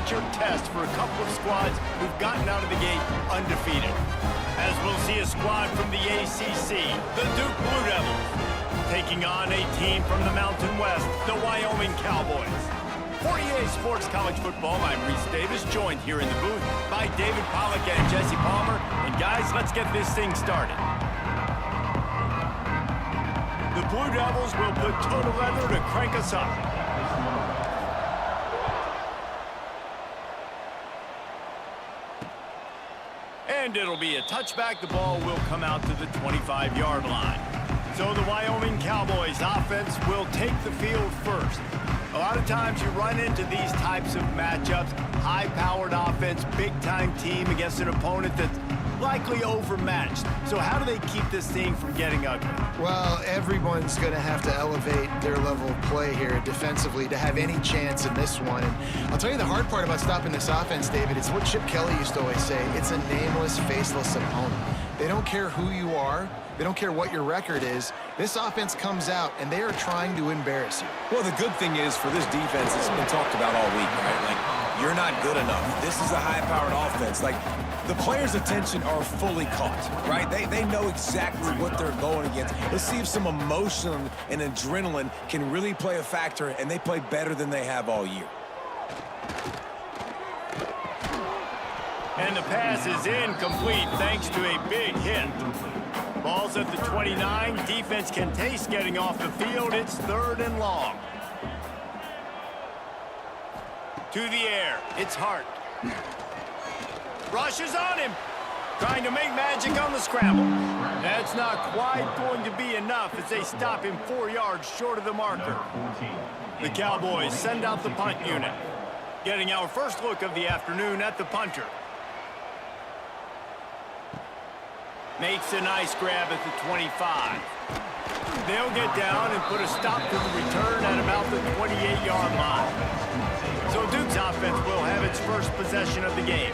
featured test for a couple of squads who've gotten out of the gate undefeated. As we'll see a squad from the ACC, the Duke Blue Devils, taking on a team from the Mountain West, the Wyoming Cowboys. For EA Sports College Football, I'm Reese Davis, joined here in the booth by David Pollack and Jesse Palmer. And guys, let's get this thing started. The Blue Devils will put total leather to crank us up. And it'll be a touchback. The ball will come out to the 25-yard line. So the Wyoming Cowboys offense will take the field first. A lot of times you run into these types of matchups, high-powered offense, big-time team against an opponent that's likely overmatched. So how do they keep this thing from getting ugly? Well, everyone's going to have to elevate their level of play here defensively to have any chance in this one. And I'll tell you the hard part about stopping this offense, David, it's what Chip Kelly used to always say. It's a nameless, faceless opponent. They don't care who you are. They don't care what your record is. This offense comes out, and they are trying to embarrass you. Well, the good thing is for this defense, it's been talked about all week, right? Like, you're not good enough. This is a high-powered offense. Like, the players' attention are fully caught, right? They know exactly what they're going against. Let's see if some emotion and adrenaline can really play a factor, and they play better than they have all year. And the pass is incomplete thanks to a big hit. Ball's at the 29. Defense can taste getting off the field. It's 3rd and long. To the air. It's Hart. Rushes on him. Trying to make magic on the scramble. That's not quite going to be enough as they stop him 4 yards short of the marker. The Cowboys send out the punt unit. Getting our first look of the afternoon at the punter. Makes a nice grab at the 25. They'll get down and put a stop to the return at about the 28-yard line. So Duke's offense will have its first possession of the game.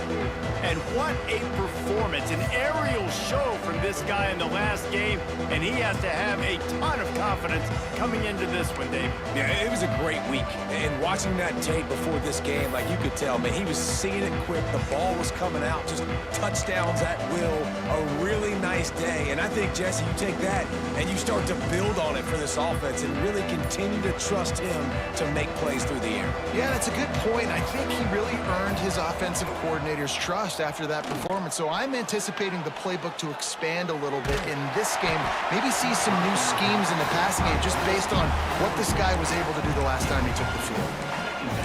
And what a performance, an aerial show from this guy in the last game, and he has to have a ton of confidence coming into this one, Dave. Yeah, it was a great week. And watching that tape before this game, like you could tell, man, he was seeing it quick. The ball was coming out, just touchdowns at will. A really nice day. And I think, Jesse, you take that and you start to build on it for this offense and really continue to trust him to make plays through the air. Yeah, that's a good point. I think he really earned his offensive coordinator's trust after that performance. So I'm anticipating the playbook to expand a little bit in this game. Maybe see some new schemes in the passing game just based on what this guy was able to do the last time he took the field.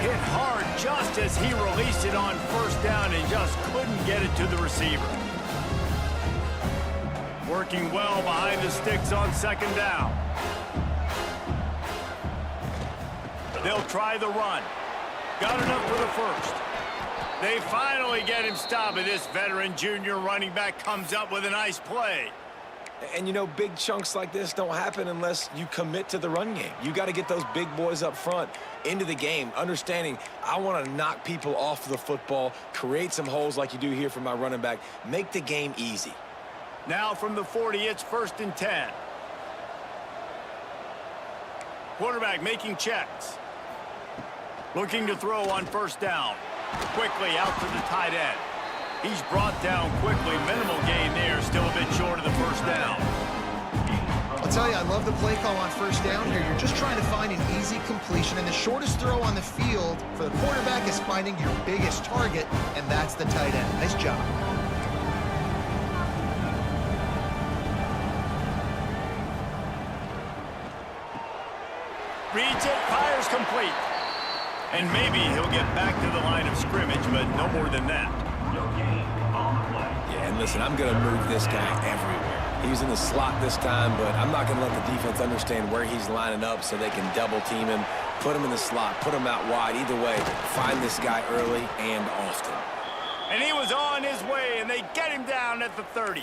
Hit hard just as he released it on 1st down and just couldn't get it to the receiver. Working well behind the sticks on 2nd down. They'll try the run. Got enough for the first. They finally get him stopped, and this veteran junior running back comes up with a nice play. And, you know, big chunks like this don't happen unless you commit to the run game. You got to get those big boys up front into the game, understanding I want to knock people off the football, create some holes like you do here for my running back, make the game easy. Now from the 40, it's 1st and 10. Quarterback making checks. Looking to throw on 1st down. Quickly out to the tight end. He's brought down quickly. Minimal gain there. Still a bit short of the 1st down. I'll tell you, I love the play call on 1st down here. You're just trying to find an easy completion, and the shortest throw on the field for the quarterback is finding your biggest target, and that's the tight end. Nice job. Reads it, fires complete. And maybe he'll get back to the line of scrimmage, but no more than that. Yeah, and listen, I'm going to move this guy everywhere. He's in the slot this time, but I'm not going to let the defense understand where he's lining up so they can double team him, put him in the slot, put him out wide. Either way, find this guy early and often. And he was on his way, and they get him down at the 30.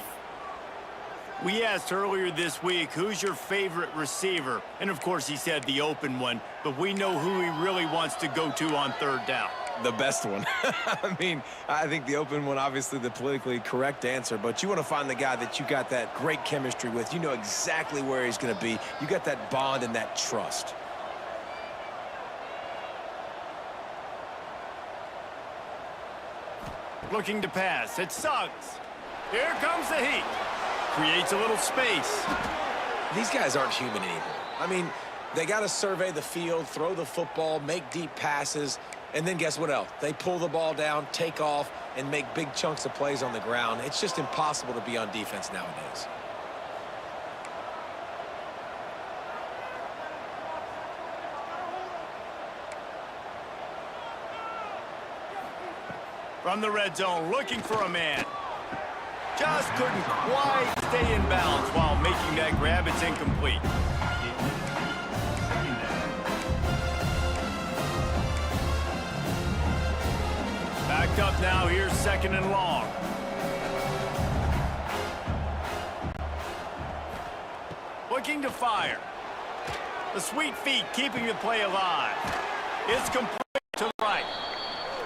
We asked earlier this week, who's your favorite receiver? And, of course, he said the open one, but we know who he really wants to go to on 3rd down. The best one. I mean, I think the open one, obviously the politically correct answer, but you want to find the guy that you got that great chemistry with. You know exactly where he's going to be. You got that bond and that trust. Looking to pass. It's Suggs. Here comes the heat. Creates a little space. These guys aren't human anymore. I mean, they got to survey the field, throw the football, make deep passes, and then guess what else? They pull the ball down, take off, and make big chunks of plays on the ground. It's just impossible to be on defense nowadays. From the red zone, looking for a man. Just couldn't quite stay in bounds while making that grab. It's incomplete. Backed up now. Here's 2nd and long. Looking to fire. The sweet feet keeping the play alive. It's complete to the right.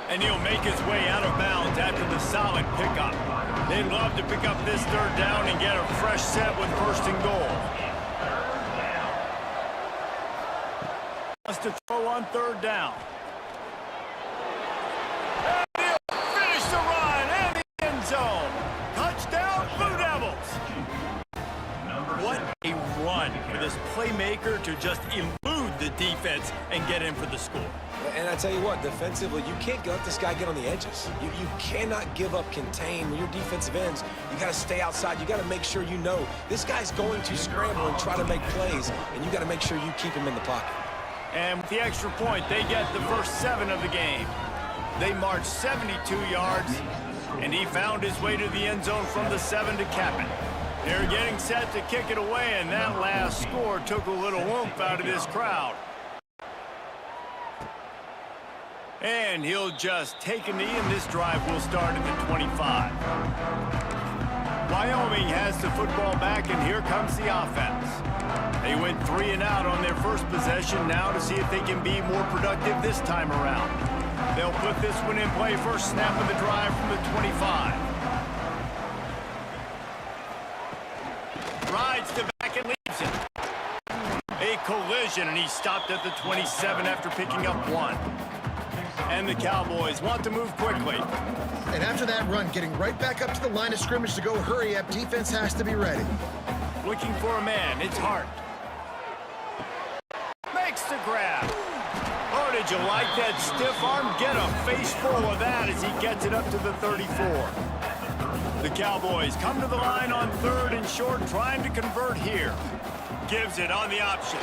And he'll make his way out of bounds after the solid pickup. They'd love to pick up this 3rd down and get a fresh set with 1st and goal. Wants to throw on 3rd down. And he'll finish the run and the end zone. Touchdown, Blue Devils. What a run for this playmaker to just elude the defense and get in for the score. And I tell you what, defensively, you can't let this guy get on the edges. You cannot give up contain. When you're defensive ends, you got to stay outside. You got to make sure you know this guy's going to scramble and try to make plays, and you got to make sure you keep him in the pocket. And with the extra point, they get the first 7 of the game. They marched 72 yards, and he found his way to the end zone from the 7 to cap it. They're getting set to kick it away, and that last score took a little oomph out of this crowd. And he'll just take a knee, and this drive will start at the 25. Wyoming has the football back, and here comes the offense. They went 3 and out on their first possession now to see if they can be more productive this time around. They'll put this one in play. First snap of the drive from the 25. Rides to back and leaves it. A collision, and he stopped at the 27 after picking up 1. And the Cowboys want to move quickly. And after that run, getting right back up to the line of scrimmage to go hurry up, defense has to be ready. Looking for a man. It's Hart. Makes the grab. Oh, did you like that stiff arm? Get a face full of that as he gets it up to the 34. The Cowboys come to the line on 3rd and short, trying to convert here. Gives it on the option.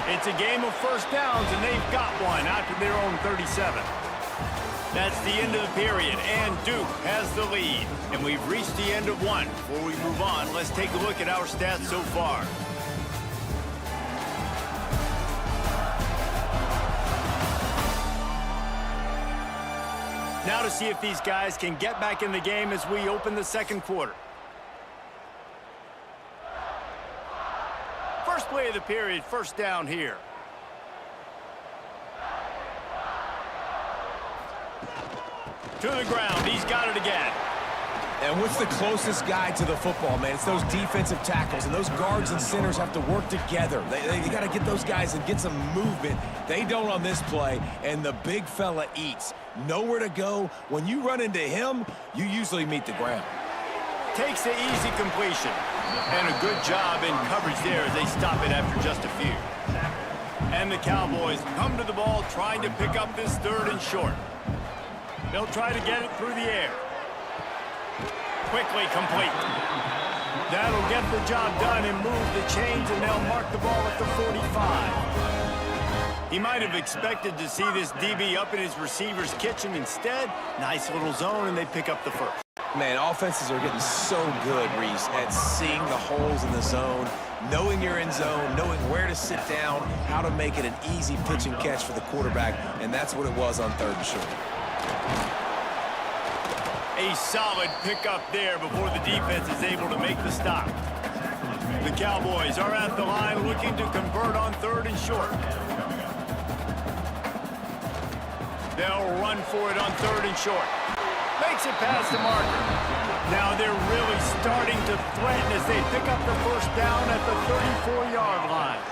It's a game of first downs, and they've got one out to their own 37. That's the end of the period, and Duke has the lead. And we've reached the end of one. Before we move on, let's take a look at our stats so far. Now to see if these guys can get back in the game as we open the 2nd quarter. First play of the period, first down here. To the ground, he's got it again. And what's the closest guy to the football, man? It's those defensive tackles, and those guards and centers have to work together. They got to get those guys and get some movement. They don't on this play, and the big fella eats. Nowhere to go. When you run into him, you usually meet the ground. Takes the easy completion. And a good job in coverage there as they stop it after just a few. And the Cowboys come to the ball trying to pick up this 3rd and short. They'll try to get it through the air. Quickly complete. That'll get the job done and move the chains, and they'll mark the ball at the 45. He might have expected to see this DB up in his receiver's kitchen. Instead, nice little zone, and they pick up the first. Man, offenses are getting so good, Reese, at seeing the holes in the zone, knowing you're in zone, knowing where to sit down, how to make it an easy pitch and catch for the quarterback, and that's what it was on 3rd and short. A solid pickup there before the defense is able to make the stop. The Cowboys are at the line looking to convert on 3rd and short. They'll run for it on 3rd and short. Makes it past the marker. Now they're really starting to threaten as they pick up the first down at the 34-yard line.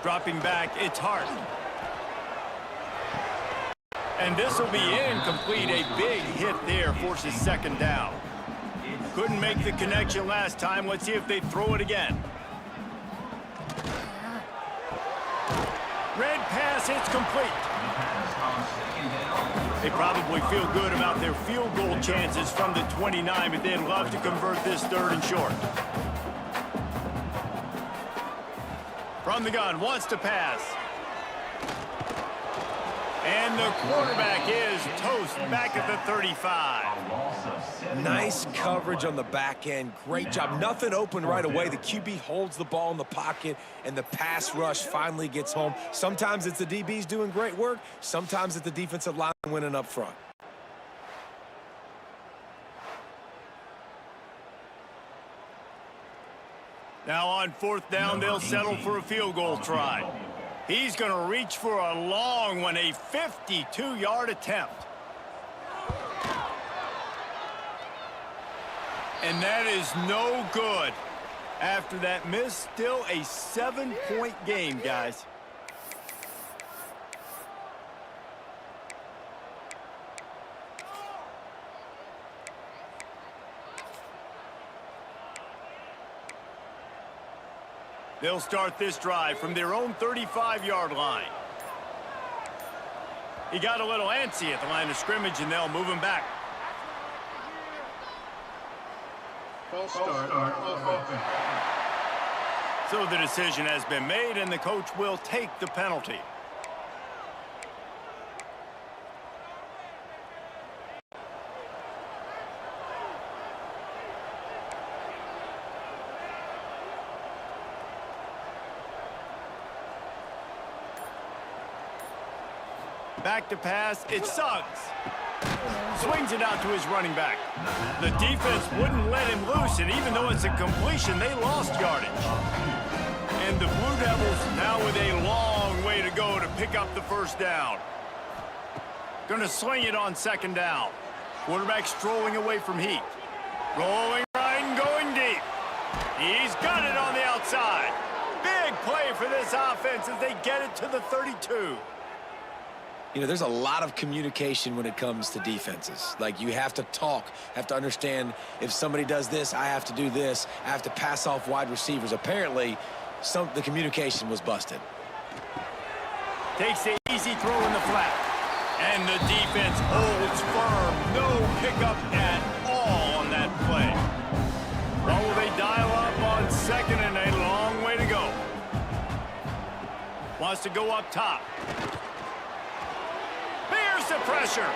Dropping back, it's Hart. And this will be incomplete. A big hit there forces second down. Couldn't make the connection last time. Let's see if they throw it again. Red pass hits complete. They probably feel good about their field goal chances from the 29, but they'd love to convert this 3rd and short. From the gun, wants to pass. And the quarterback is toast back at the 35. Nice coverage on the back end. Great job. Nothing open right away. The QB holds the ball in the pocket, and the pass rush finally gets home. Sometimes it's the DBs doing great work. Sometimes it's the defensive line winning up front. Now on 4th down, they'll settle for a field goal try. He's going to reach for a long one, a 52-yard attempt. And that is no good. After that miss, still a 7-point game, guys. They'll start this drive from their own 35-yard line. He got a little antsy at the line of scrimmage, and they'll move him back. False start offense. So the decision has been made, and the coach will take the penalty. Back to pass, it's Suggs. Swings it out to his running back. The defense wouldn't let him loose, and even though it's a completion, they lost yardage. And the Blue Devils now with a long way to go to pick up the 1st down. Gonna sling it on 2nd down. Quarterback strolling away from Heat. Rolling right and going deep. He's got it on the outside. Big play for this offense as they get it to the 32. You know, there's a lot of communication when it comes to defenses. Like, you have to talk, have to understand if somebody does this, I have to do this. I have to pass off wide receivers. Apparently, the communication was busted. Takes the easy throw in the flat. And the defense holds firm. No pickup at all on that play. Well, will they dial up on 2nd and a long way to go? Wants to go up top. Bears the pressure.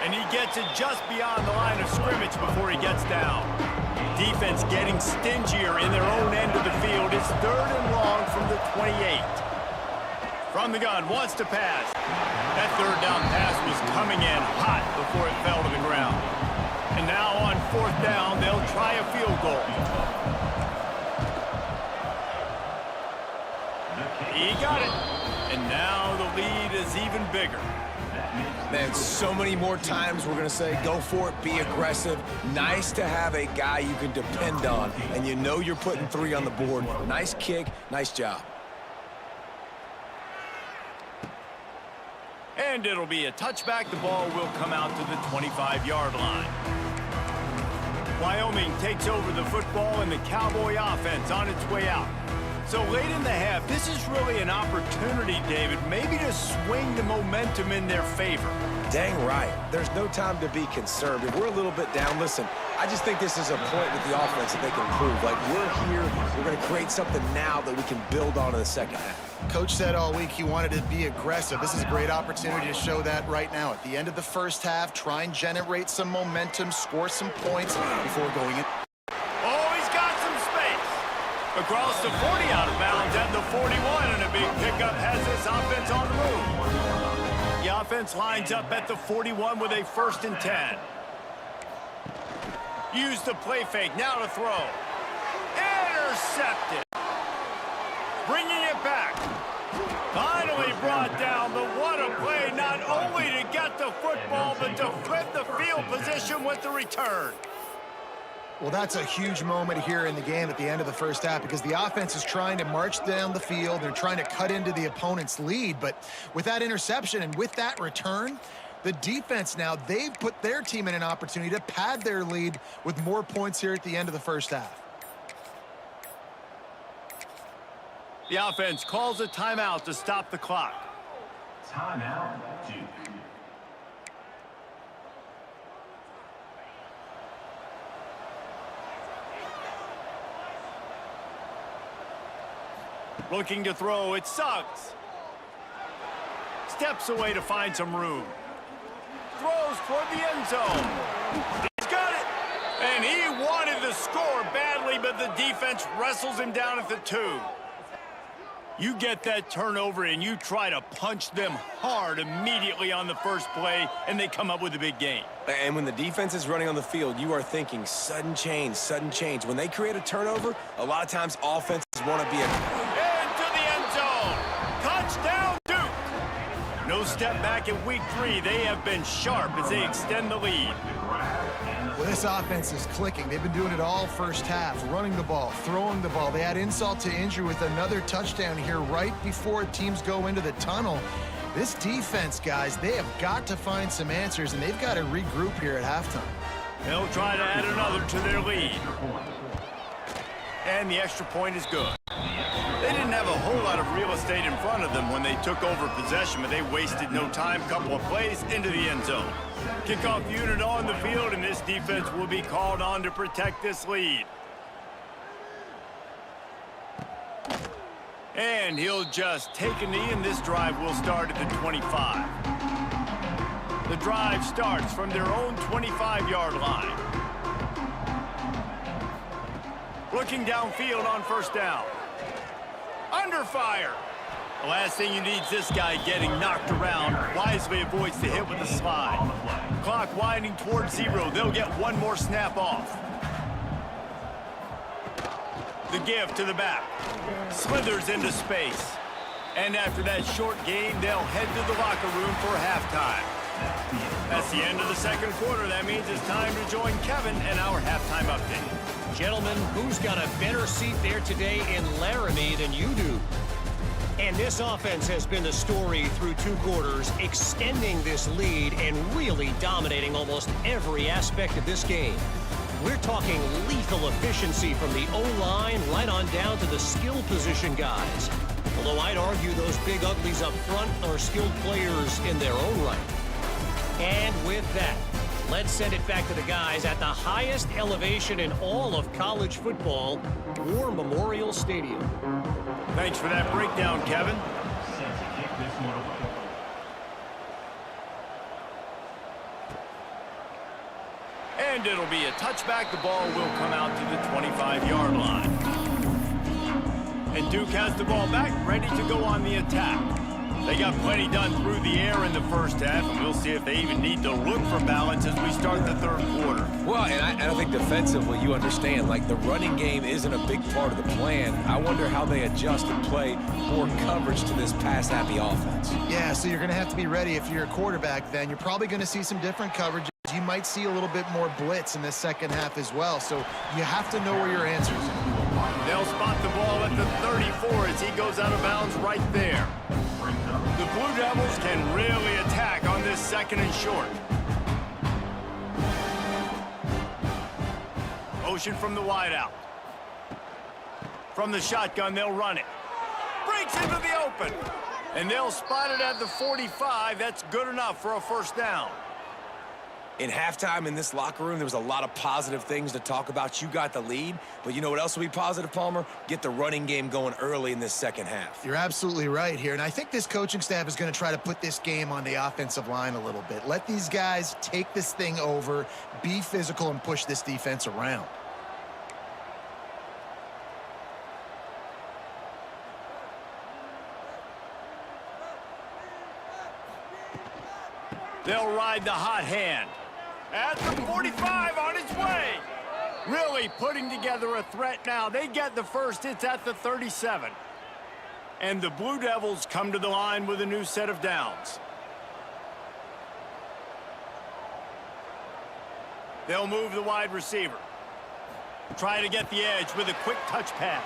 And he gets it just beyond the line of scrimmage before he gets down. Defense getting stingier in their own end of the field. It's 3rd and long from the 28. From the gun, wants to pass. That 3rd down pass was coming in hot before it fell to the ground. And now on 4th down, they'll try a field goal. He got it. And now the lead is even bigger. Man, so many more times we're going to say, go for it, be aggressive. Nice to have a guy you can depend on, and you know you're putting 3 on the board. Nice kick, nice job. And it'll be a touchback. The ball will come out to the 25-yard line. Wyoming takes over the football, and the Cowboy offense on its way out. So late in the half, this is really an opportunity, David, maybe to swing the momentum in their favor. Dang right. There's no time to be conservative. We're a little bit down. Listen, I just think this is a point with the offense that they can prove. Like, we're here, we're going to create something now that we can build on in the second half. Coach said all week he wanted to be aggressive. This is a great opportunity to show that right now. At the end of the first half, try and generate some momentum, score some points before going in. Oh, he's got some space. Across the 40 out of bounds at the 41, and a big pickup has this offense on the move. The offense lines up at the 41 with a 1st and 10. Use the play fake, now to throw. Intercepted. Bringing it back. Finally brought down, but what a play, not only to get the football, but to flip the field position with the return. Well, that's a huge moment here in the game at the end of the first half because the offense is trying to march down the field. They're trying to cut into the opponent's lead, but with that interception and with that return, The defense now, they've put their team in an opportunity to pad their lead with more points here at the end of the first half. The offense calls a timeout to stop the clock. Timeout, Duke. Looking to throw, it sucks. Steps away to find some room. Throws toward the end zone. He's got it. And he wanted the score badly, but the defense wrestles him down at the 2. You get that turnover and you try to punch them hard immediately on the first play, and they come up with a big gain. And when the defense is running on the field, you are thinking sudden change, sudden change. When they create a turnover, a lot of times offenses want to be Into the end zone. Touchdown, Duke. No step back in week 3. They have been sharp as they extend the lead. Well, this offense is clicking. They've been doing it all first half, running the ball, throwing the ball. They add insult to injury with another touchdown here right before teams go into the tunnel. This defense, guys, they have got to find some answers, and they've got to regroup here at halftime. They'll try to add another to their lead. And the extra point is good. They didn't have a whole lot of real estate in front of them when they took over possession, but they wasted no time. Couple of plays into the end zone. Kickoff unit on the field, and this defense will be called on to protect this lead. And he'll just take a knee, and this drive will start at the 25. The drive starts from their own 25-yard line. Looking downfield on first down. Under fire. The last thing you need is this guy getting knocked around. Wisely avoids the hit with the slide. Clock winding towards 0. They'll get one more snap off. The give to the back. Slithers into space. And after that short gain, they'll head to the locker room for halftime. That's the end of the second quarter. That means it's time to join Kevin and our halftime update. Gentlemen, who's got a better seat there today in Laramie than you do? And this offense has been the story through 2 quarters, extending this lead and really dominating almost every aspect of this game. We're talking lethal efficiency from the O-line right on down to the skill position guys. Although I'd argue those big uglies up front are skilled players in their own right. And with that, let's send it back to the guys at the highest elevation in all of college football, War Memorial Stadium. Thanks for that breakdown, Kevin. Set to kick this one away. And it'll be a touchback. The ball will come out to the 25-yard line. And Duke has the ball back, ready to go on the attack. They got plenty done through the air in the first half, and we'll see if they even need to look for balance as we start the third quarter. Well, and I think defensively, you understand, like the running game isn't a big part of the plan. I wonder how they adjust and play more coverage to this pass-happy offense. Yeah, so you're going to have to be ready if you're a quarterback then. You're probably going to see some different coverages. You might see a little bit more blitz in the second half as well, so you have to know where your answers are. They'll spot the ball at the 34 as he goes out of bounds right there. The Blue Devils can really attack on this second and short. Motion from the wideout. From the shotgun, they'll run it. Breaks into the open. And they'll spot it at the 45. That's good enough for a first down. In halftime in this locker room, there was a lot of positive things to talk about. You got the lead, but you know what else will be positive, Palmer? Get the running game going early in this second half. You're absolutely right here, and I think this coaching staff is going to try to put this game on the offensive line a little bit. Let these guys take this thing over, be physical, and push this defense around. They'll ride the hot hand. At the 45 on its way. Really putting together a threat now. They get the first. It's at the 37. And the Blue Devils come to the line with a new set of downs. They'll move the wide receiver. Try to get the edge with a quick touch pass.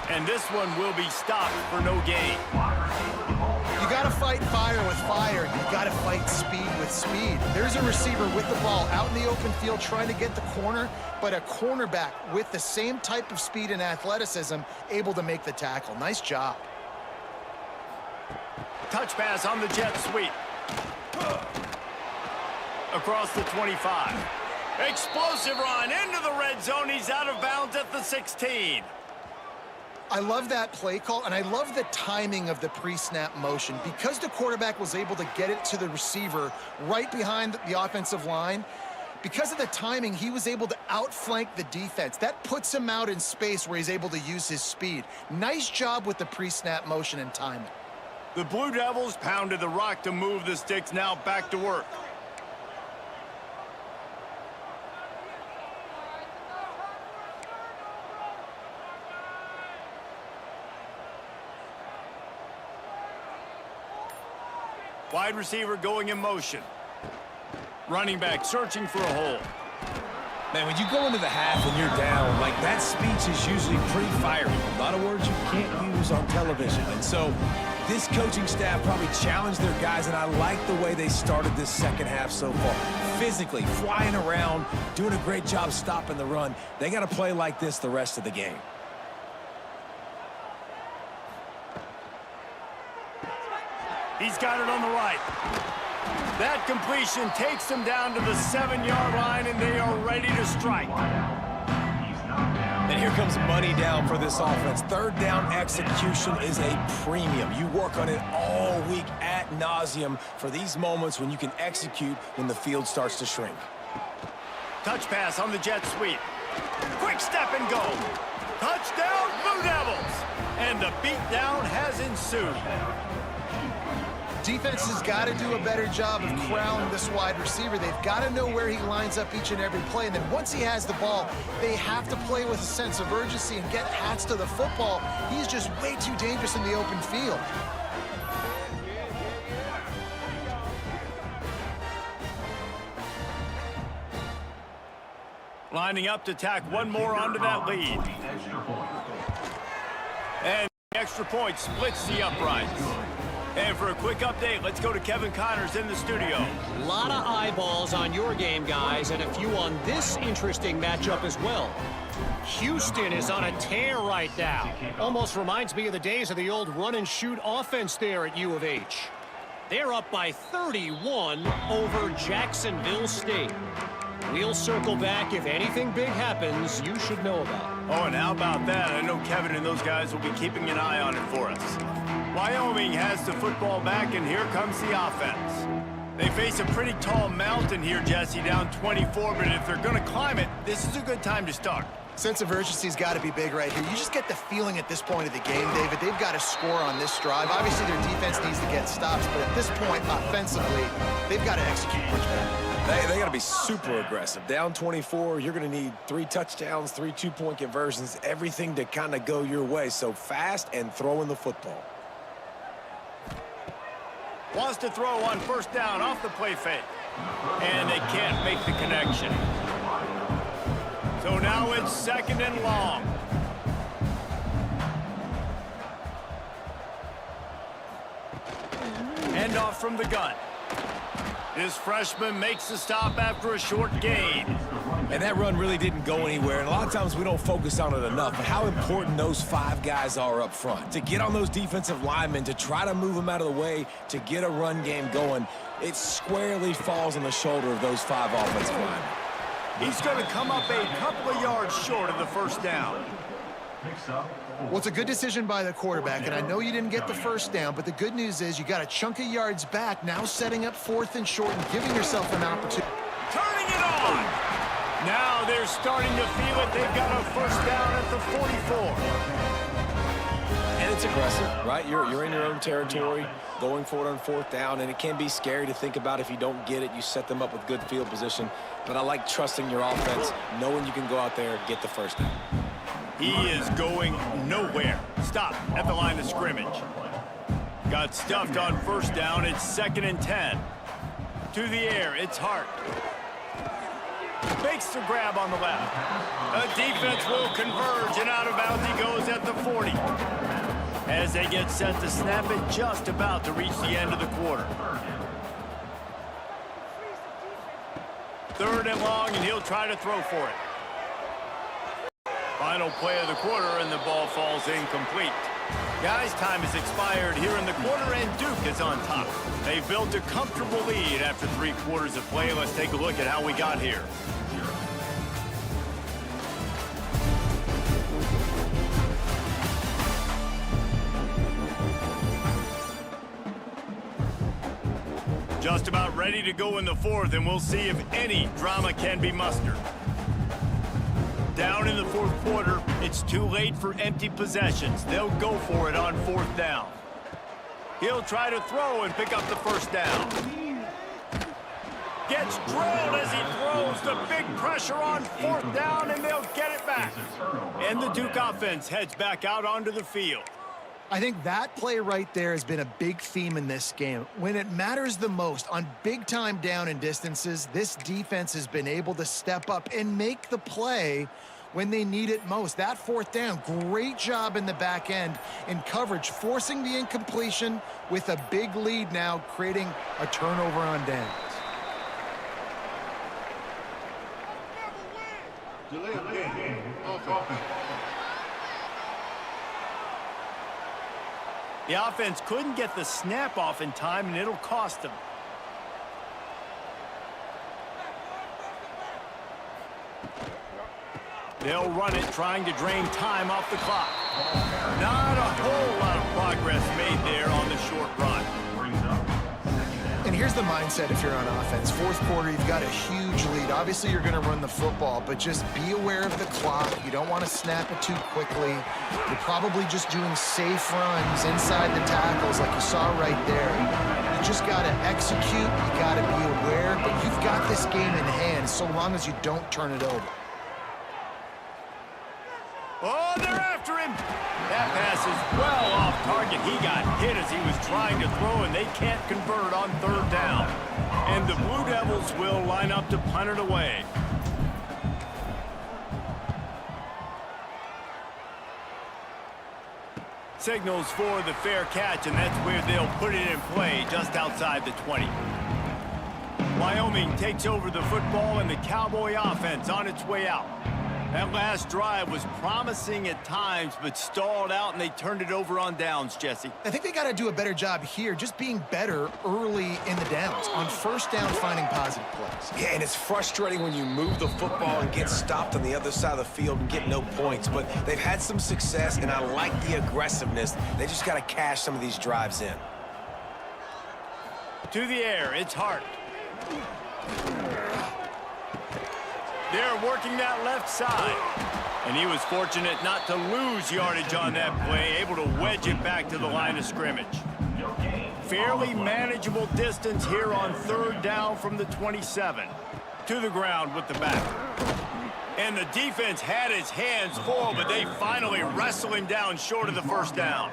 And this one will be stopped for no gain. You got to fight fire with fire, you've got to fight speed with speed. There's a receiver with the ball out in the open field trying to get the corner, but a cornerback with the same type of speed and athleticism able to make the tackle. Nice job. Touch pass on the jet sweep. Across the 25. Explosive run into the red zone. He's out of bounds at the 16. I love that play call, and I love the timing of the pre-snap motion. Because the quarterback was able to get it to the receiver right behind the offensive line, because of the timing, he was able to outflank the defense. That puts him out in space where he's able to use his speed. Nice job with the pre-snap motion and timing. The Blue Devils pounded the rock to move the sticks. Now back to work. Wide receiver going in motion. Running back searching for a hole. Man, when you go into the half and you're down, like, that speech is usually pretty fiery. A lot of words you can't use on television. And so this coaching staff probably challenged their guys, and I like the way they started this second half so far. Physically, flying around, doing a great job stopping the run. They got to play like this the rest of the game. He's got it on the right. That completion takes them down to the 7-yard line, and they are ready to strike. And here comes money down for this offense. Third down execution is a premium. You work on it all week ad nauseum for these moments when you can execute when the field starts to shrink. Touch pass on the jet sweep. Quick step and go. Touchdown, Blue Devils. And the beatdown has ensued. Defense has got to do a better job of corralling this wide receiver. They've got to know where he lines up each and every play. And then once he has the ball, they have to play with a sense of urgency and get hats to the football. He's just way too dangerous in the open field. Lining up to tack one more onto that lead. And the extra point splits the uprights. And for a quick update, let's go to Kevin Connors in the studio. A lot of eyeballs on your game, guys, and a few on this interesting matchup as well. Houston is on a tear right now. Almost reminds me of the days of the old run-and-shoot offense there at U of H. They're up by 31 over Jacksonville State. We'll circle back. If anything big happens, you should know about it. Oh, and how about that? I know Kevin and those guys will be keeping an eye on it for us. Wyoming has the football back, and here comes the offense. They face a pretty tall mountain here, Jesse, down 24, but if they're going to climb it, this is a good time to start. Sense of urgency's got to be big right here. You just get the feeling at this point of the game, David, they've got to score on this drive. Obviously, their defense needs to get stops, but at this point, offensively, they've got to execute much better. They got to be super aggressive. Down 24, you're going to need 3 touchdowns, 3 two-point conversions, everything to kind of go your way. So fast and throwing the football. Wants to throw on first down off the play fake. And they can't make the connection. So now it's second and long. Handoff from the gun. This freshman makes the stop after a short gain. And that run really didn't go anywhere, and a lot of times we don't focus on it enough, but how important those 5 guys are up front. To get on those defensive linemen, to try to move them out of the way, to get a run game going, it squarely falls on the shoulder of those 5 offensive linemen. He's going to come up a couple of yards short of the first down. Well, it's a good decision by the quarterback, and I know you didn't get the first down, but the good news is you got a chunk of yards back, now setting up 4th and short and giving yourself an opportunity. Turning it on! Now they're starting to feel it. They've got a first down at the 44. And it's aggressive, right? You're in your own territory, going for it on 4th down, and it can be scary to think about if you don't get it. You set them up with good field position. But I like trusting your offense, knowing you can go out there and get the first down. He is going nowhere. Stop at the line of scrimmage. Got stuffed on first down. It's 2nd and 10. To the air, it's Hart. Makes the grab on the left. The defense will converge, and out of bounds he goes at the 40. as they get set to snap it just about to reach the end of the quarter. 3rd and long, and he'll try to throw for it. Final play of the quarter, and the ball falls incomplete. Guys, time has expired here in the quarter, and Duke is on top. They've built a comfortable lead after 3 quarters of play. Let's take a look at how we got here. Just about ready to go in the 4th, and we'll see if any drama can be mustered. Down in the 4th quarter, it's too late for empty possessions. They'll go for it on 4th down. He'll try to throw and pick up the 1st down. Gets drilled as he throws. The big pressure on 4th down, and they'll get it back. And the Duke offense heads back out onto the field. I think that play right there has been a big theme in this game. When it matters the most, on big-time down and distances, this defense has been able to step up and make the play when they need it most. That 4th down, great job in the back end in coverage, forcing the incompletion with a big lead now, creating a turnover on downs. Delay of game. Offense. The offense couldn't get the snap off in time, and it'll cost them. They'll run it, trying to drain time off the clock. Not a whole lot of progress made there on the short run. And here's the mindset if you're on offense. 4th quarter, you've got a huge lead. Obviously, you're going to run the football, but just be aware of the clock. You don't want to snap it too quickly. You're probably just doing safe runs inside the tackles like you saw right there. You just got to execute. You got to be aware, but you've got this game in hand so long as you don't turn it over. Oh, they're after him. That pass is well off target. He got hit as he was trying to throw, and they can't convert on 3rd down. And the Blue Devils will line up to punt it away. Signals for the fair catch, and that's where they'll put it in play, just outside the 20. Wyoming takes over the football, and the Cowboy offense on its way out. That last drive was promising at times, but stalled out, and they turned it over on downs, Jesse. I think they got to do a better job here, just being better early in the downs. On 1st down, finding positive plays. Yeah, and it's frustrating when you move the football and get stopped on the other side of the field and get no points. But they've had some success, and I like the aggressiveness. They just got to cash some of these drives in. To the air, it's Hart. They're working that left side. And he was fortunate not to lose yardage on that play, able to wedge it back to the line of scrimmage. Fairly manageable distance here on 3rd down from the 27. To the ground with the back. And the defense had his hands full, but they finally wrestle him down short of the 1st down.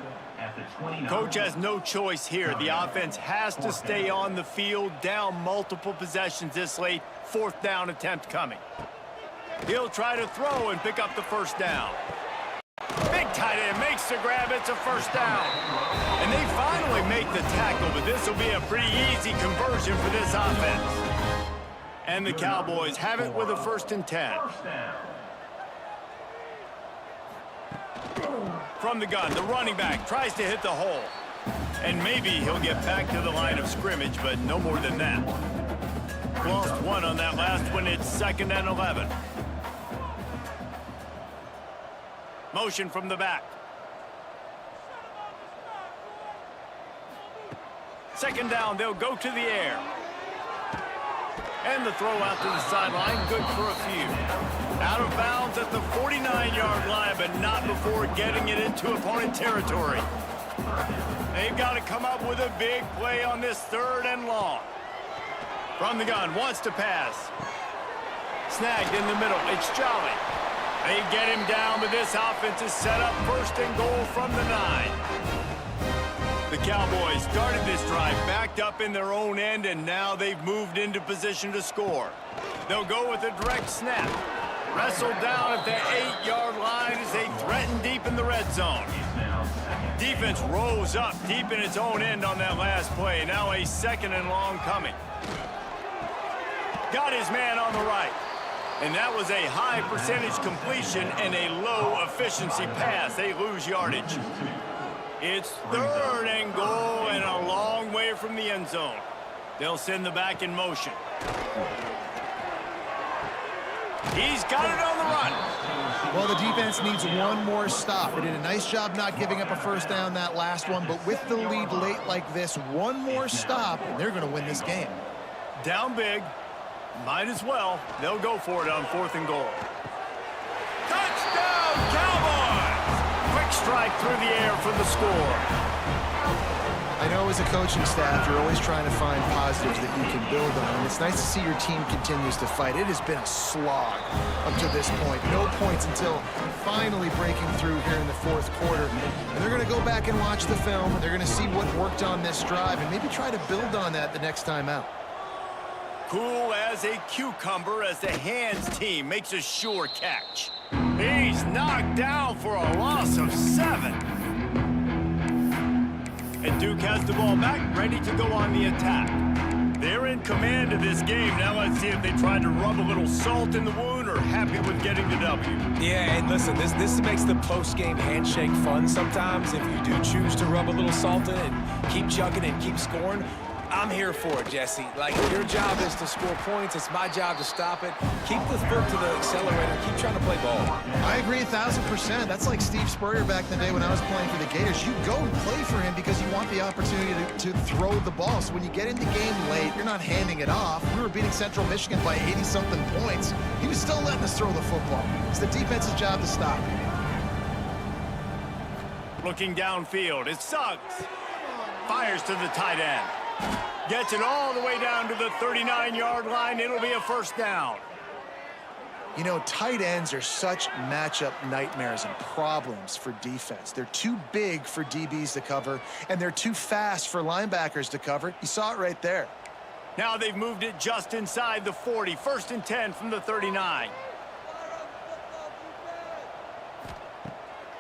Coach has no choice here. The offense has to stay on the field, down multiple possessions this late. 4th down attempt coming. He'll try to throw and pick up the 1st down. Big tight end makes the grab. It's a 1st down. And they finally make the tackle, but this will be a pretty easy conversion for this offense. And the Cowboys have it with a 1st and 10. From the gun, the running back tries to hit the hole. And maybe he'll get back to the line of scrimmage, but no more than that. Lost 1 on that last one. It's 2nd and 11. Motion from the back. 2nd down, they'll go to the air. And the throw out to the sideline, good for a few. Out of bounds at the 49-yard line, but not before getting it into opponent territory. They've got to come up with a big play on this 3rd and long. From the gun, wants to pass. Snagged in the middle, it's Jolly. They get him down, but this offense is set up 1st and goal from the 9. The Cowboys started this drive backed up in their own end, and now they've moved into position to score. They'll go with a direct snap. Wrestled down at the 8-yard line as they threaten deep in the red zone. defense rose up deep in its own end on that last play. Now a 2nd and long coming. Got his man on the right. And that was a high percentage completion and a low efficiency pass. They lose yardage. It's 3rd and goal and a long way from the end zone. They'll send the back in motion. He's got it on the run. Well, the defense needs one more stop. They did a nice job not giving up a first down that last one, but with the lead late like this, one more stop, and they're going to win this game. Down big. Might as well. They'll go for it on 4th and goal. Touchdown, Cowboys! Quick strike through the air for the score. I know as a coaching staff, you're always trying to find positives that you can build on. And it's nice to see your team continues to fight. It has been a slog up to this point. No points until finally breaking through here in the 4th quarter. And they're going to go back and watch the film. They're going to see what worked on this drive and maybe try to build on that the next time out. Cool as a cucumber as the hands team makes a sure catch. He's knocked down for a loss of 7. And Duke has the ball back, ready to go on the attack. They're in command of this game. Now let's see if they try to rub a little salt in the wound or happy with getting the W. Yeah, and listen, this makes the post-game handshake fun sometimes. If you do choose to rub a little salt in and keep chugging and keep scoring, I'm here for it, Jesse. Like, your job is to score points. It's my job to stop it. Keep the foot to the accelerator. Keep trying to play ball. I agree 1,000%. That's like Steve Spurrier back in the day when I was playing for the Gators. You go and play for him because you want the opportunity to throw the ball. So when you get in the game late, you're not handing it off. We were beating Central Michigan by 80-something points. He was still letting us throw the football. It's the defense's job to stop. Looking downfield, it's Suggs. Fires to the tight end. Gets it all the way down to the 39-yard line. It'll be a 1st down. You know, tight ends are such matchup nightmares and problems for defense. They're too big for DBs to cover, and they're too fast for linebackers to cover. You saw it right there. Now they've moved it just inside the 40. 1st and 10 from the 39.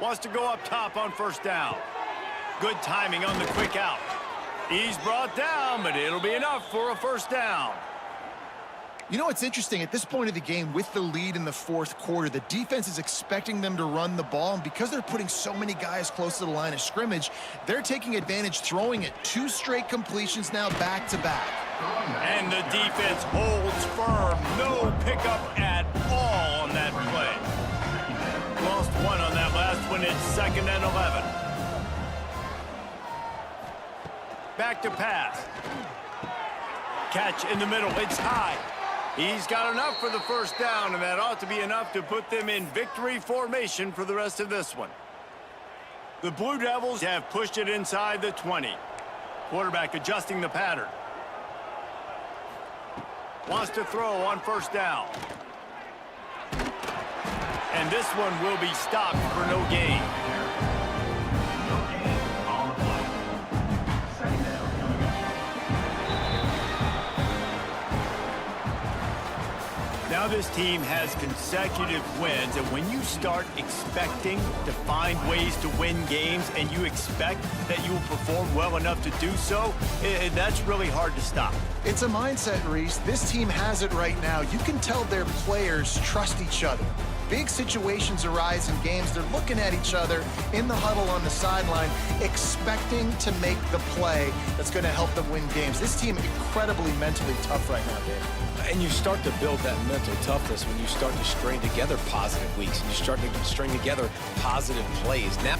Wants to go up top on 1st down. Good timing on the quick out. He's brought down, but it'll be enough for a 1st down. You know what's interesting? At this point of the game, with the lead in the 4th quarter, the defense is expecting them to run the ball, and because they're putting so many guys close to the line of scrimmage, they're taking advantage, throwing it. 2 straight completions now back-to-back. And the defense holds firm. No pickup at all on that play. Lost 1 on that last one. It's 2nd and 11. Back to pass. Catch in the middle. It's high. He's got enough for the 1st down, and that ought to be enough to put them in victory formation for the rest of this one. The Blue Devils have pushed it inside the 20. Quarterback adjusting the pattern. Wants to throw on 1st down. And this one will be stopped for no gain. Now this team has consecutive wins, and when you start expecting to find ways to win games and you expect that you will perform well enough to do so, that's really hard to stop. It's a mindset, Reese. This team has it right now. You can tell their players trust each other. Big situations arise in games. They're looking at each other in the huddle on the sideline, expecting to make the play that's going to help them win games. This team incredibly mentally tough right now, Dave. And you start to build that mental toughness when you start to string together positive weeks and you start to string together positive plays. Now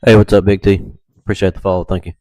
Hey, what's up, Big T? Appreciate the follow. Thank you.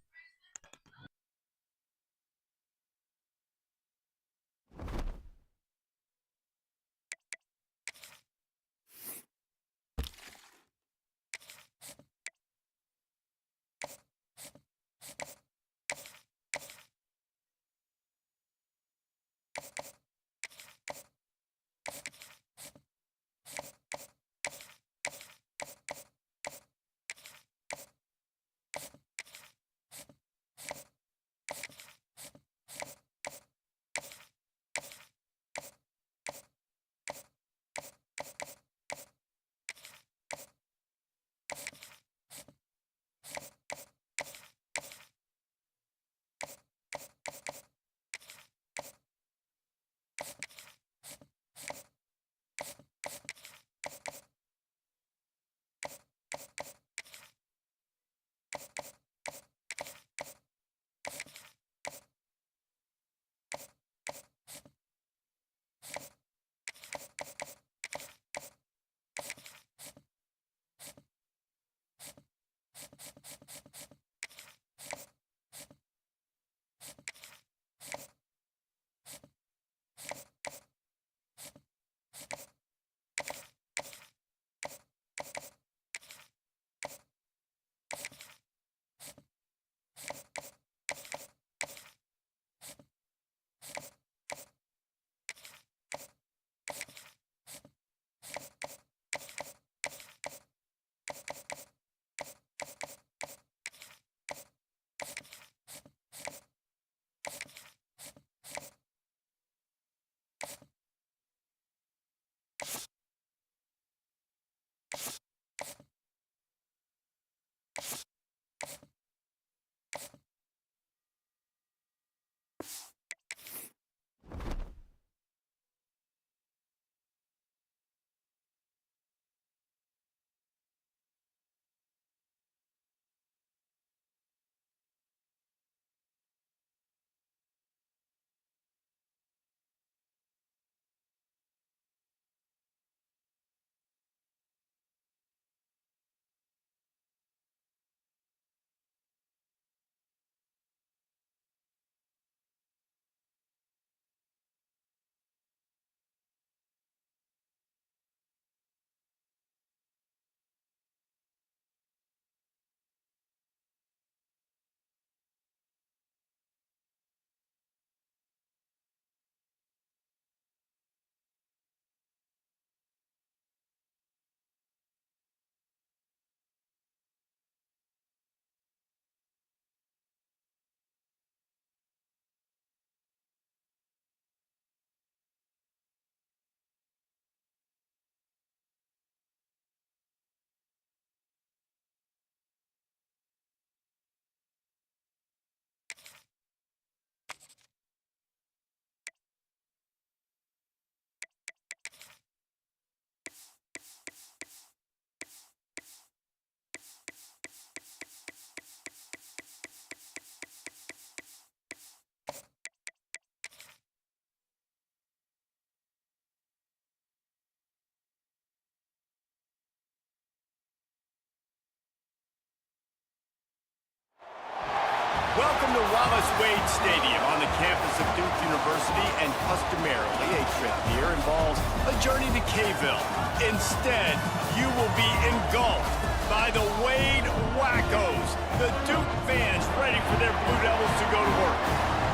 Welcome to Wallace Wade Stadium on the campus of Duke University, and customarily a trip here involves a journey to K-ville. Instead, you will be engulfed by the Wade Wackos, the Duke fans ready for their Blue Devils to go to work.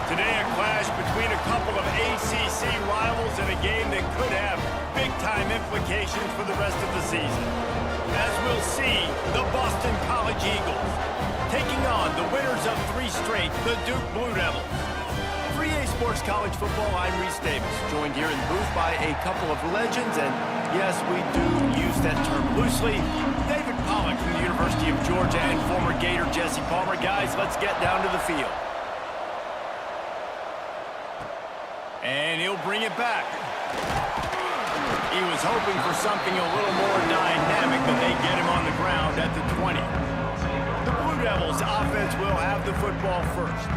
Today, a clash between a couple of ACC rivals in a game that could have big-time implications for the rest of the season. As we'll see, the Boston College Eagles taking on the winners of 3 straight, the Duke Blue Devils. For EA Sports College Football, I'm Reese Davis, joined here in the booth by a couple of legends, and yes, we do use that term loosely. David Pollack from the University of Georgia and former Gator Jesse Palmer. Guys, let's get down to the field. And he'll bring it back. He was hoping for something a little more dynamic, but they get him on the ground at the 20. The Blue Devils offense will have the football first.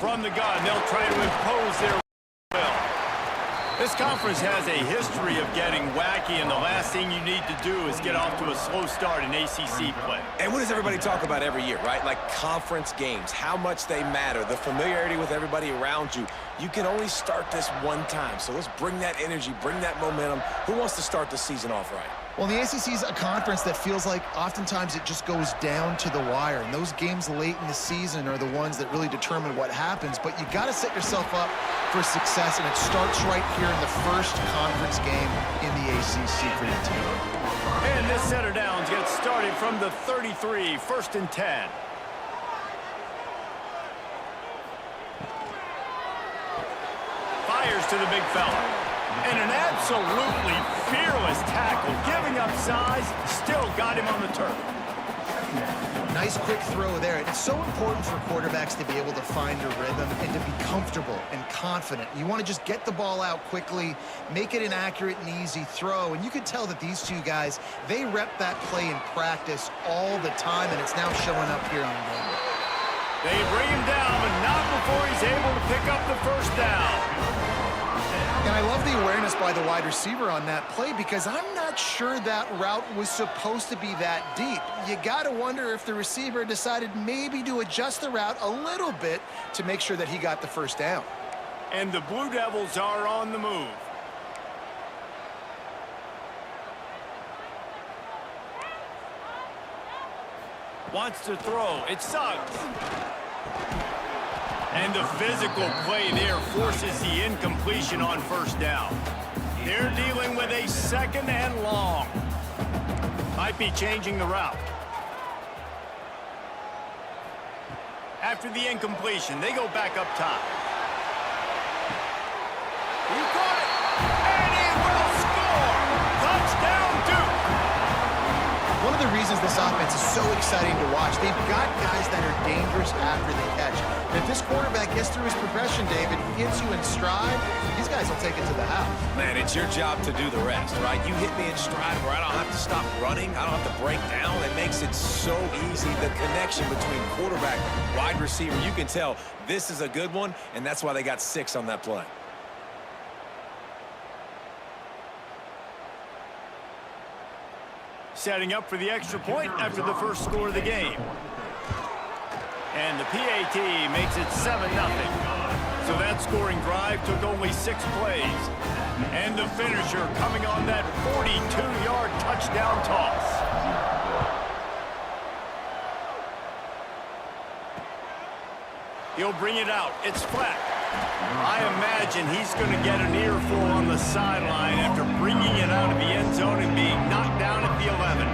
From the gun, they'll try to impose their will. This conference has a history of getting wacky, and the last thing you need to do is get off to a slow start in ACC play. And what does everybody talk about every year, right? Like conference games, how much they matter, the familiarity with everybody around you. You can only start this one time, so let's bring that energy, bring that momentum. Who wants to start the season off right? Well, the ACC is a conference that feels like oftentimes it just goes down to the wire. And those games late in the season are the ones that really determine what happens. But you got to set yourself up for success, and it starts right here in the first conference game in the ACC for your team. And this set of downs gets started from the 33, 1st and 10. Fires to the big fella. And an absolutely fearless tackle, giving up size, still got him on the turf. Nice quick throw there. It's so important for quarterbacks to be able to find a rhythm and to be comfortable and confident. You want to just get the ball out quickly, make it an accurate and easy throw. And you can tell that these two guys, they rep that play in practice all the time, and it's now showing up here on game. They bring him down, but not before he's able to pick up the first down. And I love the awareness by the wide receiver on that play, because I'm not sure that route was supposed to be that deep. You got to wonder if the receiver decided maybe to adjust the route a little bit to make sure that he got the first down. And the Blue Devils are on the move. Wants to throw. It's Suggs. And the physical play there forces the incompletion on first down. They're dealing with a 2nd and long. Might be changing the route. After the incompletion, they go back up top. You caught it! And he will score! Touchdown, Duke! One of the reasons this offense is so exciting to watch, they've got guys that are dangerous after the catch. And if this quarterback gets through his progression, David, he hits you in stride, these guys will take it to the house. Man, it's your job to do the rest, right? You hit me in stride where I don't have to stop running. I don't have to break down. It makes it so easy. The connection between quarterback, wide receiver, you can tell this is a good one, and that's why they got 6 on that play. Setting up for the extra point after the first score of the game. And the PAT makes it 7-0. So that scoring drive took only 6 plays. And the finisher coming on that 42-yard touchdown toss. He'll bring it out. It's flat. I imagine he's going to get an earful on the sideline after bringing it out of the end zone and being knocked down at the 11.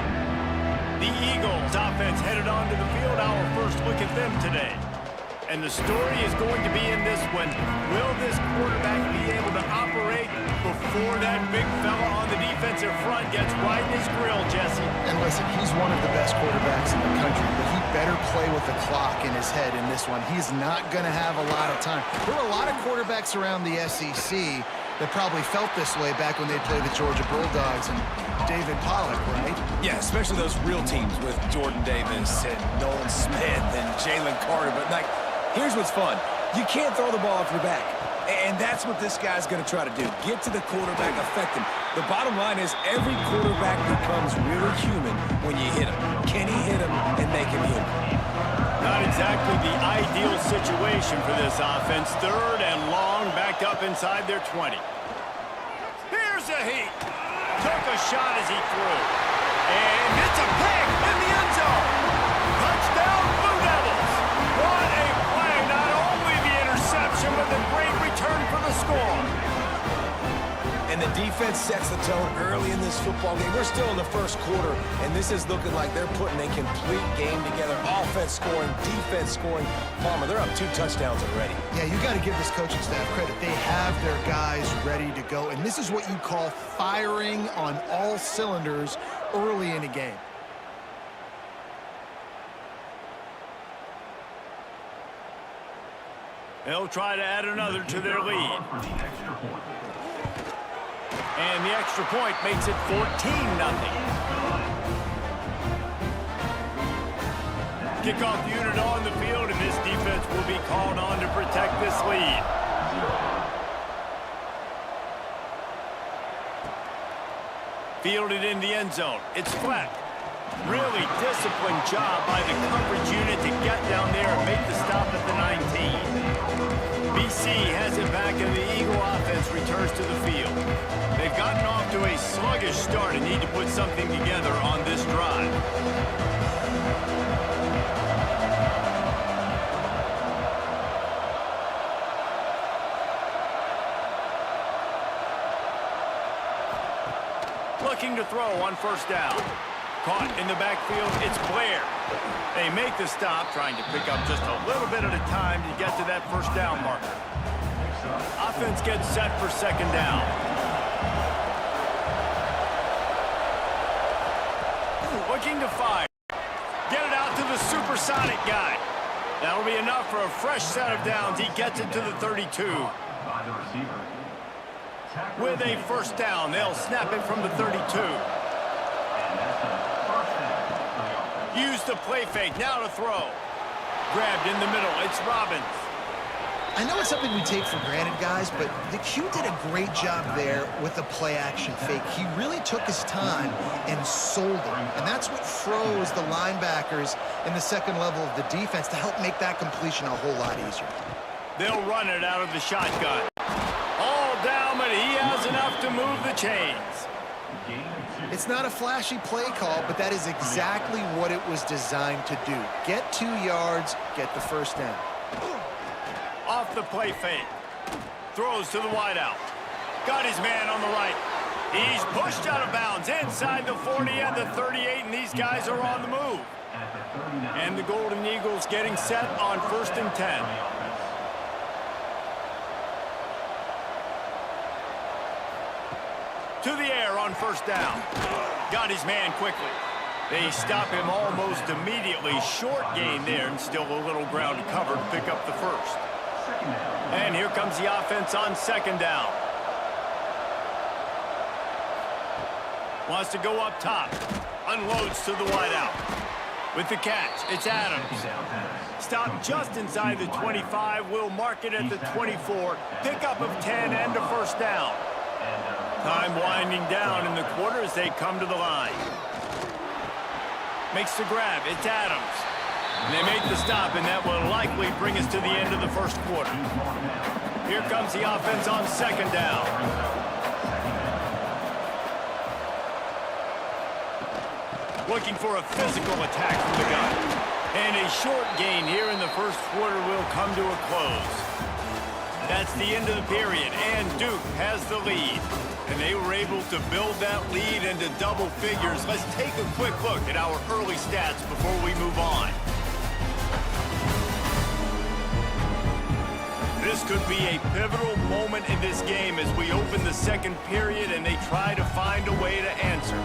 The Eagles offense headed onto the field. Our first look at them today. And the story is going to be in this one. Will this quarterback be able to operate before that big fella on the defensive front gets right in his grill, Jesse? And listen, he's one of the best quarterbacks in the country, but he better play with the clock in his head in this one. He's not going to have a lot of time. There were a lot of quarterbacks around the SEC that probably felt this way back when they played the Georgia Bulldogs and David Pollock, right? Yeah, especially those real teams with Jordan Davis and Nolan Smith and Jalen Carter. But, like, here's what's fun. You can't throw the ball off your back. And that's what this guy's going to try to do. Get to the quarterback, affect him. The bottom line is every quarterback becomes really human when you hit him. Can he hit him and make him human? Not exactly the ideal situation for this offense. 3rd and long, backed up inside their 20. Here's a heat. Took a shot as he threw. And it's a pick in the end zone. Touchdown, Blue Devils. What a play. Not only the interception, but the great return for the score. And the defense sets the tone early in this football game. We're still in the first quarter, and this is looking like they're putting a complete game together. Offense scoring, defense scoring. Palmer, they're up 2 touchdowns already. Yeah, you got to give this coaching staff credit. They have their guys ready to go, and this is what you call firing on all cylinders early in a game. They'll try to add another to their lead. And the extra point makes it 14-0. Kickoff unit on the field, and this defense offense will be called on to protect this lead. Fielded in the end zone. It's Fleck. Really disciplined job by the coverage unit to get down there and make the stop at the 19. BC has it back and the Eagle offense returns to the field. They've gotten off to a sluggish start and need to put something together on this drive. Looking to throw on first down. Caught in the backfield, it's Blair. They make the stop, trying to pick up just a little bit at a time to get to that first down marker. Offense gets set for second down. Looking to fire. Get it out to the supersonic guy. That'll be enough for a fresh set of downs. He gets it to the 32. By the receiver. With a first down, they'll snap it from the 32. Use the play fake, now to throw. Grabbed in the middle, it's Robbins. I know it's something we take for granted, guys, but the Q did a great job there with the play-action fake. He really took his time and sold it, and that's what froze the linebackers in the second level of the defense to help make that completion a whole lot easier. They'll run it out of the shotgun. All down, but he has enough to move the chains. It's not a flashy play call, but that is exactly what it was designed to do. Get 2 yards, get the first down. Off the play fake. Throws to the wideout. Got his man on the right. He's pushed out of bounds inside the 40 and the 38, and these guys are on the move. And the Golden Eagles getting set on 1st and 10. To the air on first down. Got his man quickly. They stop him almost immediately. Short gain there and still a little ground to cover to pick up the first. And here comes the offense on second down. Wants to go up top. Unloads to the wideout. With the catch, it's Adams. Stop just inside the 25. We'll mark it at the 24. Pickup of 10 and a first down. Time winding down in the quarter as they come to the line. Makes the grab. It's Adams. And they make the stop, and that will likely bring us to the end of the first quarter. Here comes the offense on second down. Looking for a physical attack from the gun. And a short gain here in the first quarter will come to a close. That's the end of the period, and Duke has the lead. And they were able to build that lead into double figures. Let's take a quick look at our early stats before we move on. This could be a pivotal moment in this game as we open the second period and they try to find a way to answer.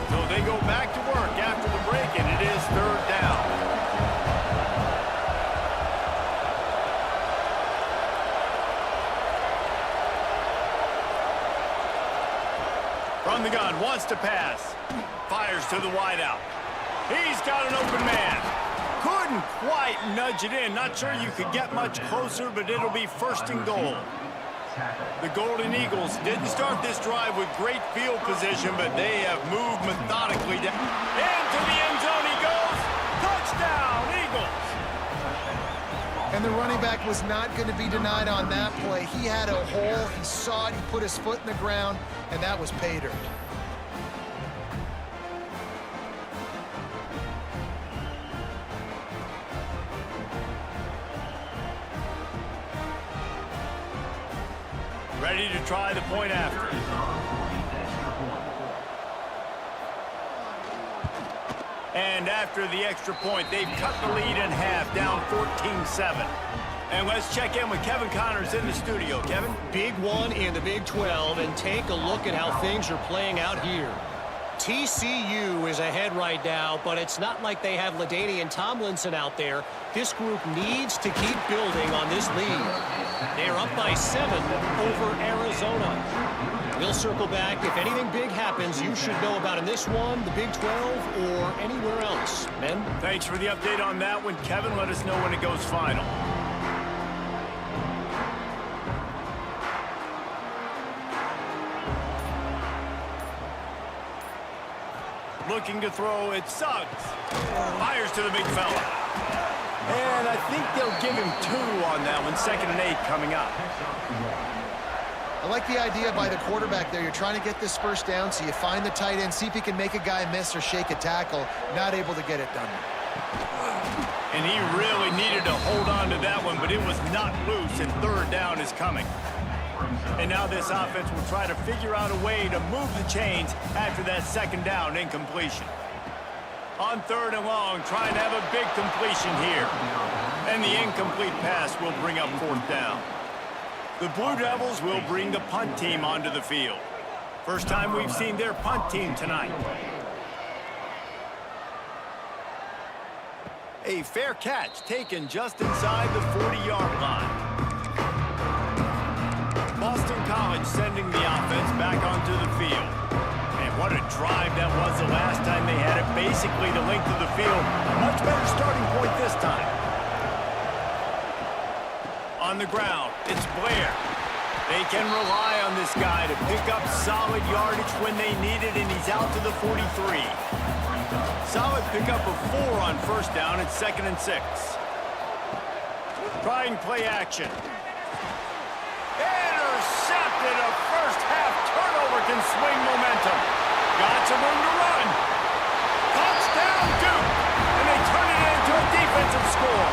So they go back to work after the break, and it is third down. From the gun, wants to pass. Fires to the wideout. He's got an open man. Couldn't quite nudge it in. Not sure you could get much closer, but it'll be first and goal. The Golden Eagles didn't start this drive with great field position, but they have moved methodically down. Into the end zone he goes. Touchdown, Eagles! And the running back was not going to be denied on that play. He had a hole, he saw it, he put his foot in the ground, and that was pay dirt. Ready to try the point after. And after the extra point, they've cut the lead in half, down 14-7. And let's check in with Kevin Connors in the studio. Kevin? Big one in the Big 12, and take a look at how things are playing out here. TCU is ahead right now, but it's not like they have LaDainian Tomlinson out there. This group needs to keep building on this lead. They're up by 7 over Arizona. We'll circle back. If anything big happens, you should know about in this one, the Big 12, or anywhere else. Ben? Thanks for the update on that one, Kevin. Let us know when it goes final. Looking to throw, it's Suggs. Fires to the big fella. And I think they'll give him 2 on that one. 2nd and 8 coming up. I like the idea by the quarterback there. You're trying to get this first down, so you find the tight end, see if he can make a guy miss or shake a tackle. Not able to get it done. And he really needed to hold on to that one, but it was not loose, and 3rd down is coming. And now this offense will try to figure out a way to move the chains after that 2nd down incompletion. On 3rd and long, trying to have a big completion here. And the incomplete pass will bring up 4th down. The Blue Devils will bring the punt team onto the field. First time we've seen their punt team tonight. A fair catch taken just inside the 40-yard line. Boston College sending the offense back onto the field. And what a drive that was the last time they had it. Basically the length of the field. A much better starting point this time. On the ground, it's Blair. They can rely on this guy to pick up solid yardage when they need it, and he's out to the 43. Solid pickup of 4 on 1st down at 2nd and 6. Trying play action. Intercepted. A first half turnover can swing momentum. Got some room to run. Touchdown Duke. And they turn it into a defensive score.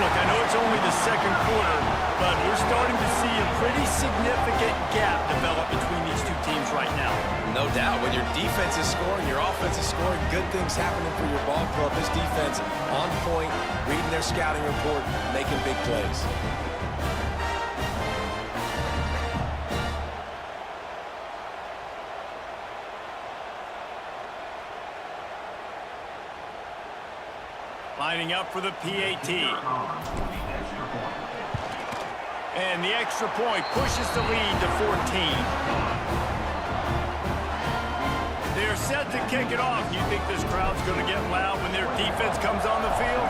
Look, I know it's only the 2nd quarter, but we're starting to see a pretty significant gap develop between these two teams right now. No doubt. When your defense is scoring, your offense is scoring, good things happening for your ball club. This defense on point, reading their scouting report, making big plays. Lining up for the PAT. And the extra point pushes the lead to 14. They're set to kick it off. You think this crowd's going to get loud when their defense comes on the field?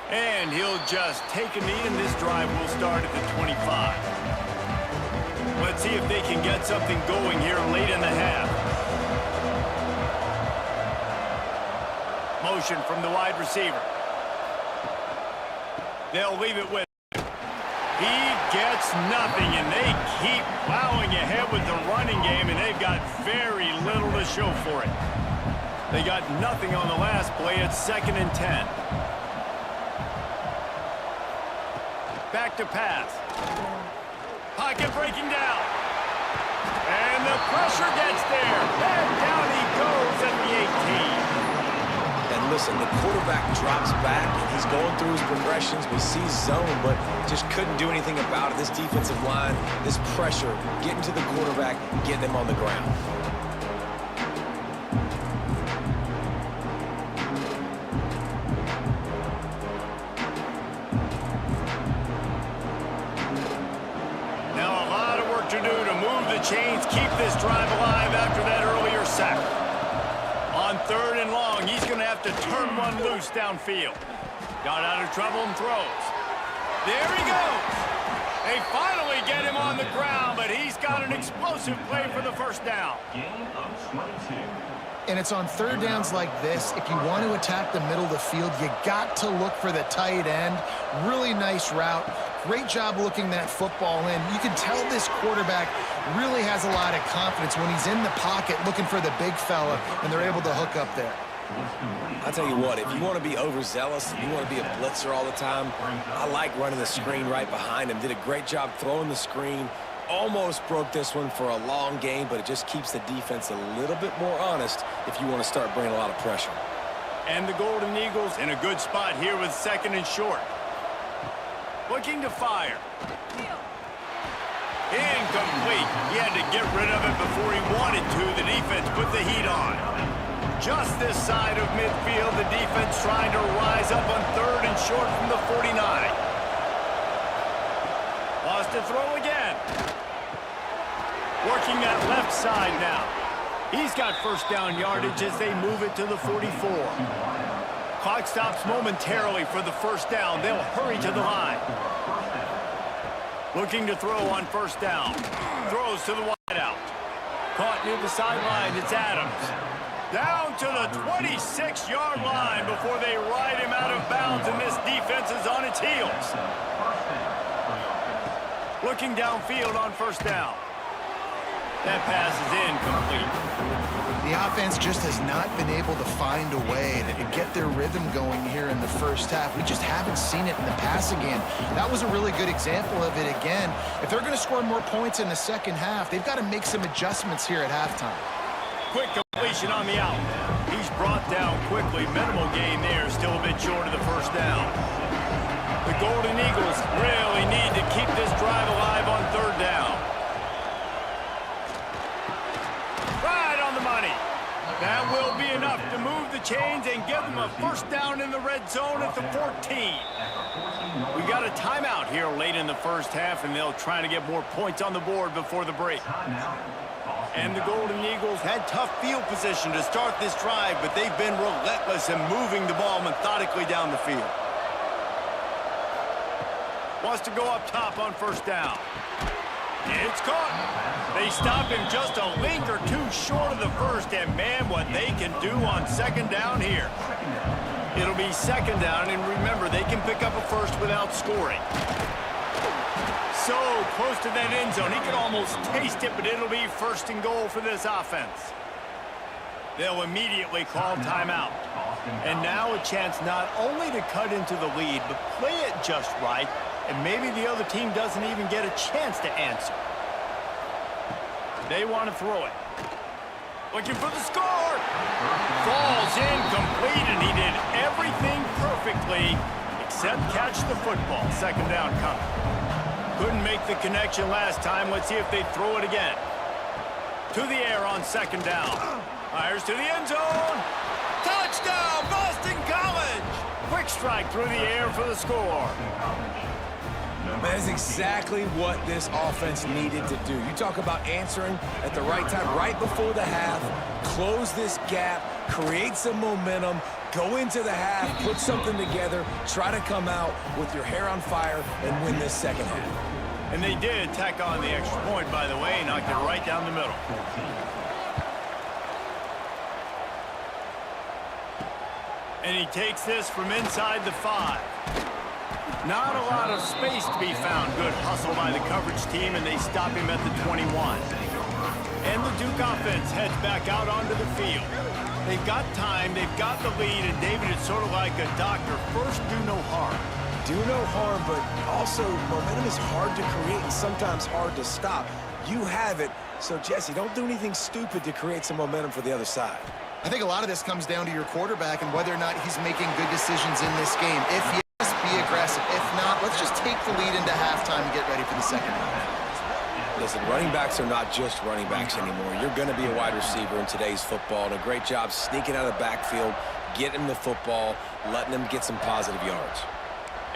And he'll just take a knee, and this drive will start at the 25. Let's see if they can get something going here late in the half. Motion from the wide receiver. They'll leave it with him. He gets nothing, and they keep plowing ahead with the running game, and they've got very little to show for it. They got nothing on the last play. It's 2nd and 10. Back to pass. Pocket breaking down. And the pressure gets there. And down he goes at the 18. And listen, the quarterback drops back, and he's going through his progressions. We see zone, but just couldn't do anything about it. This defensive line, this pressure, getting to the quarterback, getting him on the ground. Now a lot of work to do to move the chains, keep this drive alive after that earlier sack. On 3rd and long, he's going to have to turn one loose downfield. Got out of trouble and throws. There he goes. They finally get him on the ground, but he's got an explosive play for the 1st down. Gain of 22. And it's on 3rd downs like this. If you want to attack the middle of the field, you got to look for the tight end. Really nice route. Great job looking that football in. You can tell this quarterback really has a lot of confidence when he's in the pocket looking for the big fella, and they're able to hook up there. I'll tell you what, if you want to be overzealous, if you want to be a blitzer all the time, I like running the screen right behind him. Did a great job throwing the screen. Almost broke this one for a long game, but it just keeps the defense a little bit more honest if you want to start bringing a lot of pressure. And the Golden Eagles in a good spot here with 2nd and short. Looking to fire. Incomplete. He had to get rid of it before he wanted to. The defense put the heat on. Just this side of midfield, the defense trying to rise up on 3rd and short from the 49. Lost to throw again. Working that left side now. He's got first down yardage as they move it to the 44. Clock stops momentarily for the first down. They'll hurry to the line. Looking to throw on first down. Throws to the wideout. Caught near the sideline. It's Adams. Down to the 26-yard line before they ride him out of bounds, and this defense is on its heels. Looking downfield on first down. That pass is incomplete. The offense just has not been able to find a way to get their rhythm going here in the first half. We just haven't seen it in the passing game. That was a really good example of it again. If they're going to score more points in the second half, they've got to make some adjustments here at halftime. Quick completion on the out. He's brought down quickly. Minimal gain there. Still a bit short of the first down. The Golden Eagles really need to keep this drive alive on 3rd down. Right on the money. That will be enough to move the chains and give them a first down in the red zone at the 14. We got a timeout here late in the first half, and they'll try to get more points on the board before the break. And the Golden Eagles had tough field position to start this drive, but they've been relentless in moving the ball methodically down the field. Wants to go up top on first down. It's caught. They stop him just a link or two short of the first, and man, what they can do on second down here. It'll be second down, and remember, they can pick up a first without scoring. So close to that end zone, he can almost taste it, but it'll be 1st and goal for this offense. They'll immediately call timeout. And now a chance not only to cut into the lead, but play it just right, and maybe the other team doesn't even get a chance to answer. They want to throw it. Looking for the score. Falls incomplete, and he did everything perfectly except catch the football. Second down coming. Couldn't make the connection last time. Let's see if they throw it again. To the air on second down. Fires to the end zone. Touchdown, Boston College! Quick strike through the air for the score. That is exactly what this offense needed to do. You talk about answering at the right time, right before the half, close this gap, create some momentum, go into the half, put something together, try to come out with your hair on fire and win this second half. And they did tack on the extra point, by the way, knocked it right down the middle. And he takes this from inside the 5. Not a lot of space to be found. Good hustle by the coverage team, and they stop him at the 21. And the Duke offense heads back out onto the field. They've got time, they've got the lead, and David, it's sort of like a doctor. First, do no harm. Do no harm, but also momentum is hard to create and sometimes hard to stop. You have it, so Jesse, don't do anything stupid to create some momentum for the other side. I think a lot of this comes down to your quarterback and whether or not he's making good decisions in this game. If yes, be aggressive. If not, let's just take the lead into halftime and get ready for the second half. Listen, running backs are not just running backs anymore. You're going to be a wide receiver in today's football, and a great job sneaking out of the backfield, getting the football, letting them get some positive yards.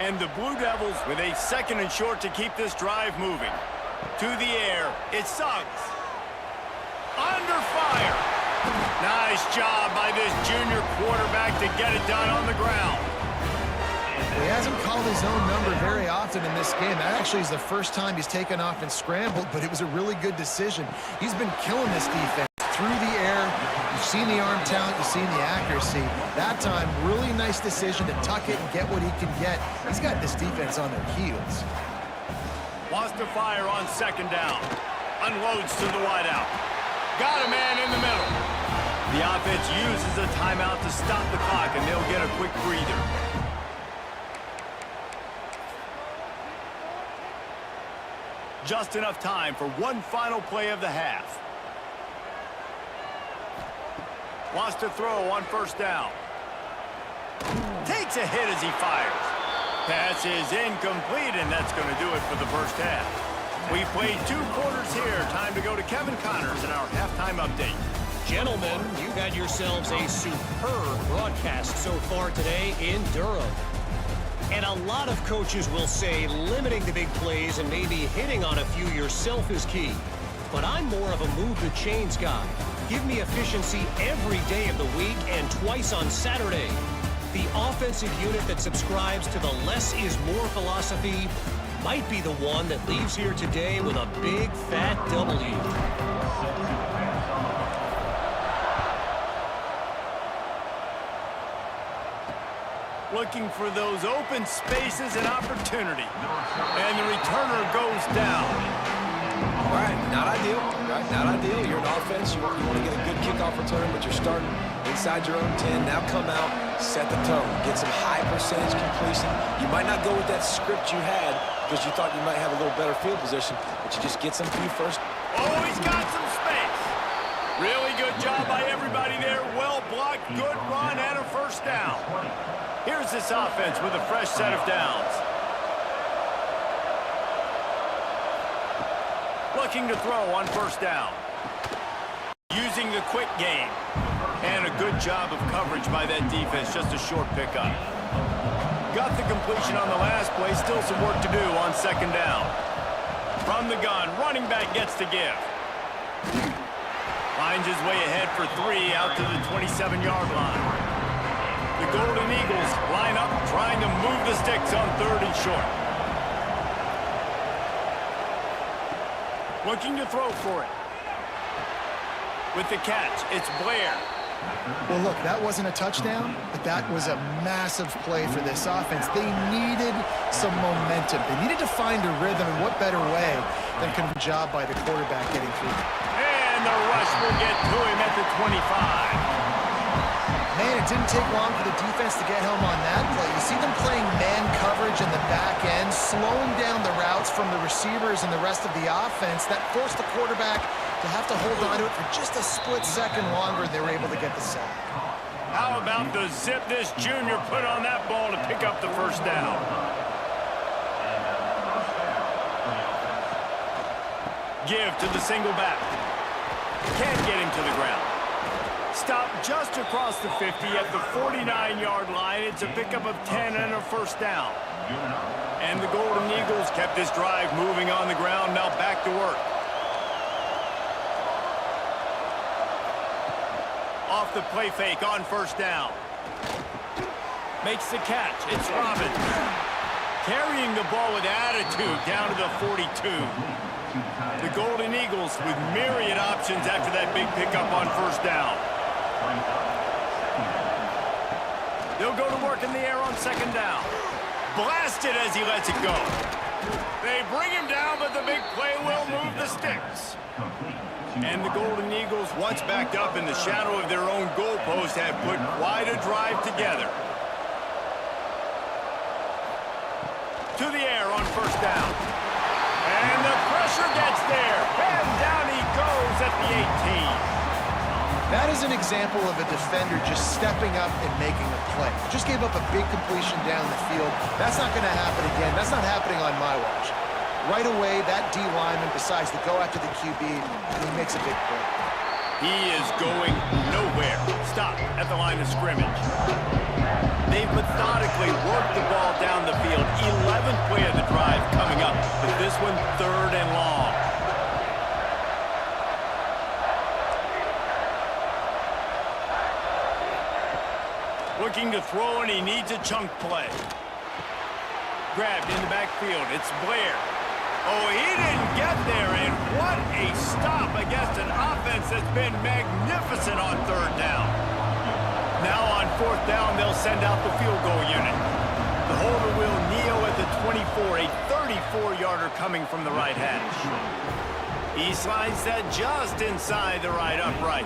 And the Blue Devils with a 2nd and short to keep this drive moving. To the air, it's Suggs. Under fire. Nice job by this junior quarterback to get it done on the ground. He hasn't called his own number very often in this game. That actually is the first time he's taken off and scrambled, but it was a really good decision. He's been killing this defense through the air. You've seen the arm talent, you've seen the accuracy. That time, really nice decision to tuck it and get what he can get. He's got this defense on their heels. Wants to fire on second down. Unloads to the wideout. Got a man in the middle. The offense uses a timeout to stop the clock, and they'll get a quick breather. Just enough time for one final play of the half. Wants to throw on first down. Takes a hit as he fires. Pass is incomplete, and that's going to do it for the first half. We played 2 quarters here. Time to go to Kevin Connors in our halftime update. Gentlemen, you've had yourselves a superb broadcast so far today in Durham. And a lot of coaches will say limiting the big plays and maybe hitting on a few yourself is key. But I'm more of a move the chains guy. Give me efficiency every day of the week and twice on Saturday. The offensive unit that subscribes to the less is more philosophy might be the one that leaves here today with a big fat W. Looking for those open spaces and opportunity. And the returner goes down. All right, not ideal, right? Not ideal. You're an offense. You want to get a good kickoff return, but you're starting inside your own 10. Now come out, set the tone. Get some high percentage completion. You might not go with that script you had because you thought you might have a little better field position, but you just get some few first. Oh, he's got some space. Really good job by everybody there. Well blocked, good run, and a first down. Here's this offense with a fresh set of downs. Looking to throw on first down. Using the quick game. And a good job of coverage by that defense. Just a short pickup. Got the completion on the last play. Still some work to do on second down. From the gun, running back gets to give. Finds his way ahead for 3 out to the 27-yard line. The Golden Eagles line up, trying to move the sticks on 3rd and short. Looking to throw for it. With the catch, it's Blair. Well, look, that wasn't a touchdown, but that was a massive play for this offense. They needed some momentum. They needed to find a rhythm, and what better way than a job by the quarterback getting through. And the rush will get to him at the 25. Man, it didn't take long for the defense to get home on that play. You see them playing man coverage in the back end, slowing down the routes from the receivers and the rest of the offense. That forced the quarterback to have to hold on to it for just a split second longer, and they were able to get the sack. How about the zip this junior put on that ball to pick up the first down? Give to the single back. Can't get him to the ground. Stop just across the 50 at the 49-yard line. It's a pickup of 10 and a first down. And the Golden Eagles kept this drive moving on the ground. Now back to work. Off the play fake on first down. Makes the catch. It's Robbins. Carrying the ball with attitude down to the 42. The Golden Eagles with myriad options after that big pickup on first down. They'll go to work in the air on second down. Blasted as he lets it go. They bring him down, but the big play will move the sticks. And the Golden Eagles, once backed up in the shadow of their own goalpost, have put quite a drive together. To the air on first down. And the pressure gets there. And down he goes at the 18. That is an example of a defender just stepping up and making a play. Just gave up a big completion down the field. That's not going to happen again. That's not happening on my watch. Right away, that D lineman decides to go after the QB, and he makes a big play. He is going nowhere. Stop at the line of scrimmage. They've methodically worked the ball down the field. 11th play of the drive coming up, but this one 3rd and long. Looking to throw, and he needs a chunk play. Grabbed in the backfield. It's Blair. Oh, he didn't get there, and what a stop against an offense that's been magnificent on 3rd down. Now on 4th down, they'll send out the field goal unit. The holder will kneel at the 24, a 34-yarder coming from the right hash. He slides that just inside the right upright.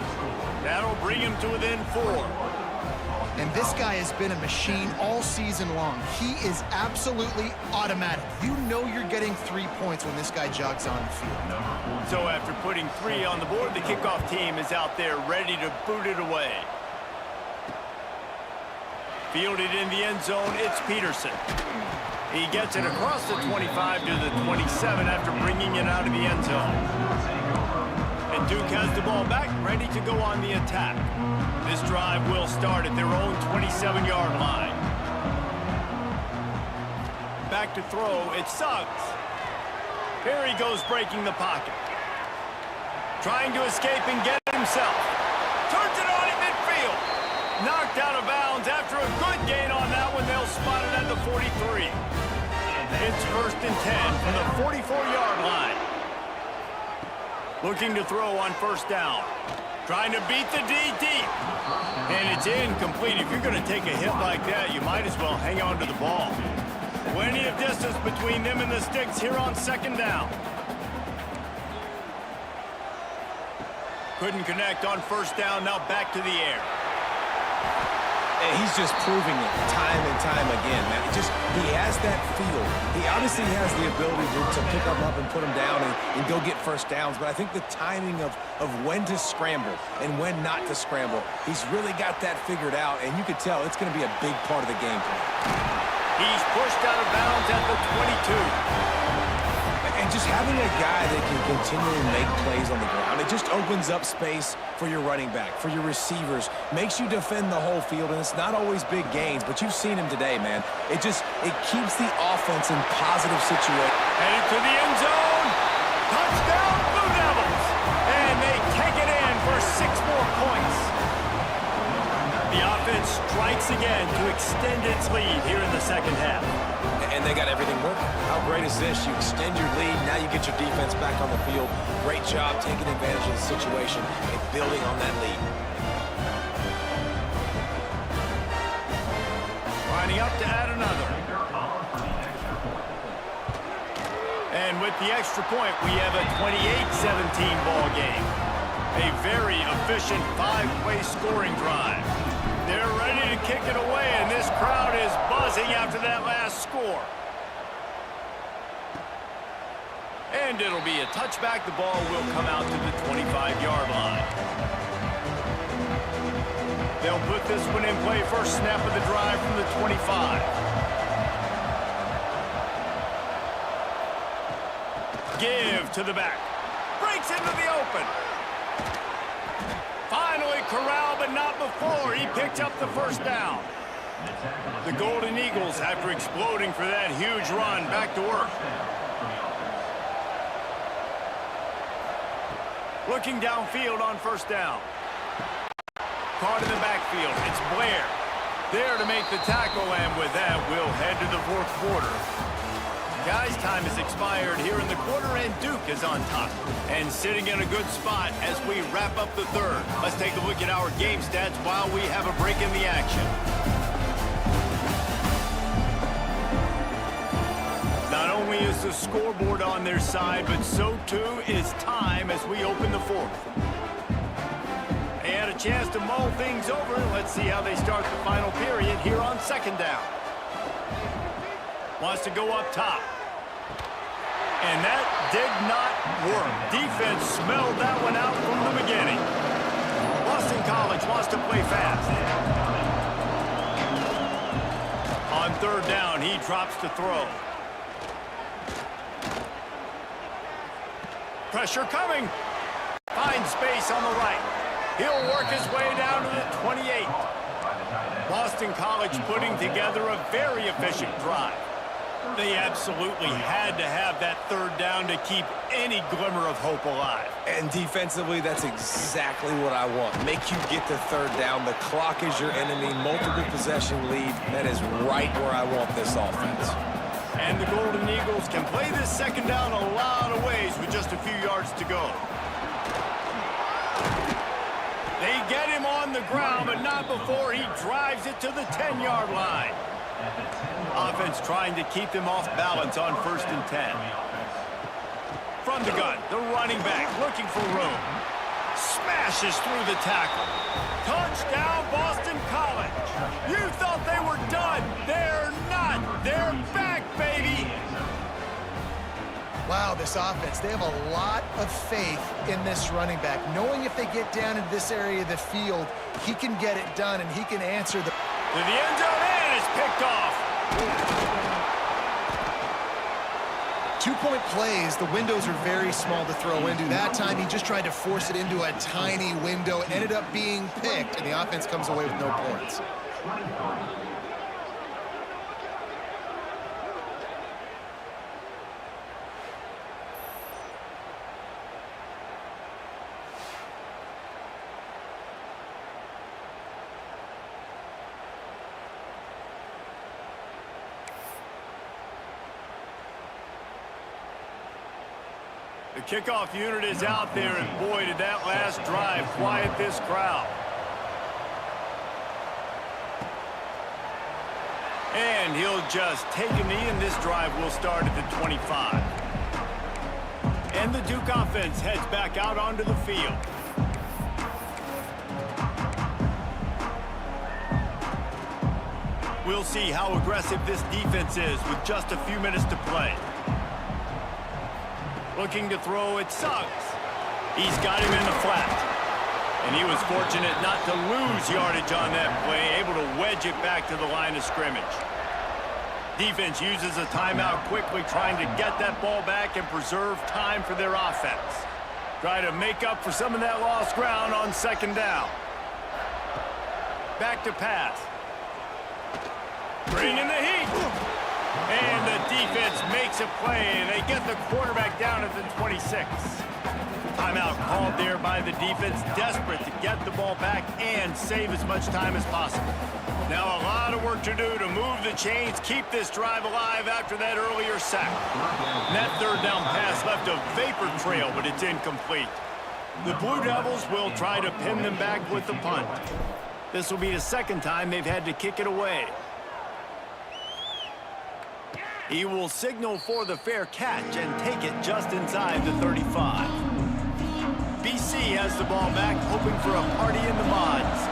That'll bring him to within 4. And this guy has been a machine all season long. He is absolutely automatic. You know you're getting 3 points when this guy jogs on the field. So after putting 3 on the board, the kickoff team is out there ready to boot it away. Fielded in the end zone, it's Peterson. He gets it across the 25 to the 27 after bringing it out of the end zone. And Duke has the ball back, ready to go on the attack. This drive will start at their own 27-yard line. Back to throw, it's Suggs. Here he goes breaking the pocket. Trying to escape and get it himself. Turns it on in midfield. Knocked out of bounds after a good gain on that one. They'll spot it at the 43. It's 1st and 10 from the 44-yard line. Looking to throw on 1st down. Trying to beat the D deep. And it's incomplete. If you're going to take a hit like that, you might as well hang on to the ball. Plenty of distance between them and the sticks here on 2nd down. Couldn't connect on 1st down. Now back to the air. And he's just proving it time and time again, man. He has that feel. He obviously has the ability to pick them up and put them down and go get 1st downs. But I think the timing of when to scramble and when not to scramble, he's really got that figured out. And you could tell it's going to be a big part of the game plan. He's pushed out of bounds at the 22. And just having a guy that can continually make plays on the ground, it just opens up space for your running back, for your receivers, makes you defend the whole field, and it's not always big gains, but you've seen him today, man. It keeps the offense in positive situations. Headed to the end zone. Touchdown, Blue Devils. And they take it in for 6 more points. The offense strikes again to extend its lead here in the 2nd half. And they got everything working. How great is this? You extend your lead, now you get your defense back on the field. Great job taking advantage of the situation and building on that lead. Lining up to add another. And with the extra point, we have a 28-17 ball game. A very efficient 5-play scoring drive. They're ready to kick it away, and this crowd is buzzing after that last score. And it'll be a touchback. The ball will come out to the 25-yard line. They'll put this one in play. First snap of the drive from the 25. Give to the back. Breaks into the open. Finally corralled, but not before. He picked up the 1st down. The Golden Eagles, after exploding for that huge run, back to work. Looking downfield on 1st down. Caught in the backfield. It's Blair. There to make the tackle, and with that, we'll head to the 4th quarter. Guys, time has expired here in the quarter, and Duke is on top. And sitting in a good spot as we wrap up the 3rd. Let's take a look at our game stats while we have a break in the action. Not only is the scoreboard on their side, but so too is time as we open the 4th. They had a chance to mull things over. Let's see how they start the final period here on 2nd down. Wants to go up top. And that did not work. Defense smelled that one out from the beginning. Boston College wants to play fast. On 3rd down, he drops to throw. Pressure coming. Finds space on the right. He'll work his way down to the 28. Boston College putting together a very efficient drive. They absolutely had to have that 3rd down to keep any glimmer of hope alive. And defensively, that's exactly what I want. Make you get the 3rd down. The clock is your enemy. Multiple possession lead. That is right where I want this offense. And the Golden Eagles can play this 2nd down a lot of ways with just a few yards to go. They get him on the ground, but not before he drives it to the 10-yard line. Offense trying to keep them off balance on 1st and 10. From the gun, the running back looking for room. Smashes through the tackle. Touchdown, Boston College. You thought they were done. They're not. They're back, baby. Wow, this offense, they have a lot of faith in this running back, knowing if they get down into this area of the field, he can get it done and he can answer the... To the end zone, and it's picked off. 2-point plays, the windows are very small to throw into. That time, he just tried to force it into a tiny window. It ended up being picked, and the offense comes away with no points. The kickoff unit is out there, and boy, did that last drive quiet this crowd. And he'll just take a knee, and this drive will start at the 25. And the Duke offense heads back out onto the field. We'll see how aggressive this defense is with just a few minutes to play. Looking to throw, it Suggs. He's got him in the flat. And he was fortunate not to lose yardage on that play, able to wedge it back to the line of scrimmage. Defense uses a timeout quickly, trying to get that ball back and preserve time for their offense. Try to make up for some of that lost ground on second down. Back to pass. Bring in the heat. And the defense makes a play, and they get the quarterback down at the 26. Timeout called there by the defense, desperate to get the ball back and save as much time as possible. Now a lot of work to do to move the chains, keep this drive alive after that earlier sack. And that third down pass left a vapor trail, but it's incomplete. The Blue Devils will try to pin them back with the punt. This will be the second time they've had to kick it away. He will signal for the fair catch and take it just inside the 35. BC has the ball back, hoping for a party in the mods.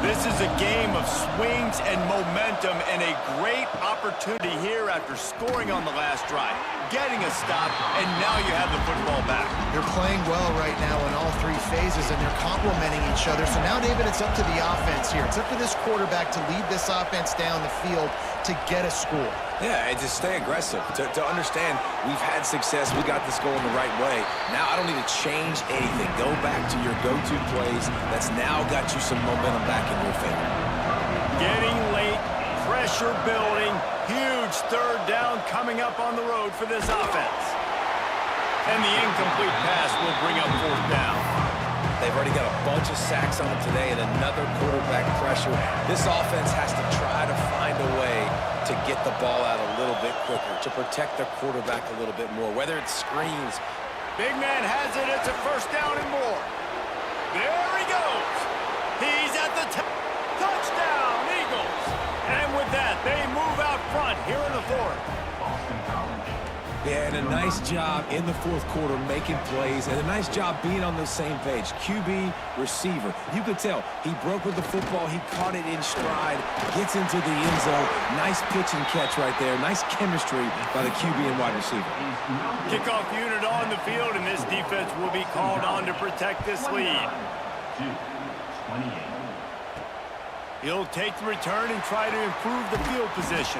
This is a game of swings and momentum, and a great opportunity here after scoring on the last drive, getting a stop, and now you have the football back. They're playing well right now in all three phases, and they're complementing each other. So now, David, it's up to the offense here. It's up to this quarterback to lead this offense down the field to get a score. Yeah, and to stay aggressive, to understand we've had success, we got this going the right way. Now I don't need to change anything. Go back to your go-to plays. That's now got you some momentum back in your favor. Getting late, pressure building, huge third down coming up on the road for this offense. And the incomplete pass will bring up fourth down. They've already got a bunch of sacks on them today and another quarterback pressure. This offense has to try to find a way to get the ball out a little bit quicker, to protect their quarterback a little bit more, whether it's screens. Big man has it. It's a first down and more. There he goes. He's at the touchdown, Eagles. And with that, they move out front here in the fourth. Yeah, and a nice job in the fourth quarter making plays, and a nice job being on the same page. QB, receiver. You could tell he broke with the football. He caught it in stride, gets into the end zone. Nice pitch and catch right there. Nice chemistry by the QB and wide receiver. Kickoff unit on the field, and this defense will be called on to protect this lead. 28. He'll take the return and try to improve the field position.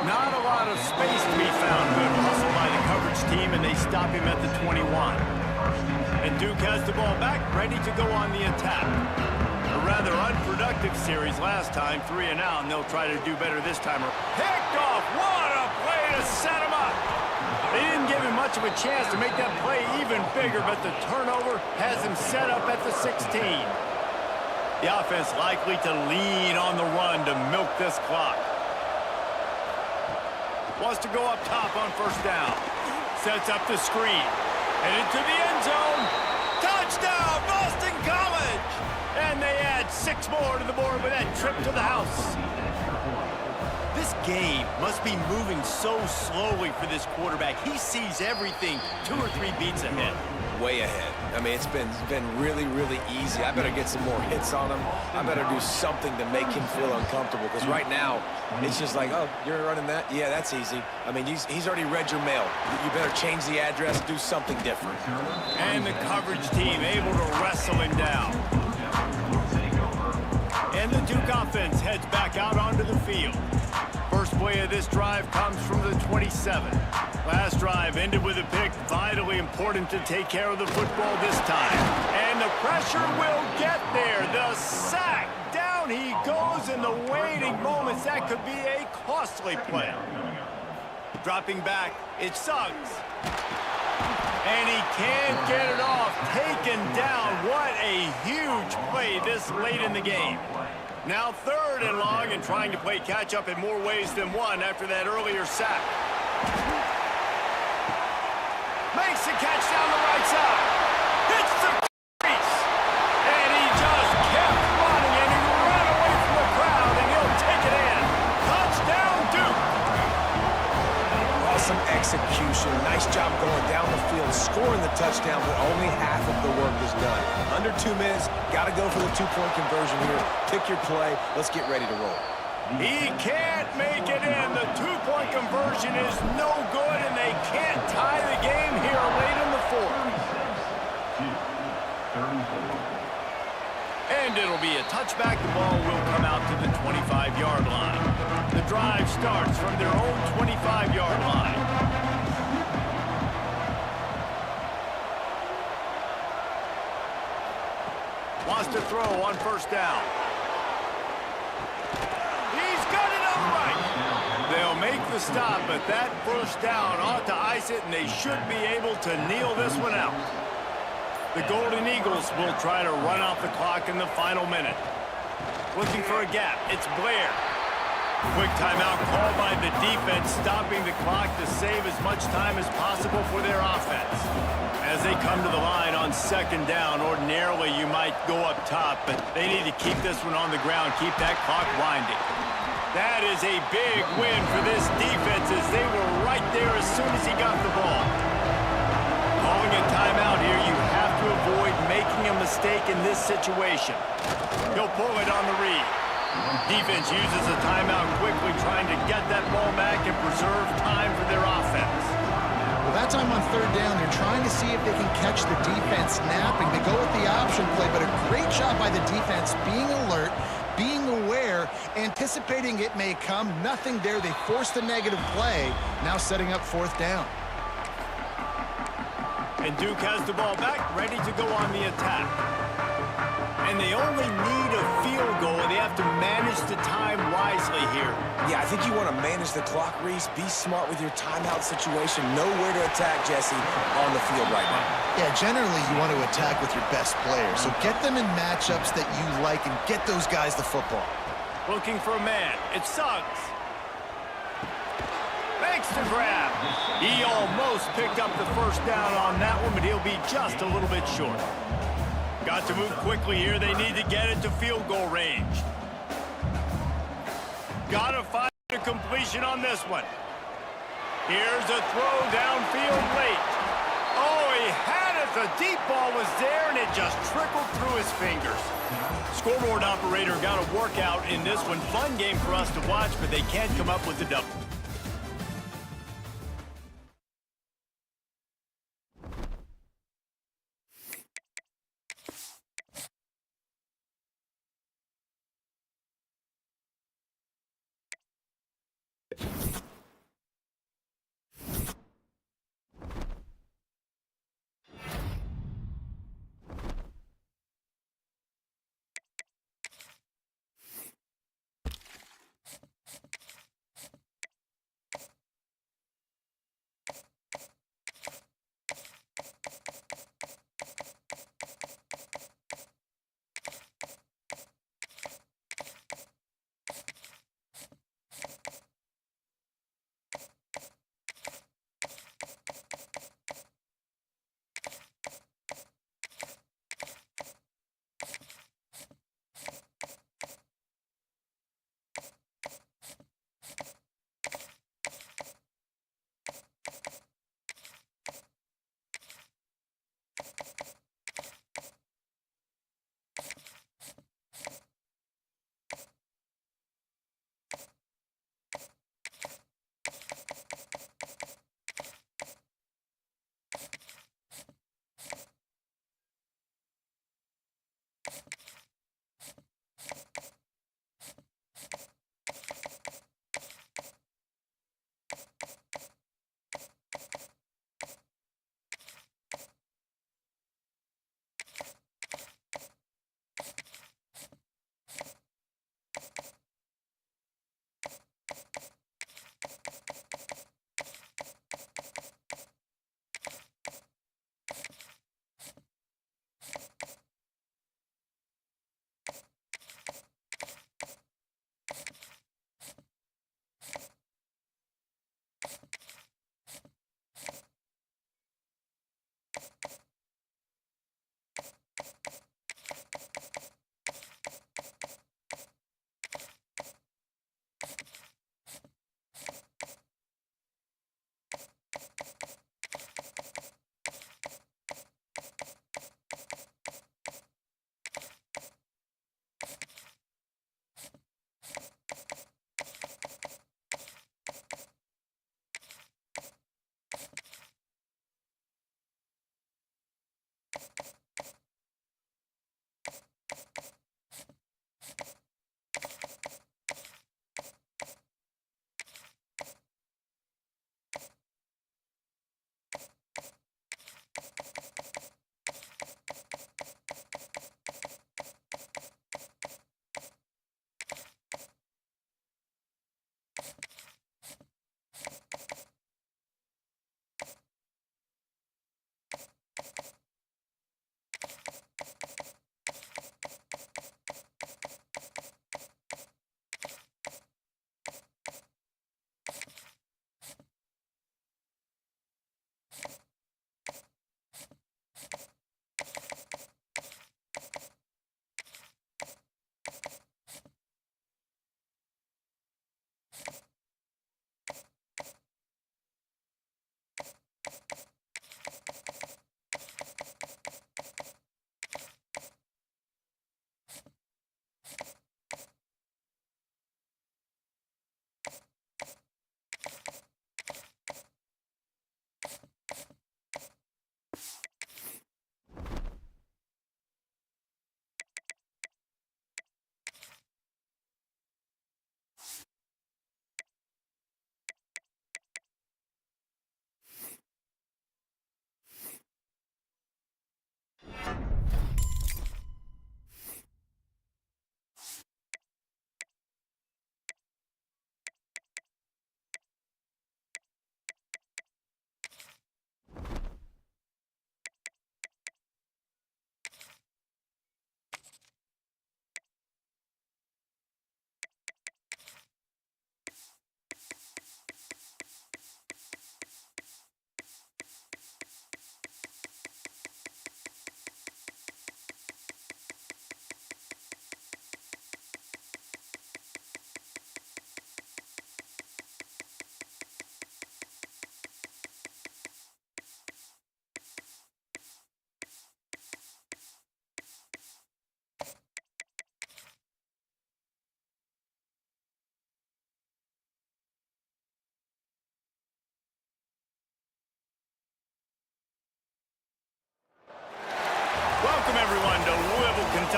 Not a lot of space to be found. Good hustle by the coverage team, and they stop him at the 21. And Duke has the ball back, ready to go on the attack. A rather unproductive series last time, 3 and out, and they'll try to do better this time. Picked off! What a play to set him up! They didn't give him much of a chance to make that play even bigger, but the turnover has him set up at the 16. The offense likely to lean on the run to milk this clock. Wants to go up top on first down. Sets up the screen. And into the end zone. Touchdown, Boston College! And they add 6 more to the board with that trip to the house. This game must be moving so slowly for this quarterback. He sees everything 2 or 3 beats ahead. Way ahead. I mean, it's been really, really easy. I better get some more hits on him. I better do something to make him feel uncomfortable, because right now, it's just like, oh, you're running that? Yeah, that's easy. I mean, he's already read your mail. You better change the address, do something different. And the coverage team able to wrestle him down. And the Duke offense heads back out onto the field. First play of this drive comes from the 27. Last drive ended with a pick. Vitally important to take care of the football this time. And the pressure will get there. The sack. Down he goes in the waiting moments. That could be a costly play. Dropping back. It's Suggs. And he can't get it off. Taken down. What a huge play this late in the game. Now 3rd and long and trying to play catch-up in more ways than one after that earlier sack. Makes the catch down the right side. Hits the crease. And he just kept running, and he ran away from the crowd, and he'll take it in. Touchdown, Duke. Awesome execution. Nice job going down the field, scoring the touchdown, but only half of the work is done. Under 2 minutes, got to go for the 2-point conversion here. Pick your play. Let's get ready to roll. He can't make it in. The 2-point conversion is no good, and they can't tie the game here late in the 4th. And it'll be a touchback. The ball will come out to the 25-yard line. The drive starts from their own 25-yard line. Wants to throw on 1st down. He's got it on the right. They'll make the stop, but that 1st down ought to ice it, and they should be able to kneel this one out. The Golden Eagles will try to run out the clock in the final minute. Looking for a gap. It's Blair. Quick timeout called by the defense, stopping the clock to save as much time as possible for their offense. As they come to the line on 2nd down, ordinarily you might go up top, but they need to keep this one on the ground, keep that clock winding. That is a big win for this defense as they were right there as soon as he got the ball. Calling a timeout here, you have to avoid making a mistake in this situation. He'll pull it on the read. Defense uses a timeout quickly, trying to get that ball back and preserve time for their offense. Well, that time on 3rd down, they're trying to see if they can catch the defense napping. They go with the option play, but a great job by the defense being alert, being aware, anticipating it may come. Nothing there. They forced a negative play, now setting up 4th down. And Duke has the ball back, ready to go on the attack. And they only need a field goal. They have to manage the time wisely here. Yeah, I think you want to manage the clock, Reese. Be smart with your timeout situation. Know where to attack, Jesse, on the field right now. Yeah, generally you want to attack with your best players. So get them in matchups that you like and get those guys the football. Looking for a man. It's Suggs. Makes the grab. He almost picked up the 1st down on that one, but he'll be just a little bit short. Got to move quickly here. They need to get it to field goal range. Got to find a completion on this one. Here's a throw downfield late. Oh, he had it. The deep ball was there, and it just trickled through his fingers. Scoreboard operator got a workout in this one. Fun game for us to watch, but they can't come up with the double.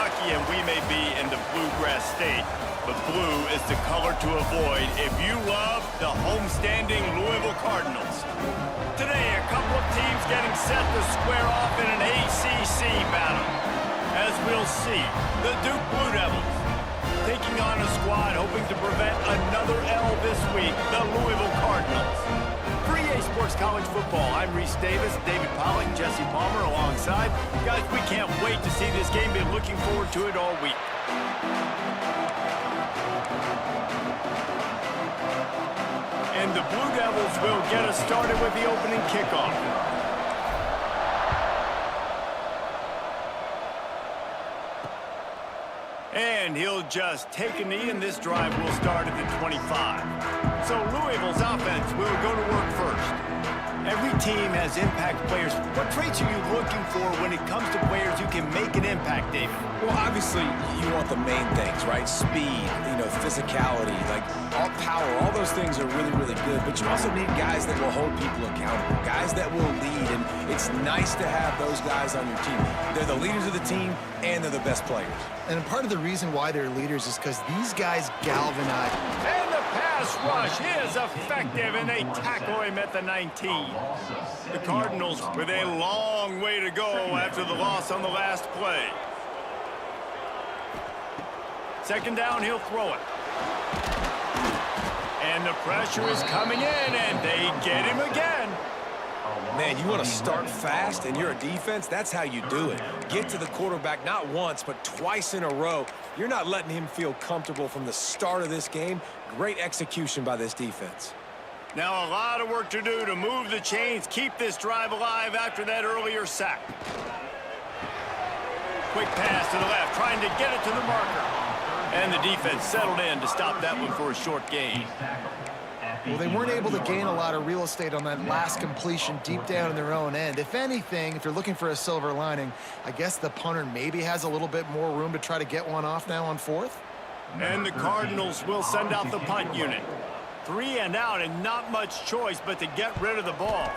Kentucky and we may be in the bluegrass state, but blue is the color to avoid if you love the homestanding Louisville Cardinals. Today, a couple of teams getting set to square off in an ACC battle. As we'll see, the Duke Blue Devils taking on a squad hoping to prevent another L this week, the Louisville Cardinals. For EA Sports College Football, I'm Reese Davis, David Pollock, Jesse Palmer alongside. Guys, we can't wait to see this game. Been looking forward to it all week. And the Blue Devils will get us started with the opening kickoff. And he'll just take a knee, and this drive will start at the 25. So Louisville's offense will go to work first. Every team has impact players. What traits are you looking for when it comes to players who can make an impact, David? Well, obviously, you want the main things, right? Speed, physicality, like all power, all those things are really, really good. But you also need guys that will hold people accountable, guys that will lead. And it's nice to have those guys on your team. They're the leaders of the team, and they're the best players. And part of the reason why they're leaders is because these guys galvanize. And the pass rush is effective, and they tackle him at the 19. The Cardinals with a long way to go after the loss on the last play. Second down, he'll throw it. And the pressure is coming in, and they get him again. Man, you want to start fast and you're a defense, that's how you do it. Get to the quarterback not once, but twice in a row. You're not letting him feel comfortable from the start of this game. Great execution by this defense. Now a lot of work to do to move the chains, keep this drive alive after that earlier sack. Quick pass to the left, trying to get it to the marker. And the defense settled in to stop that one for a short gain. Well, they weren't able to gain a lot of real estate on that last completion deep down in their own end. If anything, if you're looking for a silver lining, I guess the punter maybe has a little bit more room to try to get one off now on fourth. And the Cardinals will send out the punt unit. 3 and out, and not much choice but to get rid of the ball.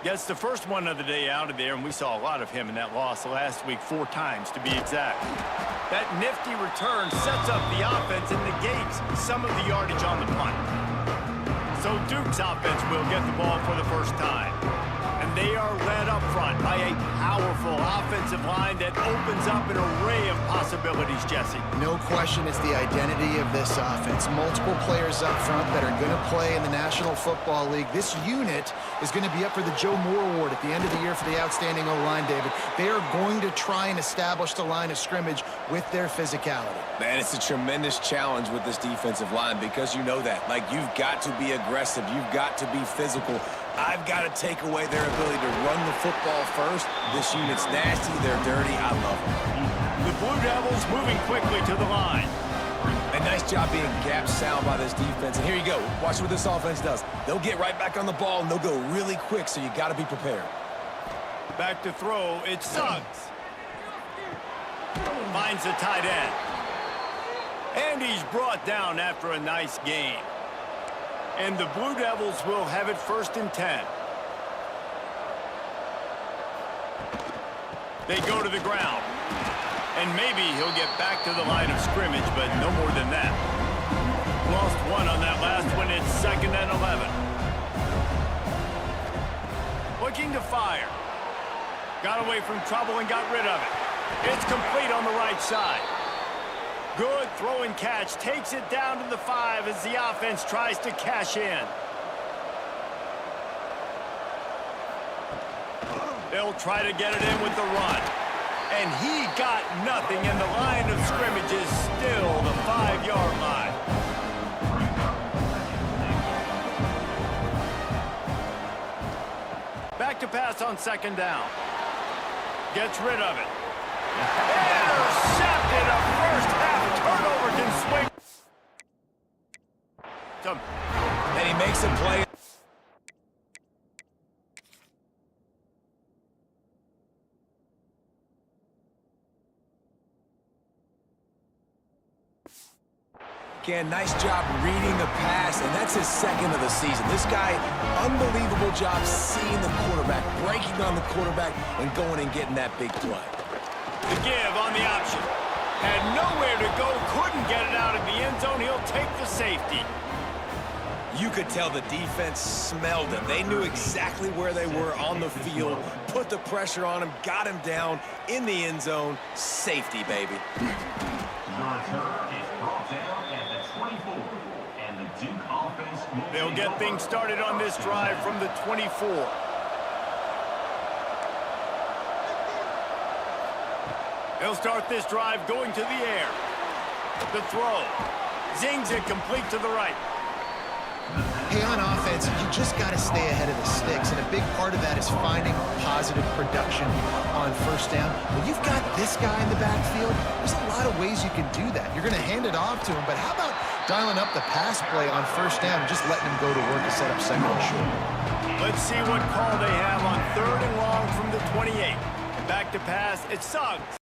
Gets the first one of the day out of there, and we saw a lot of him in that loss last week, 4 times to be exact. That nifty return sets up the offense and negates some of the yardage on the punt. So Duke's offense will get the ball for the first time. And they are led up front by a powerful offensive line that opens up an array of possibilities, Jesse. No question it's the identity of this offense. Multiple players up front that are going to play in the National Football League. This unit is going to be up for the Joe Moore Award at the end of the year for the outstanding O-line, David. They are going to try and establish the line of scrimmage with their physicality. Man, it's a tremendous challenge with this defensive line because you know that. Like, you've got to be aggressive. You've got to be physical. I've got to take away their ability to run the football first. This unit's nasty. They're dirty. I love them. The Blue Devils moving quickly to the line. A nice job being gap sound by this defense. And here you go. Watch what this offense does. They'll get right back on the ball, and they'll go really quick, so you got to be prepared. Back to throw. It's Suggs. Finds the tight end. And he's brought down after a nice gain. And the Blue Devils will have it 1st and 10. They go to the ground. And maybe he'll get back to the line of scrimmage, but no more than that. Lost one on that last one. It's 2nd and 11. Looking to fire. Got away from trouble and got rid of it. It's complete on the right side. Good throw and catch. Takes it down to the 5 as the offense tries to cash in. They'll try to get it in with the run. And he got nothing, and the line of scrimmage is still the 5-yard line. Back to pass on 2nd down. Gets rid of it. Intercepted. A first half turnover can swing. And he makes a play. Again, nice job reading the pass, and that's his 2nd of the season. This guy, unbelievable job seeing the quarterback, breaking on the quarterback, and going and getting that big play. The give on the option. Had nowhere to go, couldn't get it out of the end zone. He'll take the safety. You could tell the defense smelled him. They knew exactly where they were on the field, put the pressure on him, got him down in the end zone. Safety, baby. Your return is brought down at the 24. And the Duke offense will They'll get things started on this drive from the 24. They'll start this drive going to the air. The throw. Zings it complete to the right. Hey, on offense, you just got to stay ahead of the sticks, and a big part of that is finding positive production on first down. When you've got this guy in the backfield, there's a lot of ways you can do that. You're going to hand it off to him, but how about dialing up the pass play on first down and just letting him go to work to set up second and short? Let's see what call they have on 3rd and long from the 28. Back to pass, it's Suggs.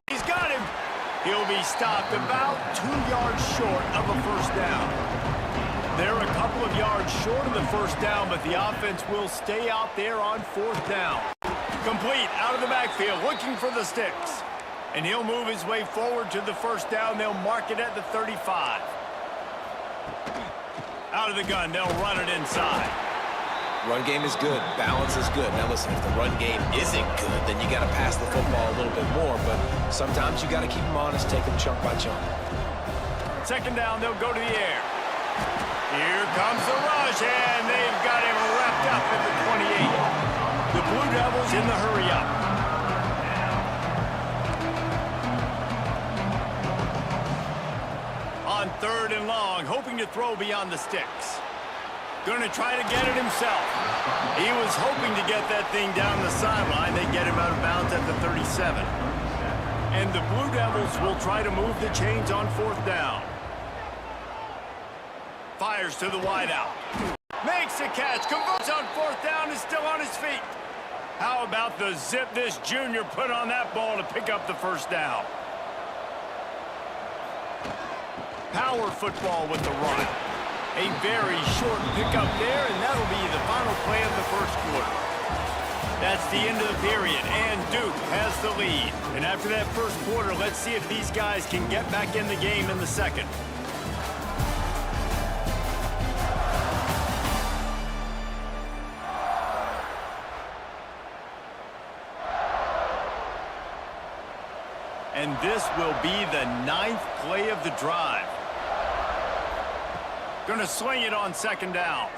He's got him. He'll be stopped about 2 yards short of a first down. They're a couple of yards short of the first down, but the offense will stay out there on 4th down. Complete out of the backfield, looking for the sticks. And he'll move his way forward to the first down. They'll mark it at the 35. Out of the gun, they'll run it inside. Run game is good. Balance is good. Now listen, if the run game isn't good, then you got to pass the football a little bit more. But sometimes you got to keep them honest, take them chunk by chunk. 2nd down, they'll go to the air. Here comes the rush, and they've got him wrapped up at the 28. The Blue Devils in the hurry-up. On 3rd and long, hoping to throw beyond the sticks. Going to try to get it himself. He was hoping to get that thing down the sideline. They get him out of bounds at the 37. And the Blue Devils will try to move the chains on 4th down. Fires to the wideout. Makes the catch. Converts on 4th down. Is still on his feet. How about the zip this junior put on that ball to pick up the first down? Power football with the run. A very short pickup there, and that'll be the final play of the first quarter. That's the end of the period, and Duke has the lead. And after that first quarter, let's see if these guys can get back in the game in the second. And this will be the 9th play of the drive. Gonna swing it on 2nd down.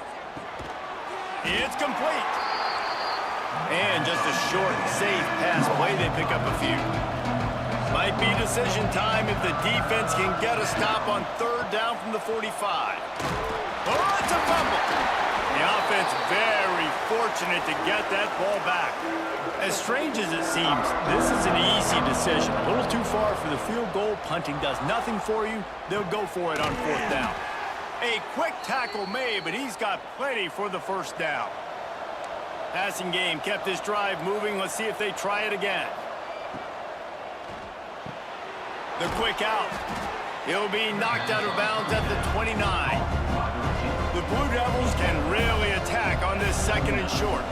It's complete. And just a short, safe pass play. They pick up a few. Might be decision time if the defense can get a stop on 3rd down from the 45. Oh, it's a fumble. The offense very fortunate to get that ball back. As strange as it seems, this is an easy decision. A little too far for the field goal. Punting does nothing for you. They'll go for it on 4th down. A quick tackle made, but he's got plenty for the first down. Passing game kept this drive moving. Let's see if they try it again. The quick out. He'll be knocked out of bounds at the 29. The Blue Devils can really attack on this 2nd and short.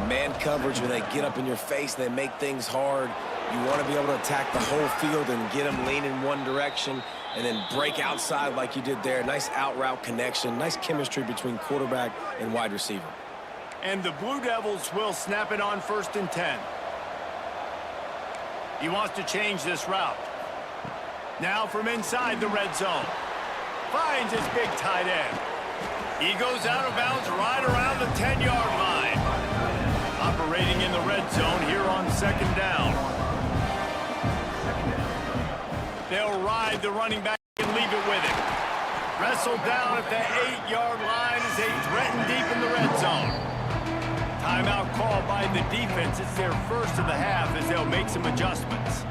Man coverage, when they get up in your face, they make things hard. You want to be able to attack the whole field and get them leaning one direction and then break outside like you did there. Nice out route connection, nice chemistry between quarterback and wide receiver. And the Blue Devils will snap it on 1st and 10. He wants to change this route. Now from inside the red zone. Finds his big tight end. He goes out of bounds right around the 10-yard line. Operating in the red zone here on 2nd down. They'll ride the running back and leave it with him. Wrestled down at the 8-yard line as they threaten deep in the red zone. Timeout called by the defense. It's their first of the half as they'll make some adjustments.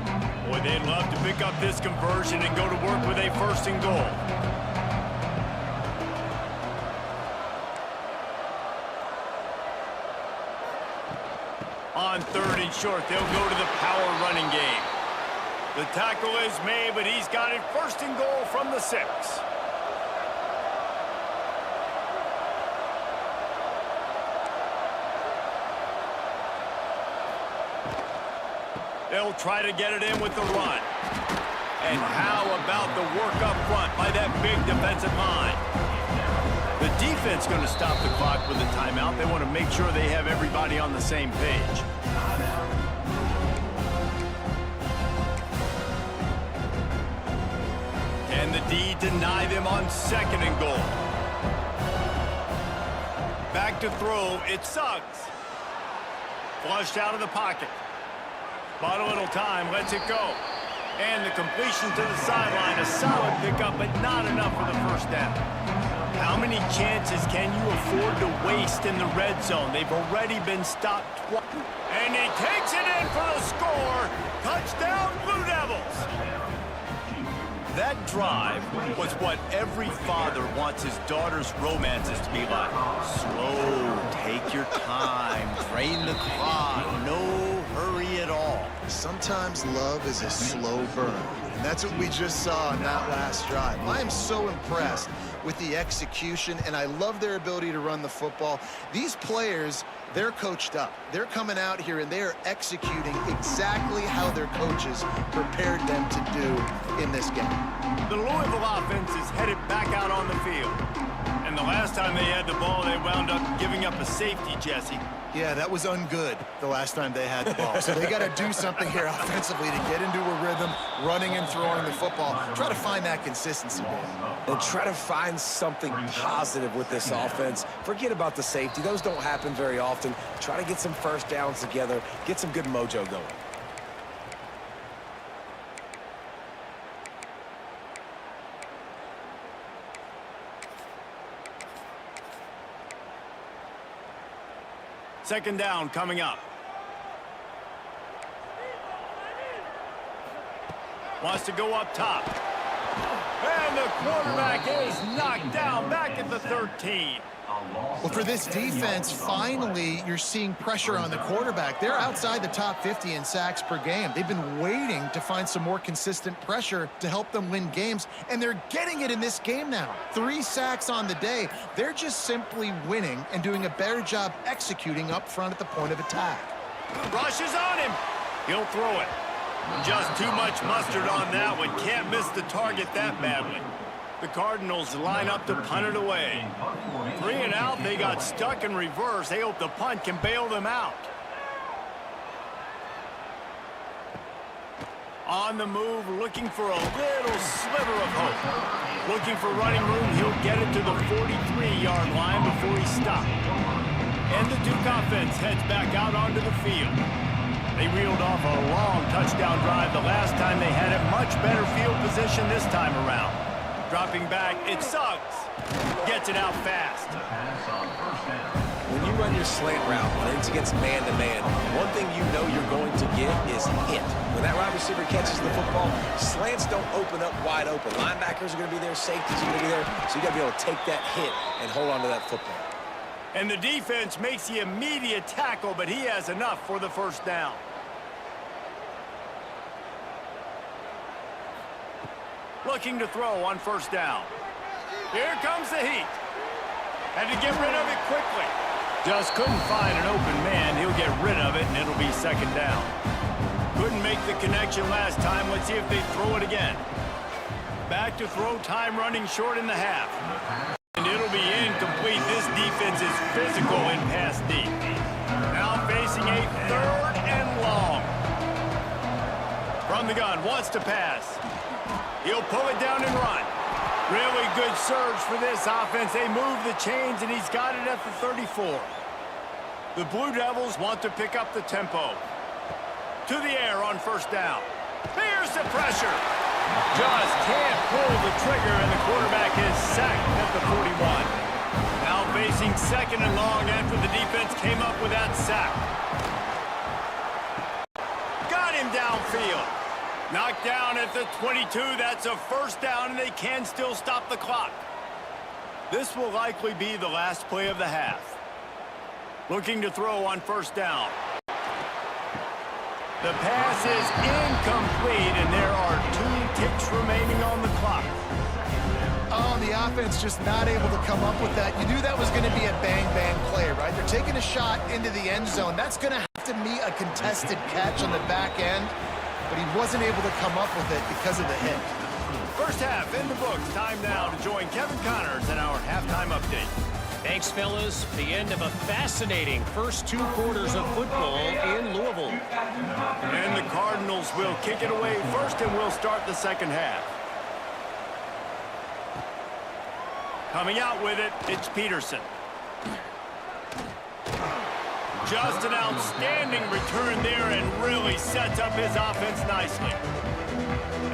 Boy, they'd love to pick up this conversion and go to work with a 1st and goal. On 3rd and short, they'll go to the power running game. The tackle is made, but he's got it 1st and goal from the 6. They'll try to get it in with the run. And how about the work up front by that big defensive line? The defense going to stop the clock with a timeout. They want to make sure they have everybody on the same page. Can the D deny them on 2nd and goal? Back to throw, it's Suggs. Flushed out of the pocket. Bought a little time, lets it go. And the completion to the sideline, a solid pickup, but not enough for the first down. How many chances can you afford to waste in the red zone? They've already been stopped twice. And he takes it in for the score. Touchdown, Blue Devils. That drive was what every father wants his daughter's romances to be like. Slow, take your time, drain the clock, no hurry at all. Sometimes love is a slow burn, and that's what we just saw on that last drive. I am so impressed with the execution, and I love their ability to run the football. These players, they're coached up. They're coming out here, and they are executing exactly how their coaches prepared them to do in this game. The Louisville offense is headed back out on the field. And the last time they had the ball, they wound up giving up a safety, Jesse. Yeah, that was ungood the last time they had the ball. So they got to do something here offensively to get into a rhythm, running and throwing the football. Try to find that consistency, man. And try to find something positive with this offense. Forget about the safety. Those don't happen very often. Try to get some first downs together, get some good mojo going. Second down coming up. Wants to go up top. And the quarterback is knocked down back at the 13. Well, for this defense, finally, you're seeing pressure on the quarterback. They're outside the top 50 in sacks per game. They've been waiting to find some more consistent pressure to help them win games, and they're getting it in this game now. 3 sacks on the day. They're just simply winning and doing a better job executing up front at the point of attack. Rushes on him. He'll throw it. Just too much mustard on that one. Can't miss the target that badly. The Cardinals line up to punt it away. 3 and out, they got stuck in reverse. They hope the punt can bail them out. On the move, looking for a little sliver of hope. Looking for running room, he'll get it to the 43-yard line before he's stopped. And the Duke offense heads back out onto the field. They reeled off a long touchdown drive the last time they had it. Much better field position this time around. Dropping back, it's Suggs. Gets it out fast. When you run your slant route, when it's against man-to-man, one thing you know you're going to get is hit. When that wide receiver catches the football, slants don't open up wide open. Linebackers are going to be there, safeties are going to be there, so you got to be able to take that hit and hold on to that football. And the defense makes the immediate tackle, but he has enough for the first down. Looking to throw on first down. Here comes the heat. Had to get rid of it quickly. Just couldn't find an open man. He'll get rid of it, and it'll be second down. Couldn't make the connection last time. Let's see if they throw it again. Back to throw, time running short in the half. And it'll be incomplete. This defense is physical in pass deep. Now facing a 3rd and long. From the gun, wants to pass. He'll pull it down and run. Really good surge for this offense. They move the chains, and he's got it at the 34. The Blue Devils want to pick up the tempo. To the air on first down. Here's the pressure. Just can't pull the trigger, and the quarterback is sacked at the 41. Now facing 2nd and long after the defense came up with that sack. Got him downfield. Knocked down at the 22. That's a first down, and they can still stop the clock. This will likely be the last play of the half. Looking to throw on first down. The pass is incomplete, and there are 2 ticks remaining on the clock. On the offense just not able to come up with that. You knew that was going to be a bang-bang play, right? They're taking a shot into the end zone. That's going to have to meet a contested catch on the back end, but he wasn't able to come up with it because of the hit. First half in the books. Time now to join Kevin Connors in our halftime update. Thanks, fellas. The end of a fascinating first 2 quarters of football in Louisville. And the Cardinals will kick it away first, and we'll start the second half. Coming out with it, it's Peterson. Just an outstanding return there and really sets up his offense nicely.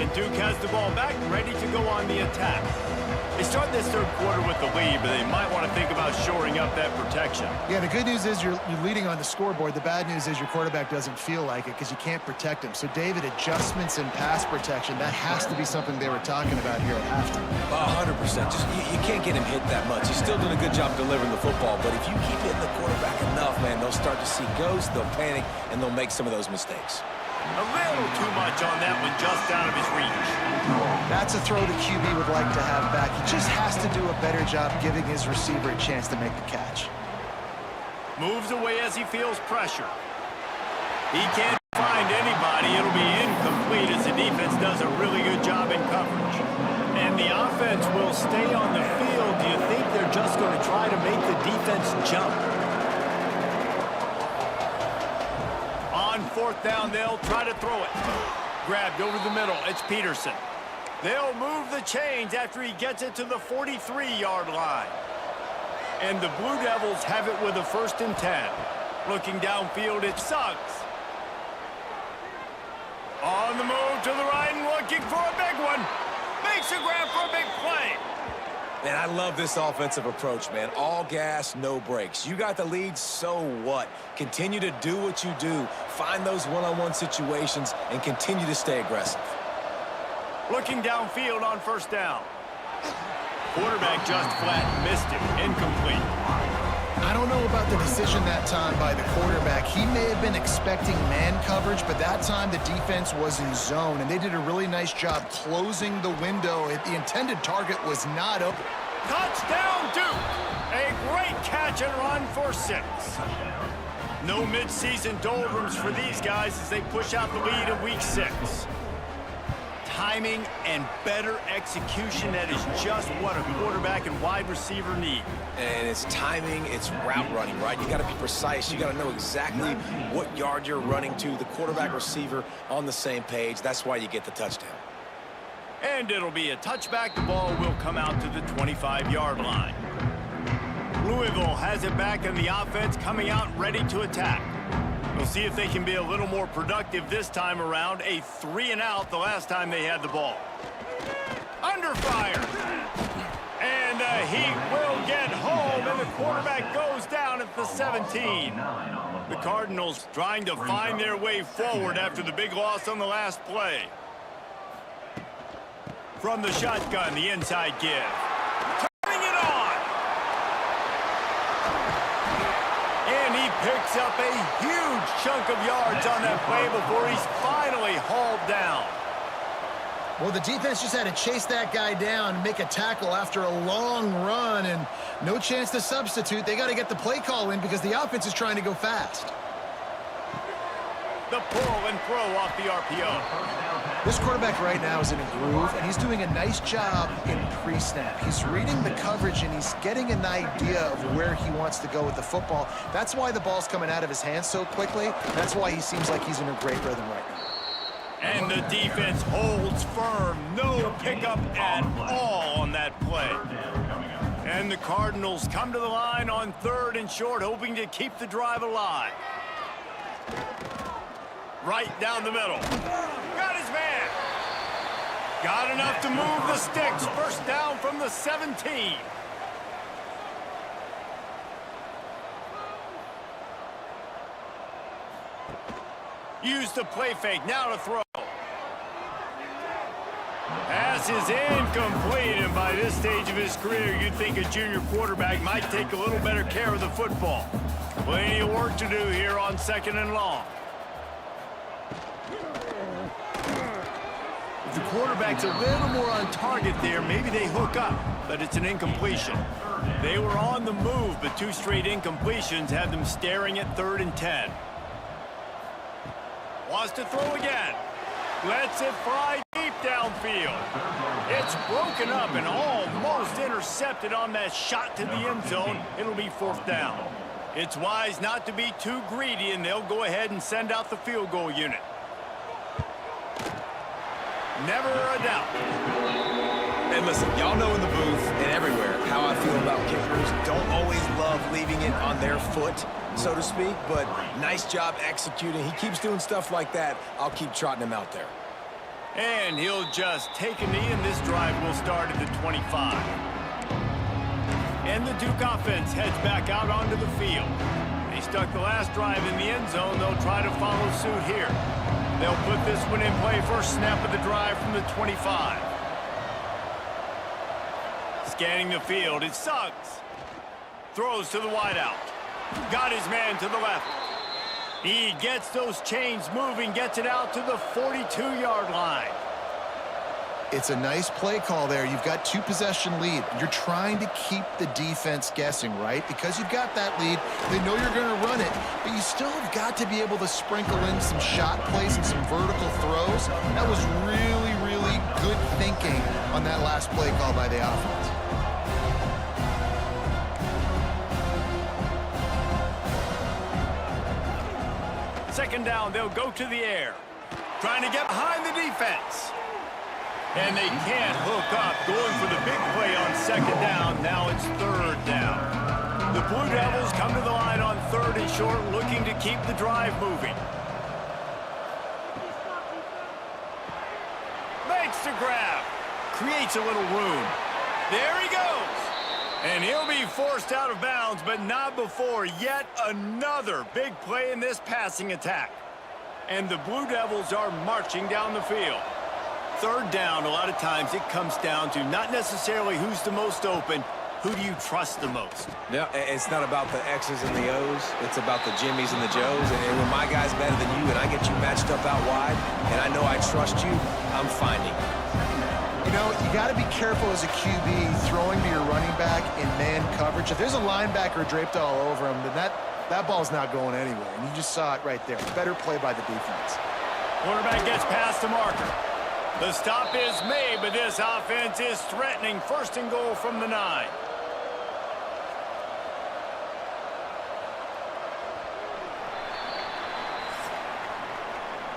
And Duke has the ball back, ready to go on the attack. They start this third quarter with the lead, but they might want to think about shoring up that protection. Yeah, the good news is you're leading on the scoreboard. The bad news is your quarterback doesn't feel like it because you can't protect him. So, David, adjustments in pass protection, that has to be something they were talking about here at halftime. 100%. Just you can't get him hit that much. He's still doing a good job delivering the football, but if you keep hitting the quarterback enough, man, they'll start to see ghosts, they'll panic, and they'll make some of those mistakes. A little too much on that one, just out of his reach. That's a throw the QB would like to have back. He just has to do a better job giving his receiver a chance to make the catch. Moves away as he feels pressure. He can't find anybody. It'll be incomplete as the defense does a really good job in coverage. And the offense will stay on the field. Do you think they're just going to try to make the defense jump? On fourth down, they'll try to throw it. Grabbed over the middle. It's Peterson. They'll move the chains after he gets it to the 43-yard line. And the Blue Devils have it with a 1st and 10. Looking downfield, it Suggs. On the move to the right and looking for a big one. Makes a grab for a big play. Man, I love this offensive approach, man. All gas, no brakes. You got the lead, so what? Continue to do what you do. Find those one-on-one situations and continue to stay aggressive. Looking downfield on 1st down. Quarterback just flat missed it. Incomplete. I don't know about the decision that time by the quarterback. He may have been expecting man coverage, but that time the defense was in zone, and they did a really nice job closing the window. The intended target was not open. Touchdown, Duke! A great catch and run for 6. No midseason doldrums for these guys as they push out the lead in week 6. Timing and better execution, that is just what a quarterback and wide receiver need. And it's timing, it's route running, right? You got to be precise. You got to know exactly what yard you're running to. The quarterback receiver on the same page. That's why you get the touchdown. And it'll be a touchback. The ball will come out to the 25-yard line. Louisville has it back, and the offense coming out ready to attack. We'll see if they can be a little more productive this time around. A 3-and-out the last time they had the ball. Under fire. And he will get home, and the quarterback goes down at the 17. The Cardinals trying to find their way forward after the big loss on the last play. From the shotgun, the inside give. Turning it on. And he picks up a huge chunk of yards on that play before he's finally hauled down. Well, the defense just had to chase that guy down and make a tackle after a long run, and no chance to substitute. They got to get the play call in because the offense is trying to go fast. The pull and throw off the RPO. This quarterback right now is in a groove, and he's doing a nice job in pre-snap. He's reading the coverage, and he's getting an idea of where he wants to go with the football. That's why the ball's coming out of his hands so quickly. That's why he seems like he's in a great rhythm right now. And the defense holds firm. No pickup at all on that play. And the Cardinals come to the line on 3rd and short, hoping to keep the drive alive. Right down the middle. Got his man. Got enough to move the sticks. 1st down from the 17. Use the play fake. Now to throw. Pass is incomplete, and by this stage of his career, you'd think a junior quarterback might take a little better care of the football. Plenty of work to do here on 2nd and long. If the quarterback's a little more on target there, maybe they hook up, but it's an incompletion. They were on the move, but 2 straight incompletions had them staring at 3rd and 10. Wants to throw again. Lets it fly deep downfield. It's broken up and almost intercepted on that shot to the end zone. It'll be 4th down. It's wise not to be too greedy, and they'll go ahead and send out the field goal unit. Never a doubt. And listen, y'all know in the booth and everywhere how I feel about kickers. Don't always love leaving it on their foot, so to speak, but nice job executing. He keeps doing stuff like that. I'll keep trotting him out there. And he'll just take a knee, and this drive will start at the 25. And the Duke offense heads back out onto the field. They stuck the last drive in the end zone. They'll try to follow suit here. They'll put this one in play first snap of the drive from the 25. Scanning the field, it's Suggs. Throws to the wideout. Got his man to the left. He gets those chains moving, gets it out to the 42-yard line. It's a nice play call there. You've got 2-possession lead. You're trying to keep the defense guessing, right? Because you've got that lead. They know you're going to run it, but you still have got to be able to sprinkle in some shot plays and some vertical throws. That was really, really good thinking on that last play call by the offense. Second down, they'll go to the air. Trying to get behind the defense. And they can't hook up, going for the big play on 2nd down. Now it's 3rd down. The Blue Devils come to the line on 3rd and short, looking to keep the drive moving. Makes the grab. Creates a little room. There he goes. And he'll be forced out of bounds, but not before yet another big play in this passing attack. And the Blue Devils are marching down the field. 3rd down, a lot of times it comes down to not necessarily who's the most open, who do you trust the most? Yeah, it's not about the X's and the O's. It's about the Jimmys and the Joes. And when my guy's better than you and I get you matched up out wide, and I know I trust you, I'm finding. You know, you got to be careful as a QB throwing to your running back in man coverage. If there's a linebacker draped all over him, then that ball's not going anywhere. And you just saw it right there. Better play by the defense. Quarterback gets past the marker. The stop is made, but this offense is threatening. 1st and goal from the 9.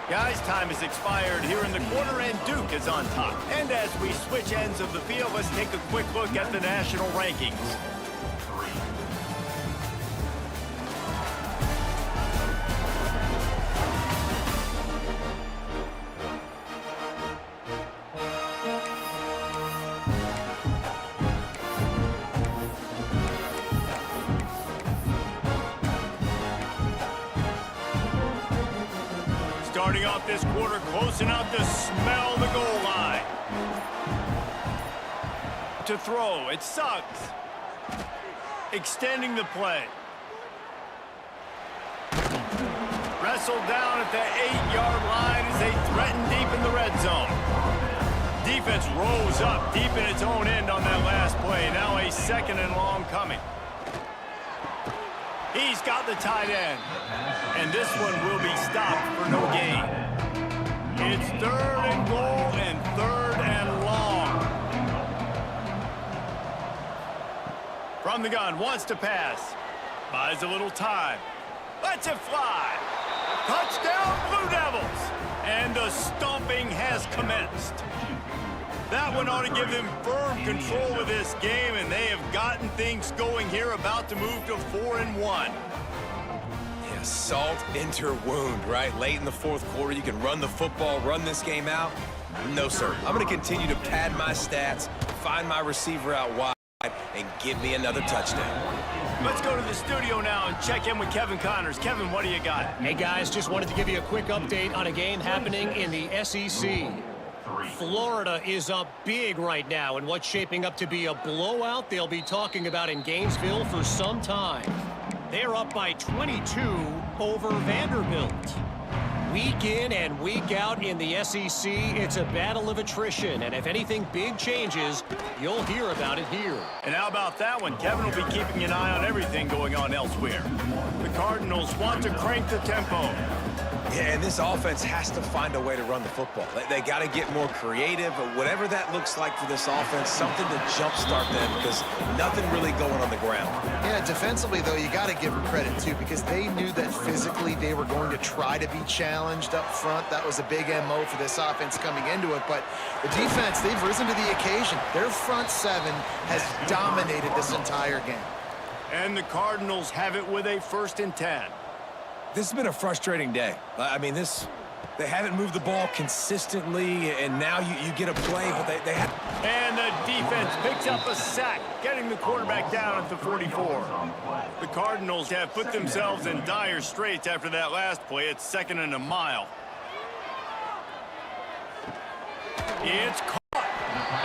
Guys, time has expired here in the quarter, and Duke is on top. And as we switch ends of the field, let's take a quick look at the national rankings. Starting off this quarter close enough to smell the goal line. To throw, it's Suggs. Extending the play. Wrestled down at the 8-yard line as they threaten deep in the red zone. Defense rose up deep in its own end on that last play. Now a 2nd and long coming. He's got the tight end. And this one will be stopped for no gain. It's 3rd and goal and 3rd and long. From the gun, wants to pass. Buys a little time. Lets it fly. Touchdown, Blue Devils. And the stomping has commenced. That one ought to give them firm control of this game, and they have gotten things going here, about to move to 4-1. Yeah, salt into wound, right? Late in the 4th quarter, you can run the football, run this game out. No, sir. I'm going to continue to pad my stats, find my receiver out wide, and give me another touchdown. Let's go to the studio now and check in with Kevin Connors. Kevin, what do you got? Hey, guys, just wanted to give you a quick update on a game happening in the SEC. Florida is up big right now in what's shaping up to be a blowout they'll be talking about in Gainesville for some time. They're up by 22 over Vanderbilt. Week in and week out in the SEC, it's a battle of attrition. And if anything big changes, you'll hear about it here. And how about that one? Kevin will be keeping an eye on everything going on elsewhere. The Cardinals want to crank the tempo. Yeah, and this offense has to find a way to run the football. They got to get more creative, or whatever that looks like for this offense, something to jumpstart them, because nothing really going on the ground. Yeah, defensively, though, you got to give them credit, too, because they knew that physically they were going to try to be challenged up front. That was a big MO for this offense coming into it. But the defense, they've risen to the occasion. Their front seven has dominated this entire game. And the Cardinals have it with a 1st and 10. This has been a frustrating day. I mean, they haven't moved the ball consistently, and now you get a play, but they have... And the defense picks up a sack, getting the quarterback down at the 44. The Cardinals have put themselves in dire straits after that last play. It's 2nd and a mile. It's caught.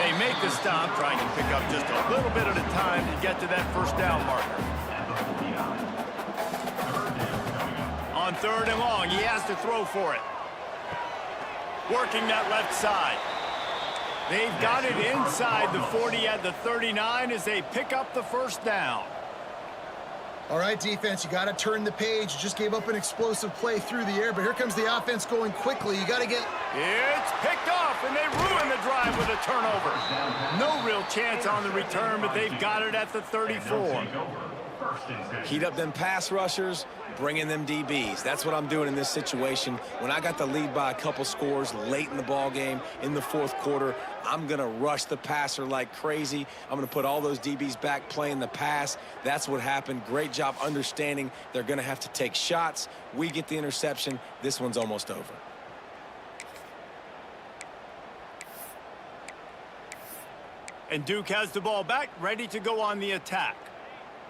They make the stop, trying to pick up just a little bit at a time to get to that 1st down marker. On 3rd and long, he has to throw for it. Working that left side. They've got it inside the 40 at the 39 as they pick up the 1st down. All right, defense, you got to turn the page. You just gave up an explosive play through the air, but here comes the offense going quickly. You got to get... It's picked off, and they ruin the drive with a turnover. No real chance on the return, but they've got it at the 34. Heat up them pass rushers, bring in them DBs. That's what I'm doing in this situation. When I got the lead by a couple scores late in the ball game, in the 4th quarter, I'm going to rush the passer like crazy. I'm going to put all those DBs back playing the pass. That's what happened. Great job understanding they're going to have to take shots. We get the interception. This one's almost over. And Duke has the ball back, ready to go on the attack.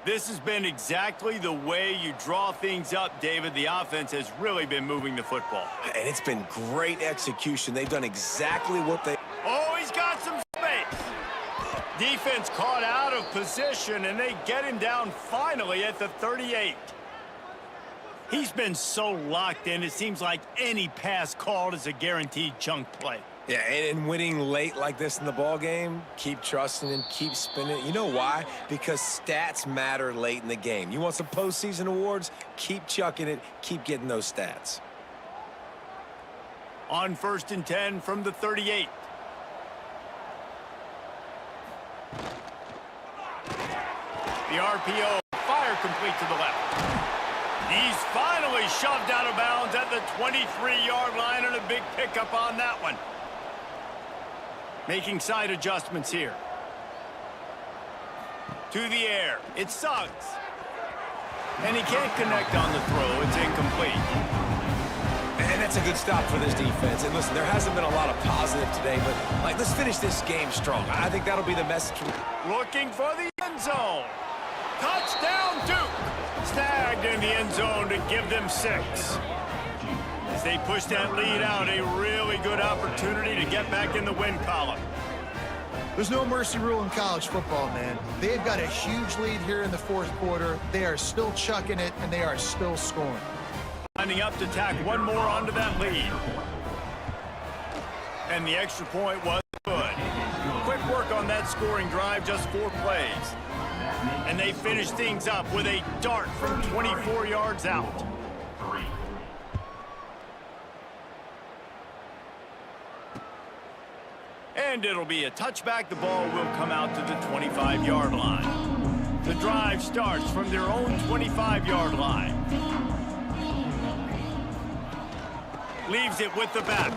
This has been exactly the way you draw things up, David. The offense has really been moving the football. And it's been great execution. They've done exactly what they... Oh, he's got some space. Defense caught out of position, and they get him down finally at the 38. He's been so locked in, it seems like any pass called is a guaranteed chunk play. Yeah, and winning late like this in the ball game, keep trusting him, keep spinning. You know why? Because stats matter late in the game. You want some postseason awards? Keep chucking it, keep getting those stats. On 1st and 10 from the 38. The RPO, fire complete to the left. He's finally shoved out of bounds at the 23-yard line, and a big pickup on that one. Making side adjustments here. To the air. It's Suggs. And he can't connect on the throw. It's incomplete. And that's a good stop for this defense. And listen, there hasn't been a lot of positive today, but let's finish this game strong. I think that'll be the message. Looking for the end zone. Touchdown, Duke. Snagged in the end zone to give them 6. As they push that lead out, a really good opportunity to get back in the win column. There's no mercy rule in college football, man. They've got a huge lead here in the 4th quarter. They are still chucking it, and they are still scoring. Lining up to tack one more onto that lead. And the extra point was good. Quick work on that scoring drive, just 4 plays. And they finish things up with a dart from 24 yards out. And it'll be a touchback. The ball will come out to the 25-yard line. The drive starts from their own 25-yard line. Leaves it with the back.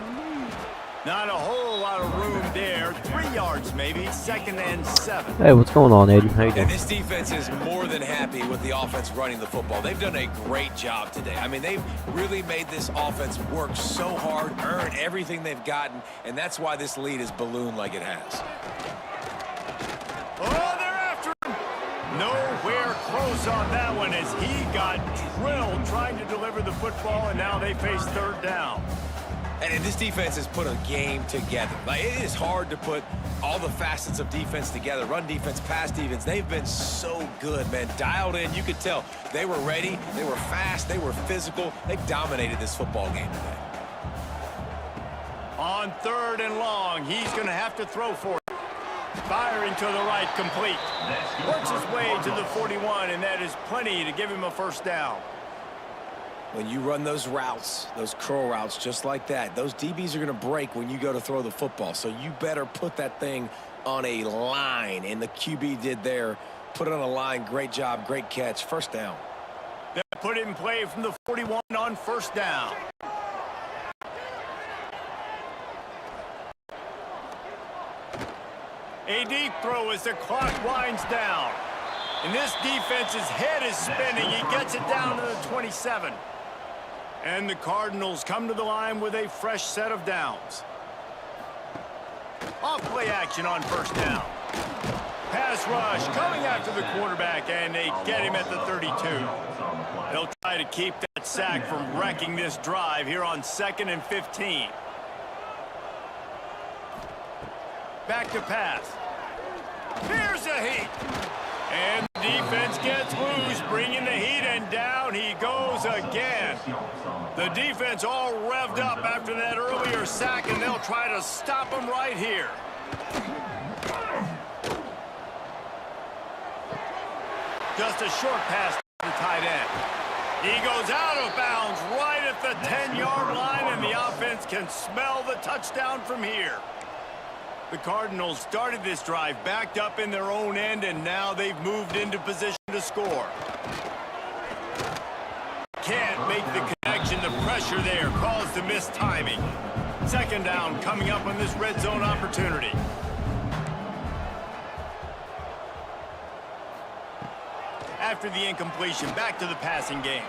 Not a whole lot of room there. 3 yards maybe. 2nd and 7. Hey, what's going on, Aiden? How you doing? And this defense is more than happy with the offense running the football. They've done a great job today. I mean, they've really made this offense work so hard, earn everything they've gotten, and that's why this lead is ballooned like it has. Oh, they're after him. Nowhere close on that one as he got drilled trying to deliver the football, and now they face 3rd down. And this defense has put a game together. It is hard to put all the facets of defense together. Run defense, pass defense. They've been so good, man. Dialed in. You could tell they were ready. They were fast. They were physical. They dominated this football game today. On 3rd and long, he's going to have to throw for it. Firing to the right, complete. Works his way to the 41, and that is plenty to give him a first down. When you run those routes, those curl routes just like that, those DBs are going to break when you go to throw the football. So you better put that thing on a line, and the QB did there. Put it on a line. Great job, great catch. First down. They put it in play from the 41 on first down. A deep throw as the clock winds down. And this defense's head is spinning. He gets it down to the 27. And the Cardinals come to the line with a fresh set of downs. Off play action on first down. Pass rush coming after the quarterback, and they get him at the 32. They'll try to keep that sack from wrecking this drive here on 2nd and 15. Back to pass. Here's the heat. And the defense gets loose, bringing the heat, and down he goes again. The defense all revved up after that earlier sack, and they'll try to stop him right here. Just a short pass to the tight end. He goes out of bounds right at the 10-yard line, and the offense can smell the touchdown from here. The Cardinals started this drive backed up in their own end, and now they've moved into position to score. Can't make the connection. The pressure there caused the missed timing. 2nd down coming up on this red zone opportunity. After the incompletion, back to the passing game.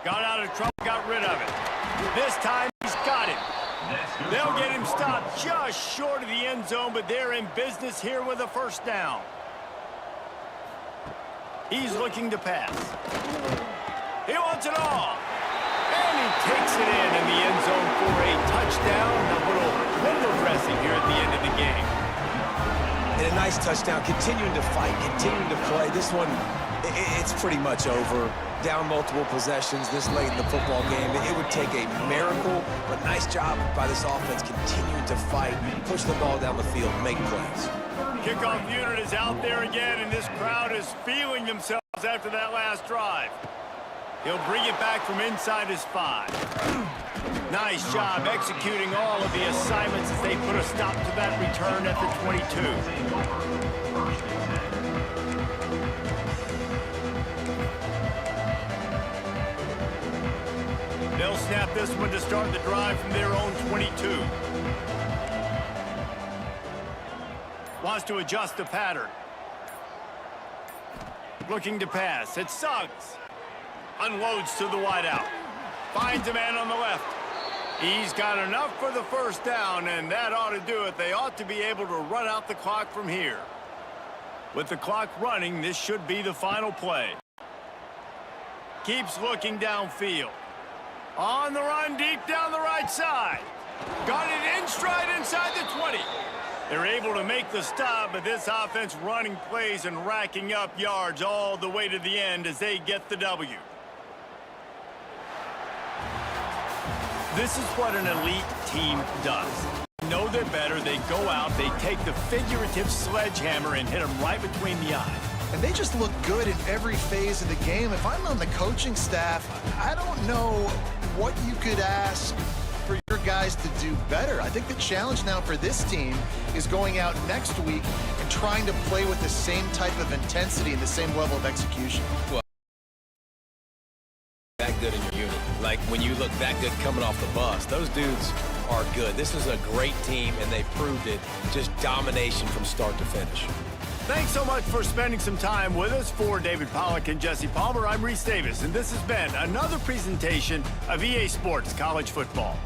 Got out of trouble, got rid of it. This time he's got it. They'll get him stopped just short of the end zone, but they're in business here with a first down. He's looking to pass. He wants it all. And he takes it in the end zone for a touchdown. A little window dressing here at the end of the game. And a nice touchdown, continuing to fight, continuing to play. This one, it's pretty much over. Down multiple possessions this late in the football game. It would take a miracle, but nice job by this offense continuing to fight, push the ball down the field, make plays. Kickoff unit is out there again, and this crowd is feeling themselves after that last drive. He'll bring it back from inside his 5. Nice job executing all of the assignments as they put a stop to that return at the 22. They'll snap this one to start the drive from their own 22. Wants to adjust the pattern. Looking to pass. It's Suggs. Unloads to the wideout. Finds a man on the left. He's got enough for the first down, and that ought to do it. They ought to be able to run out the clock from here. With the clock running, this should be the final play. Keeps looking downfield. On the run, deep down the right side. Got it in stride inside the 20. They're able to make the stop, but this offense running plays and racking up yards all the way to the end as they get the W. This is what an elite team does. They know they're better. They go out, they take the figurative sledgehammer and hit them right between the eyes. And they just look good in every phase of the game. If I'm on the coaching staff, I don't know what you could ask for your guys to do better. I think the challenge now for this team is going out next week and trying to play with the same type of intensity and the same level of execution. Well, that good in your unit. Like when you look that good coming off the bus, those dudes are good. This is a great team, and they proved it. Just domination from start to finish. Thanks so much for spending some time with us. For David Pollack and Jesse Palmer, I'm Reese Davis, and this has been another presentation of EA Sports College Football.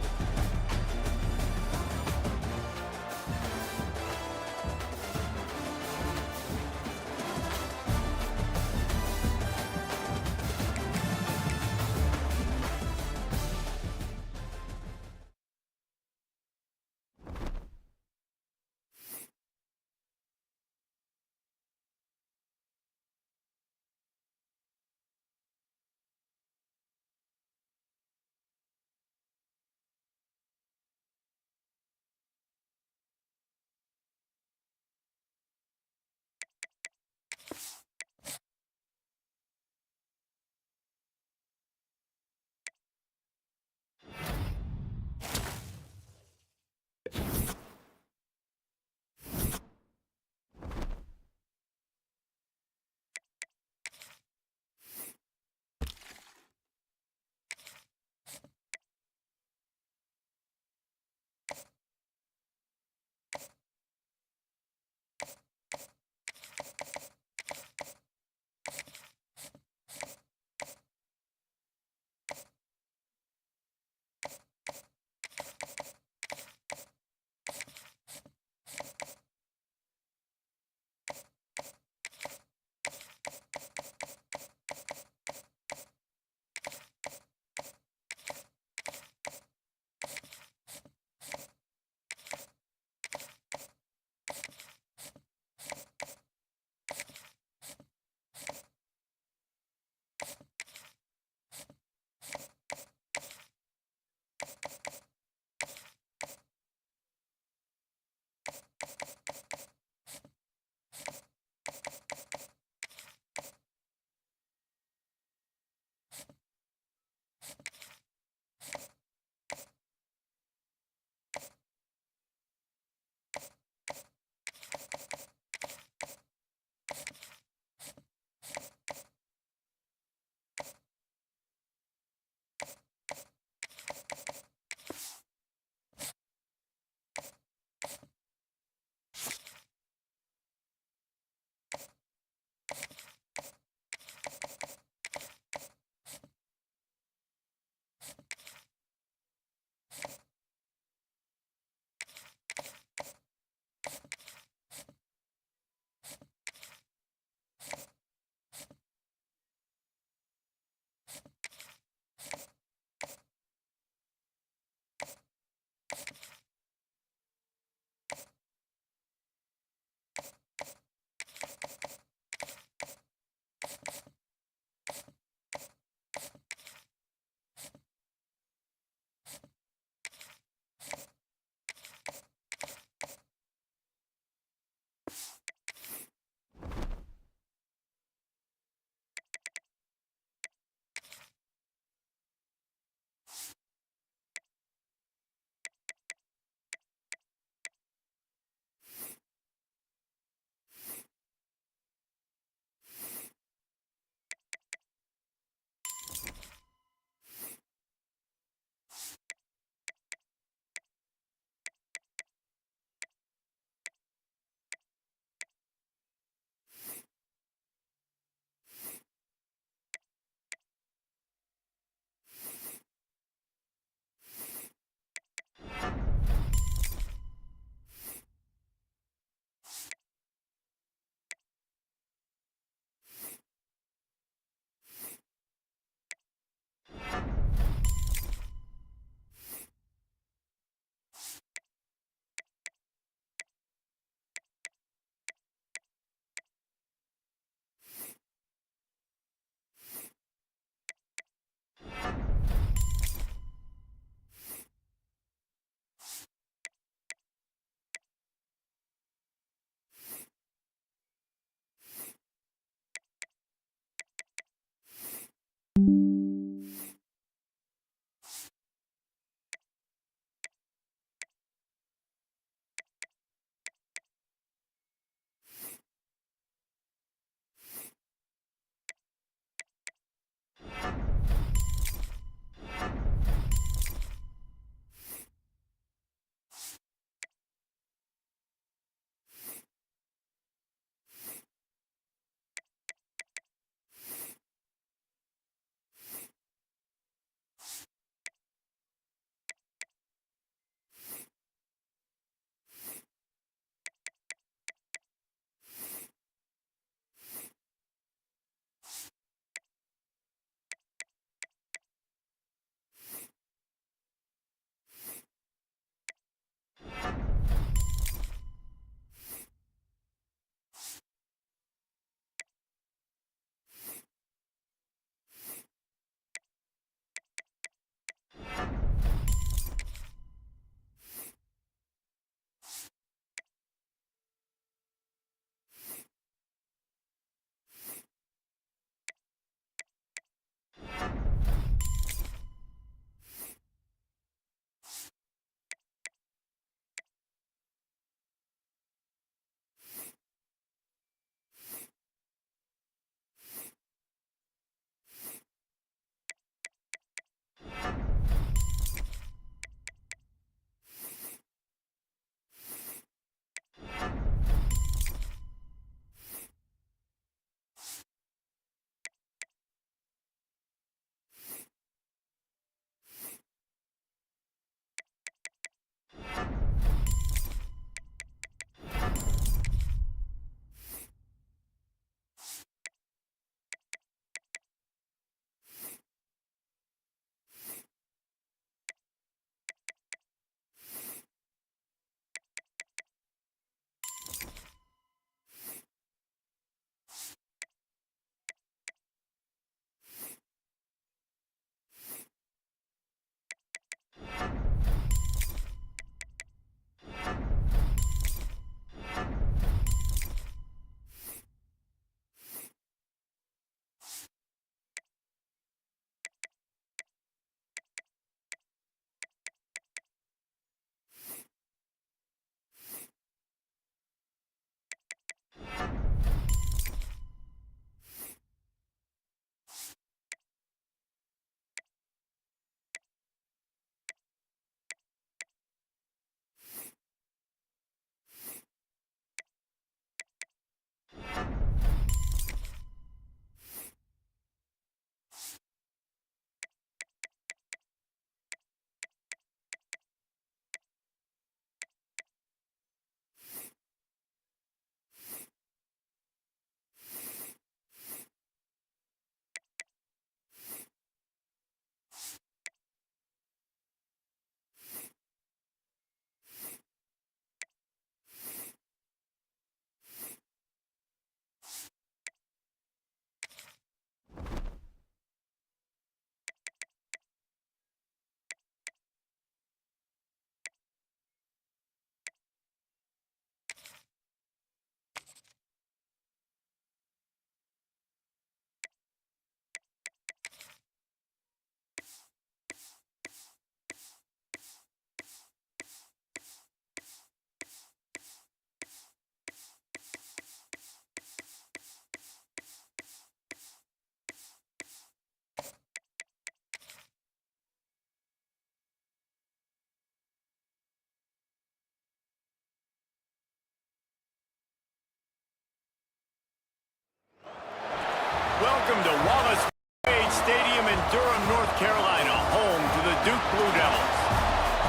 Welcome to Wallace Wade Stadium in Durham, North Carolina, home to the Duke Blue Devils.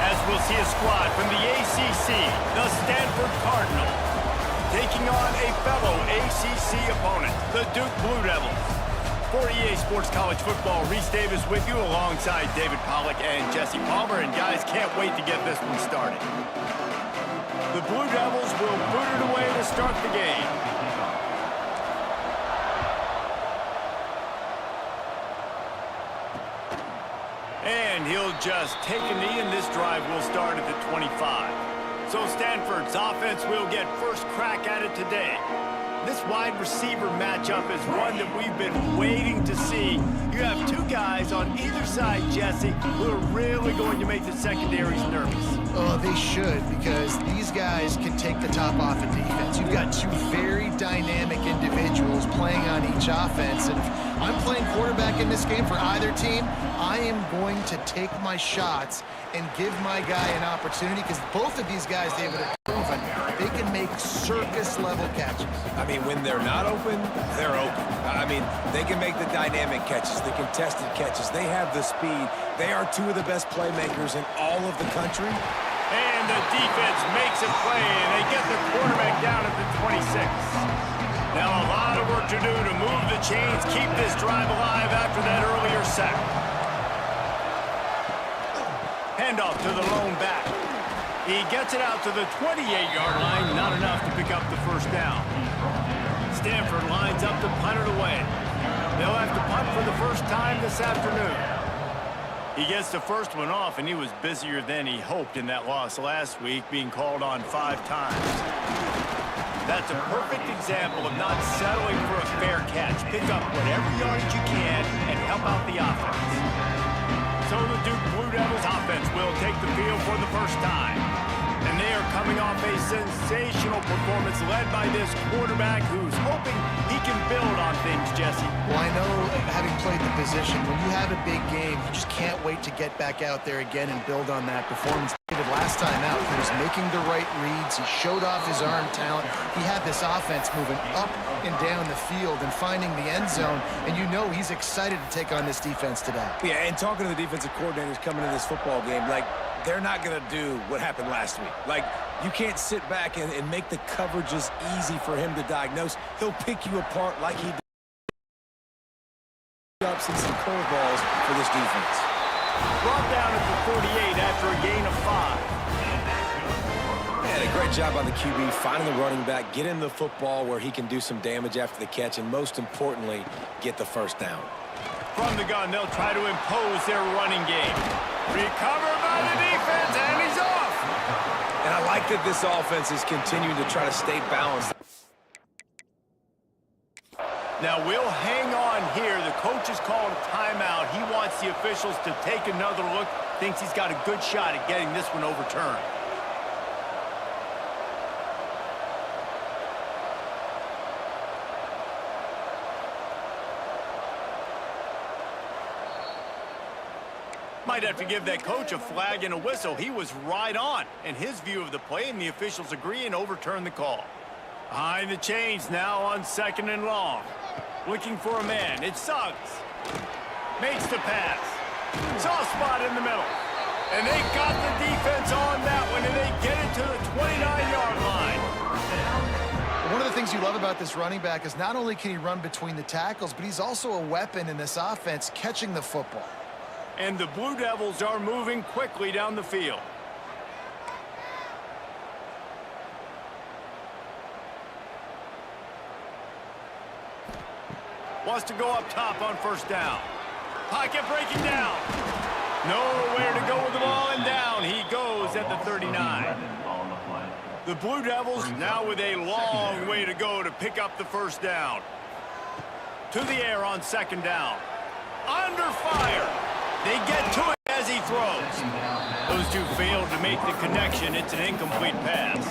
As we'll see a squad from the ACC, the Stanford Cardinals, taking on a fellow ACC opponent, the Duke Blue Devils. For EA Sports College Football, Reese Davis with you alongside David Pollack and Jesse Palmer. And guys, can't wait to get this one started. The Blue Devils will boot it away to start the game. And he'll just take a knee, and this drive will start at the 25. So Stanford's offense will get first crack at it today. This wide receiver matchup is one that we've been waiting to see. You have two guys on either side, Jesse, who are really going to make the secondaries nervous. Oh, they should, because these guys can take the top off in defense. You've got two very dynamic individuals playing on each offense, and if I'm playing quarterback in this game for either team, I am going to take my shots and give my guy an opportunity, because both of these guys, David, are proven they can make circus-level catches. I mean, when they're not open, they're open. I mean, they can make the dynamic catches, the contested catches. They have the speed. They are two of the best playmakers in all of the country. And the defense makes a play, and they get the quarterback down at the 26. Now a lot of work to do to move the chains, keep this drive alive after that earlier sack. Handoff to the lone back. He gets it out to the 28-yard line, not enough to pick up the first down. Stanford lines up to punt it away. They'll have to punt for the first time this afternoon. He gets the first one off, and he was busier than he hoped in that loss last week, being called on 5 times. That's a perfect example of not settling for a fair catch. Pick up whatever yardage you can and help out the offense. So the Duke Blue Devils offense will take the field for the first time. And they are coming off a sensational performance led by this quarterback who's hoping he can build on things, Jesse. Well, I know, having played the position, when you have a big game, you just can't wait to get back out there again and build on that performance. David, last time out, he was making the right reads. He showed off his arm talent. He had this offense moving up and down the field and finding the end zone, and you know he's excited to take on this defense today. Yeah, and talking to the defensive coordinators coming into this football game, like, they're not going to do what happened last week. Like, you can't sit back and make the coverages easy for him to diagnose. He'll pick you apart like he did. Ups and some curveballs for this defense. Brought down at the 48 after a gain of 5. Man, a great job by the QB finding the running back, get him the football where he can do some damage after the catch, and most importantly, get the first down. From the gun, they'll try to impose their running game. Recovered by the defense, and he's off. And I like that this offense is continuing to try to stay balanced. Now we'll hang on here. The coach has called a timeout. He wants the officials to take another look. Thinks he's got a good shot at getting this one overturned. Might have to give that coach a flag and a whistle. He was right on in his view of the play, and the officials agree and overturn the call. Behind the chains now on 2nd and long. Looking for a man. It's Suggs. Makes the pass. Soft spot in the middle. And they got the defense on that one, and they get it to the 29-yard line. One of the things you love about this running back is not only can he run between the tackles, but he's also a weapon in this offense catching the football. And the Blue Devils are moving quickly down the field. Wants to go up top on first down. Pocket breaking down. Nowhere to go with the ball, and down he goes at the 39. The Blue Devils now with a long way to go to pick up the first down. To the air on 2nd down. Under fire. They get to it as he throws. Those two failed to make the connection. It's an incomplete pass.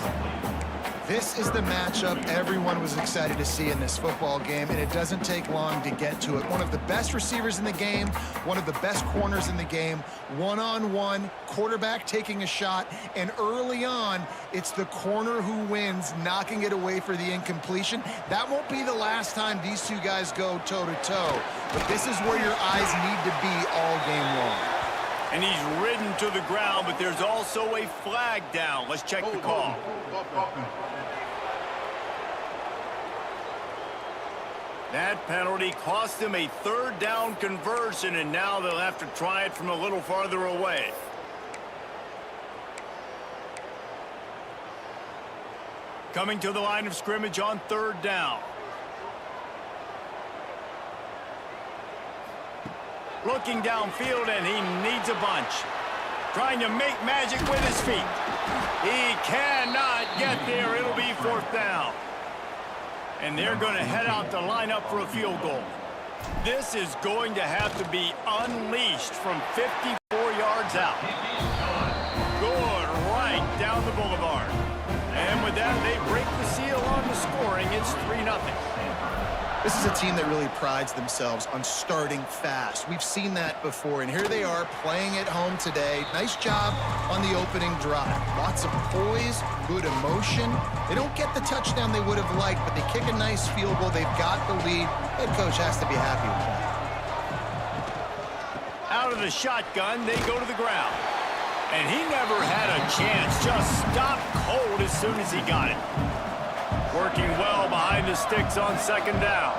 This is the matchup everyone was excited to see in this football game, and it doesn't take long to get to it. One of the best receivers in the game, one of the best corners in the game, one-on-one, quarterback taking a shot, and early on, it's the corner who wins, knocking it away for the incompletion. That won't be the last time these two guys go toe-to-toe, but this is where your eyes need to be all game long. And he's ridden to the ground, but there's also a flag down. Let's check the call. That penalty cost him a third down conversion, and now they'll have to try it from a little farther away. Coming to the line of scrimmage on third down. Looking downfield, and he needs a bunch. Trying to make magic with his feet. He cannot get there. It'll be fourth down. And they're going to head out to line up for a field goal. This is going to have to be unleashed from 54 yards out. Good, right down the boulevard. And with that, they break the seal on the scoring. It's 3-0. This is a team that really prides themselves on starting fast. We've seen that before, and here they are playing at home today. Nice job on the opening drive. Lots of poise, good emotion. They don't get the touchdown they would have liked, but they kick a nice field goal. They've got the lead. Head coach has to be happy with that. Out of the shotgun, they go to the ground. And he never had a chance. Just stopped cold as soon as he got it. Working well behind the sticks on second down.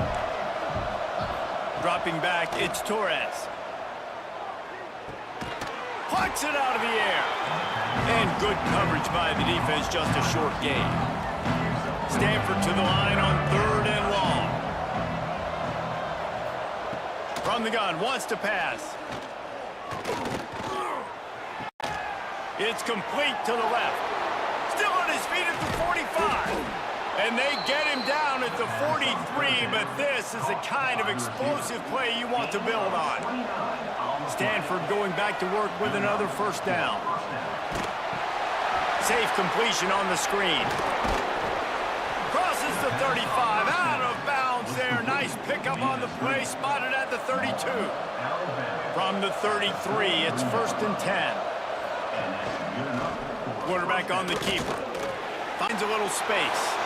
Dropping back, it's Torres. Plucks it out of the air. And good coverage by the defense, just a short gain. Stanford to the line on third and long. From the gun, wants to pass. It's complete to the left. Still on his feet at the 45. And they get him down at the 43, but this is the kind of explosive play you want to build on. Stanford going back to work with another first down. Safe completion on the screen. Crosses the 35, out of bounds there. Nice pickup on the play, spotted at the 32. From the 33, it's first and 10. Quarterback on the keeper. Finds a little space.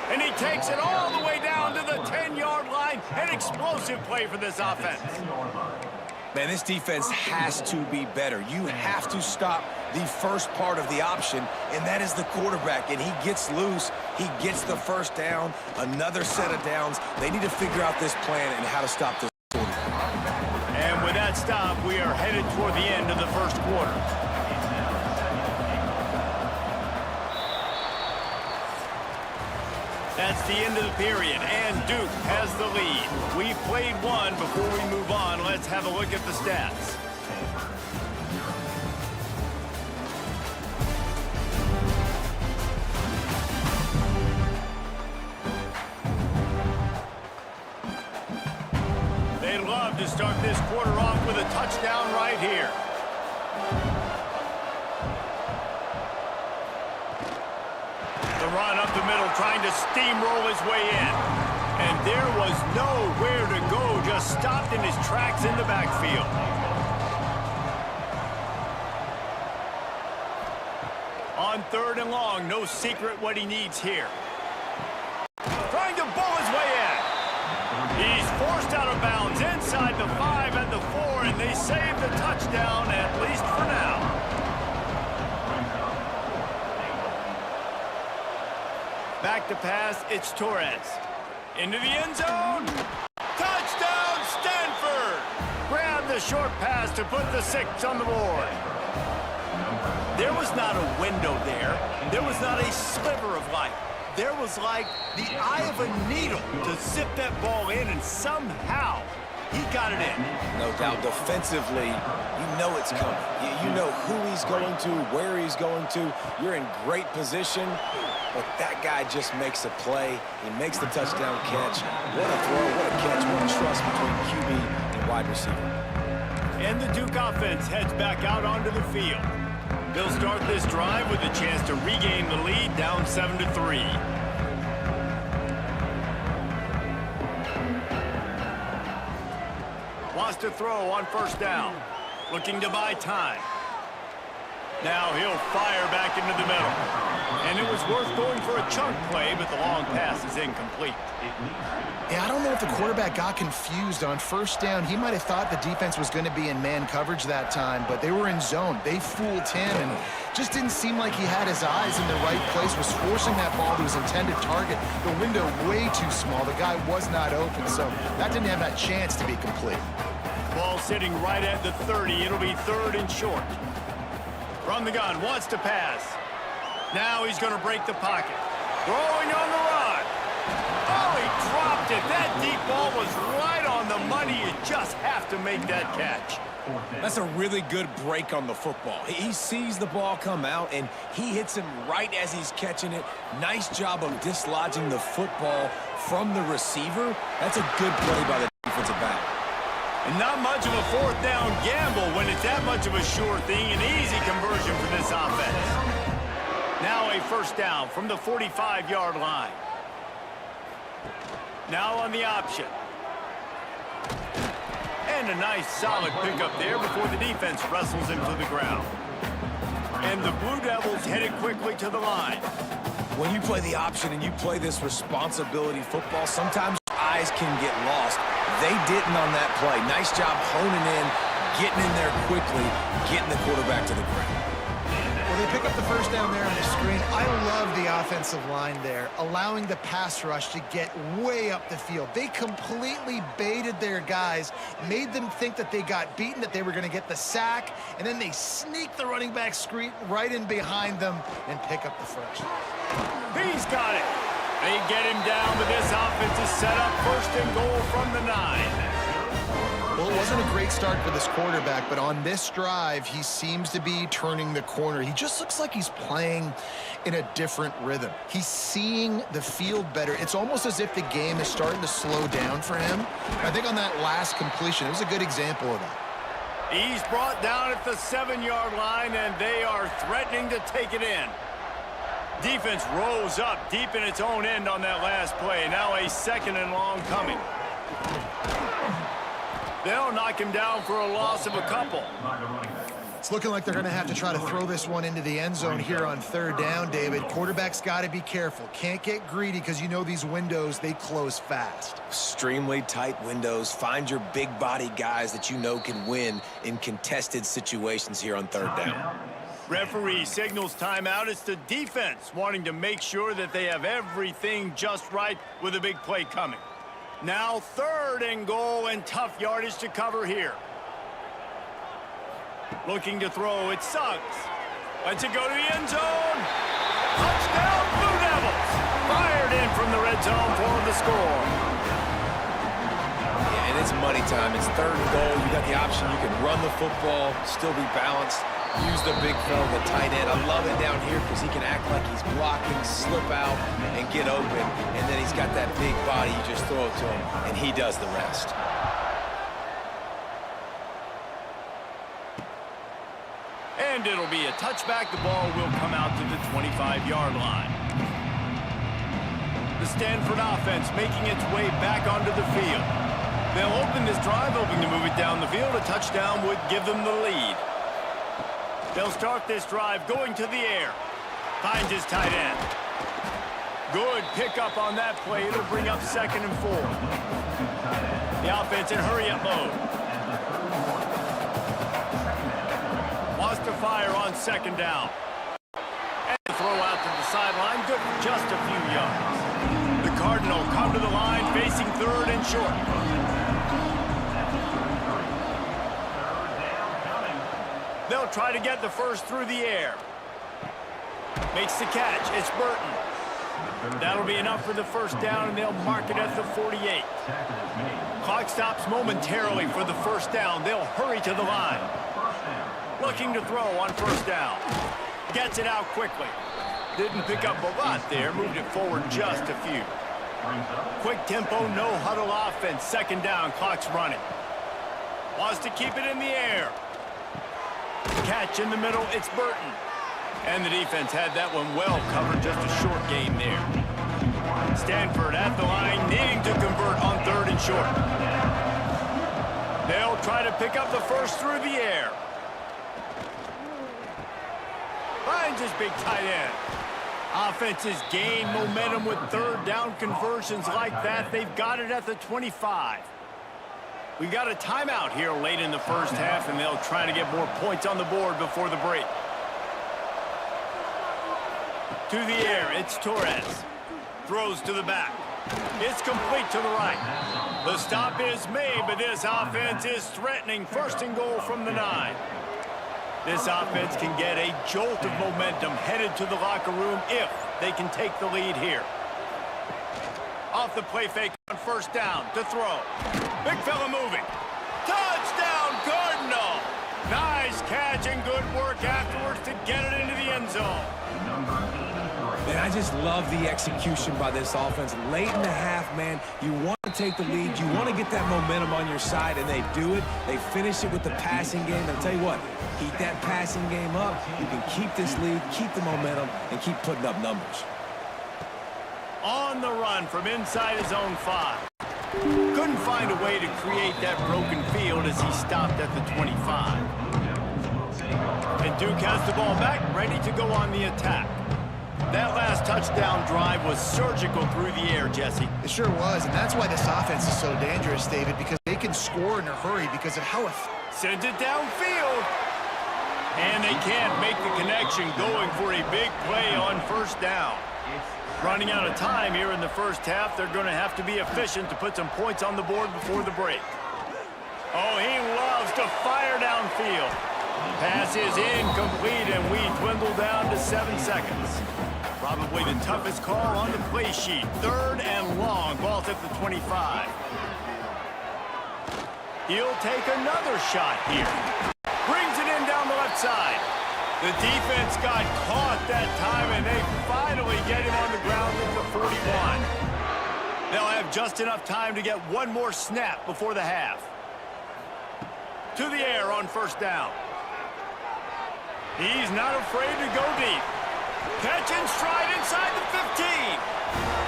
And he takes it all the way down to the 10-yard line. An explosive play for this offense. Man, this defense has to be better. You have to stop the first part of the option, and that is the quarterback. And he gets loose. He gets the first down, another set of downs. They need to figure out this plan and how to stop this quarterback. And with that stop, we are headed toward the end of the first quarter. That's the end of the period, and Duke has the lead. We've played one. Before we move on, let's have a look at the stats. They'd love to start this quarter off with a touchdown right here. The run up the middle, trying to steamroll his way in. And there was nowhere to go, just stopped in his tracks in the backfield. On third and long, no secret what he needs here. Trying to bull his way in. He's forced out of bounds inside the 5 and the 4, and they save the touchdown, at least for now. Back to pass, it's Torres. Into the end zone. Touchdown, Stanford! Grab the short pass to put the 6 on the board. There was not a window there. There was not a sliver of light. There was like the eye of a needle to zip that ball in, and somehow he got it in. No doubt defensively, you know it's coming. You know who he's going to, where he's going to. You're in great position. But that guy just makes a play. He makes the touchdown catch. What a throw, what a catch, what a trust between QB and wide receiver. And the Duke offense heads back out onto the field. They'll start this drive with a chance to regain the lead, down 7-3. Wants to throw on first down. Looking to buy time. Now he'll fire back into the middle. And it was worth going for a chunk play, but the long pass is incomplete. Yeah, I don't know if the quarterback got confused on first down. He might have thought the defense was going to be in man coverage that time, but they were in zone. They fooled him and just didn't seem like he had his eyes in the right place, was forcing that ball to his intended target. The window way too small. The guy was not open, so that didn't have that chance to be complete. Ball sitting right at the 30. It'll be 3rd and short. From the gun, wants to pass. Now he's going to break the pocket. Throwing on the run. Oh, he dropped it. That deep ball was right on the money. You just have to make that catch. That's a really good break on the football. He sees the ball come out, and he hits him right as he's catching it. Nice job of dislodging the football from the receiver. That's a good play by the defensive back. And not much of a 4th down gamble when it's that much of a sure thing. An easy conversion for this offense. Now a first down from the 45-yard line. Now on the option. And a nice solid pickup there before the defense wrestles him to the ground. And the Blue Devils headed quickly to the line. When you play the option and you play this responsibility football, sometimes eyes can get lost. They didn't on that play. Nice job honing in, getting in there quickly, getting the quarterback to the ground. Well, they pick up the first down there on the screen. I love the offensive line there, allowing the pass rush to get way up the field. They completely baited their guys, made them think that they got beaten, that they were going to get the sack, and then they sneak the running back screen right in behind them and pick up the first. He's got it. They get him down, but this offense is set up 1st and goal from the 9. Well, it wasn't a great start for this quarterback, but on this drive, he seems to be turning the corner. He just looks like he's playing in a different rhythm. He's seeing the field better. It's almost as if the game is starting to slow down for him. I think on that last completion, it was a good example of that. He's brought down at the 7-yard line, and they are threatening to take it in. Defense rose up deep in its own end on that last play. Now a 2nd and long coming. They'll knock him down for a loss of a couple. It's looking like they're going to have to try to throw this one into the end zone here on 3rd down, David. Quarterback's got to be careful. Can't get greedy because you know these windows, they close fast. Extremely tight windows. Find your big body guys that you know can win in contested situations here on 3rd down. Referee signals timeout. It's the defense wanting to make sure that they have everything just right with a big play coming. Now 3rd and goal, and tough yardage to cover here. Looking to throw, it Suggs. Lets it go to the end zone. Touchdown, Blue Devils. Fired in from the red zone for the score. Yeah, and it's money time. It's 3rd and goal. You got the option. You can run the football, still be balanced. Use the big fella, the tight end. I love it down here because he can act like he's blocking, slip out, and get open. And then he's got that big body. You just throw it to him, and he does the rest. And it'll be a touchback. The ball will come out to the 25-yard line. The Stanford offense making its way back onto the field. They'll open this drive, hoping to move it down the field. A touchdown would give them the lead. They'll start this drive going to the air. Finds his tight end. Good pickup on that play. It'll bring up 2nd and 4. The offense in hurry-up mode. Wants to fire on 2nd down. And the throw out to the sideline. Good for just a few yards. The Cardinal come to the line facing 3rd and short. They'll try to get the first through the air. Makes the catch. It's Burton. That'll be enough for the first down, and they'll mark it at the 48. Clock stops momentarily for the first down. They'll hurry to the line. Looking to throw on first down. Gets it out quickly. Didn't pick up a lot there. Moved it forward just a few. Quick tempo, no huddle offense. 2nd down. Clock's running. Wants to keep it in the air. catch in the middle. It's Burton. And the defense had that one well covered. Just a short gain there. Stanford at the line, needing to convert on 3rd and short. They'll try to pick up the first through the air. Finds his big tight end. Offenses gain momentum with 3rd down conversions like that. They've got it at the 25. We got a timeout here late in the first half, and they'll try to get more points on the board before the break. To the air, it's Torres. Throws to the back. It's complete to the right. The stop is made, but this offense is threatening. 1st and goal from the 9. This offense can get a jolt of momentum headed to the locker room if they can take the lead here. Off the play fake on 1st down to throw. Big fella moving. Touchdown, Cardinal! Nice catch and good work afterwards to get it into the end zone. Man, I just love the execution by this offense. Late in the half, man, you want to take the lead. You want to get that momentum on your side, and they do it. They finish it with the passing game. I'll tell you what, keep that passing game up. You can keep this lead, keep the momentum, and keep putting up numbers. On the run from inside his own 5. Couldn't find a way to create that broken field as he stopped at the 25. And Duke has the ball back, ready to go on the attack. That last touchdown drive was surgical through the air, Jesse. It sure was, and that's why this offense is so dangerous, David, because they can score in a hurry because of how sends it downfield. And they can't make the connection, going for a big play on 1st down. Running out of time here in the first half. They're going to have to be efficient to put some points on the board before the break. Oh, he loves to fire downfield. Pass is incomplete, and we dwindle down to 7 seconds. Probably the toughest call on the play sheet. 3rd and long. Ball's at the 25. He'll take another shot here. Brings it in down the left side. The defense got caught that time, and they finally get him on the ground at the 41. They'll have just enough time to get one more snap before the half. To the air on 1st down. He's not afraid to go deep. Catch and stride inside the 15.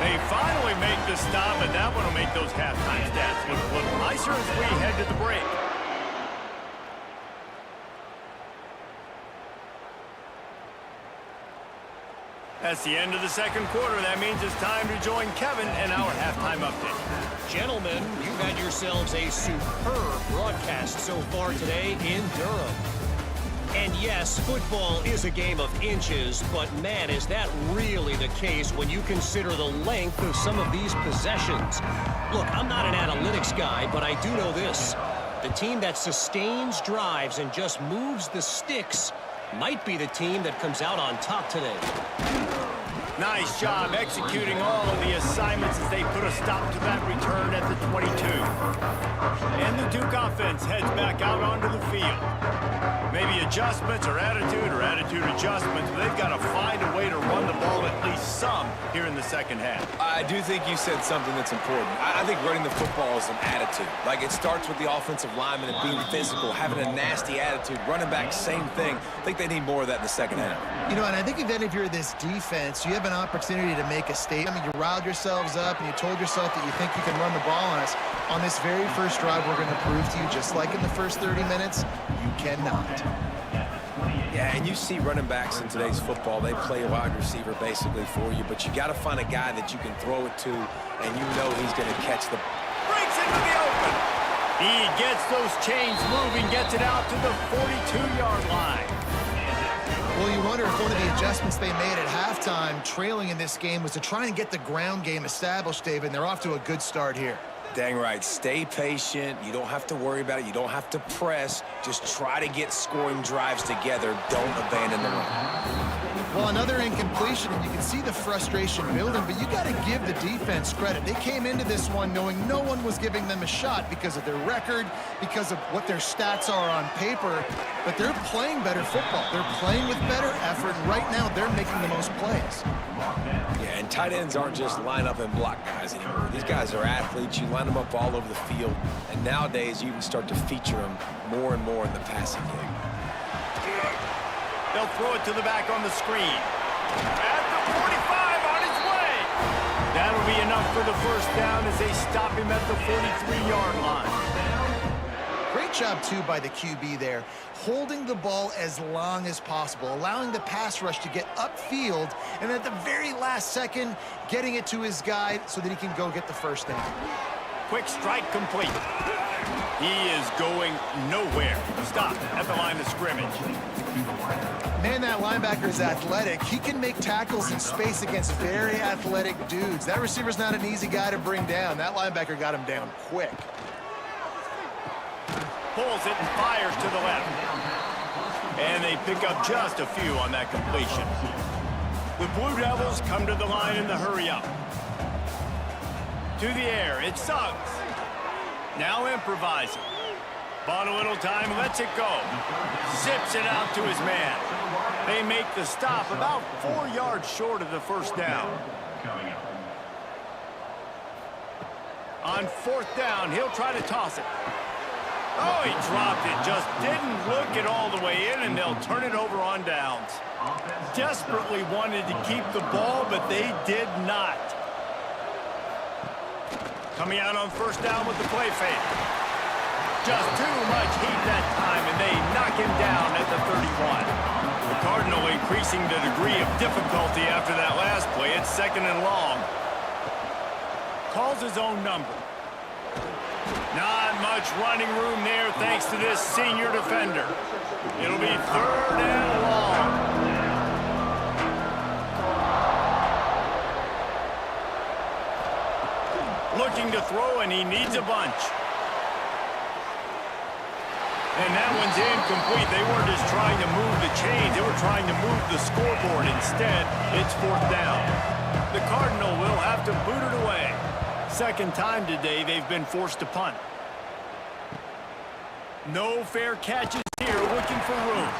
They finally make the stop, and that one will make those halftime stats look a little nicer as we head to the break. That's the end of the 2nd quarter. That means it's time to join Kevin in our halftime update. Gentlemen, you've had yourselves a superb broadcast so far today in Durham. And yes, football is a game of inches, but man, is that really the case when you consider the length of some of these possessions. Look, I'm not an analytics guy, but I do know this. The team that sustains drives and just moves the sticks might be the team that comes out on top today. Nice job executing all of the assignments as they put a stop to that return at the 22. And the Duke offense heads back out onto the field. Maybe adjustments or attitude adjustments, but they've got to find a way to run the ball at least some here in the 2nd half. I do think you said something that's important. I think running the football is an attitude. Like, it starts with the offensive lineman and being physical, having a nasty attitude. Running back, same thing. I think they need more of that in the 2nd half. You know, and I think even if you're this defense, you have an opportunity to make a statement. I mean, you riled yourselves up and you told yourself that you think you can run the ball on us. On this very first drive, we're going to prove to you, just like in the first 30 minutes, you cannot. Yeah, and you see running backs in today's football, they play a wide receiver basically for you, but you got to find a guy that you can throw it to, and you know he's going to catch the... Breaks into the open. He gets those chains moving, gets it out to the 42-yard line. Well, you wonder if one of the adjustments they made at halftime, trailing in this game, was to try and get the ground game established, David, and they're off to a good start here. Dang right. Stay patient. You don't have to worry about it. You don't have to press. Just try to get scoring drives together. Don't abandon the run. Well, another incompletion, and you can see the frustration building, but you got to give the defense credit. They came into this one knowing no one was giving them a shot because of their record, because of what their stats are on paper, but they're playing better football. They're playing with better effort, and right now they're making the most plays. Yeah, and tight ends aren't just line up and block guys anymore. These guys are athletes. You line them up all over the field, and nowadays you can start to feature them more and more in the passing game. They'll throw it to the back on the screen. At the 45, on his way. That'll be enough for the first down as they stop him at the 43-yard line. Great job, too, by the QB there, holding the ball as long as possible, allowing the pass rush to get upfield, and at the very last second, getting it to his guy so that he can go get the first down. Quick strike complete. He is going nowhere. Stop at the line of scrimmage. Man, that linebacker is athletic. He can make tackles in space against very athletic dudes. That receiver's not an easy guy to bring down. That linebacker got him down quick. Pulls it and fires to the left. And they pick up just a few on that completion. The Blue Devils come to the line in the hurry-up. To the air, it's Suggs. Now improvising. Bought a little time, lets it go. Zips it out to his man. They make the stop about 4 yards short of the first down. On fourth down, he'll try to toss it. Oh, he dropped it. Just didn't look it all the way in, and they'll turn it over on downs. Desperately wanted to keep the ball, but they did not. Coming out on first down with the play fake. Just too much heat that time, and they knock him down at the 31. The Cardinal increasing the degree of difficulty after that last play. It's second and long. Calls his own number. Not much running room there thanks to this senior defender. It'll be third and long. Looking to throw, and he needs a bunch. And that one's incomplete. They weren't just trying to move the chains. They were trying to move the scoreboard. Instead, it's fourth down. The Cardinal will have to boot it away. Second time today they've been forced to punt. No fair catches here, looking for room.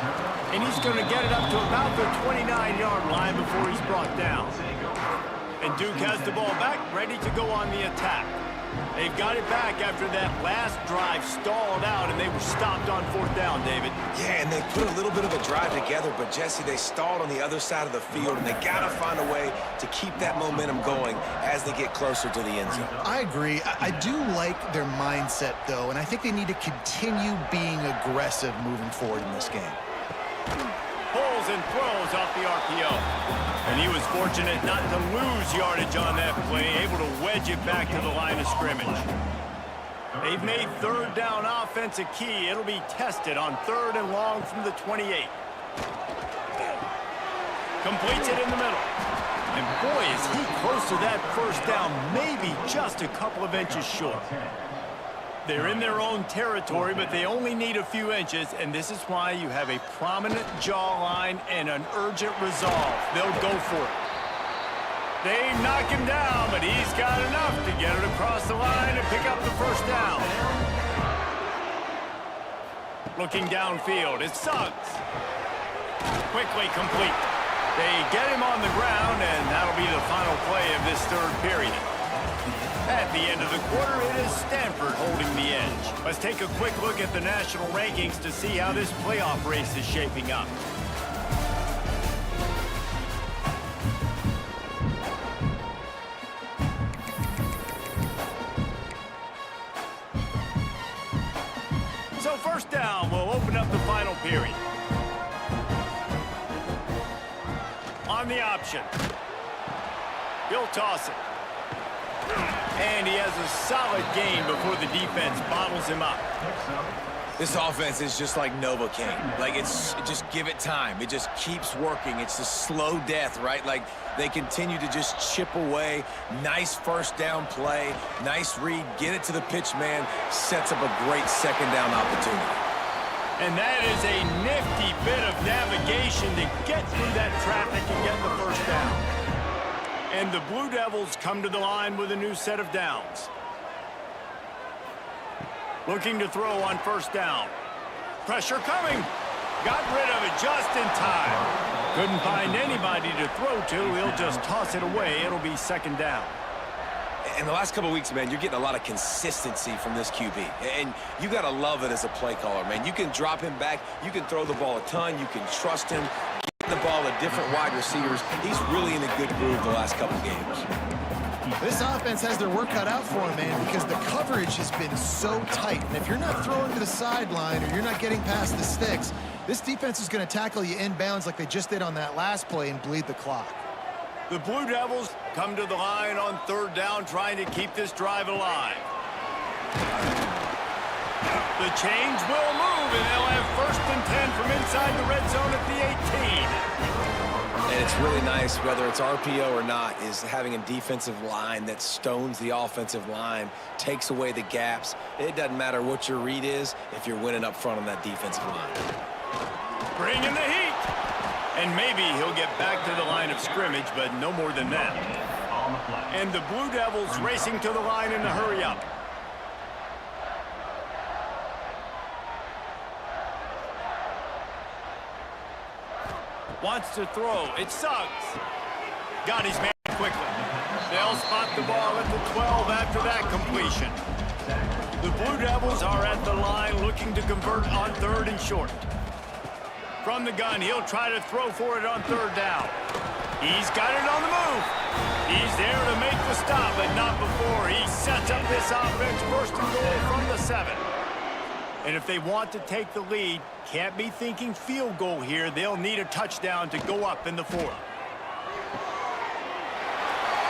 And he's going to get it up to about the 29-yard line before he's brought down. And Duke has the ball back, ready to go on the attack. They've got it back after that last drive stalled out, and they were stopped on fourth down, David. Yeah, and they put a little bit of a drive together, but, Jesse, they stalled on the other side of the field, and they got to find a way to keep that momentum going as they get closer to the end zone. I agree. I do like their mindset, though, and I think they need to continue being aggressive moving forward in this game. Pulls and throws off the RPO. And he was fortunate not to lose yardage on that play, able to wedge it back to the line of scrimmage. They've made third down offense a key. It'll be tested on third and long from the 28. Completes it in the middle. And boy, is he close to that first down, maybe just a couple of inches short. They're in their own territory, but they only need a few inches, and this is why you have a prominent jawline and an urgent resolve. They'll go for it. They knock him down, but he's got enough to get it across the line and pick up the first down. Looking downfield, it's Suggs. Quickly complete. They get him on the ground, and that'll be the final play of this third period. At the end of the quarter, it is Stanford holding the edge. Let's take a quick look at the national rankings to see how this playoff race is shaping up. So first down, we'll open up the final period. On the option. He'll toss it. And he has a solid gain before the defense bottles him up. This offense is just like Novocaine. Like, just give it time. It just keeps working. It's a slow death, right? Like, they continue to just chip away. Nice first down play. Nice read. Get it to the pitch man. Sets up a great second down opportunity. And that is a nifty bit of navigation to get through that traffic and get the first down. And the Blue Devils come to the line with a new set of downs. Looking to throw on first down. Pressure coming. Got rid of it just in time. Couldn't find anybody to throw to. He'll just toss it away. It'll be second down. In the last couple of weeks, man, you're getting a lot of consistency from this QB. And you got to love it as a play caller, man. You can drop him back. You can throw the ball a ton. You can trust him. the ball to different wide receivers. He's really in a good groove the last couple games. This offense has their work cut out for them, man, because the coverage has been so tight. And if you're not throwing to the sideline or you're not getting past the sticks, this defense is going to tackle you inbounds like they just did on that last play and bleed the clock. The Blue Devils come to the line on 3rd down, trying to keep this drive alive. The chains will move, and they'll have 1st and 10 from inside the red zone at the 18. And it's really nice, whether it's RPO or not, is having a defensive line that stones the offensive line, takes away the gaps. It doesn't matter what your read is if you're winning up front on that defensive line. Bringing the heat. And maybe he'll get back to the line of scrimmage, but no more than that. And the Blue Devils racing to the line in a hurry-up. Wants to throw. It's Suggs. Got his man quickly. They'll spot the ball at the 12 after that completion. The Blue Devils are at the line looking to convert on 3rd and short. From the gun, he'll try to throw for it on 3rd down. He's got it on the move. He's there to make the stop, but not before he sets up this offense 1st and goal from the 7. And if they want to take the lead, can't be thinking field goal here. They'll need a touchdown to go up in the 4th.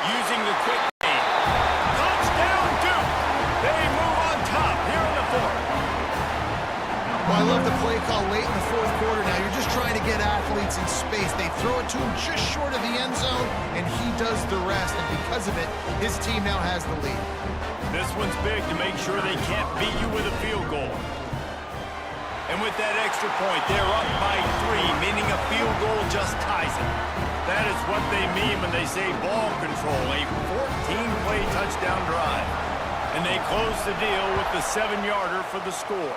Using the quick game. Touchdown, Duke! They move on top here in the 4th. Well, I love the play call late in the 4th quarter. Now you're just trying to get athletes in space. They throw it to him just short of the end zone, and he does the rest. And because of it, his team now has the lead. This one's big to make sure they can't beat you with a field goal. And with that extra point, they're up by 3, meaning a field goal just ties it. That is what they mean when they say ball control, a 14-play touchdown drive. And they close the deal with the 7-yarder for the score.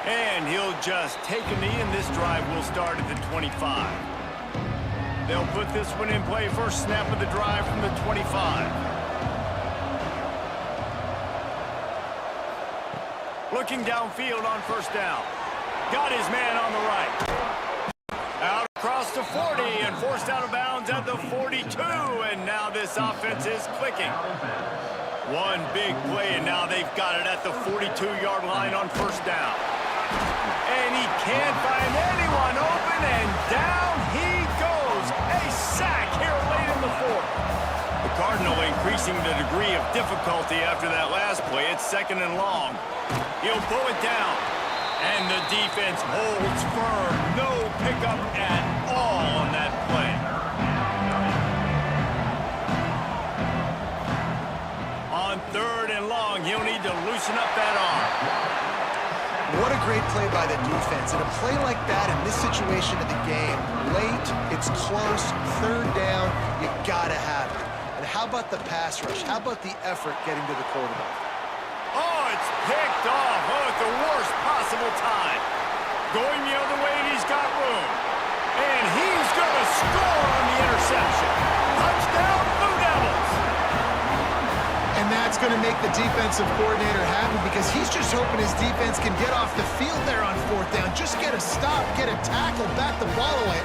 And he'll just take a knee, and this drive will start at the 25. They'll put this one in play. First snap of the drive from the 25. Looking downfield on 1st down. Got his man on the right. Out across the 40 and forced out of bounds at the 42. And now this offense is clicking. One big play, and now they've got it at the 42-yard line on 1st down. And he can't find anyone open, and down he goes. A sack here late in the 4th. The Cardinal increasing the degree of difficulty after that last play. It's 2nd and long. He'll pull it down, and the defense holds firm. No pickup at all on that play. On 3rd and long, he'll need to loosen up that arm. What a great play by the defense. And a play like that in this situation of the game, late, it's close, 3rd down, you gotta have it. And how about the pass rush? How about the effort getting to the quarterback? Oh, it's picked off. Oh, at the worst possible time. Going the other way, and he's got room. And he's going to score on the interception. Touchdown, Blue Devils. And that's going to make the defensive coordinator happy because he's just hoping his defense can get off the field there on 4th down. Just get a stop, get a tackle, back the ball away.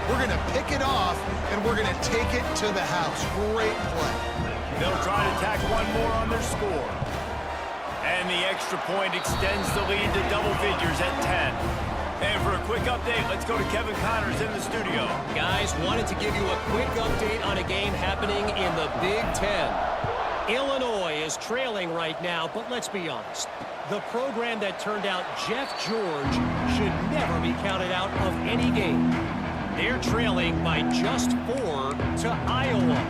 We're going to pick it off, and we're going to take it to the house. Great play. They'll try to tack one more on their score. And the extra point extends the lead to double figures at 10. And for a quick update, let's go to Kevin Connors in the studio. Guys, wanted to give you a quick update on a game happening in the Big Ten. Illinois is trailing right now, but let's be honest. The program that turned out Jeff George should never be counted out of any game. They're trailing by just 4 to Iowa.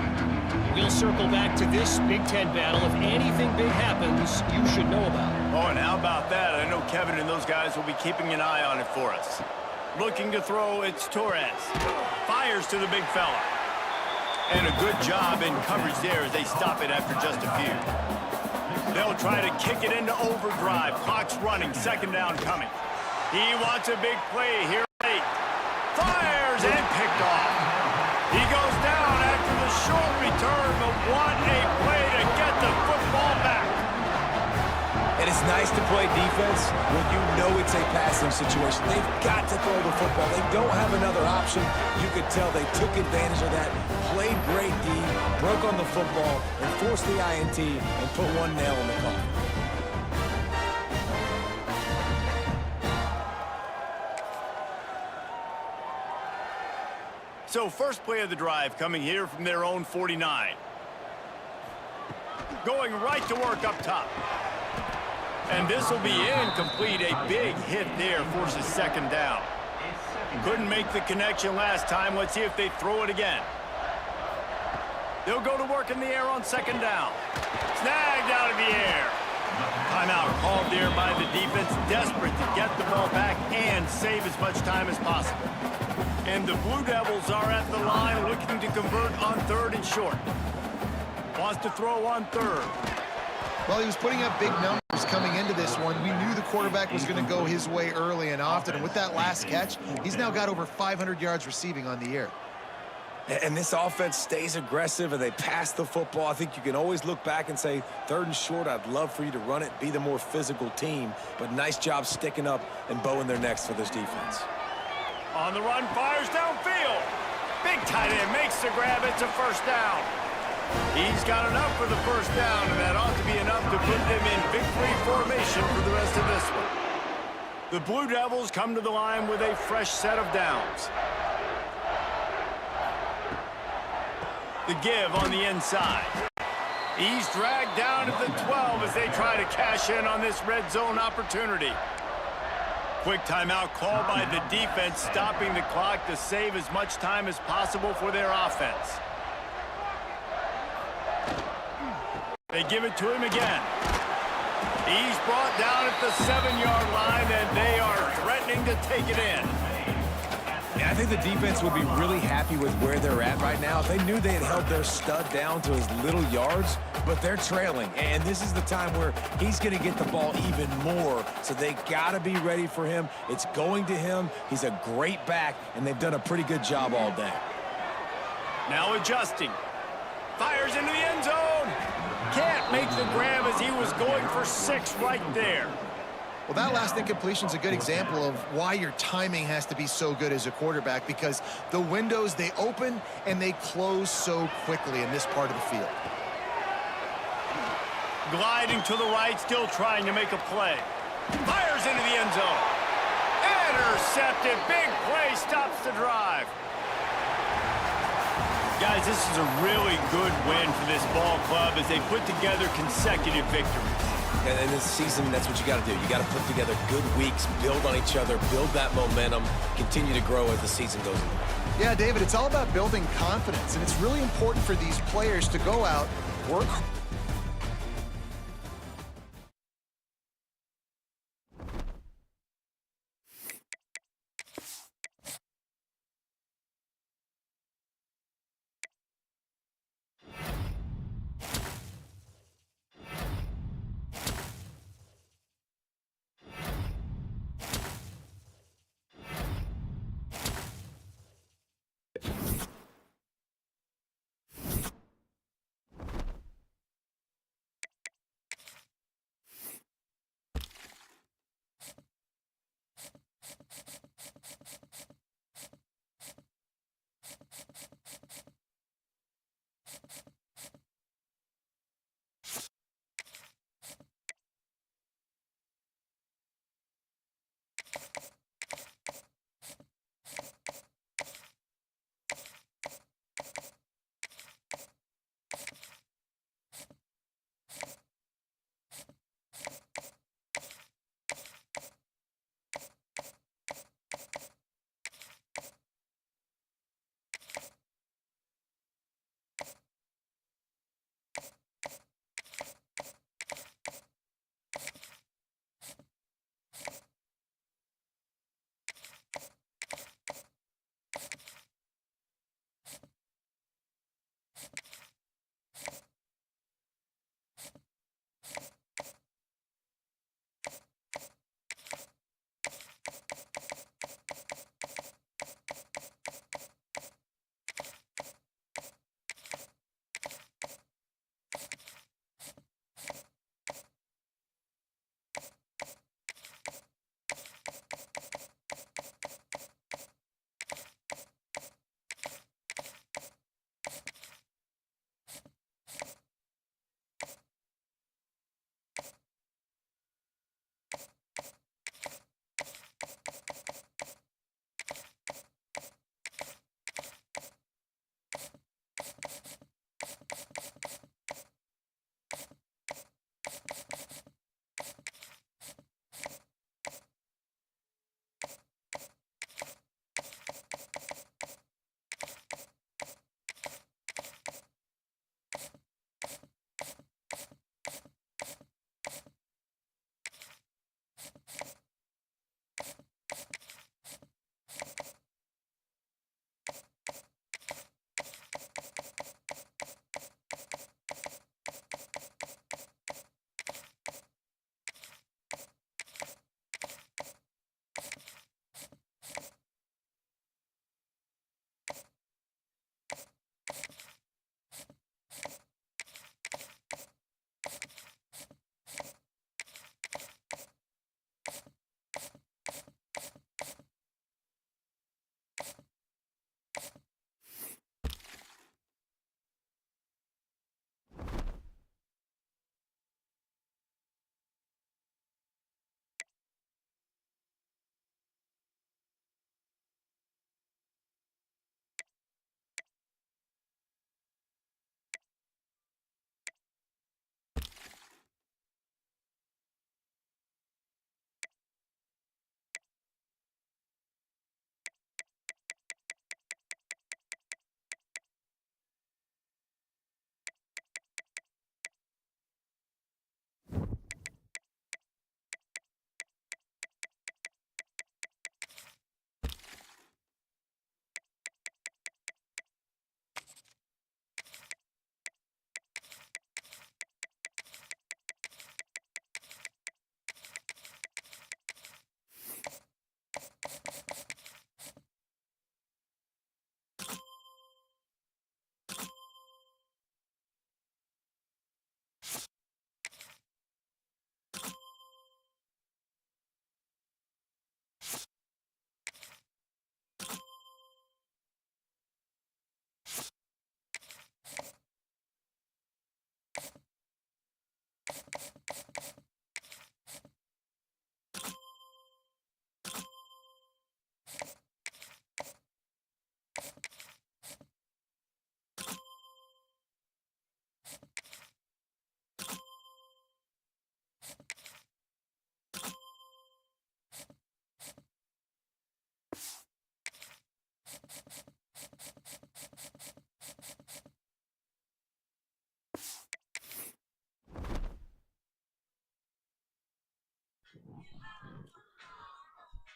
We'll circle back to this Big Ten battle. If anything big happens, you should know about it. Oh, and how about that? I know Kevin and those guys will be keeping an eye on it for us. Looking to throw, it's Torres. Fires to the big fella. And a good job in coverage there as they stop it after just a few. They'll try to kick it into overdrive. Clock's running, 2nd down coming. He wants a big play here late. Fires and picked off. He goes down after the short return, but what a play to get the football back. And it's nice to play defense when you know it's a passing situation. They've got to throw the football. They don't have another option. You could tell they took advantage of that, played great D, broke on the football, and forced the INT and put one nail in the coffin. So first play of the drive coming here from their own 49. Going right to work up top. And this will be incomplete. A big hit there forces second down. Couldn't make the connection last time. Let's see if they throw it again. They'll go to work in the air on second down. Snagged out of the air. Timeout called there by the defense, desperate to get the ball back and save as much time as possible. And the Blue Devils are at the line looking to convert on third and short. Wants to throw on third. Well, he was putting up big numbers coming into this one. We knew the quarterback was going to go his way early and often. And with that last catch, he's now got over 500 yards receiving on the year. And this offense stays aggressive and they pass the football. I think you can always look back and say, third and short, I'd love for you to run it, be the more physical team. But nice job sticking up and bowing their necks for this defense. On the run, fires downfield. Big tight end makes the grab. It's a first down. He's got enough for the first down, and that ought to be enough to put them in victory formation for the rest of this one. The Blue Devils come to the line with a fresh set of downs. The give on the inside. He's dragged down at the 12 as they try to cash in on this red zone opportunity. Quick timeout called by the defense, stopping the clock to save as much time as possible for their offense. They give it to him again. He's brought down at the 7-yard line, and they are threatening to take it in. Yeah, I think the defense would be really happy with where they're at right now. If they knew they had held their stud down to his little yards, but they're trailing. And this is the time where he's going to get the ball even more. So they got to be ready for him. It's going to him. He's a great back, and they've done a pretty good job all day. Now adjusting. Fires into the end zone. Can't make the grab as he was going for 6 right there. Well, that last incompletion is a good example of why your timing has to be so good as a quarterback, because the windows, they open and they close so quickly in this part of the field. Gliding to the right, still trying to make a play. Fires into the end zone. Intercepted. Big play stops the drive. Guys, this is a really good win for this ball club as they put together consecutive victories. And in this season, that's what you got to do. You got to put together good weeks, build on each other, build that momentum, continue to grow as the season goes on. Yeah, David, it's all about building confidence, and it's really important for these players to go out, work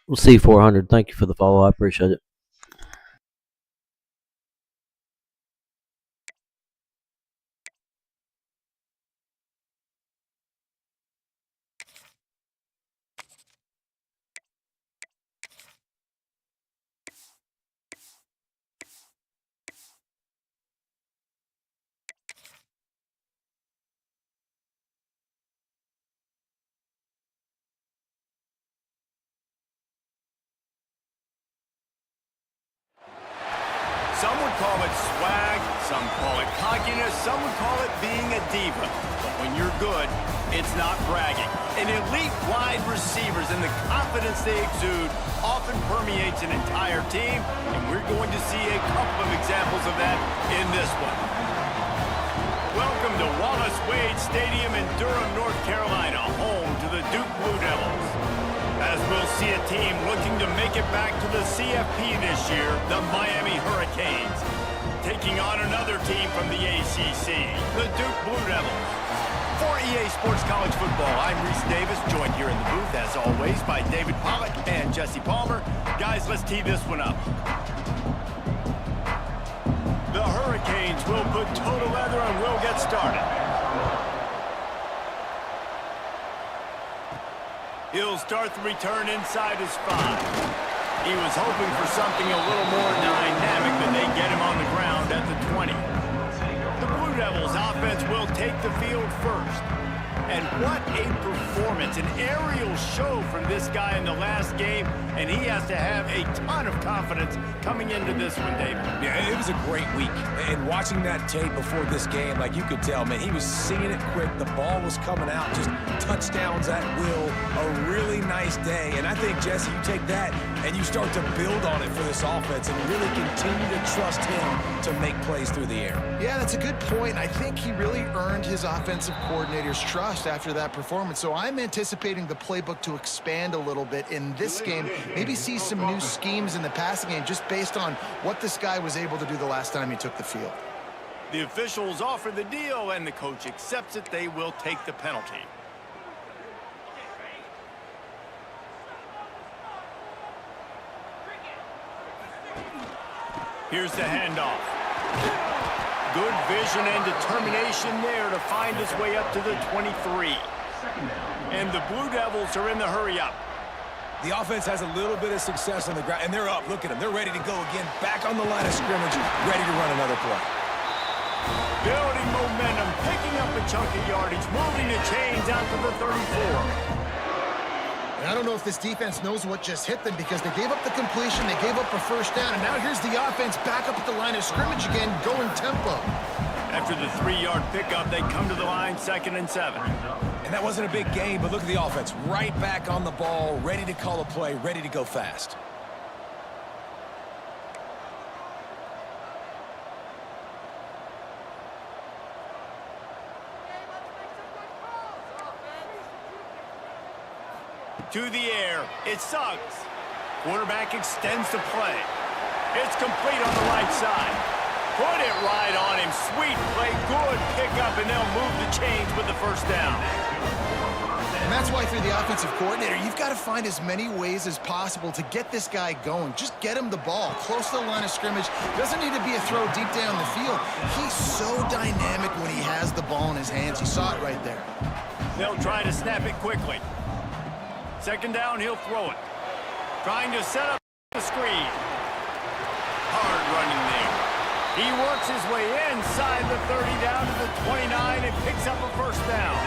C400, thank you for the follow. I appreciate it. Some would call it swag, some call it cockiness, some would call it being a diva. But when you're good, it's not bragging. An elite wide receivers and the confidence they exude often permeates an entire team, and we're going to see a couple of examples of that in this one. Welcome to Wallace Wade Stadium in Durham, North Carolina, home to the Duke Blue Devils. As we'll see a team looking to make it back to the CFP this year, the Miami Hurricanes. Taking on another team from the ACC, the Duke Blue Devils. For EA Sports College Football, I'm Reese Davis, joined here in the booth, as always, by David Pollack and Jesse Palmer. Guys, let's tee this one up. The Hurricanes will put toe to leather and we'll get started. He'll start the return inside his 5. He was hoping for something a little more dynamic than they get him on the ground at the 20. The Blue Devils offense will take the field first. And what a performance, an aerial show from this guy in the last game, and he has to have a ton of confidence coming into this one, David. Yeah, it was a great week. And watching that tape before this game, like you could tell, man, he was seeing it quick. The ball was coming out, just touchdowns at will. A really nice day. And I think, Jesse, you take that and you start to build on it for this offense and really continue to trust him to make plays through the air. Yeah, that's a good point. I think he really earned his offensive coordinator's trust after that performance. So I'm anticipating the playbook to expand a little bit in this game. Maybe see some new schemes in the passing game just based on what this guy was able to do the last time he took the field. The officials offer the deal, and the coach accepts it. They will take the penalty. Here's the handoff. Good vision and determination there to find his way up to the 23. And the Blue Devils are in the hurry-up. The offense has a little bit of success on the ground, and they're up. Look at them. They're ready to go again, back on the line of scrimmage, ready to run another play. Building momentum, picking up a chunk of yardage, moving the chains out to the 34. And I don't know if this defense knows what just hit them because they gave up the completion, they gave up a first down, and now here's the offense back up at the line of scrimmage again, going tempo. After the 3-yard pickup, they come to the line, 2nd and 7. And that wasn't a big gain, but look at the offense. Right back on the ball, ready to call a play, ready to go fast. To the air, it's Suggs. Quarterback extends the play. It's complete on the right side. Put it right on him. Sweet play, good pickup, and they'll move the chains with the first down. And that's why, through the offensive coordinator, you've got to find as many ways as possible to get this guy going. Just get him the ball close to the line of scrimmage. Doesn't need to be a throw deep down the field. He's so dynamic when he has the ball in his hands. You saw it right there. They'll try to snap it quickly. 2nd down, he'll throw it. Trying to set up the screen. Hard running there. He works his way inside the 30 down to the 29 and picks up a first down.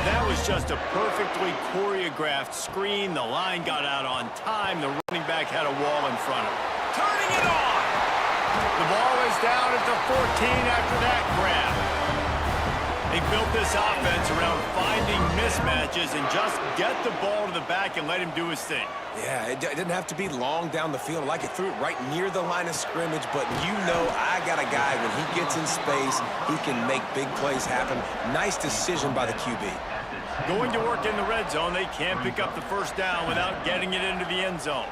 That was just a perfectly choreographed screen. The line got out on time. The running back had a wall in front of him. Turning it on! The ball is down at the 14 after that grab. They built this offense around finding mismatches and just get the ball to the back and let him do his thing. Yeah, it didn't have to be long down the field. Like it threw it right near the line of scrimmage, but you know I got a guy, when he gets in space, he can make big plays happen. Nice decision by the QB. Going to work in the red zone, they can't pick up the first down without getting it into the end zone.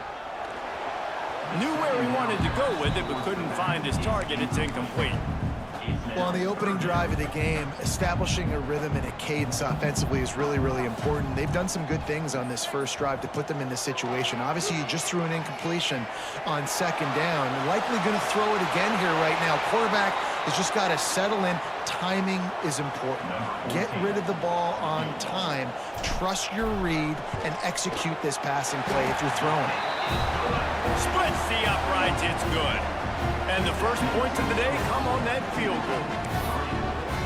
Knew where he wanted to go with it, but couldn't find his target. It's incomplete. Well, on the opening drive of the game, establishing a rhythm and a cadence offensively is really, really important. They've done some good things on this first drive to put them in this situation. Obviously, you just threw an incompletion on second down. Likely going to throw it again here right now. Quarterback has just got to settle in. Timing is important. Get rid of the ball on time. Trust your read and execute this passing play if you're throwing it. Splits the uprights, it's good. And the first points of the day come on that field goal.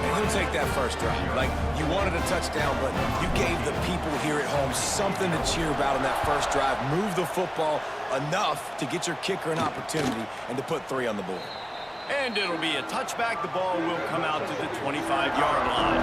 And he'll take that first drive. Like, you wanted a touchdown, but you gave the people here at home something to cheer about on that first drive. Move the football enough to get your kicker an opportunity and to put 3 on the board. And it'll be a touchback. The ball will come out to the 25-yard line.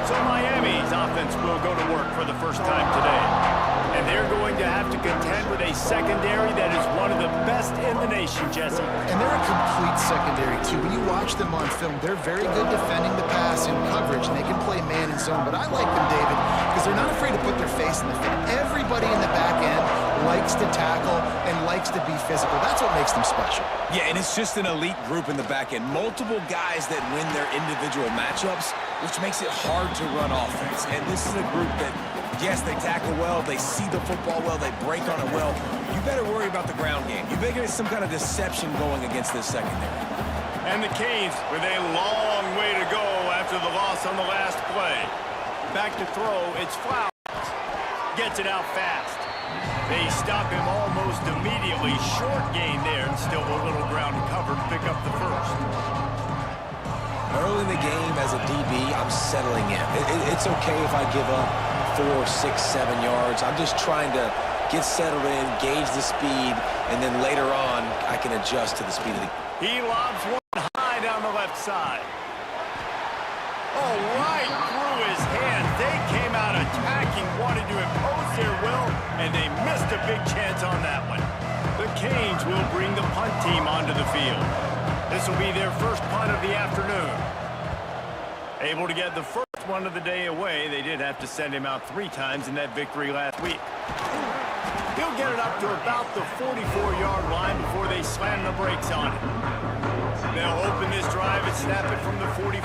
So Miami's offense will go to work for the first time today. And they're going to have to contend with a secondary that is one of the best in the nation, Jesse. And they're a complete secondary, too. When you watch them on film, they're very good defending the pass in coverage, and they can play man and zone. But I like them, David, because they're not afraid to put their face in the field. Everybody in the back end likes to tackle and likes to be physical. That's what makes them special. Yeah, and it's just an elite group in the back end. Multiple guys that win their individual matchups, which makes it hard to run offense. And this is a group that, yes, they tackle well, they see the football well, they break on it well. You better worry about the ground game. You better get some kind of deception going against this secondary. And the Canes with a long way to go after the loss on the last play. Back to throw, it's Flowers. Gets it out fast. They stop him almost immediately. Short gain there, and still a little ground covered to pick up the first. Early in the game, as a DB, I'm settling in. It's okay if I give up 4, 6, 7 yards. I'm just trying to get settled in, gauge the speed, and then later on, I can adjust to the speed of the game. He lobs one high down the left side. Oh, right through his hands. They came out attacking, wanted to impose their will, and they missed a big chance on that one. The Canes will bring the punt team onto the field. This will be their first punt of the afternoon. Able to get the first one of the day away. They did have to send him out 3 times in that victory last week. He'll get it up to about the 44-yard line before they slam the brakes on it. They'll open this drive and snap it from the 44.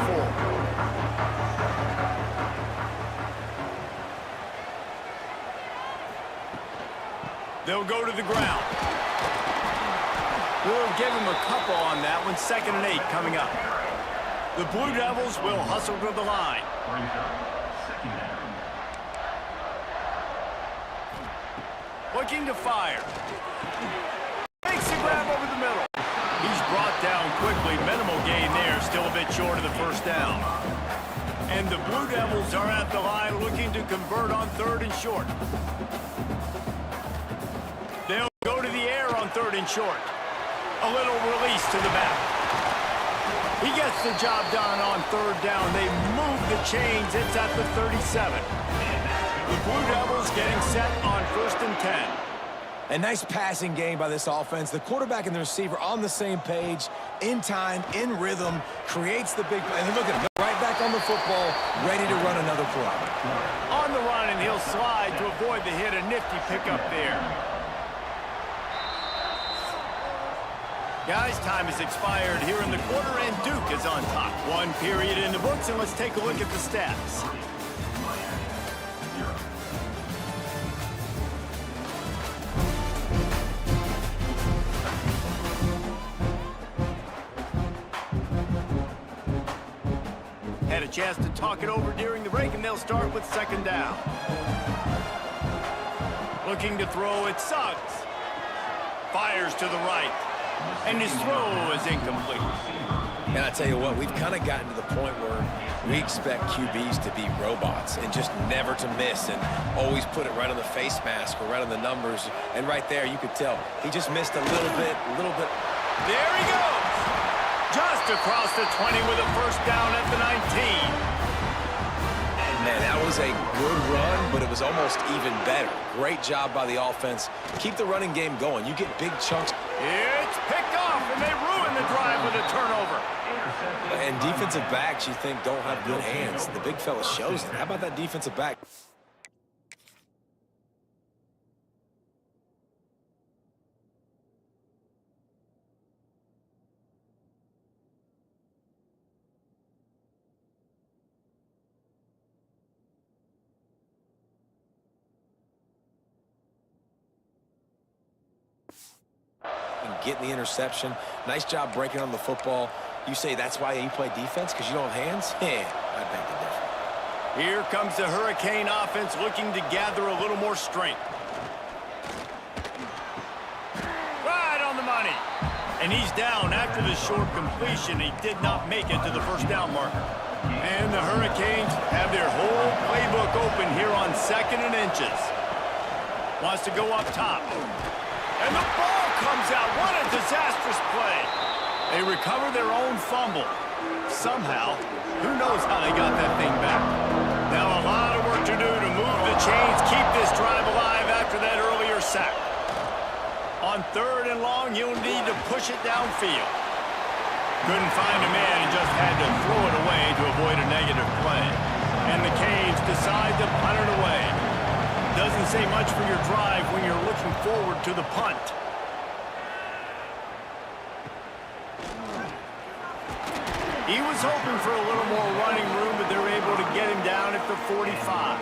They'll go to the ground. We'll give him a couple on that one. 2nd and 8 coming up. The Blue Devils will hustle to the line. Looking to fire. Makes the grab over the middle. He's brought down quickly. Minimal gain there. Still a bit short of the first down. And the Blue Devils are at the line looking to convert on 3rd and short. They'll go to the air on 3rd and short. A little release to the back. He gets the job done on 3rd down. They move the chains. It's at the 37. The Blue Devils getting set on 1st and 10. A nice passing game by this offense. The quarterback and the receiver on the same page, in time, in rhythm, creates the big play. And look at him, right back on the football, ready to run another play. On the run, and he'll slide to avoid the hit. A nifty pickup there. Guys, time has expired here in the quarter, and Duke is on top. 1 period in the books, and let's take a look at the stats. Had a chance to talk it over during the break, and they'll start with 2nd down. Looking to throw, it's Suggs. Fires to the right. And his throw is incomplete. And I tell you what, we've kind of gotten to the point where we expect QBs to be robots and just never to miss and always put it right on the face mask or right on the numbers. And right there, you could tell he just missed a little bit. There he goes. Just across the 20 with a first down at the 19. Man, that was a good run, but it was almost even better. Great job by the offense. Keep the running game going. You get big chunks. It's picked off, and they ruin the drive with a turnover. And defensive backs, you think, don't have good hands. The big fella shows it. How about that defensive back? getting the interception. Nice job breaking on the football. You say that's why you play defense, because you don't have hands? Yeah, I beg to differ. Here comes the Hurricane offense looking to gather a little more strength. Right on the money. And he's down after the short completion. He did not make it to the first down marker. And the Hurricanes have their whole playbook open here on 2nd and inches. Wants to go up top. And the ball comes out. What a disastrous play. They recover their own fumble. Somehow, who knows how they got that thing back. Now a lot of work to do to move the chains, keep this drive alive after that earlier sack. On 3rd and long, you'll need to push it downfield. Couldn't find a man and just had to throw it away to avoid a negative play. And the Canes decide to punt it away. Doesn't say much for your drive when you're looking forward to the punt. He was hoping for a little more running room, but they're able to get him down at the 45.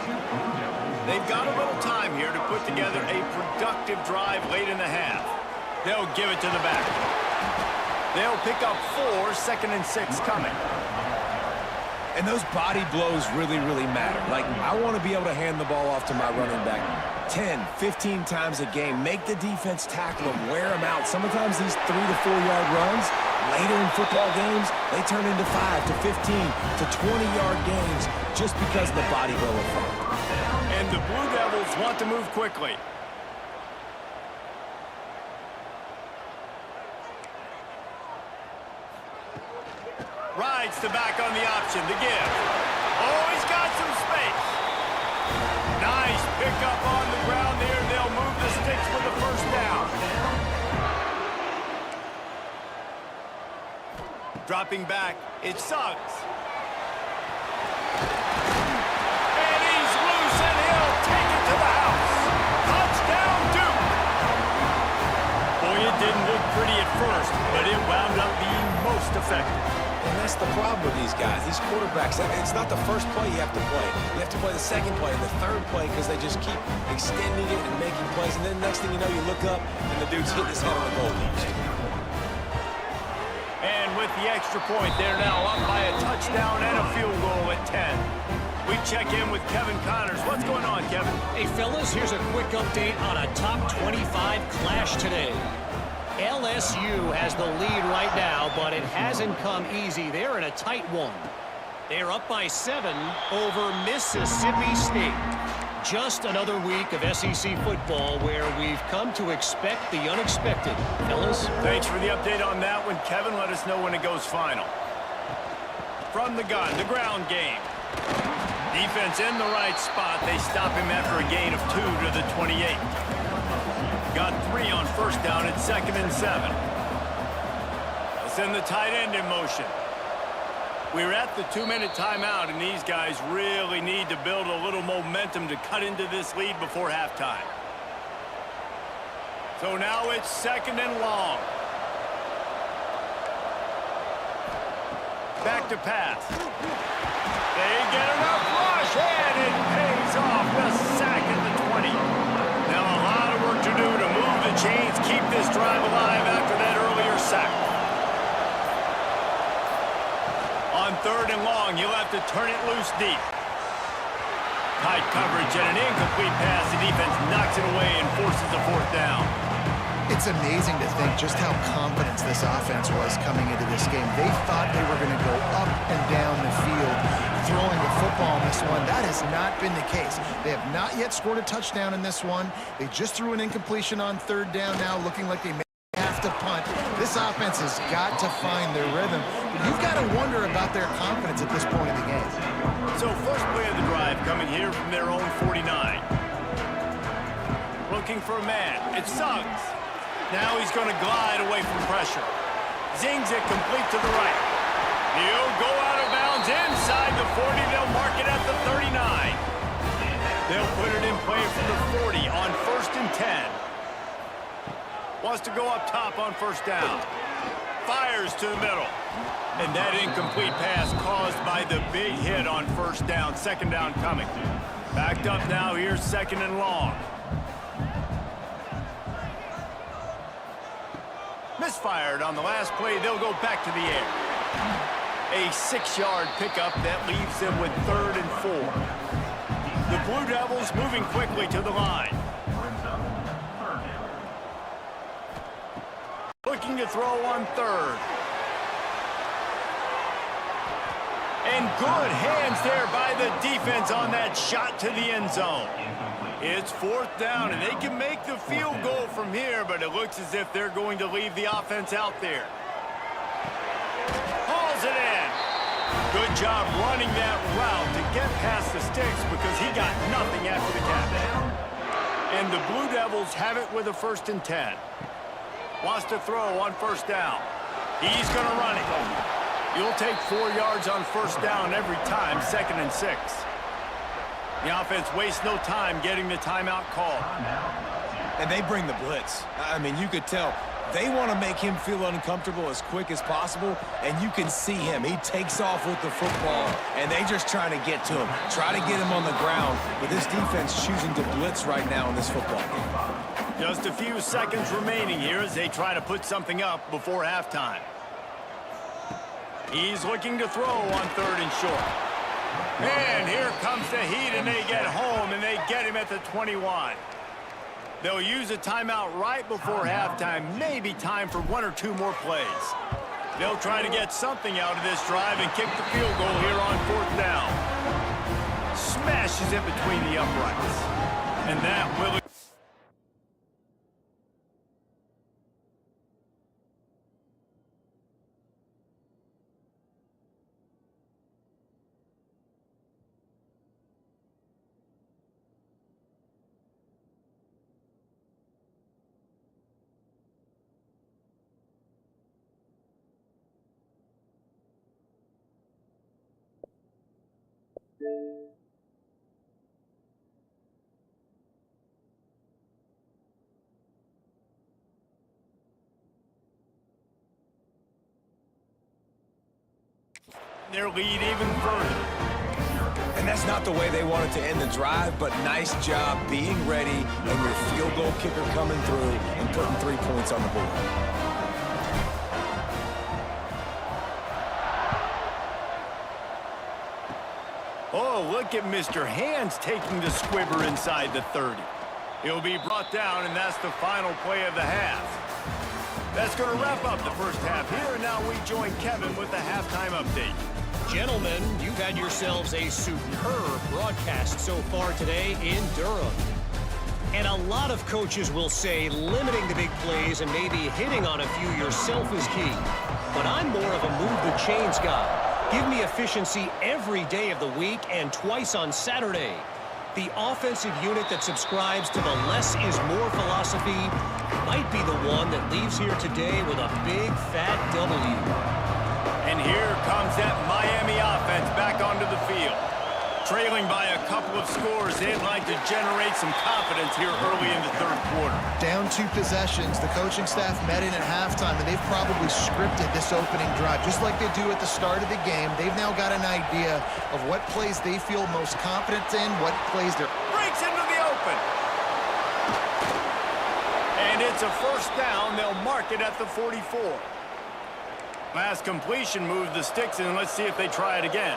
They've got a little time here to put together a productive drive late in the half. They'll give it to the back. They'll pick up 4, 2nd and 6 coming. And those body blows really, really matter. Like, I want to be able to hand the ball off to my running back 10, 15 times a game. Make the defense tackle them, wear them out. Sometimes these 3 to 4 yard runs, later in football games, they turn into 5 to 15 to 20-yard gains just because of the body blow effect. And the Blue Devils want to move quickly. Rides the back on the option, the give. Oh, he's got some space. Nice pickup on the ground there. They'll move the sticks for the first down. Dropping back, it's Suggs. And he's loose, and he'll take it to the house. Touchdown, Duke. Boy, it didn't look pretty at first, but it wound up being most effective. And that's the problem with these guys, these quarterbacks. It's not the first play you have to play. You have to play the second play and the third play because they just keep extending it and making plays. And then next thing you know, you look up and the dude's hitting his head on the goal post. And with the extra point, they're now up by a touchdown and a field goal at 10. We check in with Kevin Connors. What's going on, Kevin? Hey, fellas, here's a quick update on a top 25 clash today. LSU has the lead right now, but it hasn't come easy. They're in a tight one. They're up by 7 over Mississippi State. Just another week of SEC football where we've come to expect the unexpected. Fellas? Thanks for the update on that one, Kevin. Let us know when it goes final. From the gun, the ground game. Defense in the right spot. They stop him after a gain of 2 to the 28. Got 3 on first down at 2nd and 7. They'll send the tight end in motion. We're at the 2-minute timeout, and these guys really need to build a little momentum to cut into this lead before halftime. So now it's 2nd and long. Back to pass. They get enough rush, and it pays off. The sack at the 20. Now a lot of work to do to move the chains, keep this drive alive after that earlier sack. On 3rd and long, you'll have to turn it loose deep. Tight coverage and an incomplete pass. The defense knocks it away and forces the 4th down. It's amazing to think just how confident this offense was coming into this game. They thought they were going to go up and down the field throwing the football in this one. That has not been the case. They have not yet scored a touchdown in this one. They just threw an incompletion on 3rd down now, looking like they may have to punt. This offense has got to find their rhythm. But you've got to wonder about their confidence at this point in the game. So first play of the drive coming here from their own 49. Looking for a man. It's Suggs. Now he's going to glide away from pressure. Zings it complete to the right. He'll go out of bounds inside the 40. They'll mark it at the 39. They'll put it in play from the 40 on 1st and 10. Wants to go up top on 1st down. Fires to the middle. And that incomplete pass caused by the big hit on 1st down. 2nd down coming. Backed up now. Here's 2nd and long. misfired on the last play. They'll go back to the air. A 6-yard pickup that leaves them with 3rd and 4. The Blue Devils moving quickly to the line. Looking to throw on 3rd. And good hands there by the defense on that shot to the end zone. It's 4th down, and they can make the field goal from here, but it looks as if they're going to leave the offense out there. Hauls it in. Good job running that route to get past the sticks because he got nothing after the catch. And the Blue Devils have it with a 1st and 10. Wants to throw on 1st down. He's going to run it. You'll take 4 yards on 1st down every time, 2nd and 6. The offense wastes no time getting the timeout called. And they bring the blitz. I mean, you could tell they want to make him feel uncomfortable as quick as possible, and you can see him. He takes off with the football, and they just trying to get to him, try to get him on the ground, but this defense choosing to blitz right now in this football game. Just a few seconds remaining here as they try to put something up before halftime. He's looking to throw on 3rd and short. And here comes the heat, and they get home, and they get him at the 21. They'll use a timeout right before halftime, maybe time for 1 or 2 more plays. They'll try to get something out of this drive and kick the field goal here on 4th down. Smashes it between the uprights. And that will... their lead even further. And that's not the way they wanted to end the drive, but nice job being ready and your field goal kicker coming through and putting 3 points on the board. Oh, look at Mr. Hands taking the squibber inside the 30. He'll be brought down, and that's the final play of the half. That's going to wrap up the first half here, and now we join Kevin with the halftime update. Gentlemen, you've had yourselves a superb broadcast so far today in Durham. And a lot of coaches will say limiting the big plays and maybe hitting on a few yourself is key. But I'm more of a move the chains guy. Give me efficiency every day of the week and twice on Saturday. The offensive unit that subscribes to the less is more philosophy might be the one that leaves here today with a big fat W. And here comes that Miami offense back onto the field. Trailing by a couple of scores, they'd like to generate some confidence here early in the 3rd quarter. Down 2 possessions. The coaching staff met in at halftime, and they've probably scripted this opening drive. Just like they do at the start of the game, they've now got an idea of what plays they feel most confident in, what plays they're... Breaks into the open. And it's a 1st down. They'll mark it at the 44. Last completion moved the sticks in. Let's see if they try it again.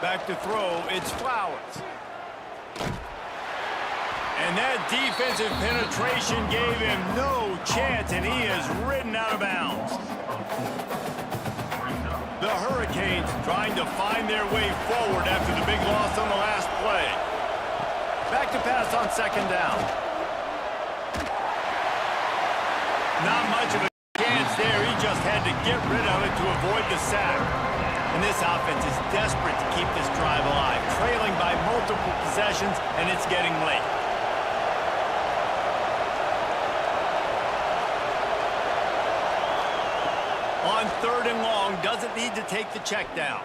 Back to throw, it's Flowers. And that defensive penetration gave him no chance, and he is ridden out of bounds. The Hurricanes trying to find their way forward after the big loss on the last play. Back to pass on 2nd down. Not much of a chance there. He just had to get rid of it to avoid the sack. And this offense is desperate to keep this drive alive, trailing by multiple possessions, and it's getting late. On 3rd and long, doesn't need to take the check down.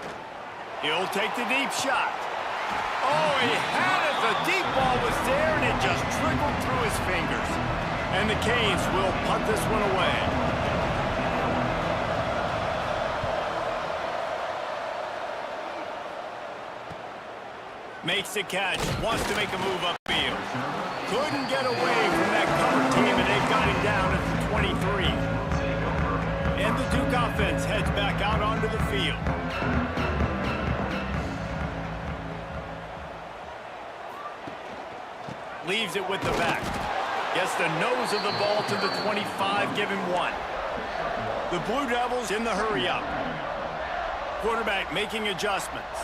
He'll take the deep shot. Oh, he had it. The deep ball was there, and it just trickled through his fingers. And the Canes will punt this one away. Makes the catch, wants to make a move upfield. couldn't get away from that cover team, and they got him down at the 23. And the Duke offense heads back out onto the field. Leaves it with the back. Gets the nose of the ball to the 25, give him 1. The Blue Devils in the hurry up. Quarterback making adjustments.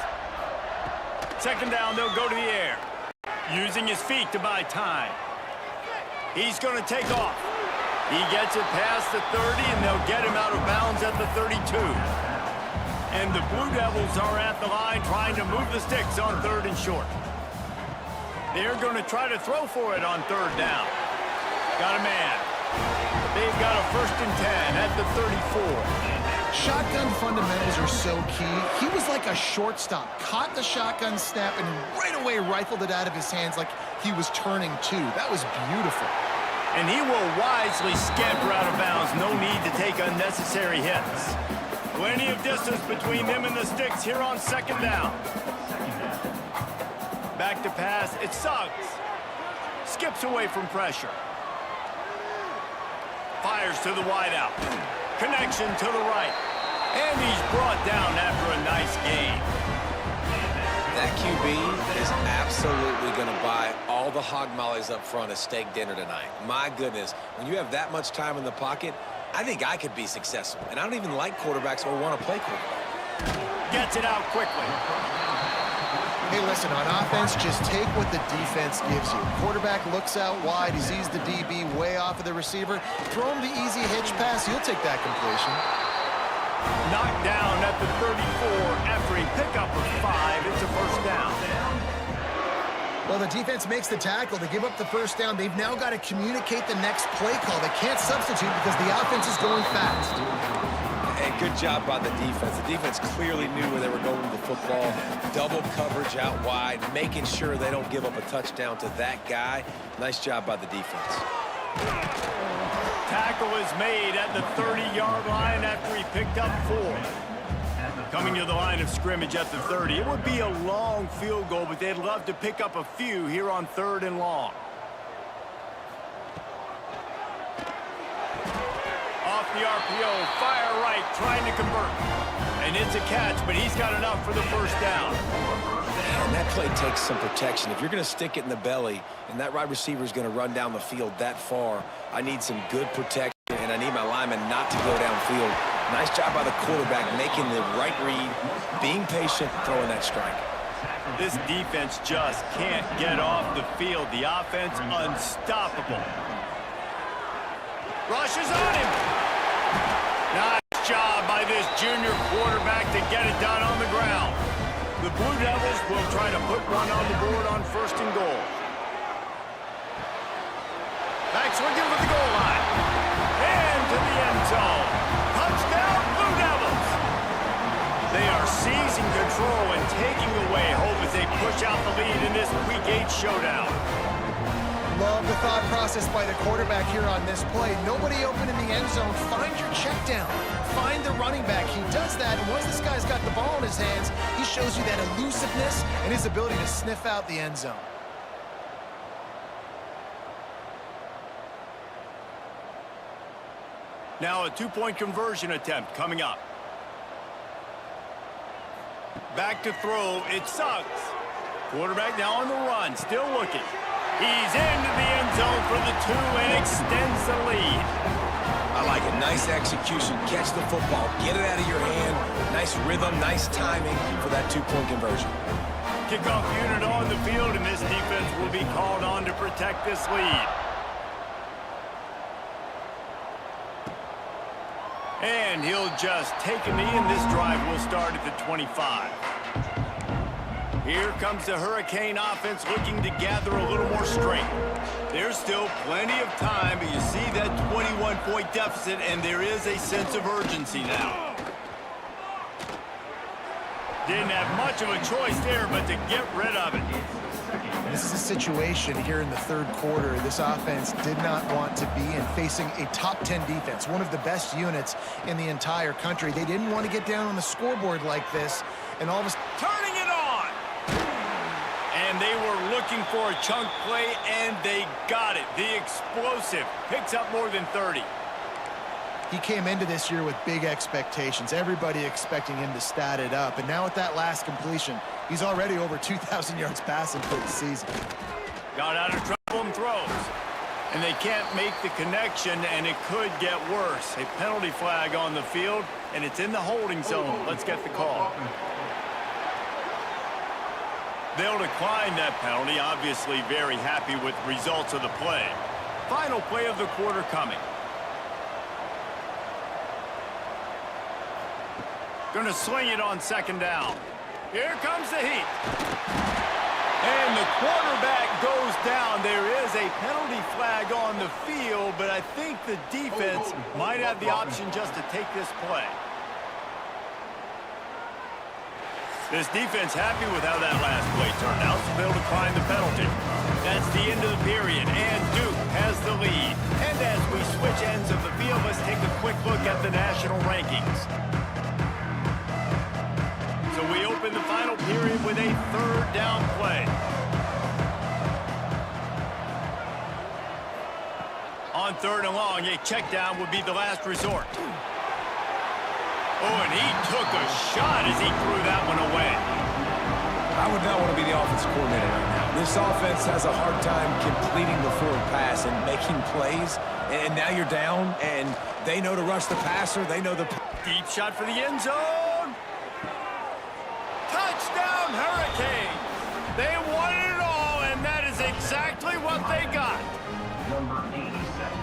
Second down, they'll go to the air. Using his feet to buy time. He's going to take off. He gets it past the 30, and they'll get him out of bounds at the 32. And the Blue Devils are at the line trying to move the sticks on 3rd and short. They're going to try to throw for it on 3rd down. Got a man. They've got a 1st and 10 at the 34. Shotgun fundamentals are so key. He was like a shortstop. Caught the shotgun snap and right away rifled it out of his hands like he was turning two. That was beautiful. And he will wisely scamper out of bounds. No need to take unnecessary hits. Plenty of distance between them and the sticks here on 2nd down. Back to pass. It sucks. Skips away from pressure. Fires to the wideout. Connection to the right. And he's brought down after a nice game. That QB is absolutely going to buy all the hog mollies up front at steak dinner tonight. My goodness, when you have that much time in the pocket, I think I could be successful. And I don't even like quarterbacks or want to play quarterback. Gets it out quickly. Hey, listen, on offense, just take what the defense gives you. Quarterback looks out wide. He sees the DB way off of the receiver. Throw him the easy hitch pass. He'll take that completion. Knocked down at the 34 after a pickup of 5. It's a 1st down. Well, the defense makes the tackle. They give up the 1st down. They've now got to communicate the next play call. They can't substitute because the offense is going fast. Hey, good job by the defense. The defense clearly knew where they were going with the football. Double coverage out wide, making sure they don't give up a touchdown to that guy. Nice job by the defense. Tackle is made at the 30-yard line after he picked up 4. Coming to the line of scrimmage at the 30. It would be a long field goal, but they'd love to pick up a few here on 3rd and long. Off the RPO, fire right, trying to convert. And it's a catch, but he's got enough for the 1st down. And that play takes some protection. If you're going to stick it in the belly and that wide receiver is going to run down the field that far, I need some good protection, and I need my lineman not to go downfield. Nice job by the quarterback making the right read, being patient, throwing that strike. This defense just can't get off the field. The offense unstoppable. Rushes on him. Nice job by this junior quarterback to get it done on the ground. The Blue Devils will try to put one on the board on 1st and goal. Back swinging with the goal line. And to the end zone. Touchdown, Blue Devils. They are seizing control and taking away hope as they push out the lead in this Week 8 showdown. Love the thought process by the quarterback here on this play. Nobody open in the end zone. Find your check down. Find the running back. He does that, and once this guy's got the ball in his hands, he shows you that elusiveness and his ability to sniff out the end zone. Now a 2-point conversion attempt coming up. Back to throw. It sucks. Quarterback now on the run. Still looking. He's into the end zone for the 2 and extends the lead. I like it. Nice execution. Catch the football. Get it out of your hand. Nice rhythm, nice timing for that 2-point conversion. Kickoff unit on the field, and this defense will be called on to protect this lead. And he'll just take a knee, and this drive will start at the 25. Here comes the Hurricane offense looking to gather a little more strength. There's still plenty of time, but you see that 21-point deficit, and there is a sense of urgency now. Didn't have much of a choice there, but to get rid of it. This is a situation here in the 3rd quarter this offense did not want to be in, facing a top 10 defense, one of the best units in the entire country. They didn't want to get down on the scoreboard like this, and all of a sudden, Turning it on! And they were looking for a chunk play, and they got it. The explosive picks up more than 30. He came into this year with big expectations. Everybody expecting him to stat it up. And now with that last completion, he's already over 2,000 yards passing for the season. Got out of trouble and throws. And they can't make the connection, and it could get worse. A penalty flag on the field, and it's in the holding zone. Let's get the call. They'll decline that penalty, obviously very happy with the results of the play. Final play of the quarter coming. Gonna sling it on second down. Here comes the heat. And the quarterback goes down. There is a penalty flag on the field, but I think the defense might have the option just to take this play. This defense happy with how that last play turned out, so they'll decline the penalty. That's the end of the period, and Duke has the lead. And as we switch ends of the field, let's take a quick look at the national rankings. So we open the final period with a third down play. On third and long, a check down would be the last resort. Oh, and he took a shot as he threw that one away. I would not want to be the offensive coordinator right now. This offense has a hard time completing the forward pass and making plays. And now you're down, and they know to rush the passer. They know the... Deep shot for the end zone. Touchdown, Hurricanes. They wanted it all, and that is exactly what they got.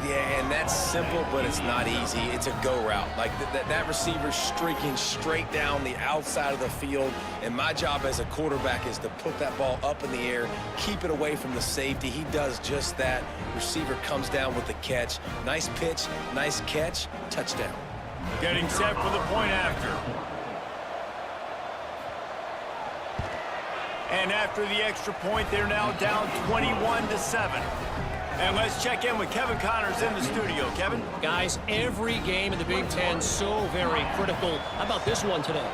Yeah, and that's simple, but it's not easy. It's a go route. Like that receiver streaking straight down the outside of the field, and my job as a quarterback is to put that ball up in the air, keep it away from the safety. He does just that. Receiver comes down with the catch. Nice pitch, nice catch, touchdown. Getting set for the point after. And after the extra point, they're now down 21-7. And let's check in with Kevin Connors in the studio. Kevin? Guys, every game in the Big Ten so very critical. How about this one today?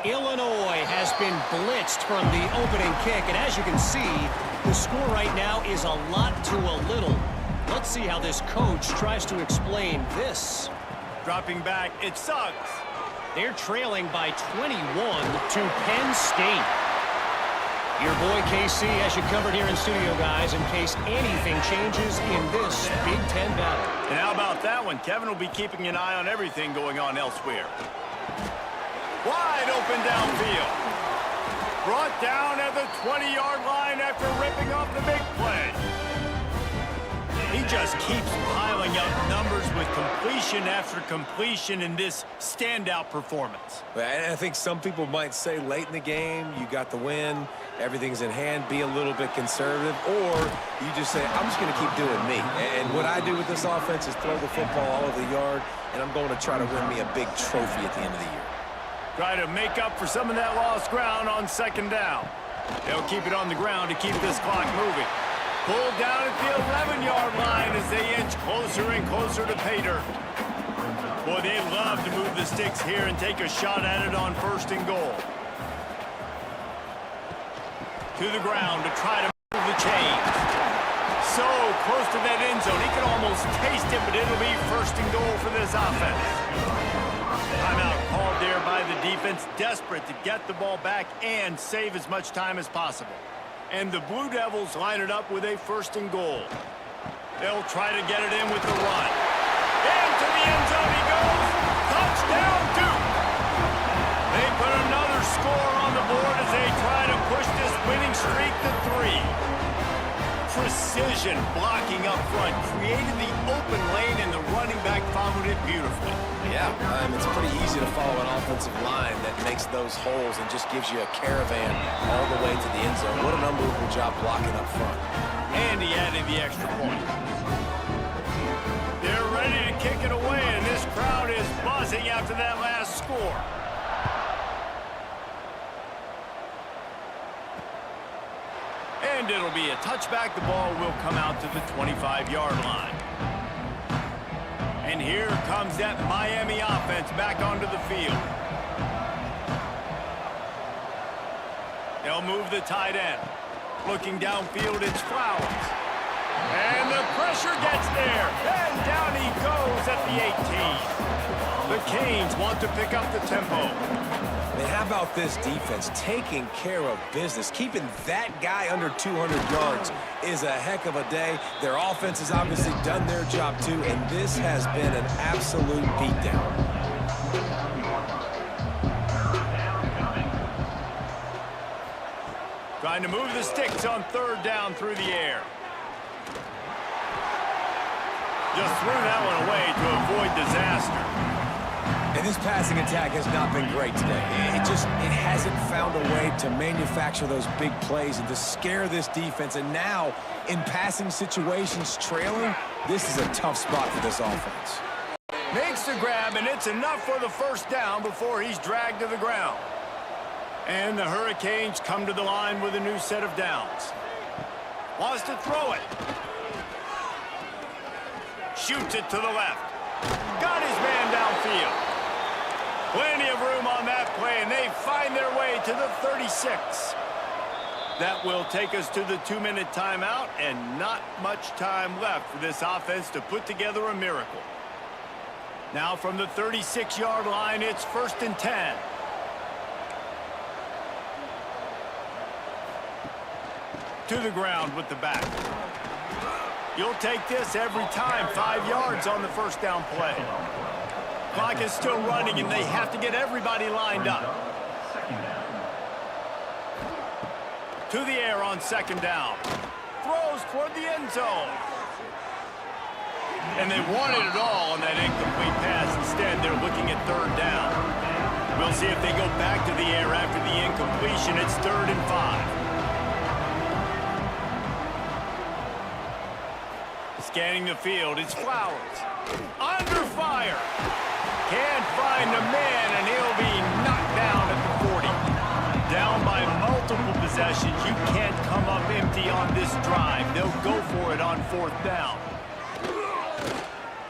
Illinois has been blitzed from the opening kick, and as you can see, the score right now is a lot to a little. Let's see how this coach tries to explain this. Dropping back, it sucks. They're trailing by 21 to Penn State. Your boy KC has you covered here in studio, guys, in case anything changes in this Big Ten battle. And how about that one? Kevin will be keeping an eye on everything going on elsewhere. Wide open downfield. Brought down at the 20-yard line after ripping off the big play. He just keeps piling up numbers with completion after completion in this standout performance. And I think some people might say late in the game, you got the win, everything's in hand, be a little bit conservative, or you just say, I'm just going to keep doing me. And what I do with this offense is throw the football all over the yard, and I'm going to try to win me a big trophy at the end of the year. Try to make up for some of that lost ground on second down. They'll keep it on the ground to keep this clock moving. Pulled down at the 11-yard line as they inch closer and closer to pay dirt. Boy, they'd love to move the sticks here and take a shot at it on first and goal. To the ground to try to move the chains. So close to that end zone. He could almost taste it, but it'll be first and goal for this offense. Timeout called there by the defense, desperate to get the ball back and save as much time as possible. And the Blue Devils line it up with a first and goal. They'll try to get it in with the run. Into the end zone he goes. Touchdown, Duke. They put another score on the board as they try to push this winning streak to 3. Precision blocking up front created the open lane, and the running back followed it beautifully. Yeah, it's pretty easy to follow an offensive line that makes those holes and just gives you a caravan all the way to the end zone. What an unbelievable job blocking up front. And he added the extra point. They're ready to kick it away, and this crowd is buzzing after that last score. And it'll be a touchback. The ball will come out to the 25-yard line. And here comes that Miami offense back onto the field. They'll move the tight end. Looking downfield, it's Flowers. And the pressure gets there. And down he goes at the 18. The Canes want to pick up the tempo. And how about this defense taking care of business? Keeping that guy under 200 yards is a heck of a day. Their offense has obviously done their job too, and this has been an absolute beatdown. Trying to move the sticks on third down through the air. Just threw that one away to avoid disaster. And this passing attack has not been great today. It hasn't found a way to manufacture those big plays and to scare this defense. And now, in passing situations, trailing, this is a tough spot for this offense. Makes the grab, and it's enough for the first down before he's dragged to the ground. And the Hurricanes come to the line with a new set of downs. Wants to throw it. Shoots it to the left. Got his man downfield. Plenty of room on that play, and they find their way to the 36. That will take us to the 2-minute timeout, and not much time left for this offense to put together a miracle. Now from the 36-yard line, it's 1st and 10. To the ground with the back. You'll take this every time. 5 yards on the first down play. Clock is still running, and they have to get everybody lined up. To the air on 2nd down. Throws toward the end zone. And they wanted it all on that incomplete pass. Instead, they're looking at 3rd down. We'll see if they go back to the air after the incompletion. It's 3rd and 5. Scanning the field, it's Flowers. Under fire. Can't find the man, and he'll be knocked down at the 40. Down by multiple possessions. You can't come up empty on this drive. They'll go for it on 4th down.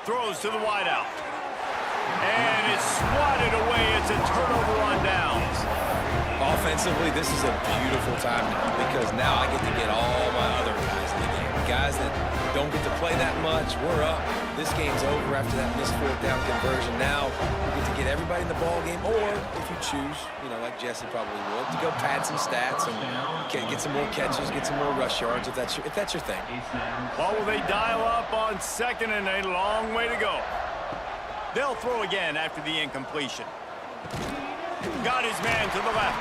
Throws to the wideout. And it's swatted away. It's a turnover on downs. Offensively, this is a beautiful time now because now I get to get all my other guys in the game. Guys that don't get to play that much. We're up. This game's over after that missed 4th down conversion. Now we get to get everybody in the ball game, or if you choose, like Jesse probably would, to go pad some stats and get some more catches, get some more rush yards if that's your thing. Well, will they dial up on 2nd and a long way to go? They'll throw again after the incompletion. Got his man to the left.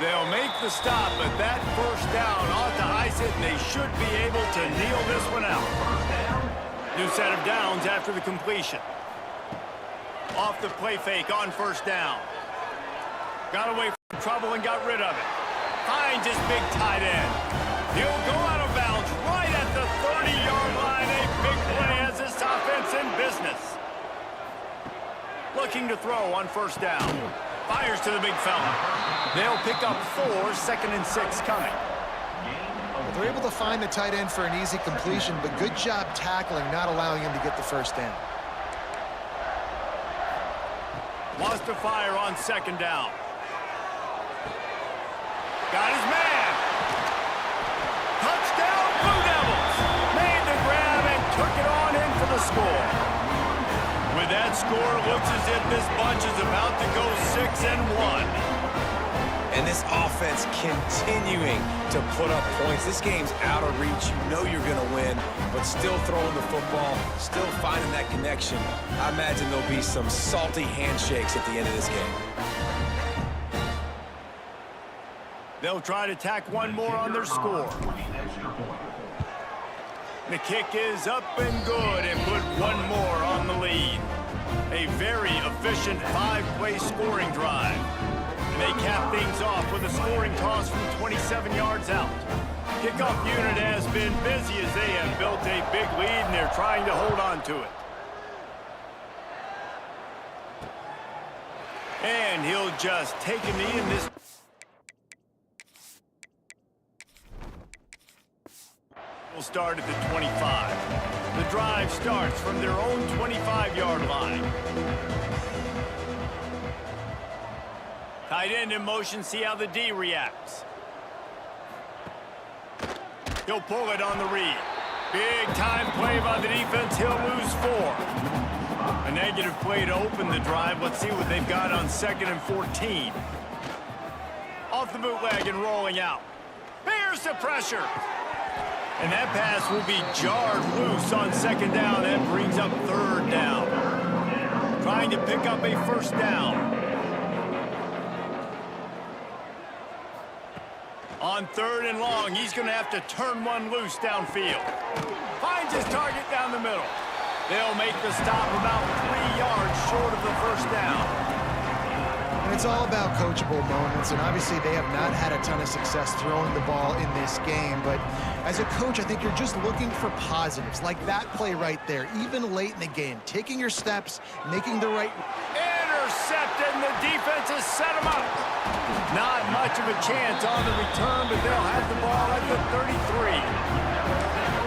They'll make the stop, but that first down ought to ice it, and they should be able to kneel this one out. New set of downs after the completion. Off the play fake on 1st down. Got away from trouble and got rid of it. Finds his big tight end. He'll go out of bounds right at the 30-yard line. A big play has this offense in business. Looking to throw on 1st down. Fires to the big fella. They'll pick up 4, 2nd and 6 coming. Well, they're able to find the tight end for an easy completion, but good job tackling, not allowing him to get the first down. Wants to fire on 2nd down. Got his man. Touchdown, Blue Devils. Made the grab and took it on in for the score. With that score, looks as if this bunch is about to go 6-1. And this offense continuing to put up points. This game's out of reach. You know you're going to win, but still throwing the football, still finding that connection. I imagine there'll be some salty handshakes at the end of this game. They'll try to tack one more on their score. The kick is up and good and put one more on the lead. A very efficient 5-play scoring drive. And they cap things off with a scoring toss from 27 yards out. Kickoff unit has been busy as they have built a big lead and they're trying to hold on to it. And he'll just take a knee in this. Will start at the 25. The drive starts from their own 25-yard line. Tight end in motion, see how the D reacts. He'll pull it on the read. Big time play by the defense. He'll lose 4. A negative play to open the drive. Let's see what they've got on 2nd and 14. Off the bootleg and rolling out. Here's the pressure. And that pass will be jarred loose on 2nd down. That brings up 3rd down. Trying to pick up a 1st down. On 3rd and long, he's going to have to turn one loose downfield. Finds his target down the middle. They'll make the stop about 3 yards short of the 1st down. And it's all about coachable moments, and obviously they have not had a ton of success throwing the ball in this game, but as a coach, I think you're just looking for positives, like that play right there, even late in the game, taking your steps, making the right... Intercepted, and the defense has set him up. Not much of a chance on the return, but they'll have the ball at the 33.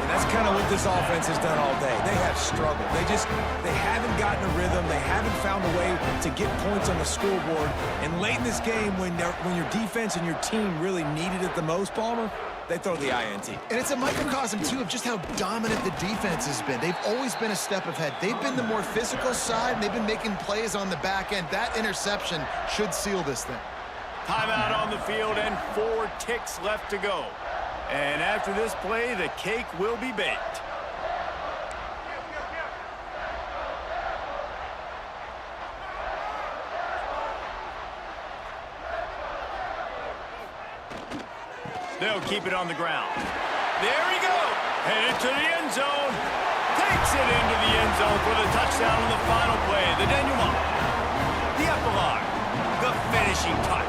And that's kind of what this offense has done all day. They have struggled. They haven't gotten a rhythm. They haven't found a way to get points on the scoreboard. And late in this game, when your defense and your team really needed it the most, Palmer, they throw the INT. And it's a microcosm, too, of just how dominant the defense has been. They've always been a step ahead. They've been the more physical side, and they've been making plays on the back end. That interception should seal this thing. Timeout on the field and 4 ticks left to go. And after this play, the cake will be baked. They'll keep it on the ground. There he goes. Headed to the end zone. Takes it into the end zone for the touchdown on the final play. The denouement. The epilogue. The finishing touch.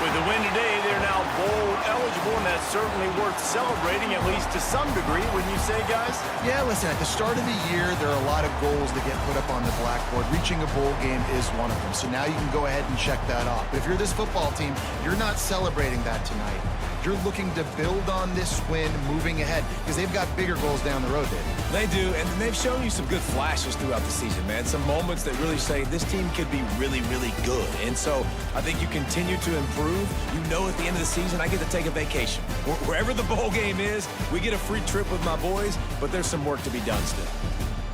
With the win today, they're now bowl eligible, and that's certainly worth celebrating, at least to some degree, wouldn't you say, guys? Yeah, listen, at the start of the year, there are a lot of goals that get put up on the blackboard. Reaching a bowl game is one of them, so now you can go ahead and check that off. But if you're this football team, you're not celebrating that tonight. You're looking to build on this win moving ahead because they've got bigger goals down the road, David. They do, and they've shown you some good flashes throughout the season, man. Some moments that really say this team could be really, really good. And so I think you continue to improve. You know at the end of the season, I get to take a vacation. Wherever the bowl game is, we get a free trip with my boys, but there's some work to be done still.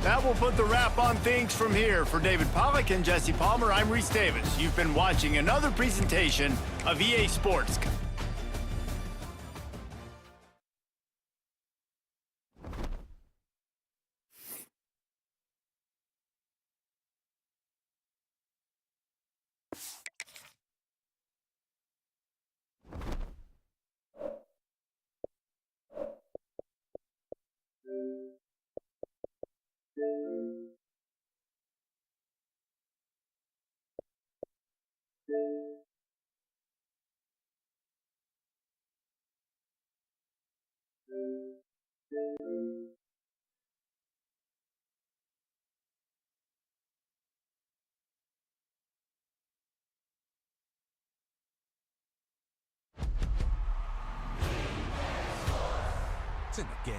That will put the wrap on things from here. For David Pollack and Jesse Palmer, I'm Reese Davis. You've been watching another presentation of EA Sports. It's in the game.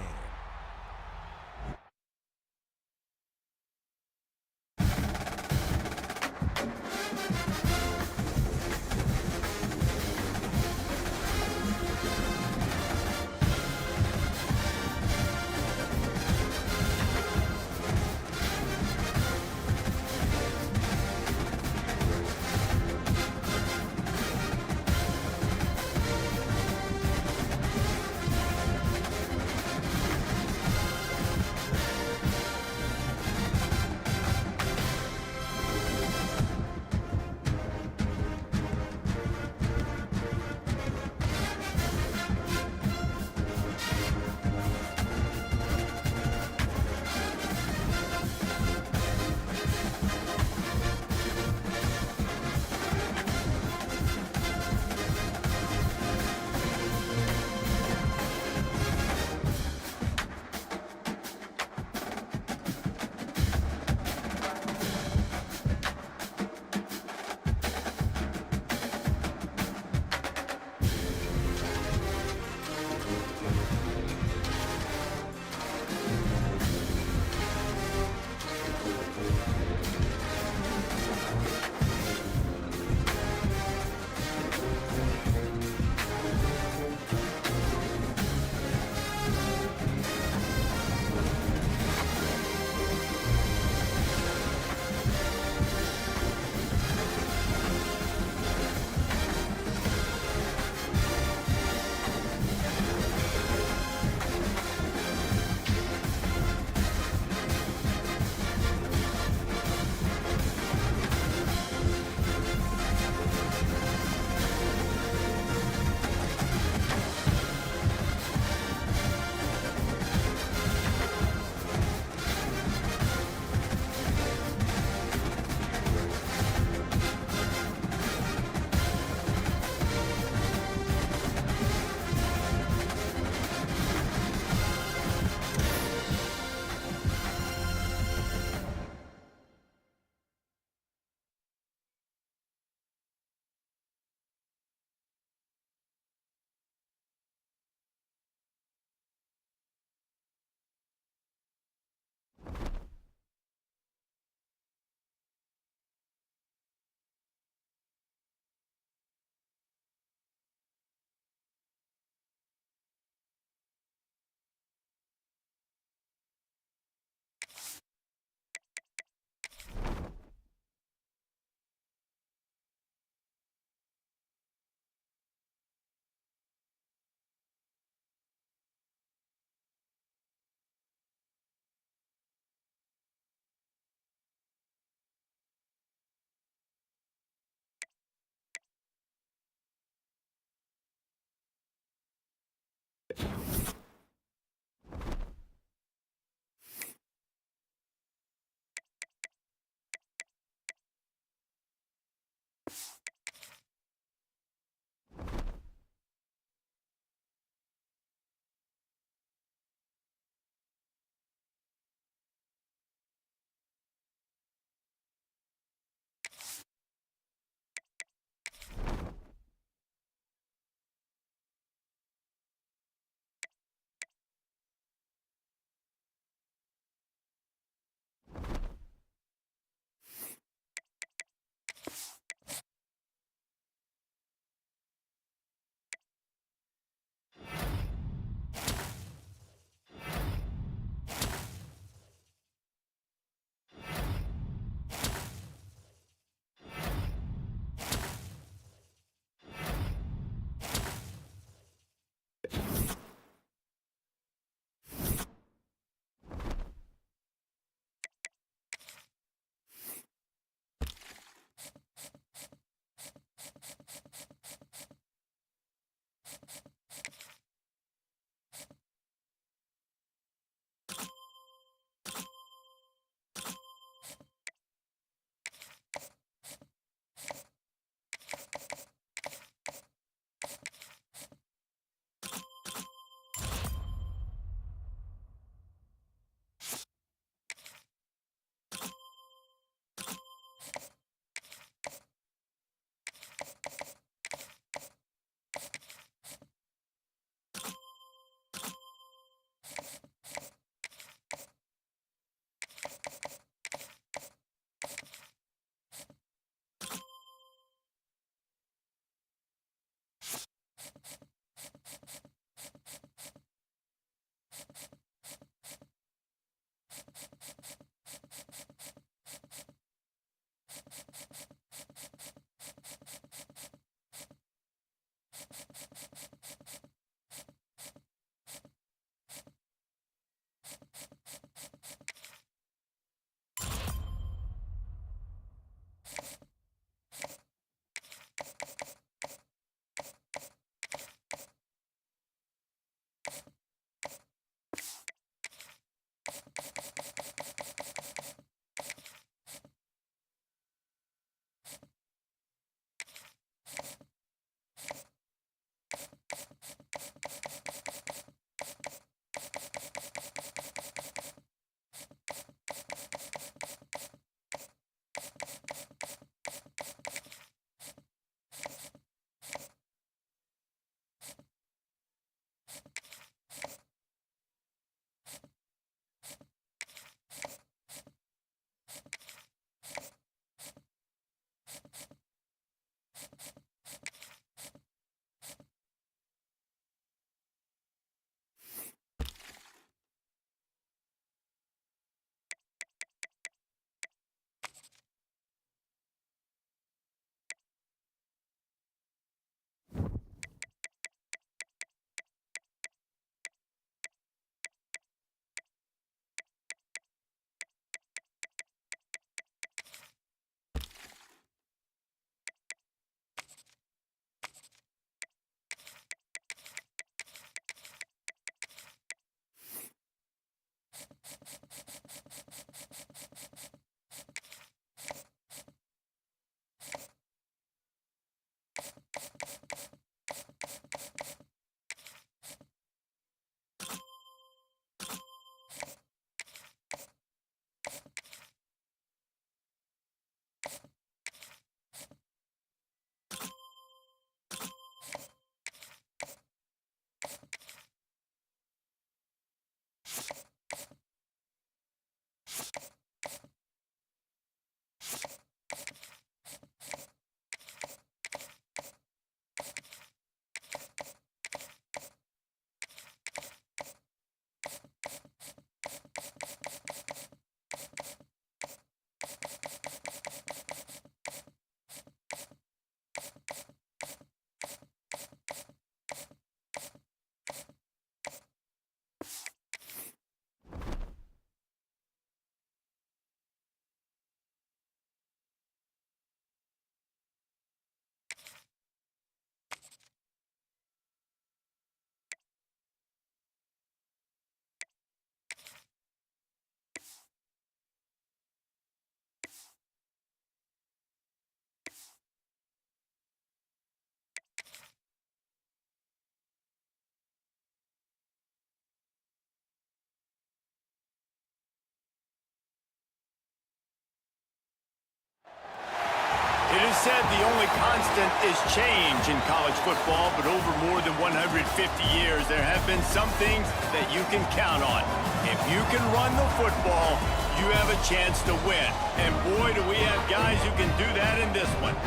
always said the only constant is change in college football, but over more than 150 years, there have been some things that you can count on. If you can run the football, you have a chance to win. And boy, do we have guys who can do that in this one.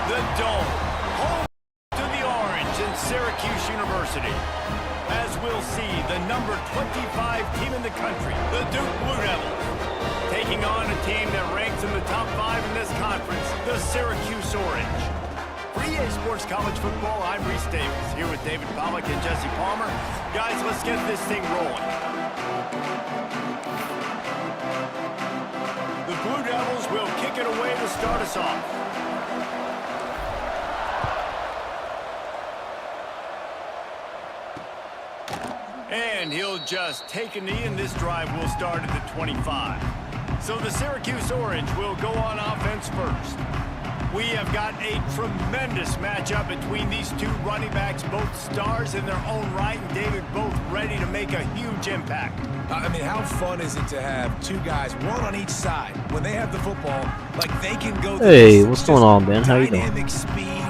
The Dome, home to the Orange and Syracuse University. As we'll see, the number 25 team in the country, the Duke Blue Devils, taking on a team that ranks in the top 5 in this conference, the Syracuse Orange. For EA Sports College Football, I'm Reese Davis, here with David Pollack and Jesse Palmer. Guys, let's get this thing rolling. The Blue Devils will kick it away to start us off. And he'll just take a knee, and this drive will start at the 25. So the Syracuse Orange will go on offense first. We have got a tremendous matchup between these two running backs, both stars in their own right, and David, both ready to make a huge impact. I mean, how fun is it to have two guys, one on each side, when they have the football, like they can go. Hey, what's going on, Ben? How you doing? Dynamic speed,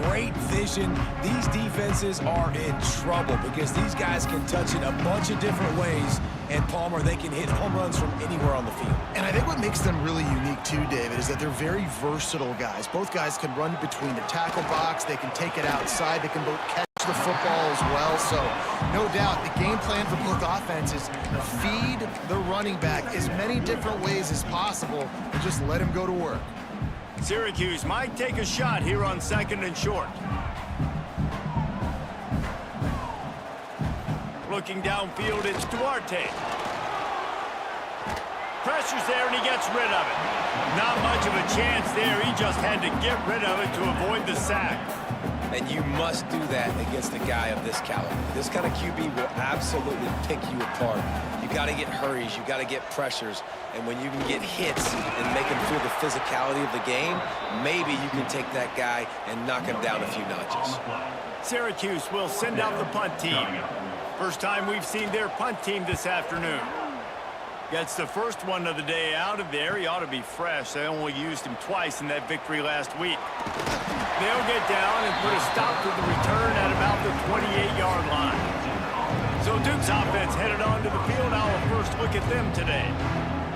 great vision. These defenses are in trouble because these guys can touch it a bunch of different ways. And Palmer, they can hit home runs from anywhere on the field. And I think what makes them really unique too, David, is that they're very versatile guys. Both guys can run between the tackle box. They can take it outside. They can both catch the football as well. So no doubt the game plan for both offenses, feed the running back as many different ways as possible and just let him go to work. Syracuse might take a shot here on 2nd and short. Looking downfield, it's Duarte. Pressure's there, and he gets rid of it. Not much of a chance there. He just had to get rid of it to avoid the sack. And you must do that against a guy of this caliber. This kind of QB will absolutely pick you apart. You got to get hurries. You got to get pressures. And when you can get hits and make him feel the physicality of the game, maybe you can take that guy and knock him down a few notches. Syracuse will send out the punt team. First time we've seen their punt team this afternoon. Gets the first one of the day out of there. He ought to be fresh. They only used him twice in that victory last week. They'll get down and put a stop to the return at about the 28-yard line. So Duke's offense headed onto the field. Now we'll first look at them today.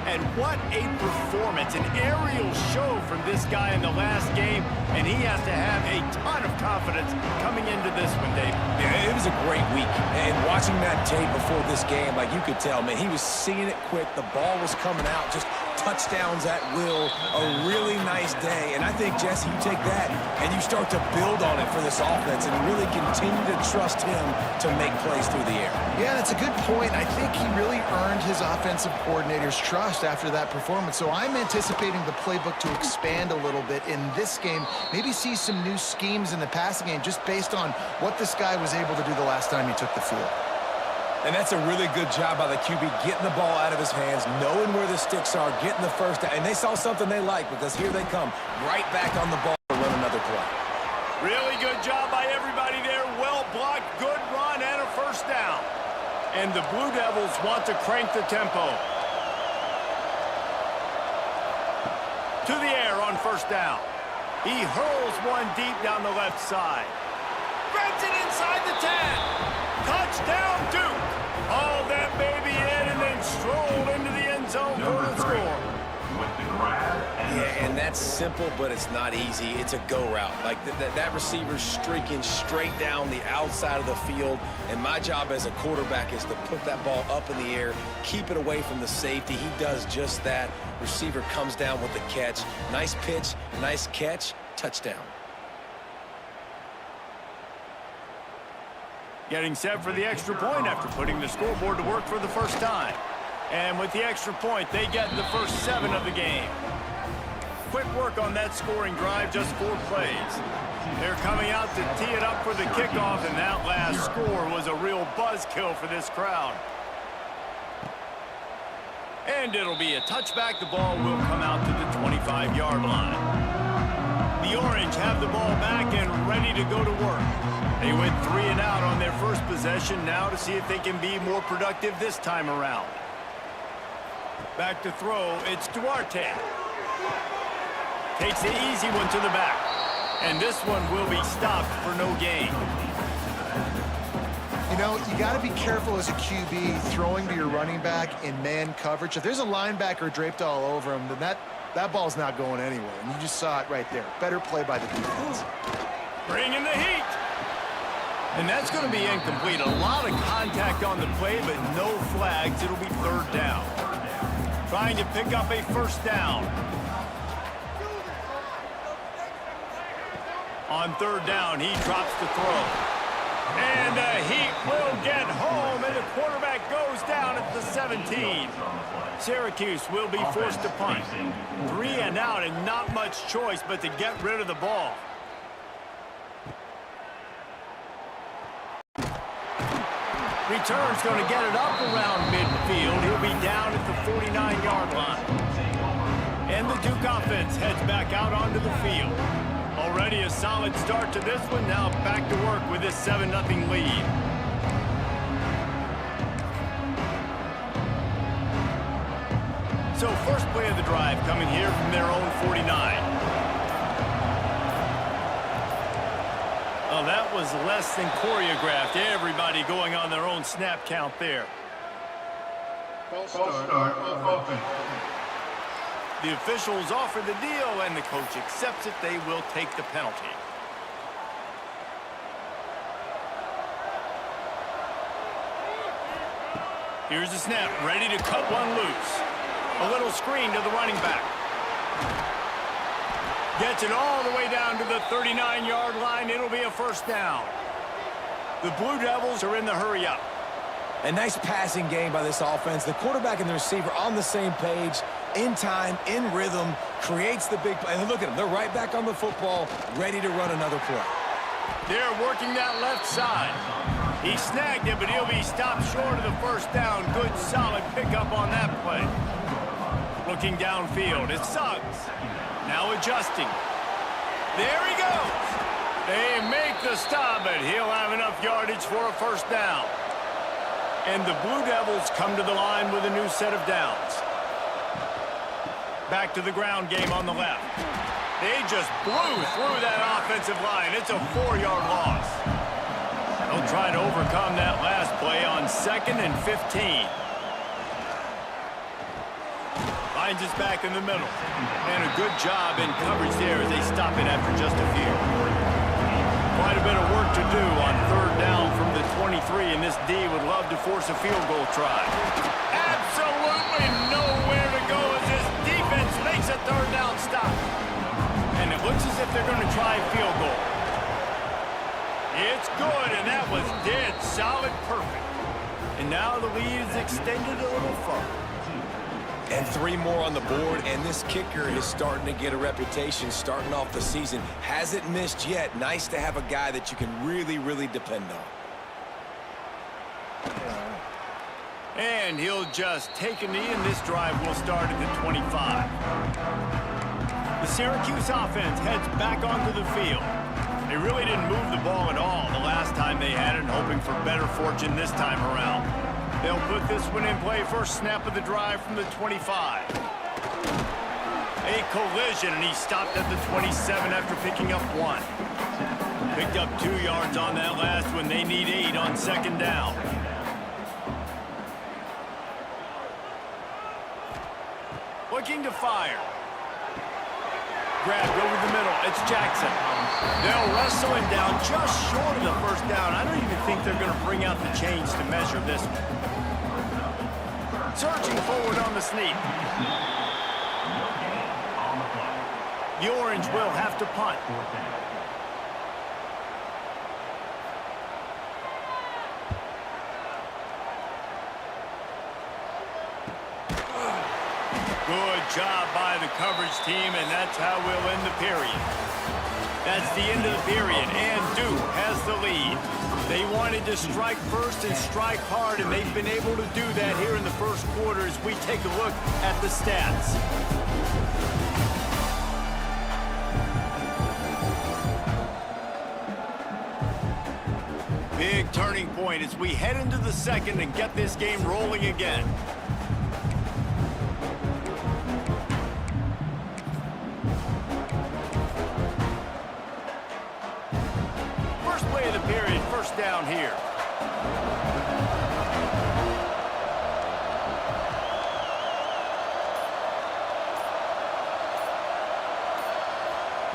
And what a performance, an aerial show from this guy in the last game, and he has to have a ton of confidence coming into this one, Dave. Yeah, it was a great week, and watching that tape before this game, like you could tell, man, he was seeing it quick. The ball was coming out, just touchdowns at will, a really nice day. And I think, Jesse, you take that and you start to build on it for this offense and really continue to trust him to make plays through the air. Yeah, that's a good point. I think he really earned his offensive coordinator's trust after that performance. So I'm anticipating the playbook to expand a little bit in this game, maybe see some new schemes in the passing game just based on what this guy was able to do the last time he took the field. And that's a really good job by the QB, getting the ball out of his hands, knowing where the sticks are, getting the first down. And they saw something they like because here they come, right back on the ball to run another play. Really good job by everybody there. Well blocked, good run, and a first down. And the Blue Devils want to crank the tempo. To the air on first down. He hurls one deep down the left side. Grabs it inside the 10. Touchdown, Duke. Hauled that baby in and then strolled into the end zone for the score. Yeah, and that's simple, but it's not easy. It's a go route. Like that receiver's streaking straight down the outside of the field, and my job as a quarterback is to put that ball up in the air, keep it away from the safety. He does just that. Receiver comes down with the catch. Nice pitch, nice catch, touchdown. Getting set for the extra point after putting the scoreboard to work for the first time. And with the extra point, they get the first 7 of the game. Quick work on that scoring drive, just 4 plays. They're coming out to tee it up for the kickoff, and that last score was a real buzzkill for this crowd. And it'll be a touchback. The ball will come out to the 25-yard line. The Orange have the ball back and ready to go to work. They went 3 and out on their first possession, now to see if they can be more productive this time around. Back to throw, it's Duarte. Takes the easy one to the back. And this one will be stopped for no gain. You know, you got to be careful as a QB throwing to your running back in man coverage. If there's a linebacker draped all over him, then that ball's not going anywhere. And you just saw it right there. Better play by the defense. Bringing the heat. And that's going to be incomplete. A lot of contact on the play, but no flags. It'll be third down. Trying to pick up a first down. On third down, he drops the throw. And the Heat will get home, and the quarterback goes down at the 17. Syracuse will be forced to punt. 3 and out, and not much choice but to get rid of the ball. Return's going to get it up around midfield. He'll be down at the 49-yard line. And the Duke offense heads back out onto the field. Already a solid start to this one. Now back to work with this 7-0 lead. So first play of the drive coming here from their own 49. Oh, that was less than choreographed. Everybody going on their own snap count there. False start of offense. The officials offer the deal, and the coach accepts it. They will take the penalty. Here's the snap, ready to cut one loose. A little screen to the running back. Gets it all the way down to the 39-yard line. It'll be a first down. The Blue Devils are in the hurry-up. A nice passing game by this offense. The quarterback and the receiver on the same page, in time, in rhythm, creates the big play. And look at them. They're right back on the football, ready to run another play. They're working that left side. He snagged it, but he'll be stopped short of the first down. Good, solid pickup on that play. Looking downfield, it's Suggs. Now adjusting. There he goes. They make the stop, but he'll have enough yardage for a first down. And the Blue Devils come to the line with a new set of downs. Back to the ground game on the left. They just blew through that offensive line. It's a 4-yard loss. They'll try to overcome that last play on 2nd and 15. Finds us back in the middle. And a good job in coverage there as they stop it after just a few. Quite a bit of work to do on third down from the 23, and this D would love to force a field goal try. Absolutely nowhere to go as this defense makes a third down stop. And it looks as if they're going to try a field goal. It's good, and that was dead solid perfect. And now the lead is extended a little further. And 3 more on the board, and this kicker is starting to get a reputation starting off the season. Hasn't missed yet. Nice to have a guy that you can really, really depend on. And he'll just take a knee, and this drive will start at the 25. The Syracuse offense heads back onto the field. They really didn't move the ball at all the last time they had it, hoping for better fortune this time around. They'll put this one in play. First snap of the drive from the 25. A collision, and he stopped at the 27 after picking up 1. Picked up 2 yards on that last one. They need 8 on 2nd down. Looking to fire. Grabbed over the middle. It's Jackson. They'll wrestle him down just short of the first down. I don't even think they're going to bring out the chains to measure this one. Surging forward on the sneak. The Orange will have to punt. Good job by the coverage team, and that's how we'll end the period. That's the end of the period, and Duke has the lead. They wanted to strike first and strike hard, and they've been able to do that here in the first quarter as we take a look at the stats. Big turning point as we head into the second and get this game rolling again. down here.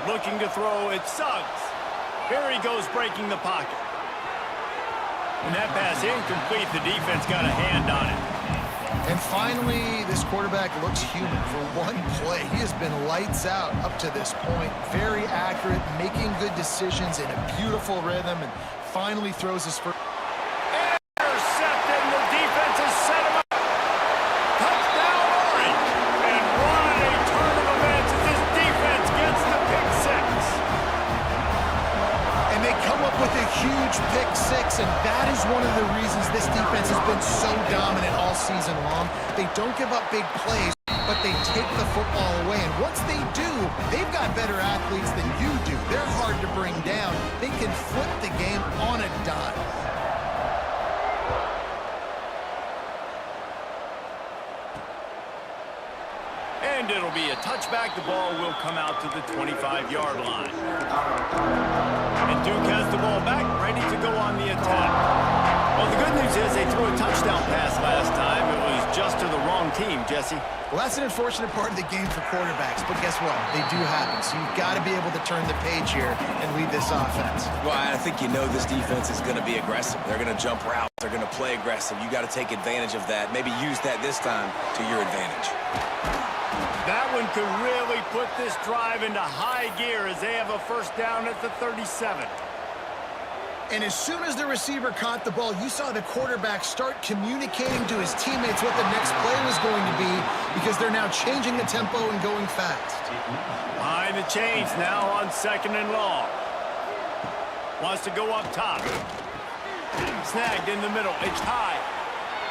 Looking to throw, it Suggs. Here he goes breaking the pocket. And that pass incomplete, the defense got a hand on it. And finally, this quarterback looks human for one play. He has been lights out up to this point. Very accurate, making good decisions in a beautiful rhythm, and finally throws his first. Intercepted, and the defense has set him up. Touchdown, Orange. And what a turn of events as this defense gets the pick six. And they come up with a huge pick six, and that is one of the reasons this defense has been so dominant all season long. They don't give up big plays, but they take the football away. And once they do, they've got better athletes than you do. They're hard to bring down. They can flip the game on a dime. And it'll be a touchback. The ball will come out to the 25-yard line. And Duke has the ball back, ready to go on the attack. Well, the good news is they threw a touchdown pass last time. It was just to the wrong team, Jesse. Well, that's an unfortunate part of the game for quarterbacks, but guess what? They do happen, so you've got to be able to turn the page here and lead this offense. Well, I think you know this defense is going to be aggressive. They're going to jump routes. They're going to play aggressive. You got to take advantage of that. Maybe use that this time to your advantage. That one could really put this drive into high gear as they have a first down at the 37. And as soon as the receiver caught the ball, you saw the quarterback start communicating to his teammates what the next play was going to be, because they're now changing the tempo and going fast. Behind the chains now on 2nd and long. Wants to go up top. Snagged in the middle. It's high.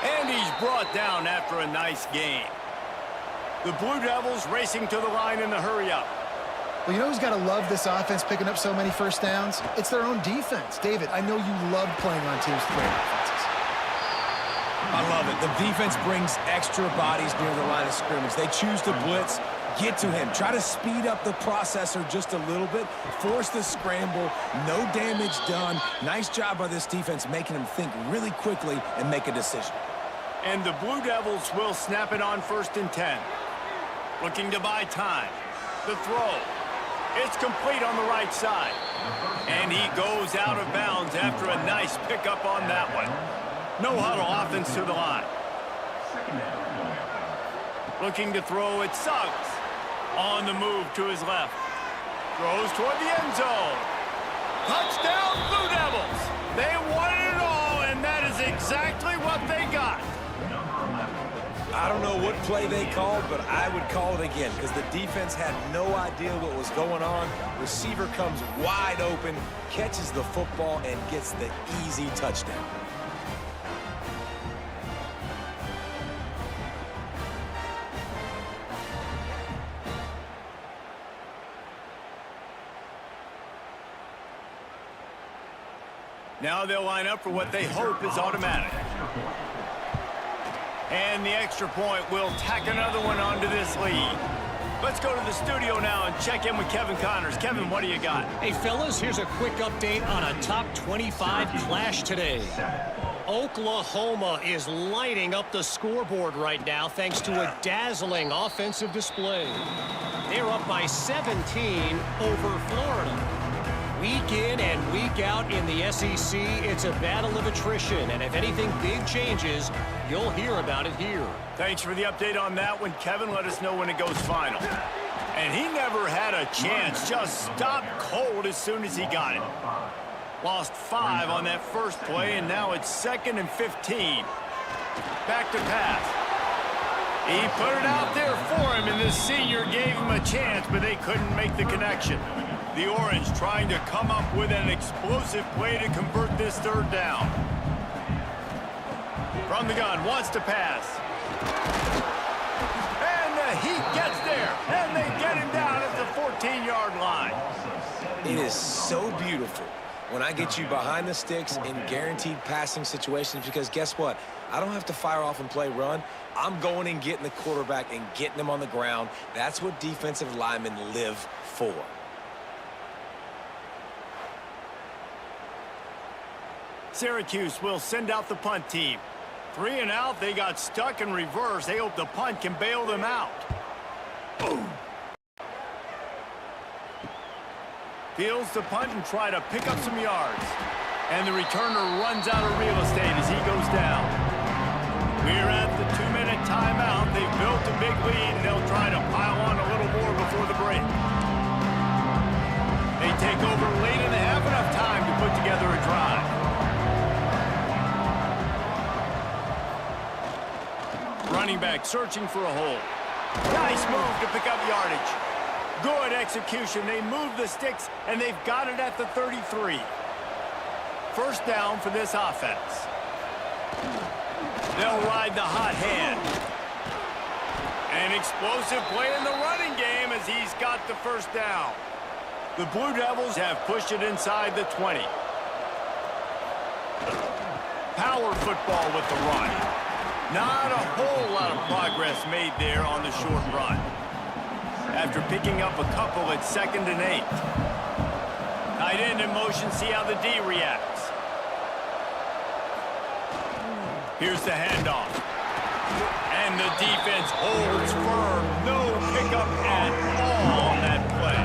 And he's brought down after a nice gain. The Blue Devils racing to the line in the hurry-up. Well, you know who's got to love this offense picking up so many first downs? It's their own defense. David, I know you love playing on teams with great offenses. I love it. The defense brings extra bodies near the line of scrimmage. They choose to blitz, get to him, try to speed up the processor just a little bit, force the scramble, no damage done. Nice job by this defense making him think really quickly and make a decision. And the Blue Devils will snap it on 1st and 10. Looking to buy time. The throw. It's complete on the right side. And he goes out of bounds after a nice pickup on that one. No huddle offense to the line. Looking to throw, it Suggs. On the move to his left. Throws toward the end zone. Touchdown, Blue Devils. They won it all, and that is exactly what they got. I don't know what play they called, but I would call it again because the defense had no idea what was going on. Receiver comes wide open, catches the football, and gets the easy touchdown. Now they'll line up for what they hope is automatic. And the extra point will tack another one onto this lead. Let's go to the studio now and check in with Kevin Connors. Kevin, what do you got? Hey, fellas, here's a quick update on a top 25 clash today. Oklahoma is lighting up the scoreboard right now thanks to a dazzling offensive display. They're up by 17 over Florida. Week in and week out in the SEC, it's a battle of attrition, and if anything big changes, you'll hear about it here. Thanks for the update on that one, Kevin. Let us know when it goes final. And he never had a chance, just stopped cold as soon as he got it. Lost 5 on that first play, and now it's 2nd and 15. Back to pass. He put it out there for him, and the senior gave him a chance, but they couldn't make the connection. The Orange trying to come up with an explosive play to convert this 3rd down. From the gun, wants to pass. And the Heat gets there, and they get him down at the 14-yard line. It is so beautiful when I get you behind the sticks in guaranteed passing situations, because guess what? I don't have to fire off and play run. I'm going and getting the quarterback and getting him on the ground. That's what defensive linemen live for. Syracuse will send out the punt team. 3 and out, they got stuck in reverse. They hope the punt can bail them out. Boom. Fields the punt and try to pick up some yards. And the returner runs out of real estate as he goes down. We're at the 2-minute timeout. They've built a big lead, and they'll try to pile on a little more before the break. They take over late and they have enough time to put together a drive. Running back searching for a hole. Nice move to pick up yardage. Good execution. They move the sticks, and they've got it at the 33. First down for this offense. They'll ride the hot hand. An explosive play in the running game as he's got the first down. The Blue Devils have pushed it inside the 20. Power football with the run. Not a whole lot of progress made there on the short run. After picking up a couple at 2nd and 8. Tight end in motion, see how the D reacts. Here's the handoff. And the defense holds firm. No pickup at all on that play.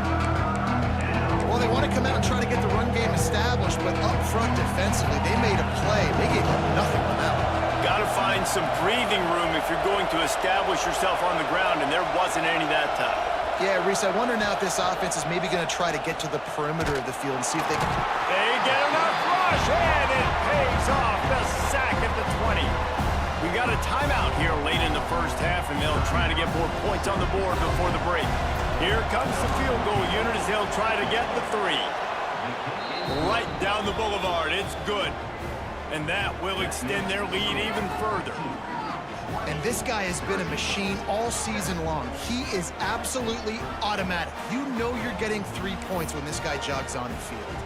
Well, they want to come out and try to get the run game established, but up front defensively, they made a play. They gave up nothing on that one. Got to find some breathing room if you're going to establish yourself on the ground, and there wasn't any that time. Yeah, Reese, I wonder now if this offense is maybe going to try to get to the perimeter of the field and see if they can... They get enough rush, and it pays off. The sack at the 20. We got a timeout here late in the first half, and they'll try to get more points on the board before the break. Here comes the field goal unit as they'll try to get the 3. Right down the boulevard. It's good. And that will extend their lead even further. And this guy has been a machine all season long. He is absolutely automatic. You know you're getting 3 points when this guy jogs on the field.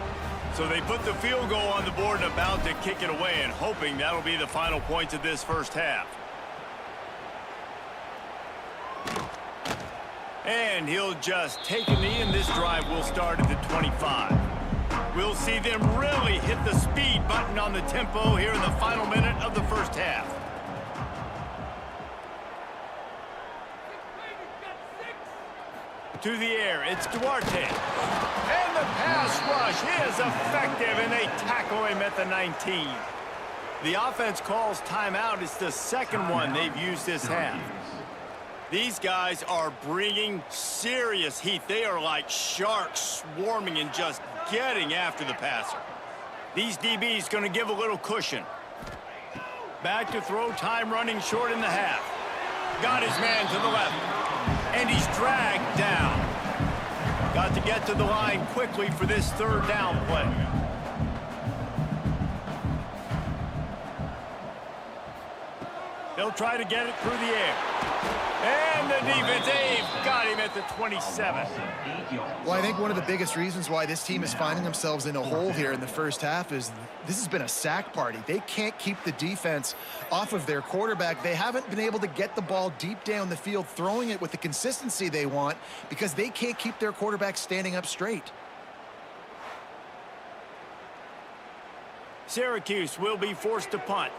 So they put the field goal on the board and about to kick it away, and hoping that'll be the final points of this first half. And he'll just take a knee, and this drive will start at the 25. We'll see them really hit the speed button on the tempo here in the final minute of the first half. To the air, it's Duarte. And the pass rush is effective, and they tackle him at the 19. The offense calls timeout. It's the second one they've used this half. These guys are bringing serious heat. They are like sharks swarming and just getting after the passer. These DBs going to give a little cushion. Back to throw, time running short in the half. Got his man to the left. And he's dragged down. Got to get to the line quickly for this third down play. They'll try to get it through the air. And the defense, they've got him at the 27. Well, I think one of the biggest reasons why this team is finding themselves in a hole here in the first half is this has been a sack party. They can't keep the defense off of their quarterback. They haven't been able to get the ball deep down the field, throwing it with the consistency they want because they can't keep their quarterback standing up straight. Syracuse will be forced to punt.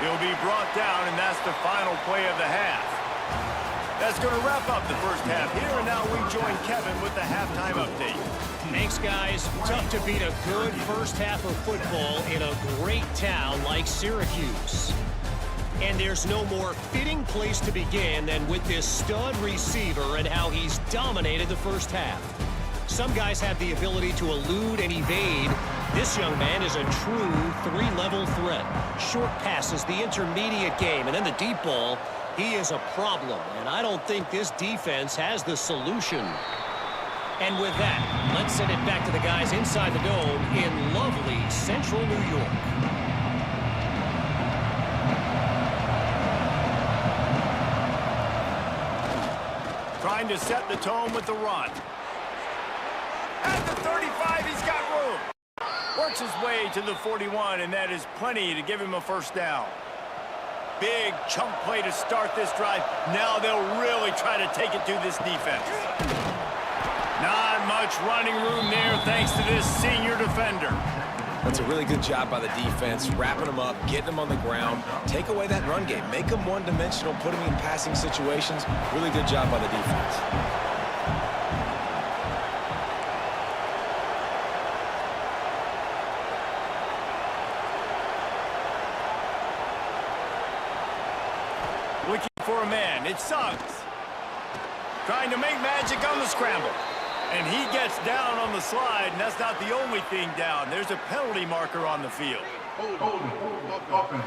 He'll be brought down, and that's the final play of the half. That's going to wrap up the first half here, and now we join Kevin with the halftime update. Thanks, guys. Tough to beat a good first half of football in a great town like Syracuse. And there's no more fitting place to begin than with this stud receiver and how he's dominated the first half. Some guys have the ability to elude and evade. This young man is a true three-level threat. Short passes, the intermediate game, and then the deep ball. He is a problem, and I don't think this defense has the solution. And with that, let's send it back to the guys inside the dome in lovely central New York. Trying to set the tone with the run. At the 35, he's got room. Works his way to the 41, and that is plenty to give him a first down. big chunk play to start this drive. Now they'll really try to take it to this defense. Not much running room there thanks to this senior defender. That's a really good job by the defense, wrapping them up, getting them on the ground. Take away that run game. Make them one-dimensional, put them in passing situations. Really good job by the defense. Looking for a man. It's Suggs. Trying to make magic on the scramble. And he gets down on the slide, and that's not the only thing down. There's a penalty marker on the field. Holding. Offense.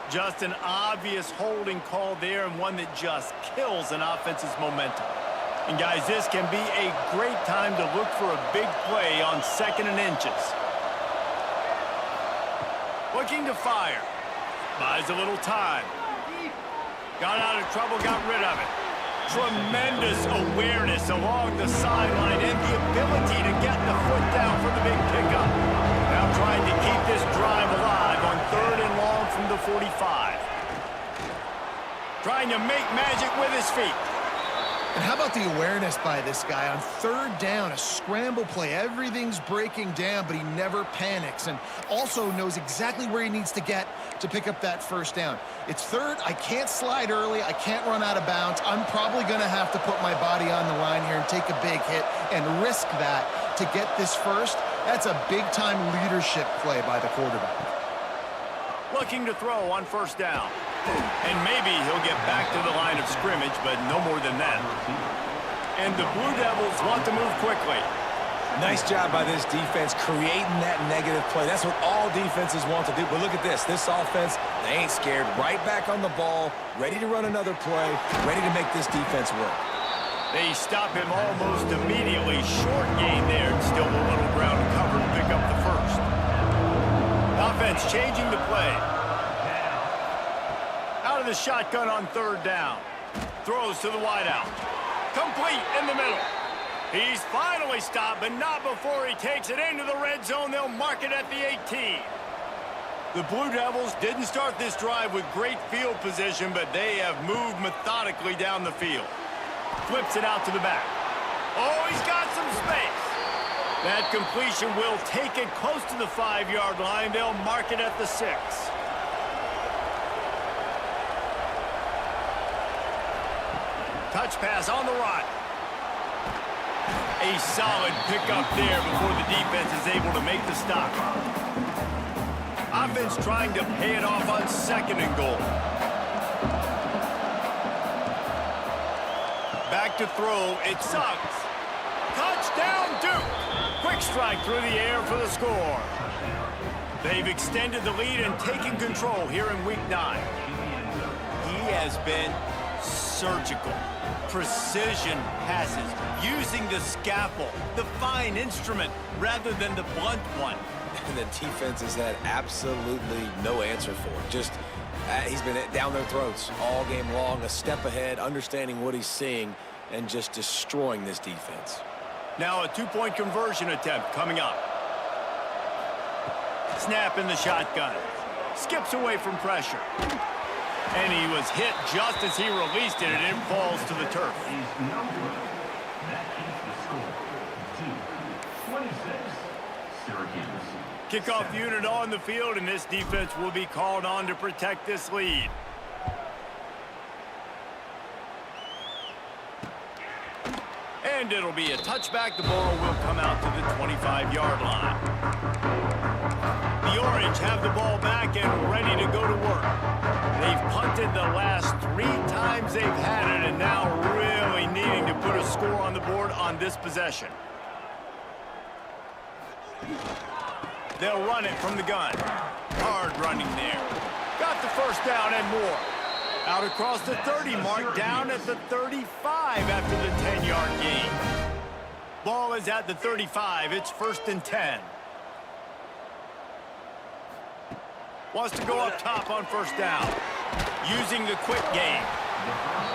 Just an obvious holding call there, and one that just kills an offense's momentum. And guys, this can be a great time to look for a big play on 2nd and inches. Looking to fire. Buys a little time. Got out of trouble, got rid of it. Tremendous awareness along the sideline and the ability to get the foot down for the big pickup. Now trying to keep this drive alive on 3rd and long from the 45. Trying to make magic with his feet. And how about the awareness by this guy on 3rd down, a scramble play. Everything's breaking down, but he never panics and also knows exactly where he needs to get to pick up that 1st down. It's 3rd. I can't slide early. I can't run out of bounds. I'm probably going to have to put my body on the line here and take a big hit and risk that to get this 1st. That's a big-time leadership play by the quarterback. Looking to throw on 1st down. And maybe he'll get back to the line of scrimmage, but no more than that. And the Blue Devils want to move quickly. Nice job by this defense creating that negative play. That's what all defenses want to do. But look at this. This offense, they ain't scared. Right back on the ball, ready to run another play, ready to make this defense work. They stop him almost immediately. Short gain there, and still a little ground to cover to pick up the 1st. Offense changing the play. Out of the shotgun on 3rd down. Throws to the wideout. Complete in the middle. He's finally stopped, but not before he takes it into the red zone. They'll mark it at the 18. The Blue Devils didn't start this drive with great field position, but they have moved methodically down the field. Flips it out to the back. Oh, he's got some space. That completion will take it close to the 5-yard line. They'll mark it at the 6. Touch pass on the run. A solid pickup there before the defense is able to make the stop. Offense trying to pay it off on 2nd and goal. Back to throw. It sucks. Touchdown, Duke. Quick strike through the air for the score. They've extended the lead and taken control here in Week 9. He has been surgical. Precision passes, using the scalpel, the fine instrument, rather than the blunt one. And the defense has had absolutely no answer for it. Just, he's been down their throats all game long, a step ahead, understanding what he's seeing, and just destroying this defense. Now a 2-point conversion attempt coming up. Snap in the shotgun. Skips away from pressure. And he was hit just as he released it, and it falls to the turf. That is the score. 26, Syracuse. Kickoff unit on the field, and this defense will be called on to protect this lead. And it'll be a touchback. The ball will come out to the 25-yard line. The Orange have the ball back and ready to go to work. They've punted the last 3 times they've had it, and now really needing to put a score on the board on this possession. They'll run it from the gun. Hard running there. Got the 1st down and more. Out across the 30 mark, down at the 35 after the 10-yard gain. Ball is at the 35. It's 1st and 10. Wants to go up top on 1st down. Using the quick game.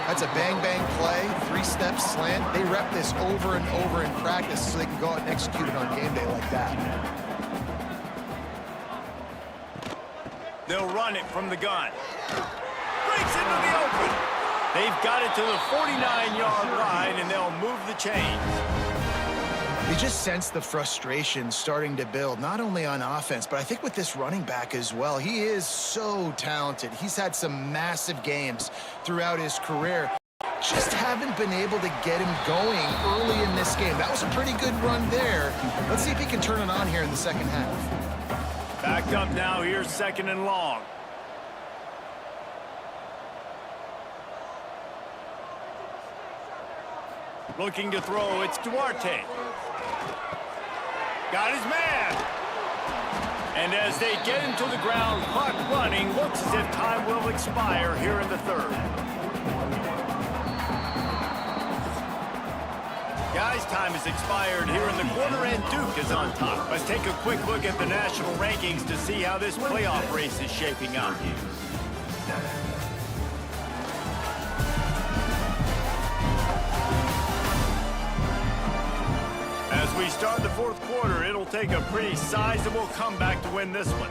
That's a bang-bang play, 3-step slant. They rep this over and over in practice so they can go out and execute it on game day like that. They'll run it from the gun. Breaks into the open. They've got it to the 49-yard line, and they'll move the chains. You just sense the frustration starting to build, not only on offense, but I think with this running back as well. He is so talented. He's had some massive games throughout his career. Just haven't been able to get him going early in this game. That was a pretty good run there. Let's see if he can turn it on here in the second half. Backed up now. Here's 2nd and long. Looking to throw. It's Duarte. Got his man. And as they get into the ground, clock running, looks as if time will expire here in the 3rd. Guys, time has expired here in the quarter, and Duke is on top. Let's take a quick look at the national rankings to see how this playoff race is shaping up. As we start the 4th quarter, it'll take a pretty sizable comeback to win this one.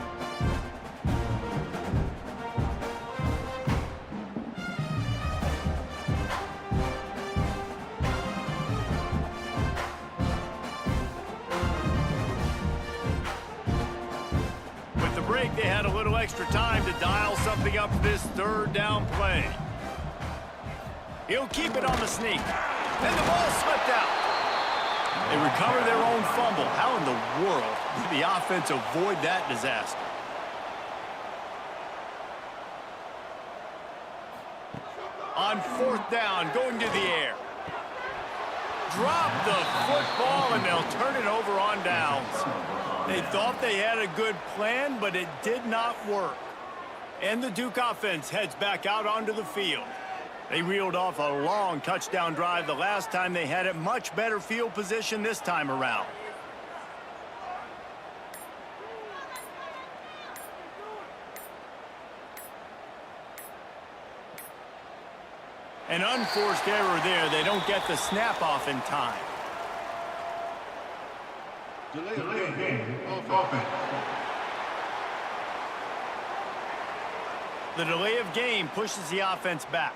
With the break, they had a little extra time to dial something up for this 3rd down play. He'll keep it on the sneak. And the ball slipped out. They recover their own fumble. How in the world did the offense avoid that disaster? On 4th down, going to the air. Drop the football, and they'll turn it over on downs. They thought they had a good plan, but it did not work. And the Duke offense heads back out onto the field. They reeled off a long touchdown drive the last time they had it. Much better field position this time around. An unforced error there. They don't get the snap off in time. Delay of game. Offense. The delay of game pushes the offense back.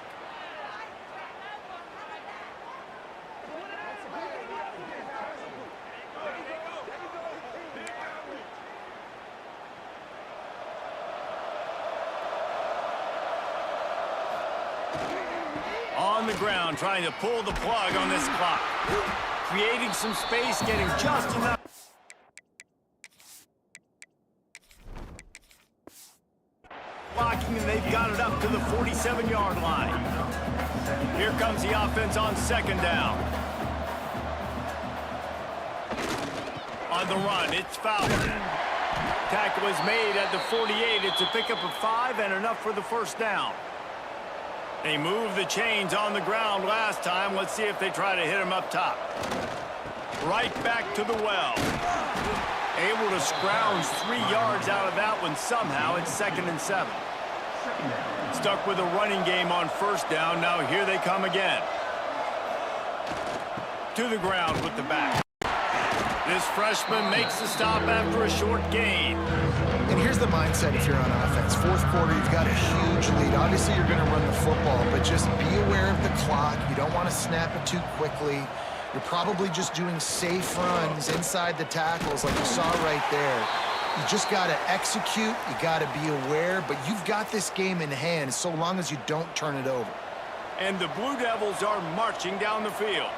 On the ground, trying to pull the plug on this clock. Creating some space, getting just enough. Blocking, and they've got it up to the 47-yard line. Here comes the offense on 2nd down. On the run, it's Fowler. Tackle is made at the 48. It's a pickup of 5 and enough for the 1st down. They moved the chains on the ground last time. Let's see if they try to hit him up top. Right back to the well. Able to scrounge 3 yards out of that one somehow. It's 2nd and 7. Stuck with a running game on 1st down. Now here they come again. To the ground with the back. This freshman makes the stop after a short gain. And here's the mindset if you're on offense. 4th quarter, you've got a huge lead. Obviously, you're going to run the football, but just be aware of the clock. You don't want to snap it too quickly. You're probably just doing safe runs inside the tackles like you saw right there. You just got to execute. You got to be aware, but you've got this game in hand so long as you don't turn it over. And the Blue Devils are marching down the field.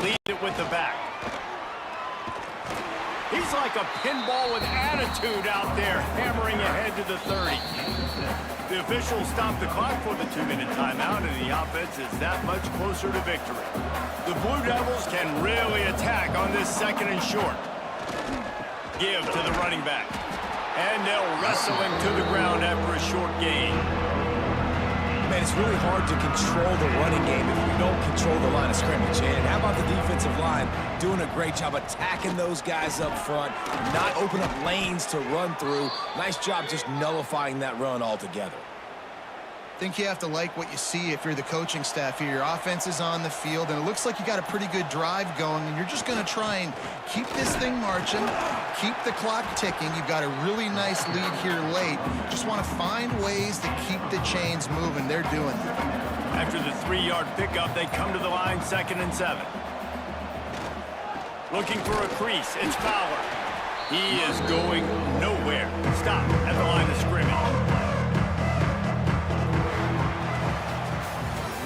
Lead it with the back. He's like a pinball with attitude out there, hammering ahead to the 30. The officials stop the clock for the 2-minute timeout, and the offense is that much closer to victory. The Blue Devils can really attack on this 2nd and short. Give to the running back. And they'll wrestle him to the ground after a short gain. Man, it's really hard to control the running game if you don't control the line of scrimmage. And how about the defensive line doing a great job attacking those guys up front, not open up lanes to run through. Nice job just nullifying that run altogether. I think you have to like what you see if you're the coaching staff here. Your offense is on the field, and it looks like you got a pretty good drive going, and you're just going to try and keep this thing marching, keep the clock ticking. You've got a really nice lead here late. Just want to find ways to keep the chains moving. They're doing it. After the 3-yard pickup, they come to the line 2nd and 7. Looking for a crease. It's Fowler. He is going nowhere. Stop at the line of scrimmage.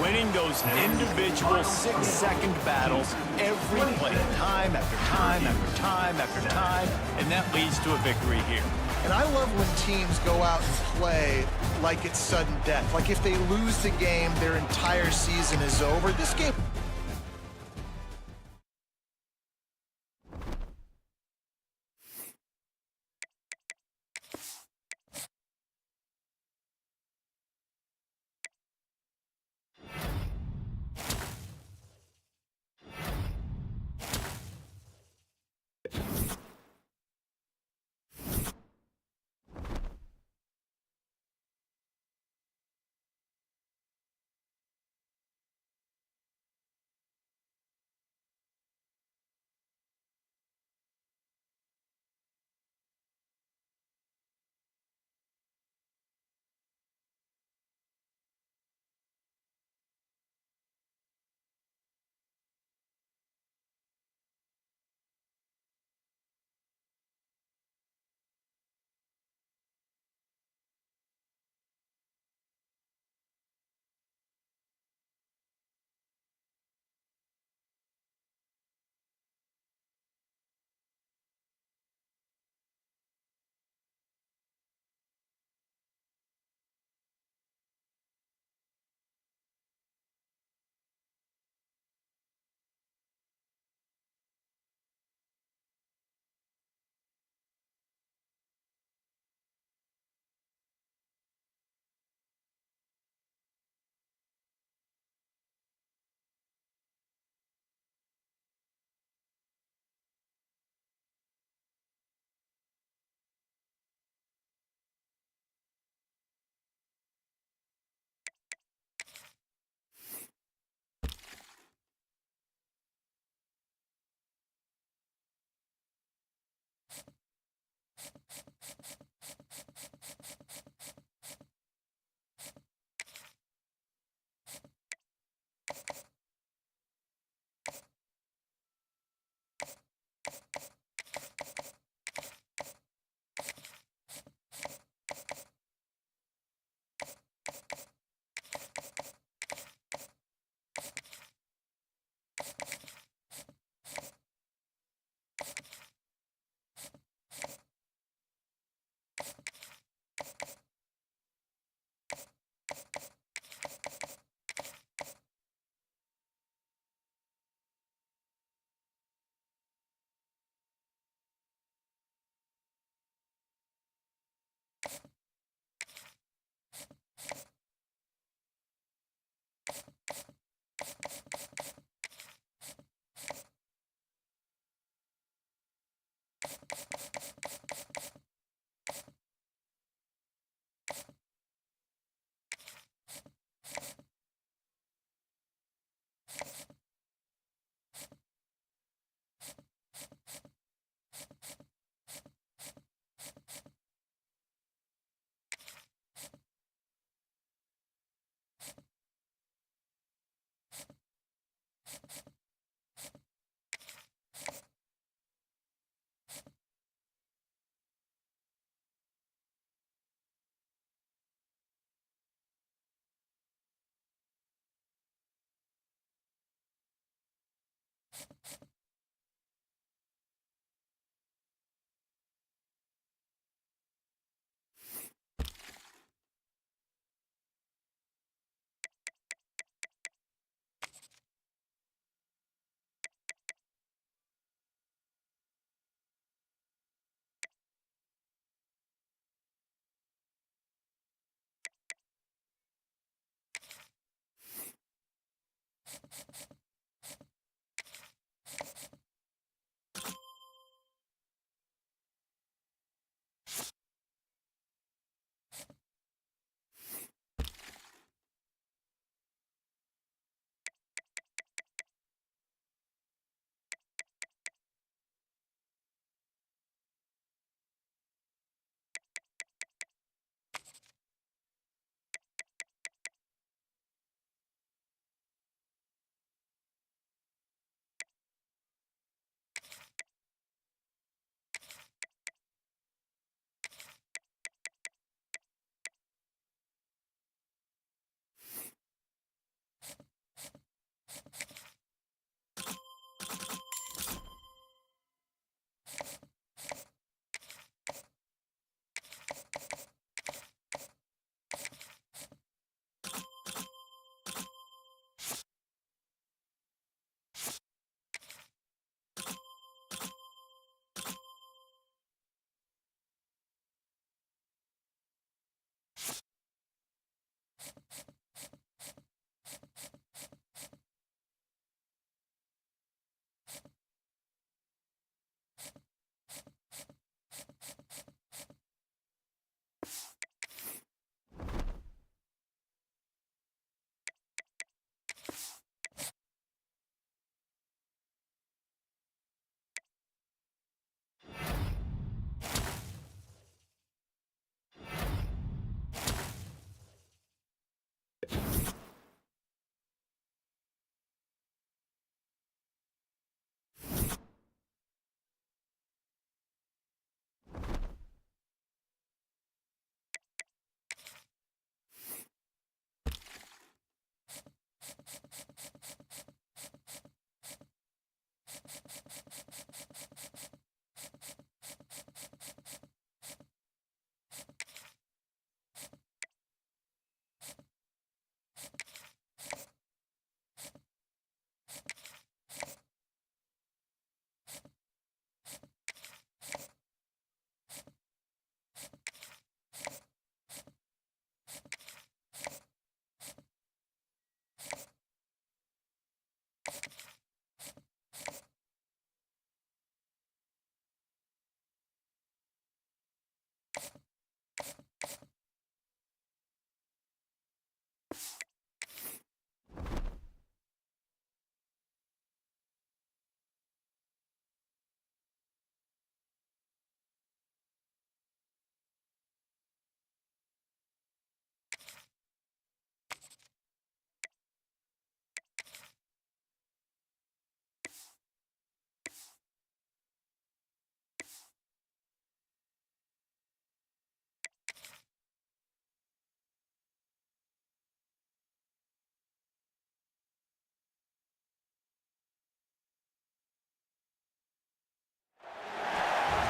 Winning those individual 6-second battles every play, time after time after time after time, and that leads to a victory here. And I love when teams go out and play like it's sudden death. Like if they lose the game, their entire season is over. This game...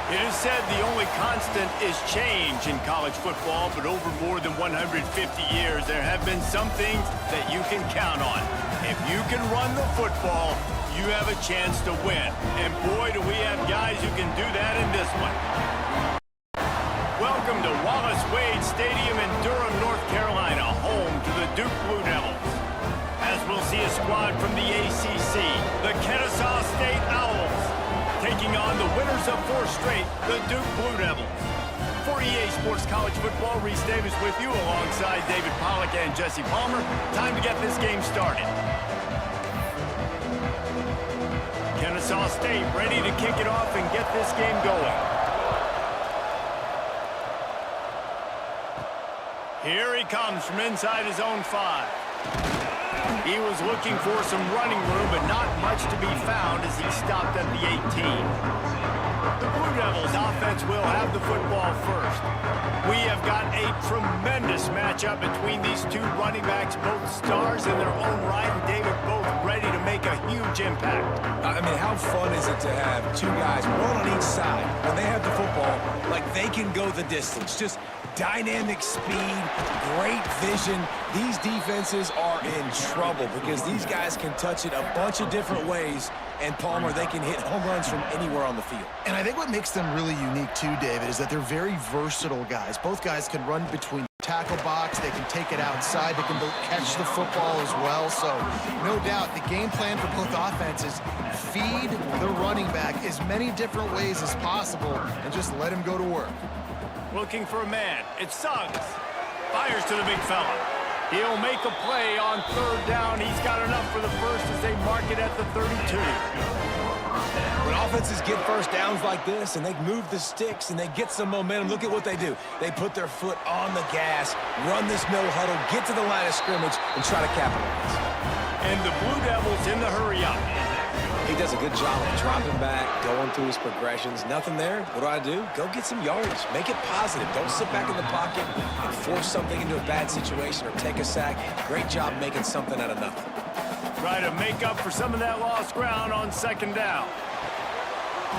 It is said the only constant is change in college football, but over more than 150 years, there have been some things that you can count on. If you can run the football, you have a chance to win. And boy, do we have guys who can do that in this one. Welcome to Wallace Wade Stadium in Durham, North Carolina, home to the Duke Blue Devils. As we'll see a squad from the ACC, the Kennesaw State Owls, taking on the winners of 4 straight, the Duke Blue Devils. For EA Sports College Football, Reese Davis with you alongside David Pollack and Jesse Palmer. Time to get this game started. Kennesaw State ready to kick it off and get this game going. Here he comes from inside his own 5. He was looking for some running room, but not much to be found as he stopped at the 18. The Blue Devils offense will have the football first. We have got a tremendous matchup between these two running backs, both stars in their own right, and David, both ready to make a huge impact. I mean, how fun is it to have 2 guys, one on each side, when they have the football, like they can go the distance. Just dynamic speed, great vision. These defenses are in trouble because these guys can touch it a bunch of different ways, and Palmer, they can hit home runs from anywhere on the field. And I think what makes them really unique too, David, is that they're very versatile guys. Both guys can run between the tackle box, they can take it outside, they can catch the football as well. So no doubt the game plan for both offenses, feed the running back as many different ways as possible and just let him go to work. Looking for a man. It's Suggs. Fires to the big fella. He'll make a play on 3rd down. He's got enough for the first as they mark it at the 32. When offenses get first downs like this and they move the sticks and they get some momentum, look at what they do. They put their foot on the gas, run this no huddle, get to the line of scrimmage, and try to capitalize. And the Blue Devils in the hurry up. He does a good job of dropping back, going through his progressions. Nothing there. What do? Go get some yardage. Make it positive. Don't sit back in the pocket and force something into a bad situation or take a sack. Great job making something out of nothing. Try to make up for some of that lost ground on 2nd down.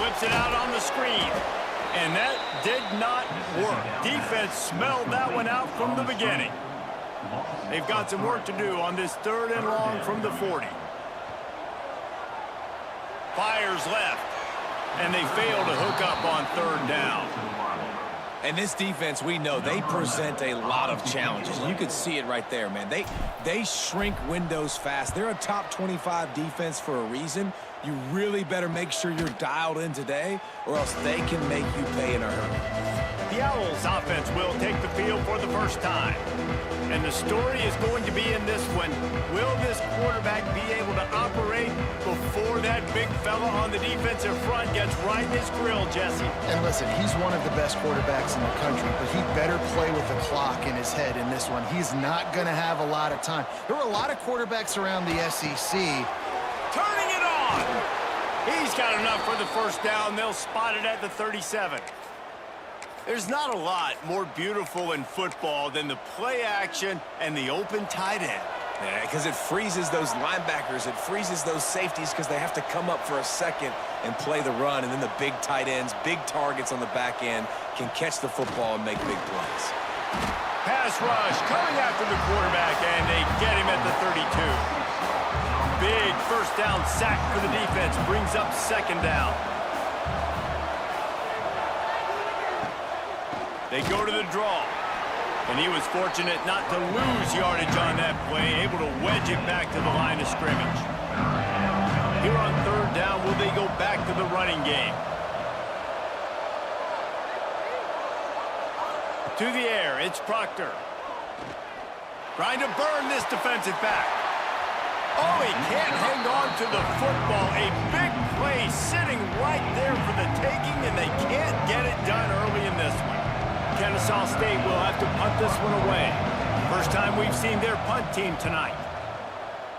Whips it out on the screen. And that did not work. Defense smelled that one out from the beginning. They've got some work to do on this 3rd and long from the 40. Fires left, and they fail to hook up on 3rd down. And this defense, we know, they present a lot of challenges. You could see it right there, man. They shrink windows fast. They're a top 25 defense for a reason. You really better make sure you're dialed in today, or else they can make you pay in a hurry. The Owls offense will take the field for the first time. And the story is going to be in this one. Will this quarterback be able to operate before that big fella on the defensive front gets right in his grill, Jesse? And listen, he's one of the best quarterbacks in the country, but he better play with the clock in his head in this one. He's not going to have a lot of time. There are a lot of quarterbacks around the SEC. Turning it on! He's got enough for the first down. They'll spot it at the 37. There's not a lot more beautiful in football than the play action and the open tight end. Yeah, because it freezes those linebackers. It freezes those safeties because they have to come up for a second and play the run. And then the big tight ends, big targets on the back end can catch the football and make big plays. Pass rush coming after the quarterback, and they get him at the 32. Big first down sack for the defense brings up second down. They go to the draw, and he was fortunate not to lose yardage on that play, able to wedge it back to the line of scrimmage. Here on third down, will they go back to the running game? To the air, it's Proctor. Trying to burn this defensive back. Oh, he can't hang on to the football. A big play sitting right there for the taking, and they can't get it done early in this one. Kennesaw State will have to punt this one away. First time we've seen their punt team tonight.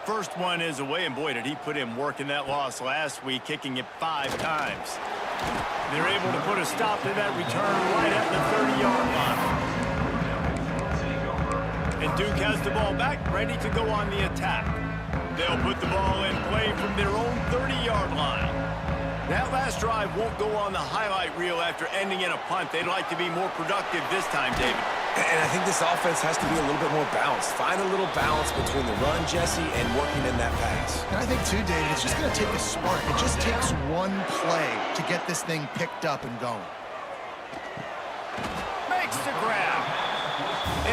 First one is away, and boy, did he put in work in that loss last week, kicking it 5 times. They're able to put a stop to that return right at the 30-yard line. And Duke has the ball back, ready to go on the attack. They'll put the ball in play from their own 30-yard line. That last drive won't go on the highlight reel after ending in a punt. They'd like to be more productive this time, David. And I think this offense has to be a little bit more balanced. Find a little balance between the run, Jesse, and working in that pass. And I think, too, David, it's just going to take a spark. It just takes one play to get this thing picked up and going. Makes the grab.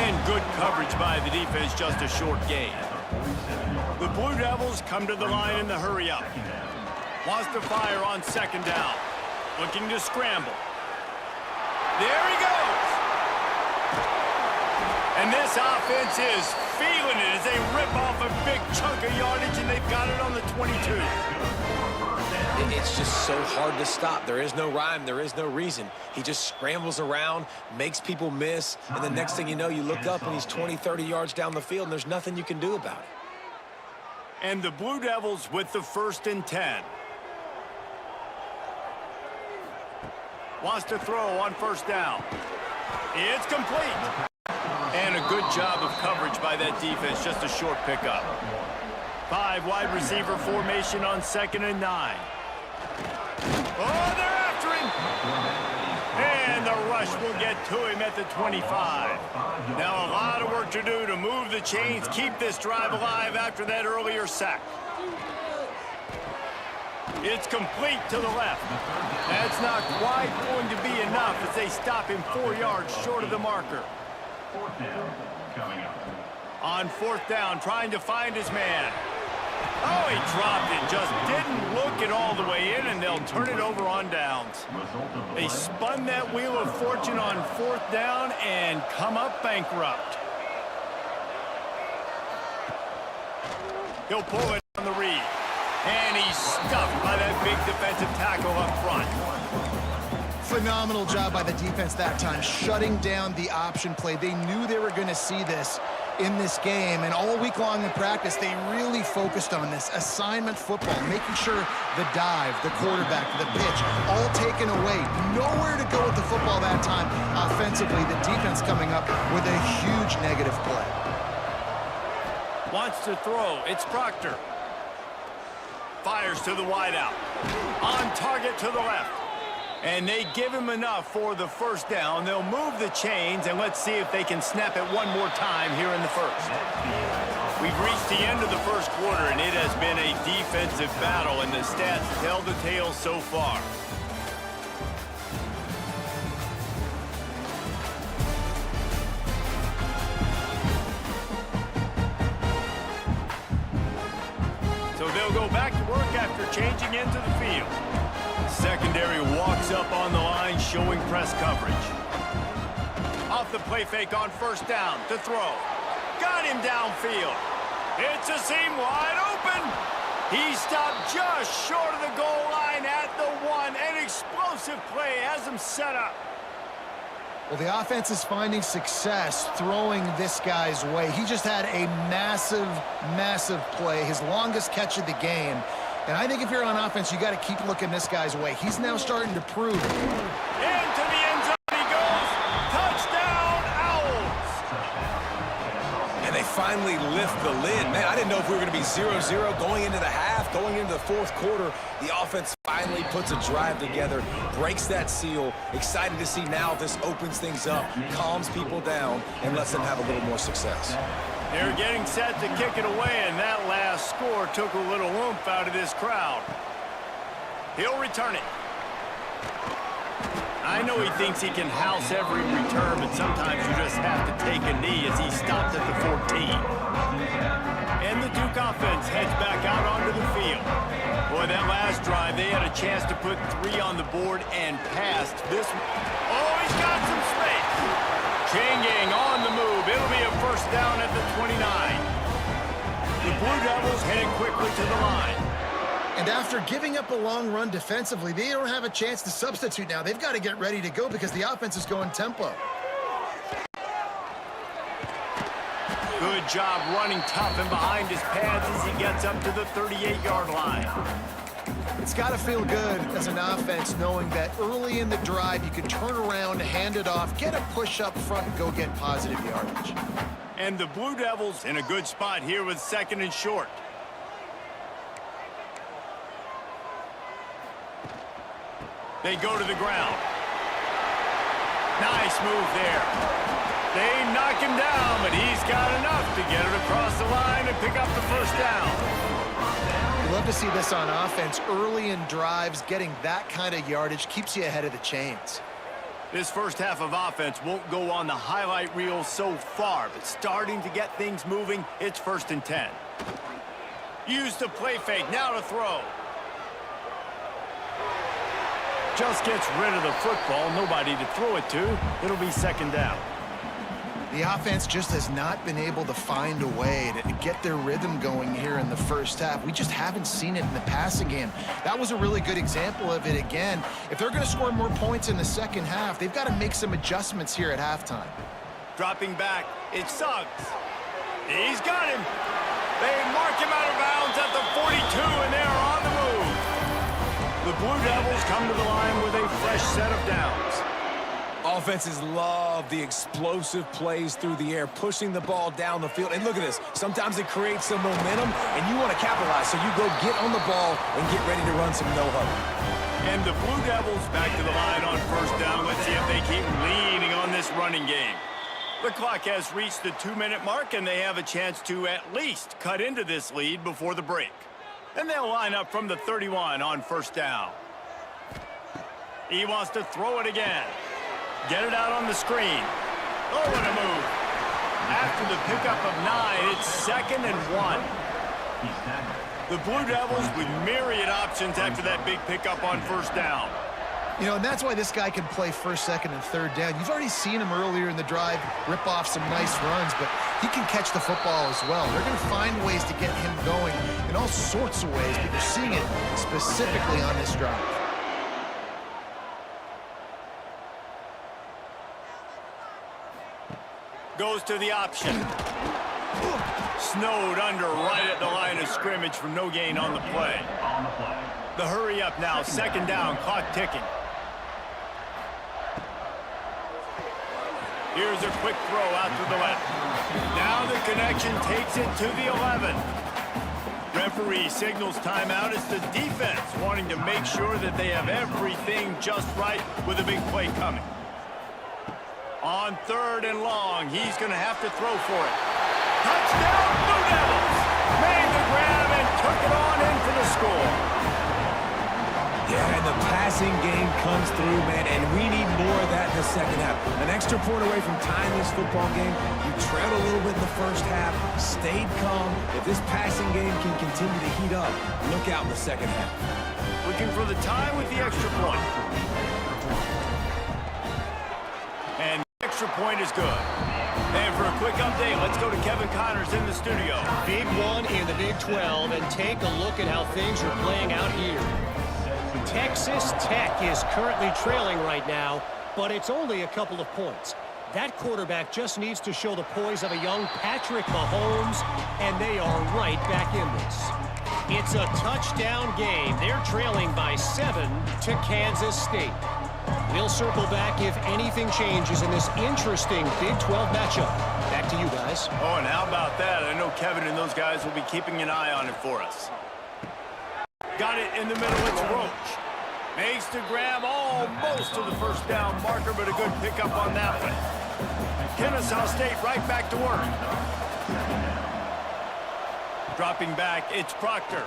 And good coverage by the defense, just a short gain. The Blue Devils come to the line in the hurry-up. Wants to fire on second down. Looking to scramble. There he goes. And this offense is feeling it as they rip off a big chunk of yardage, and they've got it on the 22. It's just so hard to stop. There is no rhyme. There is no reason. He just scrambles around, makes people miss, and the next thing you know, you look up and he's 20, 30 yards down the field, and there's nothing you can do about it. And the Blue Devils with the 1st and 10. Wants to throw on first down. It's complete. And a good job of coverage by that defense, just a short pickup. 5 wide receiver formation on 2nd and 9. Oh, they're after him. And the rush will get to him at the 25. Now a lot of work to do to move the chains, keep this drive alive after that earlier sack. It's complete to the left. That's not quite going to be enough as they stop him 4 yards short of the marker. 4th down coming up. On 4th down, trying to find his man. Oh, he dropped it. Just didn't look it all the way in, and they'll turn it over on downs. They spun that wheel of fortune on 4th down and come up bankrupt. He'll pull it on the read. And he's stuffed by that big defensive tackle up front. Phenomenal job by the defense that time, shutting down the option play. They knew they were going to see this in this game, and all week long in practice, they really focused on this assignment football, making sure the dive, the quarterback, the pitch, all taken away. Nowhere to go with the football that time. Offensively, the defense coming up with a huge negative play. Wants to throw. It's Proctor. Fires to the wideout. On target to the left. And they give him enough for the first down. They'll move the chains, and let's see if they can snap it one more time here in the first. We've reached the end of the first quarter, and it has been a defensive battle, and the stats tell the tale so far. They'll go back to work after changing into the field. Secondary walks up on the line, showing press coverage. Off the play fake on first down to throw. Got him downfield. It's a seam wide open. He stopped just short of the goal line at the 1. An explosive play has him set up. Well, the offense is finding success throwing this guy's way. He just had a massive, massive play, his longest catch of the game. And I think if you're on offense, you got to keep looking this guy's way. He's now starting to prove it. Into the end zone he goes. Touchdown, Owls. And they finally lift the lid. Man, I didn't know if we were going to be 0-0 going into the half, going into the fourth quarter. The offense finally puts a drive together, breaks that seal. Excited to see now this opens things up, calms people down, and lets them have a little more success. They're getting set to kick it away, and that last score took a little oomph out of this crowd. He'll return it. I know he thinks he can house every return, but sometimes you just have to take a knee as he stopped at the 14. And the Duke offense heads back out onto the field. Boy, that last drive, they had a chance to put 3 on the board and passed this. Oh, he's got some space. Changing on the move. It'll be a first down at the 29. The Blue Devils heading quickly to the line. And after giving up a long run defensively, they don't have a chance to substitute now. They've got to get ready to go because the offense is going tempo. Good job running tough and behind his pads as he gets up to the 38-yard line. It's got to feel good as an offense knowing that early in the drive you can turn around, hand it off, get a push up front, and go get positive yardage. And the Blue Devils in a good spot here with 2nd and short. They go to the ground. Nice move there. They knock him down, but he's got enough to get it across the line and pick up the first down. You love to see this on offense. Early in drives, getting that kind of yardage keeps you ahead of the chains. This first half of offense won't go on the highlight reel so far, but starting to get things moving, it's 1st and 10. Use the play fake, now to throw. Just gets rid of the football, nobody to throw it to. It'll be 2nd down. The offense just has not been able to find a way to get their rhythm going here in the first half. We just haven't seen it in the passing game. That was a really good example of it again. If they're going to score more points in the second half, they've got to make some adjustments here at halftime. Dropping back, it's Suggs. He's got him. They mark him out of bounds at the 42, and they're on the move. The Blue Devils come to the line with a fresh set of downs. Offenses love the explosive plays through the air, pushing the ball down the field. And look at this. Sometimes it creates some momentum, and you want to capitalize. So you go get on the ball and get ready to run some no-huddle. And the Blue Devils back to the line on first down. Let's see if they keep leaning on this running game. The clock has reached the 2-minute mark, and they have a chance to at least cut into this lead before the break. And they'll line up from the 31 on first down. He wants to throw it again. Get it out on the screen. Oh, what a move. After the pickup of 9, it's 2nd and 1. The Blue Devils with myriad options after that big pickup on first down. You know, and that's why this guy can play 1st, 2nd, and 3rd down. You've already seen him earlier in the drive rip off some nice runs, but he can catch the football as well. They're going to find ways to get him going in all sorts of ways, but you're seeing it specifically on this drive. Goes to the option. Snowed under right at the line of scrimmage from no gain on the play. The hurry up now, 2nd down, clock ticking. Here's a quick throw out to the left. Now the connection takes it to the 11. Referee signals timeout. It's the defense wanting to make sure that they have everything just right with a big play coming. On 3rd and long, he's going to have to throw for it. Touchdown, Blue Devils! Made the grab and took it on in for the score. Yeah, and the passing game comes through, man, and we need more of that in the second half. An extra point away from tying this football game. You trailed a little bit in the first half, stayed calm. If this passing game can continue to heat up, look out in the second half. Looking for the tie with the extra point. And the extra point is good. And for a quick update, let's go to Kevin Connors in the studio. Big one in the Big 12, and take a look at how things are playing out here. Texas Tech is currently trailing right now, but it's only a couple of points. That quarterback just needs to show the poise of a young Patrick Mahomes, and they are right back in this. It's a touchdown game. They're trailing by 7 to Kansas State. We'll circle back if anything changes in this interesting Big 12 matchup. Back to you guys. Oh, and how about that? I know Kevin and those guys will be keeping an eye on it for us. Got it in the middle. It's Roach. Makes the grab almost to the first down marker, but a good pickup on that one. Kennesaw State right back to work. Dropping back, it's Proctor.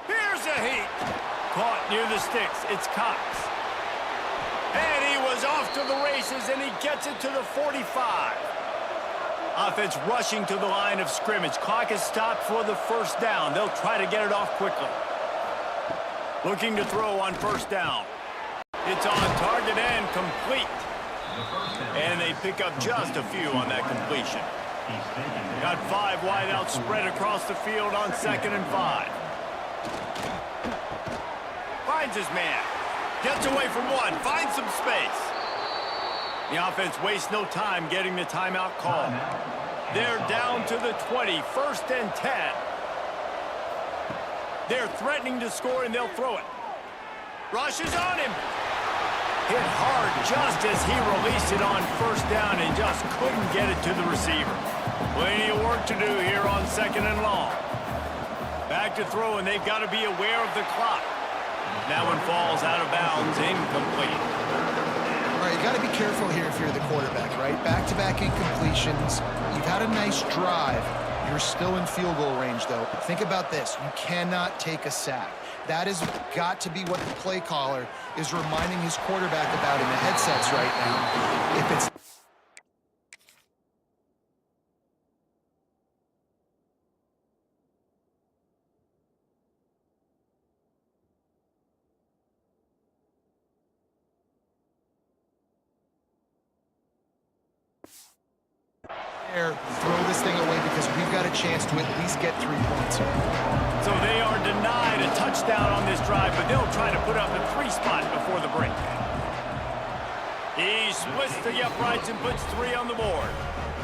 Here's a heat. Caught near the sticks, it's Cox. And he was off to the races, and he gets it to the 45. Offense rushing to the line of scrimmage. Clock is stopped for the first down. They'll try to get it off quickly. Looking to throw on first down. It's on target and complete. And they pick up just a few on that completion. Got 5 wideouts spread across the field on 2nd and 5. Finds his man. Gets away from one. Finds some space. The offense wastes no time getting the timeout call. They're down to the 20. 1st and 10. They're threatening to score, and they'll throw it. Rushes on him. Hit hard just as he released it on first down and just couldn't get it to the receiver. Plenty of work to do here on 2nd and long. Back to throw, and they've got to be aware of the clock. That one falls out of bounds, incomplete. All right, you got to be careful here if you're the quarterback, right? Back-to-back incompletions. You've had a nice drive. You're still in field goal range, though. Think about this. You cannot take a sack. That has got to be what the play caller is reminding his quarterback about in the headsets right now. If it's throw this thing away because we've got a chance to at least get 3 points here. So they are denied a touchdown on this drive, but they'll try to put up a 3 spot before the break. He splits the uprights and puts 3 on the board.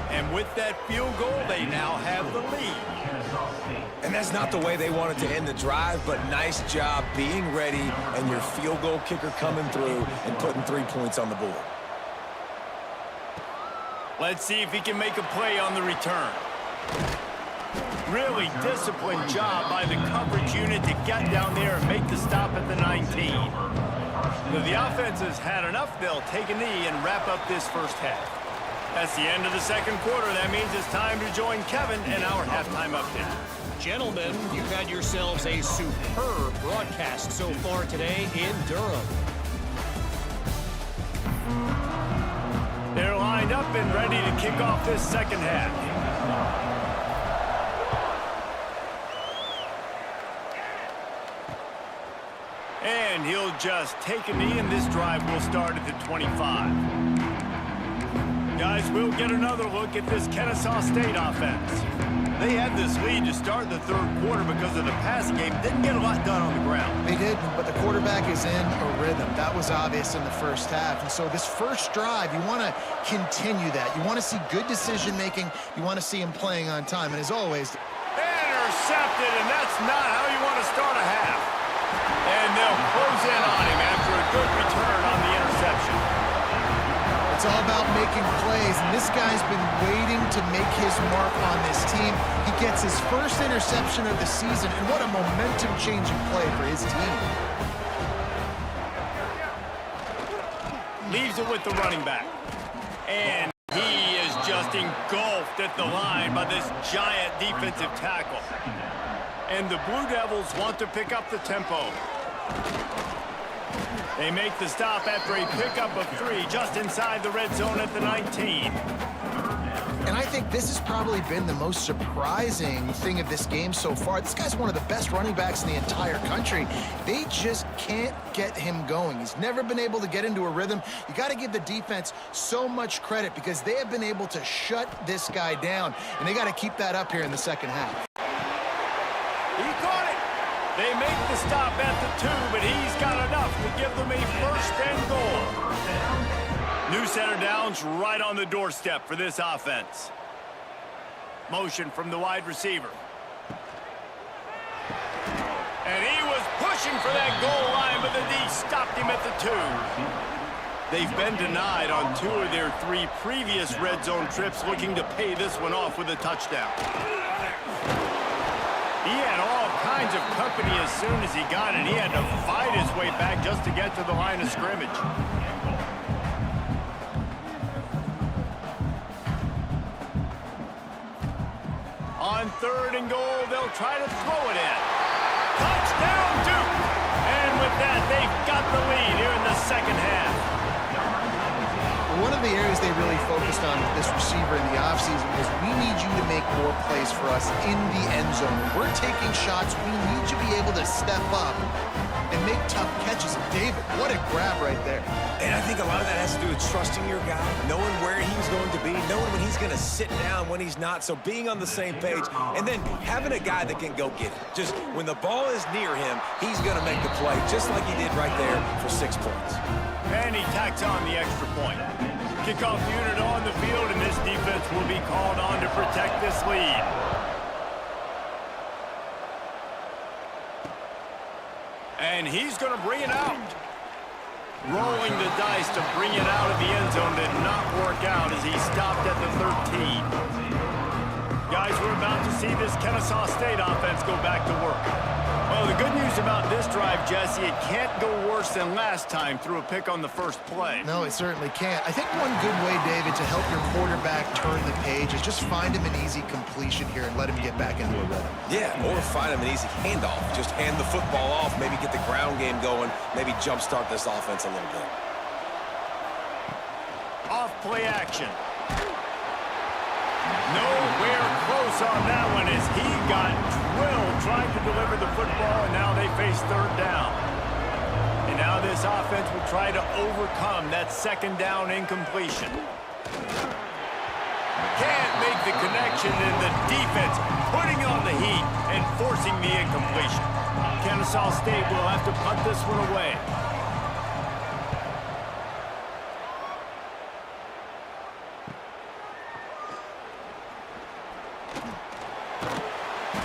And with that field goal, they now have the lead. And that's not the way they wanted to end the drive, but nice job being ready and your field goal kicker coming through and putting 3 points on the board. Let's see if he can make a play on the return. Really disciplined job by the coverage unit to get down there and make the stop at the 19. So the offense has had enough. They'll take a knee and wrap up this first half. That's the end of the 2nd quarter. That means it's time to join Kevin in our halftime update. Gentlemen, you've had yourselves a superb broadcast so far today in Durham. They're lined up and ready to kick off this second half. And he'll just take a knee, and this drive will start at the 25. Guys, we'll get another look at this Kennesaw State offense. They had this lead to start the 3rd quarter because of the passing game. Didn't get a lot done on the ground. They did, but the quarterback is in a rhythm. That was obvious in the first half. And so this first drive, you want to continue that. You want to see good decision-making. You want to see him playing on time. And as always... Intercepted, and that's not how you want to start a half. And they'll close in on him after a good return on the interception. It's all about making plays, and this guy's been waiting to make his mark on this team. He gets his first interception of the season, and what a momentum-changing play for his team. Leaves it with the running back. And he is just engulfed at the line by this giant defensive tackle. And the Blue Devils want to pick up the tempo. They make the stop after a pickup of 3 just inside the red zone at the 19. And I think this has probably been the most surprising thing of this game so far. This guy's one of the best running backs in the entire country. They just can't get him going. He's never been able to get into a rhythm. You got to give the defense so much credit because they have been able to shut this guy down, and they got to keep that up here in the second half. He caught it. They make the stop at the 2, but he's got enough to give them a first and goal. New center downs right on the doorstep for this offense. Motion from the wide receiver. And he was pushing for that goal line, but the D stopped him at the 2. They've been denied on 2 of their 3 previous red zone trips, looking to pay this one off with a touchdown. He had all kinds of company as soon as he got it. He had to fight his way back just to get to the line of scrimmage. On 3rd and goal, they'll try to throw it in. Touchdown, Duke! And with that, they've got the lead here in the second half. One of the areas they really focused on with this receiver in the offseason was we need you to make more plays for us in the end zone. When we're taking shots, we need you to be able to step up and make tough catches. David, what a grab right there. And I think a lot of that has to do with trusting your guy, knowing where he's going to be, knowing when he's going to sit down, when he's not, so being on the same page, and then having a guy that can go get it. Just when the ball is near him, he's going to make the play, just like he did right there for 6 points. And he tacks on the extra point. Kickoff unit on the field, and this defense will be called on to protect this lead. And he's going to bring it out. Rolling the dice to bring it out of the end zone did not work out as he stopped at the 13. Guys, we're about to see this Kennesaw State offense go back to work. Well, the good news about this drive, Jesse, it can't go worse than last time through a pick on the first play. No, it certainly can't. I think one good way, David, to help your quarterback turn the page is just find him an easy completion here and let him get back into a rhythm. Yeah, or find him an easy handoff. Just hand the football off, maybe get the ground game going, maybe jumpstart this offense a little bit. Off play action. Nowhere close on that one as he got drilled trying to deliver the football, and now they face 3rd down. And now this offense will try to overcome that 2nd down incompletion. Can't make the connection, and the defense putting on the heat and forcing the incompletion. Kennesaw State will have to punt this one away.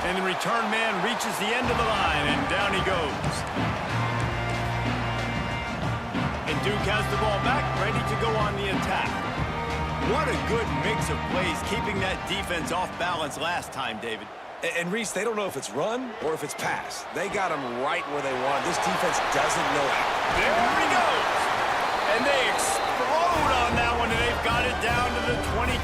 And the return man reaches the end of the line, and down he goes. And Duke has the ball back, ready to go on the attack. What a good mix of plays, keeping that defense off balance last time, David. And Reese, they don't know if it's run or if it's pass. They got him right where they want. This defense doesn't know how. There he goes. And they explode on that one, and they've got it down to the 22.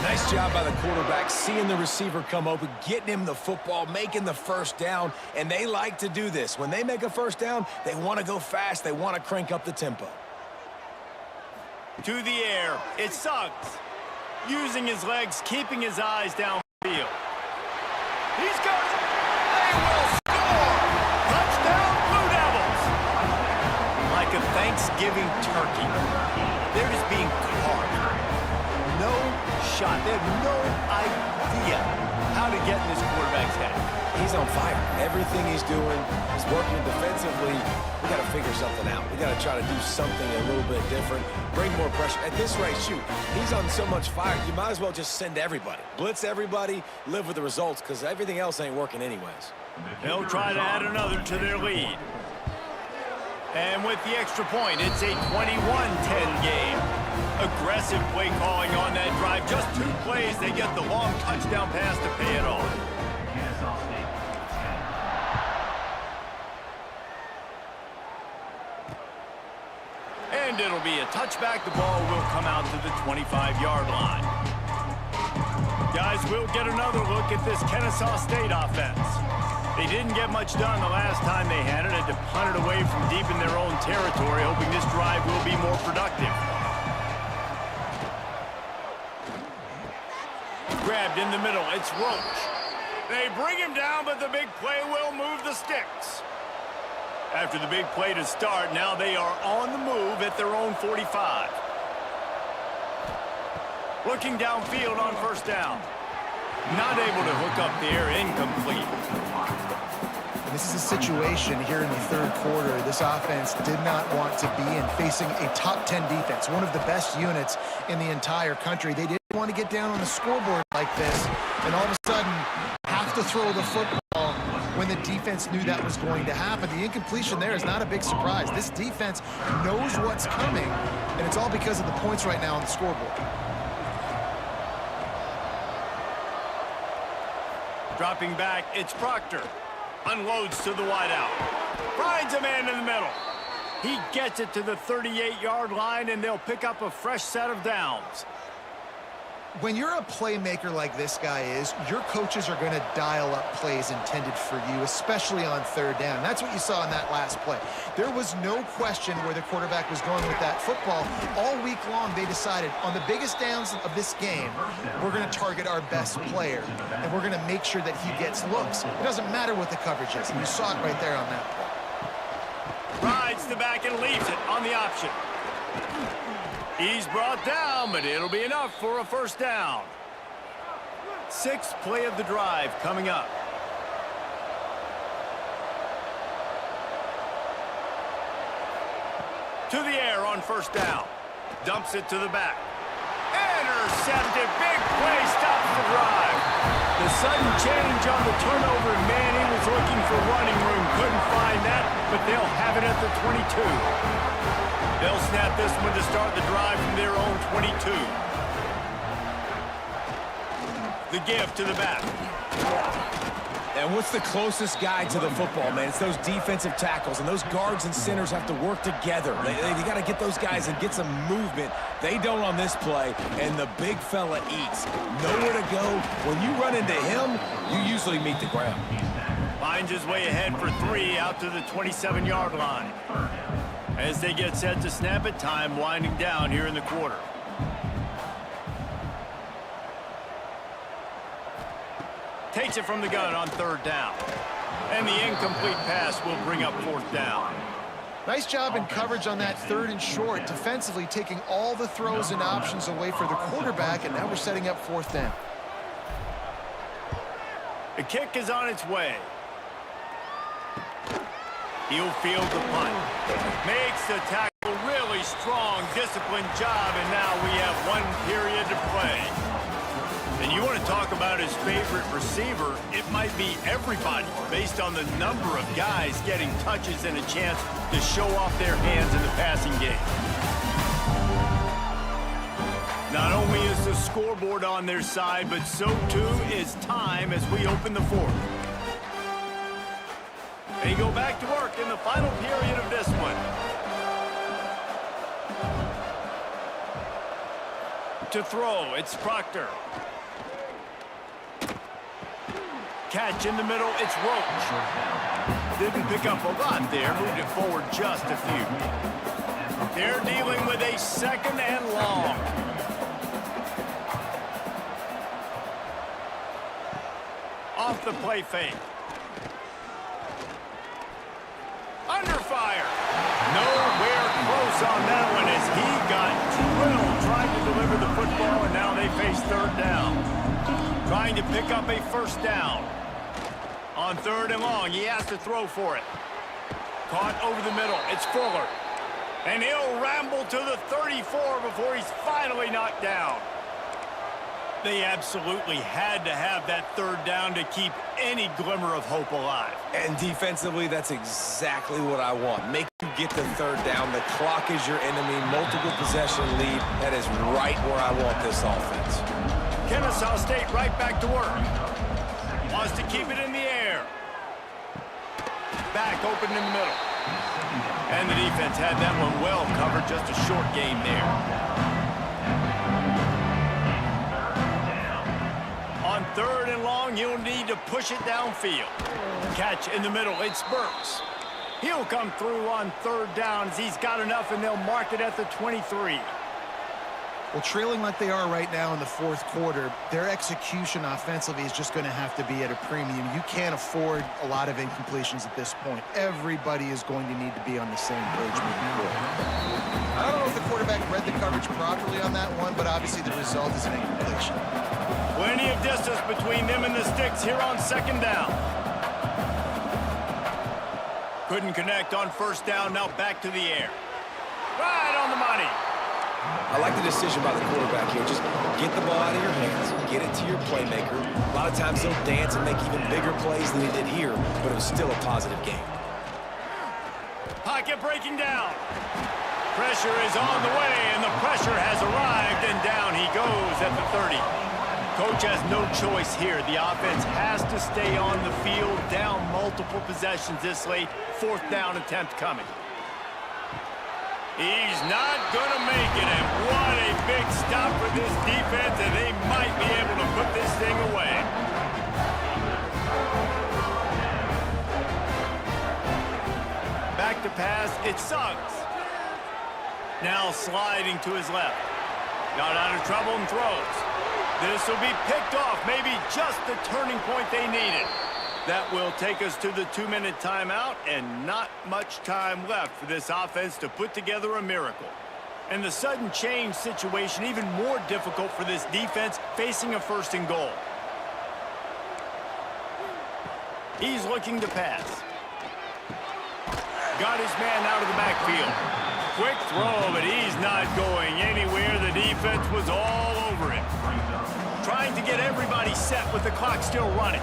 Nice job by the quarterback, seeing the receiver come open, getting him the football, making the first down, and they like to do this. When they make a first down, they want to go fast. They want to crank up the tempo. To the air. It's Suggs. Using his legs, keeping his eyes downfield. He's got it. They will score. Touchdown, Blue Devils. Like a Thanksgiving turkey. They're just being carved. No shot. They have no idea how to get in this quarterback's head. He's on fire. Everything he's doing is working defensively. We got to figure something out. We got to try to do something a little bit different, bring more pressure. At this rate, shoot, he's on so much fire, you might as well just send everybody. Blitz everybody, live with the results, because everything else ain't working anyways. They'll try to add another to their lead. And with the extra point, it's a 21-10 game. Aggressive play calling on that drive. Just 2 plays, they get the long touchdown pass to pay it off. And it'll be a touchback. The ball will come out to the 25-yard line. Guys, we'll get another look at this Kennesaw State offense. They didn't get much done the last time they had it. Had to punt it away from deep in their own territory, hoping this drive will be more productive. Grabbed in the middle. It's Roach. They bring him down, but the big play will move the sticks. After the big play to start, now they are on the move at their own 45. Looking downfield on first down. Not able to hook up there, incomplete. This is a situation here in the third quarter. This offense did not want to be in, facing a top 10 defense, one of the best units in the entire country. They didn't want to get down on the scoreboard like this, and all of a sudden have to throw the football when the defense knew that was going to happen. The incompletion there is not a big surprise. This defense knows what's coming, and it's all because of the points right now on the scoreboard. Dropping back, it's Proctor. Unloads to the wideout. Finds a man in the middle. He gets it to the 38-yard line, and they'll pick up a fresh set of downs. When you're a playmaker like this guy is, your coaches are going to dial up plays intended for you, especially on third down. That's what you saw in that last play. There was no question where the quarterback was going with that football. All week long, they decided on the biggest downs of this game, we're going to target our best player, and we're going to make sure that he gets looks. It doesn't matter what the coverage is, and you saw it right there on that play. Rides the back and leaves it on the option. He's brought down, but it'll be enough for a first down. Sixth play of the drive coming up. To the air on first down. Dumps it to the back. Intercepted. Big play stops the drive. The sudden change on the turnover. Manny was looking for running room. Couldn't find that, but they'll have it at the 22. They'll snap this one to start the drive from their own 22. The give to the back. And what's the closest guy to the football, man? It's those defensive tackles, and those guards and centers have to work together. They got to get those guys and get some movement. They don't on this play, and the big fella eats. Nowhere to go. When you run into him, you usually meet the ground. Finds his way ahead for 3 out to the 27-yard line. As they get set to snap it, time winding down here in the quarter. Takes it from the gun on third down. And the incomplete pass will bring up fourth down. Nice job in coverage on that third and short, defensively taking all the throws and options away for the quarterback, and now we're setting up fourth down. The kick is on its way. He'll field the punt. Makes the tackle really strong, disciplined job, and now we have 1 period to play. And you want to talk about his favorite receiver, it might be everybody based on the number of guys getting touches and a chance to show off their hands in the passing game. Not only is the scoreboard on their side, but so too is time as we open the fourth. They go back to work in the final period of this one. To throw, it's Proctor. Catch in the middle, it's Roach. Didn't pick up a lot there, moved it forward just a few. They're dealing with a second and long. Off the play fake. Under fire. Nowhere close on that one as he got drilled trying to deliver the football, and now they face third down. Trying to pick up a first down. On third and long, he has to throw for it. Caught over the middle. It's Fuller. And he'll ramble to the 34 before he's finally knocked down. They absolutely had to have that third down to keep any glimmer of hope alive. And defensively, that's exactly what I want. Make you get the third down. The clock is your enemy. Multiple possession lead. That is right where I want this offense. Kennesaw State right back to work. Wants to keep it in the air. Back open in the middle. And the defense had that one well covered. Just a short game there. On third and long, you'll need to push it downfield. catch in the middle. It's Burks. He'll come through on third down as he's got enough, and they'll mark it at the 23. Well, trailing like they are right now in the fourth quarter, their execution offensively is just going to have to be at a premium. You can't afford a lot of incompletions at this point. Everybody is going to need to be on the same page moving forward. I don't know if the quarterback read the coverage properly on that one, but obviously the result is an incompletion. Plenty of distance between them and the sticks here on second down. Couldn't connect on first down, now back to the air. Right on the money. I like the decision by the quarterback here. Just get the ball out of your hands, get it to your playmaker. A lot of times they'll dance and make even bigger plays than he did here, but it was still a positive game. Pocket breaking down. Pressure is on the way, and the pressure has arrived, and down he goes at the 30. Coach has no choice here. The offense has to stay on the field, down multiple possessions this late. Fourth down attempt coming. He's not going to make it, and what a big stop for this defense, and they might be able to put this thing away. Back to pass, it's Suggs. Now sliding to his left. Got out of trouble and throws. This will be picked off, maybe just the turning point they needed. That will take us to the 2-minute timeout, and not much time left for this offense to put together a miracle. And the sudden change situation even more difficult for this defense facing a first and goal. He's looking to pass. Got his man out of the backfield. Quick throw, but he's not going anywhere. The defense was all over him. Trying to get everybody set with the clock still running.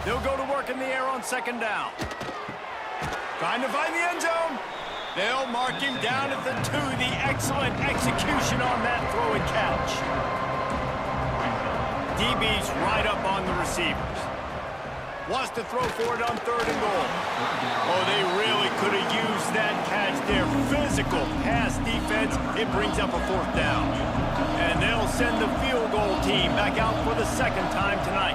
They'll go to work in the air on second down. Trying to find the end zone. They'll mark him down at the 2. The excellent execution on that throw and catch. DB's right up on the receivers. Wants to throw for it on third and goal. Oh, they really could have used that catch there. Physical pass defense. It brings up a fourth down. And they'll send the field goal team back out for the second time tonight.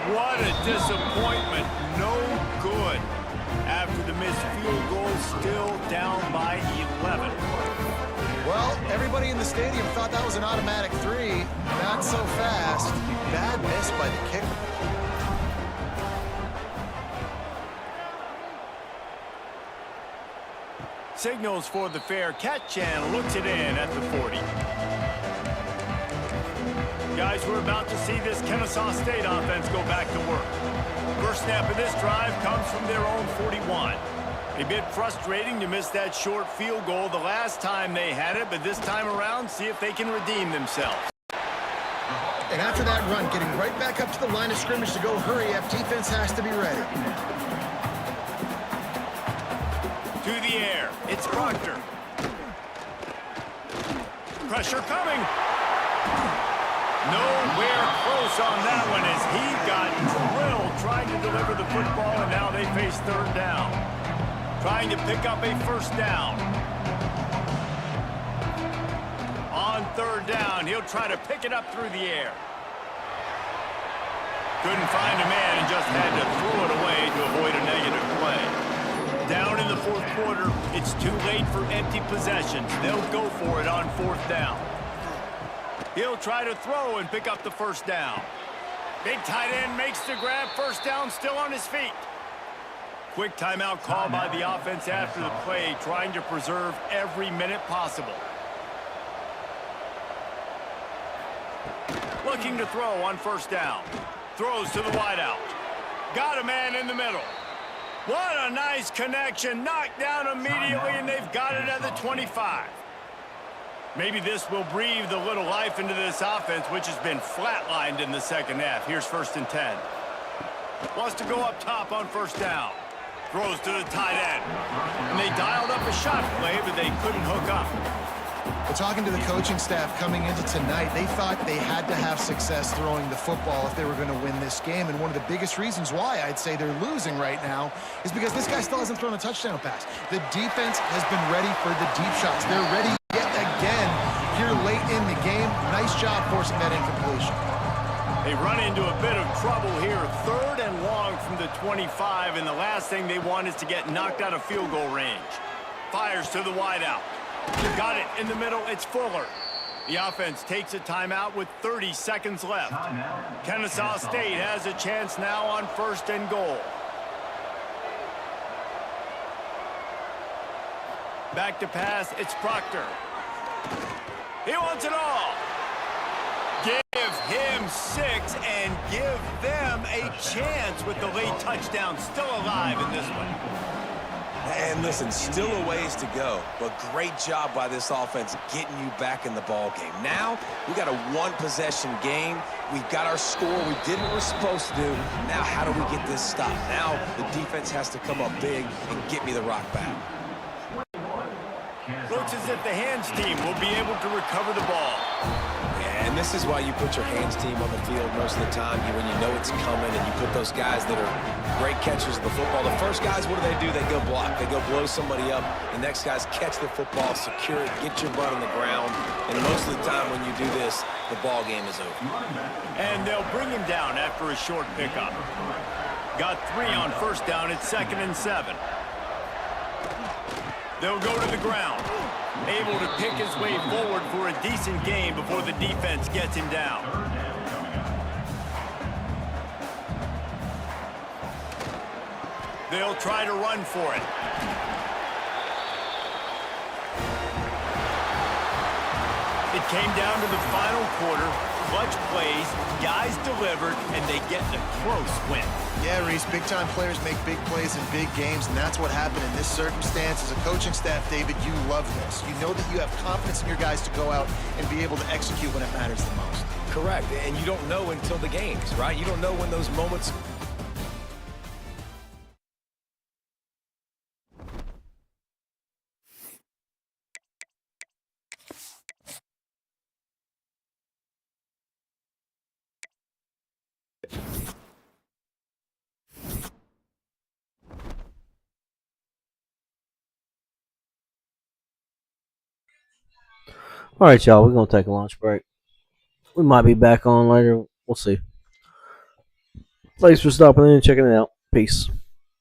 What a disappointment. No good. After the missed field goal, still down by 11. Well, everybody in the stadium thought that was an automatic 3. Not so fast. Bad miss by the kicker. Signals for the fair catch and looks it in at the 40. Guys, we're about to see this Kennesaw State offense go back to work. First snap of this drive comes from their own 41. A bit frustrating to miss that short field goal the last time they had it, but this time around, see if they can redeem themselves. And after that run, getting right back up to the line of scrimmage to go hurry up, defense has to be ready. To the air, it's Proctor. Pressure coming. Nowhere close on that one as he got drilled trying to deliver the football, and now they face third down. Trying to pick up a first down. On third down, he'll try to pick it up through the air. Couldn't find a man and just had to throw it away to avoid a negative play. Down in the fourth quarter, it's too late for empty possessions. They'll go for it on fourth down. He'll try to throw and pick up the first down. Big tight end makes the grab. First down, still on his feet. Quick timeout call by the offense after the play, trying to preserve every minute possible. Looking to throw on first down. Throws to the wideout. Got a man in the middle. What a nice connection. Knocked down immediately, and they've got it at the 25. Maybe this will breathe a little life into this offense, which has been flatlined in the second half. Here's first and 10. Wants to go up top on first down. Throws to the tight end. And they dialed up a shot play, but they couldn't hook up. Well, talking to the coaching staff coming into tonight, they thought they had to have success throwing the football if they were going to win this game. And one of the biggest reasons why I'd say they're losing right now is because this guy still hasn't thrown a touchdown pass. The defense has been ready for the deep shots. They're ready yet again here late in the game. Nice job forcing that incompletion. They run into a bit of trouble here. 3rd and long from the 25, and the last thing they want is to get knocked out of field goal range. Fires to the wideout. Got it in the middle. It's Fuller. The offense takes a timeout with 30 seconds left. Kennesaw State has a chance now on 1st and goal. Back to pass. It's Proctor. He wants it all. Give him 6 and give them a chance with the late touchdown still alive in this one. And listen, still a ways to go, but great job by this offense getting you back in the ball game. Now, we got a 1-possession game. We've got our score. We did what we're supposed to do. Now, how do we get this stopped? Now, the defense has to come up big and get me the rock back. Looks as if the hands team will be able to recover the ball. And this is why you put your hands team on the field most of the time when you know it's coming, and you put those guys that are great catchers of the football. The first guys, what do? They go block. They go blow somebody up. The next guys catch the football, secure it, get your butt on the ground. And most of the time when you do this, the ball game is over. And they'll bring him down after a short pickup. Got 3 on 1st down. It's 2nd and 7. They'll go to the ground. Able to pick his way forward for a decent gain before the defense gets him down. They'll try to run for it. It came down to the final quarter. Clutch plays, guys delivered, and they get the close win. Yeah, Reese, big-time players make big plays in big games, and that's what happened in this circumstance. As a coaching staff, David, you love this. You know that you have confidence in your guys to go out and be able to execute when it matters the most. Correct, and you don't know until the games, right? You don't know when those moments... All right, y'all. We're gonna take a lunch break. We might be back on later. We'll see. Thanks for stopping in and checking it out. Peace.